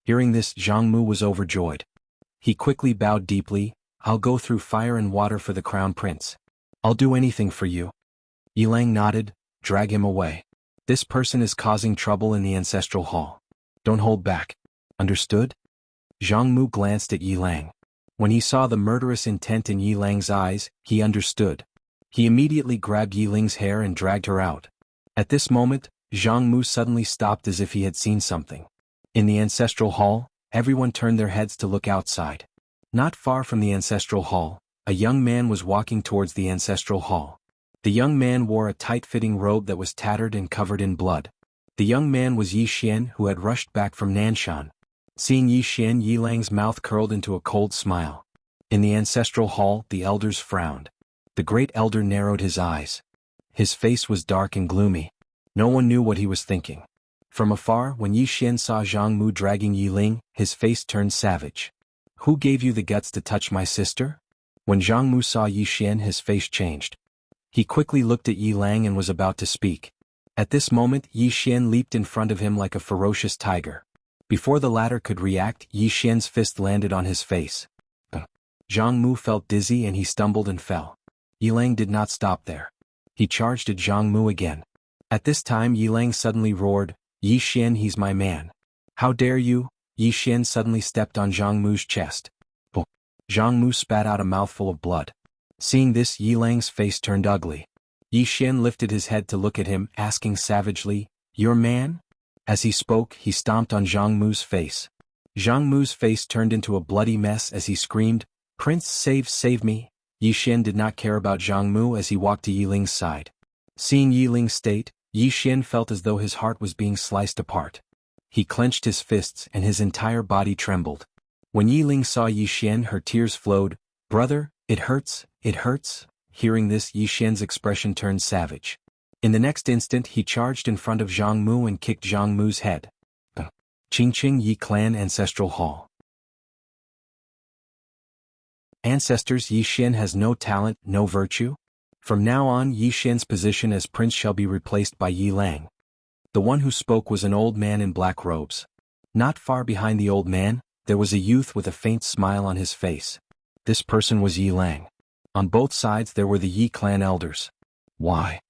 Hearing this, Zhang Mu was overjoyed. He quickly bowed deeply. "I'll go through fire and water for the Crown Prince. I'll do anything for you." Yi Lang nodded. "Drag him away. This person is causing trouble in the ancestral hall. Don't hold back. Understood?" Zhang Mu glanced at Yi Lang. When he saw the murderous intent in Yi Lang's eyes, he understood. He immediately grabbed Yi Ling's hair and dragged her out. At this moment, Zhang Mu suddenly stopped as if he had seen something. In the ancestral hall, everyone turned their heads to look outside. Not far from the ancestral hall, a young man was walking towards the ancestral hall. The young man wore a tight-fitting robe that was tattered and covered in blood. The young man was Yi Xian, who had rushed back from Nanshan. Seeing Yi Xian, Yi Lang's mouth curled into a cold smile. In the ancestral hall, the elders frowned. The great elder narrowed his eyes. His face was dark and gloomy. No one knew what he was thinking. From afar, when Yi Xian saw Zhang Mu dragging Yi Ling, his face turned savage. "Who gave you the guts to touch my sister?" When Zhang Mu saw Yi Xian, his face changed. He quickly looked at Yi Lang and was about to speak. At this moment, Yi Xian leaped in front of him like a ferocious tiger. Before the latter could react, Yi Xian's fist landed on his face. Zhang Mu felt dizzy and he stumbled and fell. Yi Lang did not stop there. He charged at Zhang Mu again. At this time Yi Lang suddenly roared, "Yi Xian, he's my man. How dare you?" Yi Xian suddenly stepped on Zhang Mu's chest. Zhang Mu spat out a mouthful of blood. Seeing this, Yi Lang's face turned ugly. Yi Xian lifted his head to look at him, asking savagely, "Your man?" As he spoke, he stomped on Zhang Mu's face. Zhang Mu's face turned into a bloody mess as he screamed, "Prince, save me!" Yi Xian did not care about Zhang Mu as he walked to Yi Ling's side. Seeing Yi Ling's state, Yi Xian felt as though his heart was being sliced apart. He clenched his fists and his entire body trembled. When Yi Ling saw Yi Xian, her tears flowed. "Brother, it hurts, it hurts." Hearing this, Yi Xian's expression turned savage. In the next instant he charged in front of Zhang Mu and kicked Zhang Mu's head. Qingqing Yi Clan Ancestral Hall. Ancestors, Yi Xian has no talent, no virtue? From now on Yi Xian's position as prince shall be replaced by Yi Lang. The one who spoke was an old man in black robes. Not far behind the old man, there was a youth with a faint smile on his face. This person was Yi Lang. On both sides there were the Yi clan elders. Why?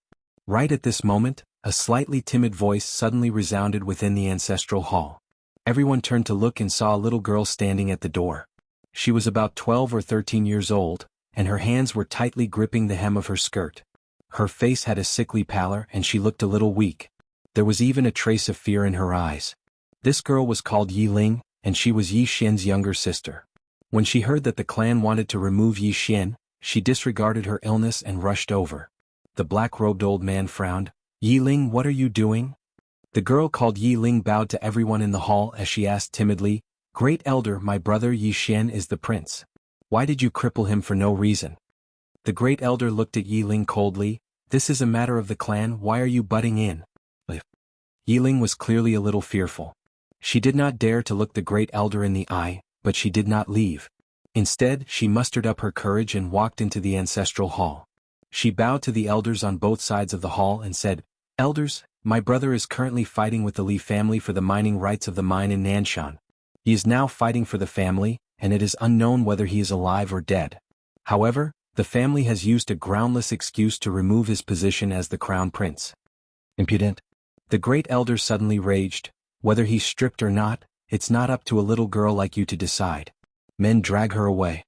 Right at this moment, a slightly timid voice suddenly resounded within the ancestral hall. Everyone turned to look and saw a little girl standing at the door. She was about 12 or 13 years old, and her hands were tightly gripping the hem of her skirt. Her face had a sickly pallor and she looked a little weak. There was even a trace of fear in her eyes. This girl was called Yi Ling, and she was Yi Xian's younger sister. When she heard that the clan wanted to remove Yi Xian, she disregarded her illness and rushed over. The black-robed old man frowned. "Yi Ling, what are you doing?" The girl called Yi Ling bowed to everyone in the hall as she asked timidly, "Great elder, my brother Yi Xian is the prince. Why did you cripple him for no reason?" The great elder looked at Yi Ling coldly. "This is a matter of the clan, why are you butting in?" Yi Ling was clearly a little fearful. She did not dare to look the great elder in the eye, but she did not leave. Instead, she mustered up her courage and walked into the ancestral hall. She bowed to the elders on both sides of the hall and said, "Elders, my brother is currently fighting with the Li family for the mining rights of the mine in Nanshan. He is now fighting for the family, and it is unknown whether he is alive or dead. However, the family has used a groundless excuse to remove his position as the crown prince. Impudent. The great elder suddenly raged, whether he's stripped or not, it's not up to a little girl like you to decide. Men drag her away.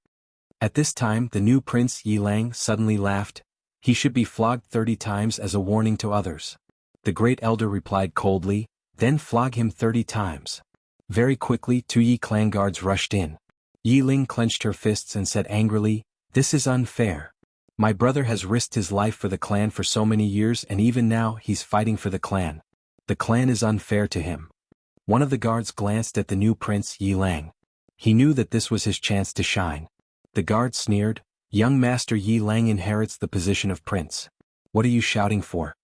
At this time the new prince Yi Lang suddenly laughed. He should be flogged 30 times as a warning to others. The great elder replied coldly, then flog him 30 times. Very quickly 2 Yi clan guards rushed in. Yi Ling clenched her fists and said angrily, "This is unfair. My brother has risked his life for the clan for so many years and even now he's fighting for the clan. The clan is unfair to him." One of the guards glanced at the new prince Yi Lang. He knew that this was his chance to shine. The guard sneered, "Young master Yi Lang inherits the position of prince. What are you shouting for?"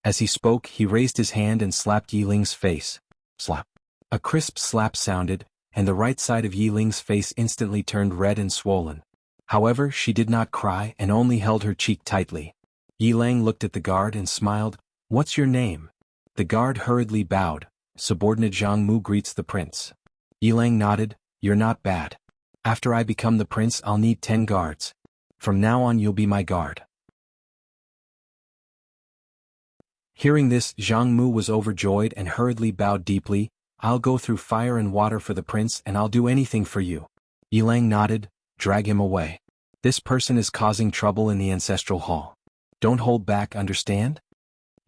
As he spoke he raised his hand and slapped Yi Ling's face. Slap. A crisp slap sounded, and the right side of Yi Ling's face instantly turned red and swollen. However, she did not cry and only held her cheek tightly. Yi Lang looked at the guard and smiled, "What's your name?" The guard hurriedly bowed. "Subordinate Zhang Mu greets the prince." Yi Lang nodded, "You're not bad. After I become the prince I'll need 10 guards. From now on you'll be my guard." Hearing this, Zhang Mu was overjoyed and hurriedly bowed deeply. "I'll go through fire and water for the prince and I'll do anything for you." Yi Lang nodded, "Drag him away. This person is causing trouble in the ancestral hall. Don't hold back, understand?"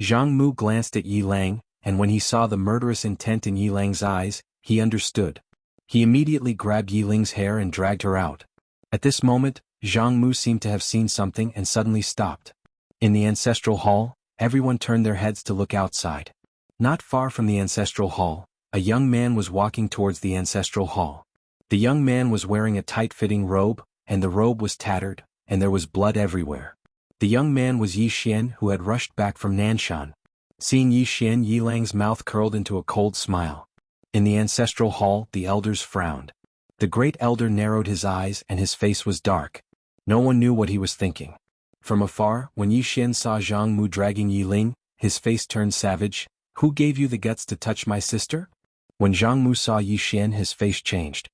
Zhang Mu glanced at Yi Lang, and when he saw the murderous intent in Yi Lang's eyes, he understood. He immediately grabbed Yi Ling's hair and dragged her out. At this moment, Zhang Mu seemed to have seen something and suddenly stopped. In the ancestral hall, everyone turned their heads to look outside. Not far from the ancestral hall, a young man was walking towards the ancestral hall. The young man was wearing a tight-fitting robe, and the robe was tattered, and there was blood everywhere. The young man was Yi Xian, who had rushed back from Nanshan. Seeing Yi Xian, Yi Lang's mouth curled into a cold smile. In the ancestral hall, the elders frowned. The great elder narrowed his eyes and his face was dark. No one knew what he was thinking. From afar, when Yi Xian saw Zhang Mu dragging Yi Ling, his face turned savage. "Who gave you the guts to touch my sister?" When Zhang Mu saw Yi Xian, his face changed.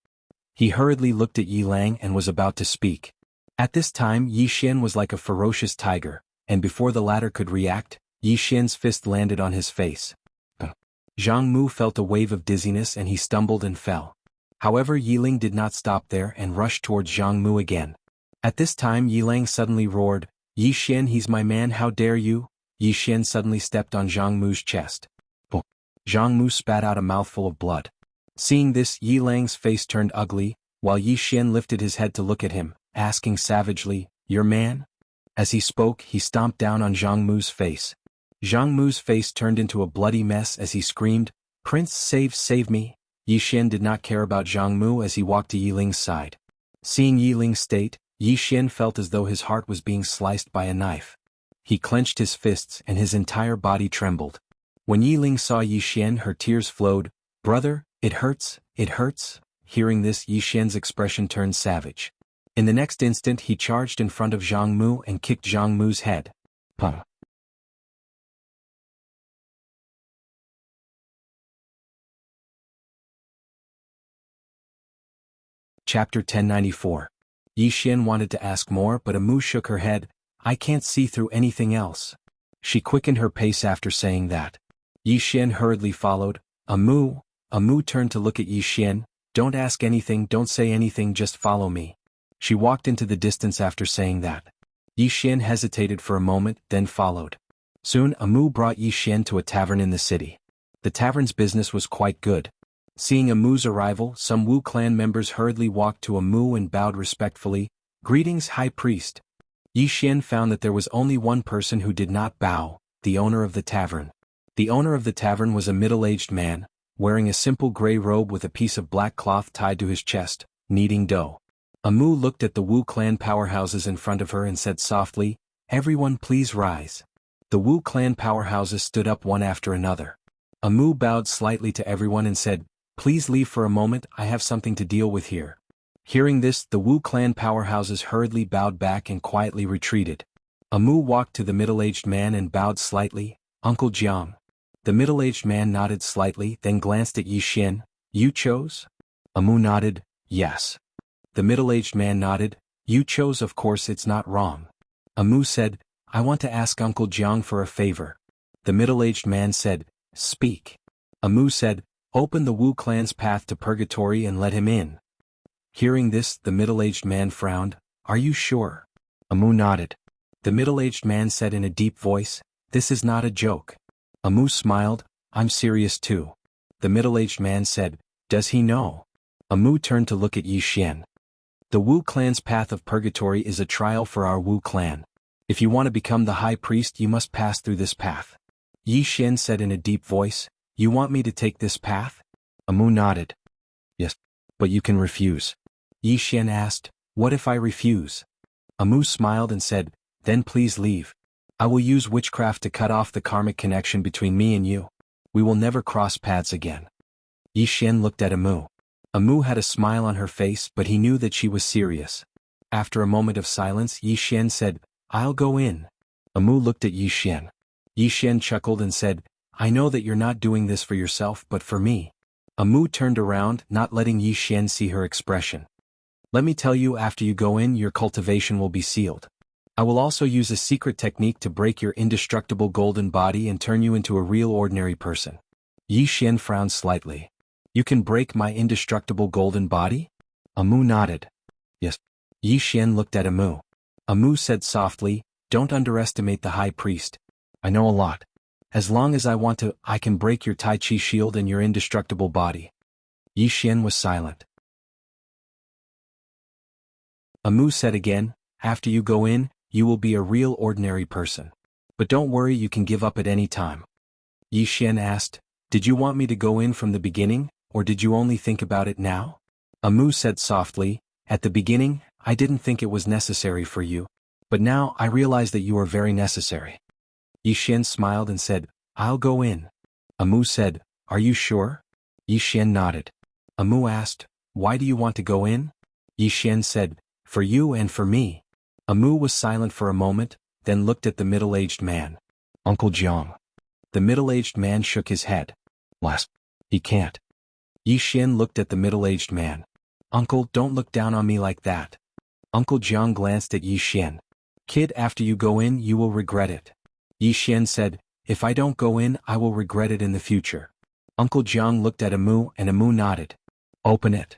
He hurriedly looked at Yi Lang and was about to speak. At this time Yi Xian was like a ferocious tiger, and before the latter could react, Yi Xian's fist landed on his face. Zhang Mu felt a wave of dizziness and he stumbled and fell. However, Yi Ling did not stop there and rushed towards Zhang Mu again. At this time Yi Lang suddenly roared, "Yi Xian, he's my man, how dare you?" Yi Xian suddenly stepped on Zhang Mu's chest. Zhang Mu spat out a mouthful of blood. Seeing this, Yi Lang's face turned ugly, while Yi Xian lifted his head to look at him, asking savagely, "Your man?" As he spoke, he stomped down on Zhang Mu's face. Zhang Mu's face turned into a bloody mess as he screamed, "Prince, save me!" Yi Xian did not care about Zhang Mu as he walked to Yi Ling's side. Seeing Yi Ling's state, Yi Xian felt as though his heart was being sliced by a knife. He clenched his fists and his entire body trembled. When Yi Ling saw Yi Xian, her tears flowed. "Brother, it hurts, it hurts." Hearing this, Yi Xian's expression turned savage. In the next instant he charged in front of Zhang Mu and kicked Zhang Mu's head. Pum. Chapter 1094. Yi Xian wanted to ask more but Amu shook her head. "I can't see through anything else." She quickened her pace after saying that. Yi Xian hurriedly followed. Amu turned to look at Yi Xian. "Don't ask anything, don't say anything, just follow me." She walked into the distance after saying that. Yi Xian hesitated for a moment, then followed. Soon Amu brought Yi Xian to a tavern in the city. The tavern's business was quite good. Seeing Amu's arrival, some Wu clan members hurriedly walked to Amu and bowed respectfully. "Greetings, High Priest." Yi Xian found that there was only one person who did not bow, the owner of the tavern. The owner of the tavern was a middle-aged man, wearing a simple gray robe with a piece of black cloth tied to his chest, kneading dough. Amu looked at the Wu clan powerhouses in front of her and said softly, "Everyone please rise." The Wu clan powerhouses stood up one after another. Amu bowed slightly to everyone and said, "Please leave for a moment, I have something to deal with here." Hearing this, the Wu clan powerhouses hurriedly bowed back and quietly retreated. Amu walked to the middle-aged man and bowed slightly. "Uncle Jiang." The middle-aged man nodded slightly, then glanced at Yi Xian. "You chose?" Amu nodded, yes. The middle-aged man nodded, you chose, of course it's not wrong. Amu said, I want to ask Uncle Jiang for a favor. The middle-aged man said, speak. Amu said, open the Wu clan's path to purgatory and let him in. Hearing this, the middle-aged man frowned, are you sure? Amu nodded. The middle-aged man said in a deep voice, this is not a joke. Amu smiled, I'm serious too. The middle-aged man said, does he know? Amu turned to look at Yi Xian. The Wu clan's path of purgatory is a trial for our Wu clan. If you want to become the high priest, you must pass through this path. Yi Xian said in a deep voice, you want me to take this path? Amu nodded. Yes, but you can refuse. Yi Xian asked, what if I refuse? Amu smiled and said, then please leave. I will use witchcraft to cut off the karmic connection between me and you. We will never cross paths again. Yi Xian looked at Amu. Amu had a smile on her face, but he knew that she was serious. After a moment of silence, Yi Xian said, I'll go in. Amu looked at Yi Xian. Yi Xian chuckled and said, I know that you're not doing this for yourself but for me. Amu turned around, not letting Yi Xian see her expression. Let me tell you, after you go in, your cultivation will be sealed. I will also use a secret technique to break your indestructible golden body and turn you into a real ordinary person. Yi Xian frowned slightly. You can break my indestructible golden body? Amu nodded. Yes. Yi Xian looked at Amu. Amu said softly, don't underestimate the high priest. I know a lot. As long as I want to, I can break your Tai Chi shield and your indestructible body. Yi Xian was silent. Amu said again, after you go in, you will be a real ordinary person. But don't worry, you can give up at any time. Yi Xian asked, did you want me to go in from the beginning, or did you only think about it now? Amu said softly, at the beginning, I didn't think it was necessary for you. But now I realize that you are very necessary. Yi Xian smiled and said, I'll go in. Amu said, are you sure? Yi Xian nodded. Amu asked, why do you want to go in? Yi Xian said, for you and for me. Amu was silent for a moment, then looked at the middle-aged man. Uncle Jiang. The middle-aged man shook his head. Les. He can't. Yi Xian looked at the middle-aged man. Uncle, don't look down on me like that. Uncle Jiang glanced at Yi Xian. Kid, after you go in, you will regret it. Yi Xian said, if I don't go in, I will regret it in the future. Uncle Jiang looked at Amu and Amu nodded. Open it.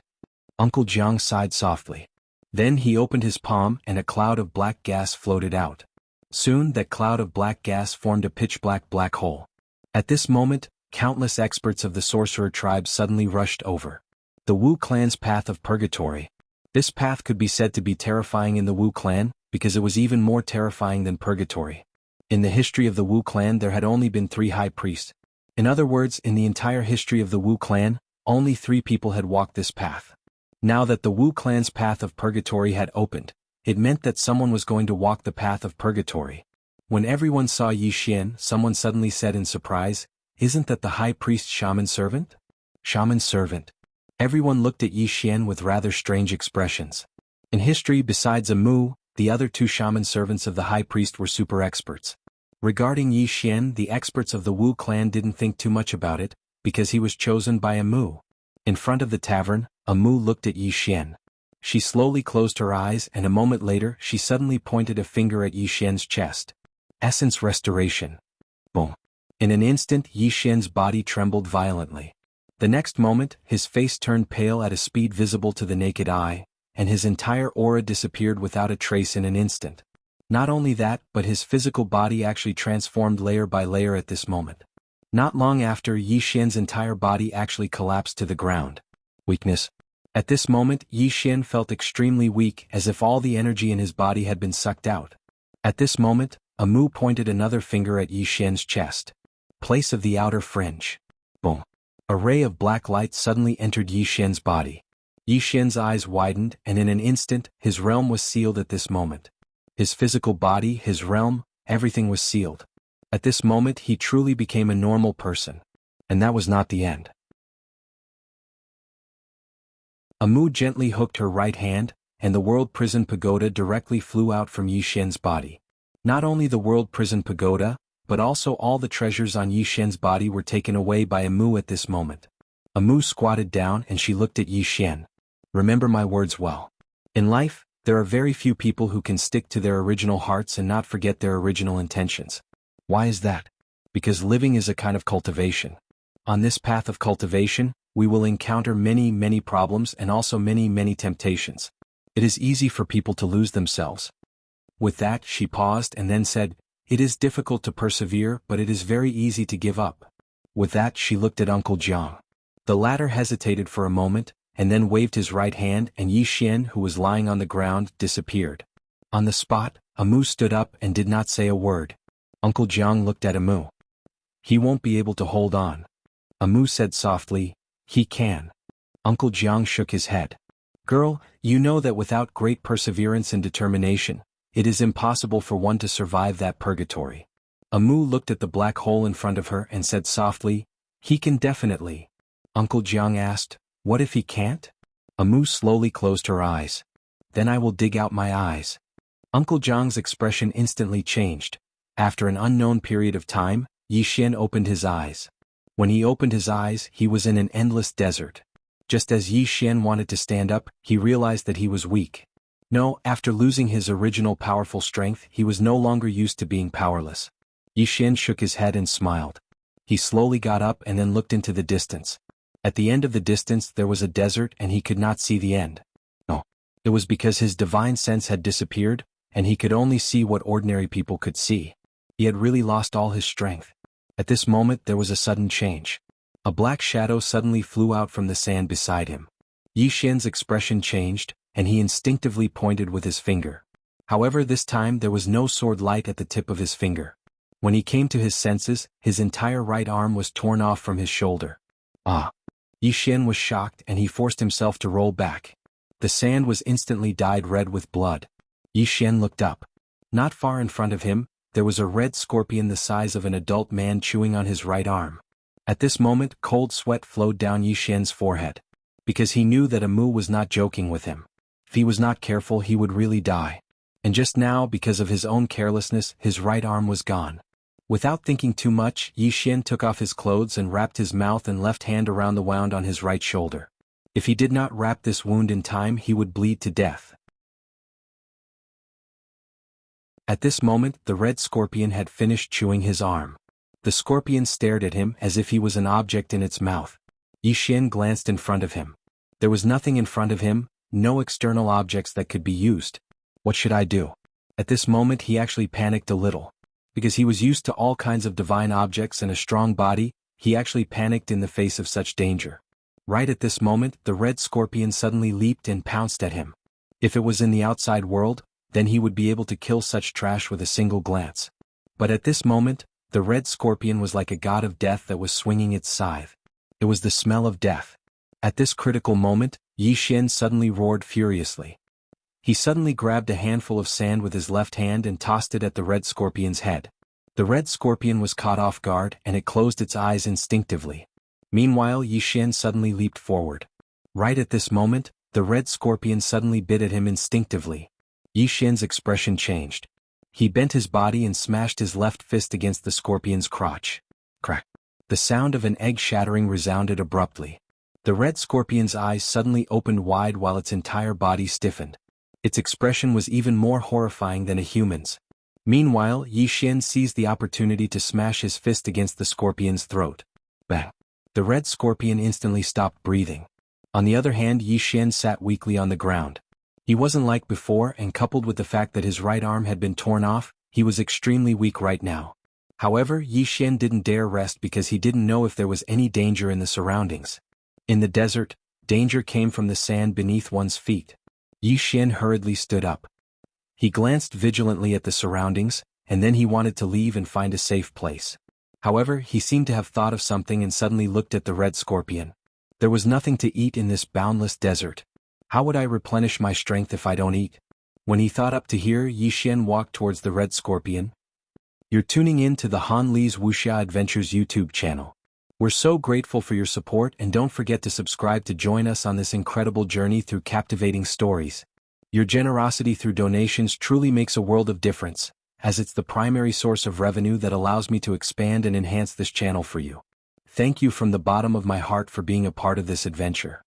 Uncle Jiang sighed softly. Then he opened his palm and a cloud of black gas floated out. Soon that cloud of black gas formed a pitch-black black hole. At this moment, countless experts of the sorcerer tribe suddenly rushed over. The Wu clan's path of purgatory. This path could be said to be terrifying in the Wu clan, because it was even more terrifying than purgatory. In the history of the Wu clan there had only been 3 high priests. In other words, in the entire history of the Wu clan, only 3 people had walked this path. Now that the Wu clan's path of purgatory had opened, it meant that someone was going to walk the path of purgatory. When everyone saw Yi Xian, someone suddenly said in surprise, isn't that the high priest's shaman servant? Shaman servant. Everyone looked at Yi Xian with rather strange expressions. In history, besides Amu, the other 2 shaman servants of the high priest were super experts. Regarding Yi Xian, the experts of the Wu clan didn't think too much about it, because he was chosen by Amu. In front of the tavern, Amu looked at Yi Xian. She slowly closed her eyes and a moment later she suddenly pointed a finger at Yi Xian's chest. Essence restoration. Boom. In an instant Yi Xian's body trembled violently. The next moment, his face turned pale at a speed visible to the naked eye, and his entire aura disappeared without a trace in an instant. Not only that, but his physical body actually transformed layer by layer at this moment. Not long after, Yi Xian's entire body actually collapsed to the ground. Weakness. At this moment, Yi Xian felt extremely weak, as if all the energy in his body had been sucked out. At this moment, Amu pointed another finger at Yi Xian's chest. Place of the outer fringe. Boom. A ray of black light suddenly entered Yi Xian's body. Yi Xian's eyes widened, and in an instant, his realm was sealed at this moment. His physical body, his realm, everything was sealed. At this moment he truly became a normal person. And that was not the end. Amu gently hooked her right hand, and the World Prison Pagoda directly flew out from Yi Xian's body. Not only the World Prison Pagoda, but also all the treasures on Yi Xian's body were taken away by Amu at this moment. Amu squatted down and she looked at Yi Xian. Remember my words well. In life, there are very few people who can stick to their original hearts and not forget their original intentions. Why is that? Because living is a kind of cultivation. On this path of cultivation, we will encounter many problems and also many temptations. It is easy for people to lose themselves. With that, she paused and then said, "It is difficult to persevere, but it is very easy to give up." With that, she looked at Uncle Jiang. The latter hesitated for a moment, and then waved his right hand, and Yi Xian, who was lying on the ground, disappeared. On the spot, Amu stood up and did not say a word. Uncle Jiang looked at Amu. "He won't be able to hold on." Amu said softly, "He can." Uncle Jiang shook his head. "Girl, you know that without great perseverance and determination, it is impossible for one to survive that purgatory." Amu looked at the black hole in front of her and said softly, "He can definitely." Uncle Jiang asked, "What if he can't?" Amu slowly closed her eyes. "Then I will dig out my eyes." Uncle Jiang's expression instantly changed. After an unknown period of time, Yi Xian opened his eyes. When he opened his eyes, he was in an endless desert. Just as Yi Xian wanted to stand up, he realized that he was weak. No, after losing his original powerful strength, he was no longer used to being powerless. Yi Xian shook his head and smiled. He slowly got up and then looked into the distance. At the end of the distance there was a desert and he could not see the end. No. It was because his divine sense had disappeared, and he could only see what ordinary people could see. He had really lost all his strength. At this moment there was a sudden change. A black shadow suddenly flew out from the sand beside him. Yi Xian's expression changed, and he instinctively pointed with his finger. However, this time there was no sword light at the tip of his finger. When he came to his senses, his entire right arm was torn off from his shoulder. Ah! Yi Xian was shocked and he forced himself to roll back. The sand was instantly dyed red with blood. Yi Xian looked up. Not far in front of him, there was a red scorpion the size of an adult man chewing on his right arm. At this moment, cold sweat flowed down Yi Xian's forehead. Because he knew that Amu was not joking with him. If he was not careful, he would really die. And just now, because of his own carelessness, his right arm was gone. Without thinking too much, Yi Xian took off his clothes and wrapped his mouth and left hand around the wound on his right shoulder. If he did not wrap this wound in time, he would bleed to death. At this moment, the red scorpion had finished chewing his arm. The scorpion stared at him as if he was an object in its mouth. Yi Xian glanced in front of him. There was nothing in front of him, no external objects that could be used. What should I do? At this moment he actually panicked a little. Because he was used to all kinds of divine objects and a strong body, he actually panicked in the face of such danger. Right at this moment, the red scorpion suddenly leaped and pounced at him. If it was in the outside world, then he would be able to kill such trash with a single glance. But at this moment, the red scorpion was like a god of death that was swinging its scythe. It was the smell of death. At this critical moment, Yi Xian suddenly roared furiously. He suddenly grabbed a handful of sand with his left hand and tossed it at the red scorpion's head. The red scorpion was caught off guard and it closed its eyes instinctively. Meanwhile, Yi Xian suddenly leaped forward. Right at this moment, the red scorpion suddenly bit at him instinctively. Yi Xian's expression changed. He bent his body and smashed his left fist against the scorpion's crotch. Crack! The sound of an egg shattering resounded abruptly. The red scorpion's eyes suddenly opened wide while its entire body stiffened. Its expression was even more horrifying than a human's. Meanwhile, Yi Xian seized the opportunity to smash his fist against the scorpion's throat. Bang! The red scorpion instantly stopped breathing. On the other hand, Yi Xian sat weakly on the ground. He wasn't like before, and coupled with the fact that his right arm had been torn off, he was extremely weak right now. However, Yi Xian didn't dare rest because he didn't know if there was any danger in the surroundings. In the desert, danger came from the sand beneath one's feet. Yi Xian hurriedly stood up. He glanced vigilantly at the surroundings, and then he wanted to leave and find a safe place. However, he seemed to have thought of something and suddenly looked at the red scorpion. There was nothing to eat in this boundless desert. How would I replenish my strength if I don't eat? When he thought up to here, Yi Xian walked towards the red scorpion. You're tuning in to the Han Li's Wuxia Adventures YouTube channel. We're so grateful for your support, and don't forget to subscribe to join us on this incredible journey through captivating stories. Your generosity through donations truly makes a world of difference, as it's the primary source of revenue that allows me to expand and enhance this channel for you. Thank you from the bottom of my heart for being a part of this adventure.